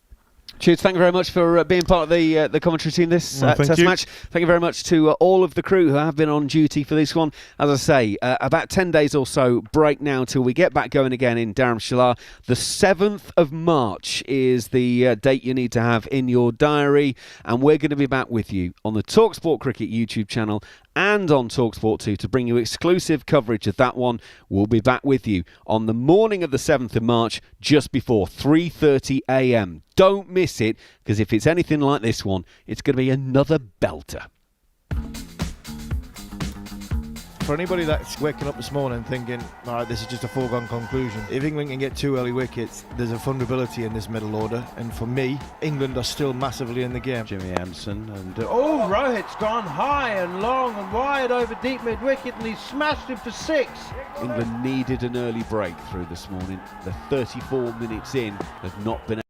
Cheers, thank you very much for being part of the commentary team this Test match. Thank you very much to all of the crew who have been on duty for this one. As I say, about 10 days or so break now till we get back going again in Dharamshala. The 7th of March is the date you need to have in your diary, and we're going to be back with you on the talkSPORT Cricket YouTube channel and on talkSPORT 2 to bring you exclusive coverage of that one. We'll be back with you on the morning of the 7th of March, just before 3:30 a.m. Don't miss it, because if it's anything like this one, it's going to be another belter. For anybody that's waking up this morning thinking, all right, this is just a foregone conclusion, if England can get 2 early wickets, there's a vulnerability in this middle order, and for me, England are still massively in the game. Jimmy Anderson, and Rohit's gone high and long and wide over deep mid-wicket, and he's smashed him for 6. England needed an early breakthrough this morning. They're 34 minutes in, have not been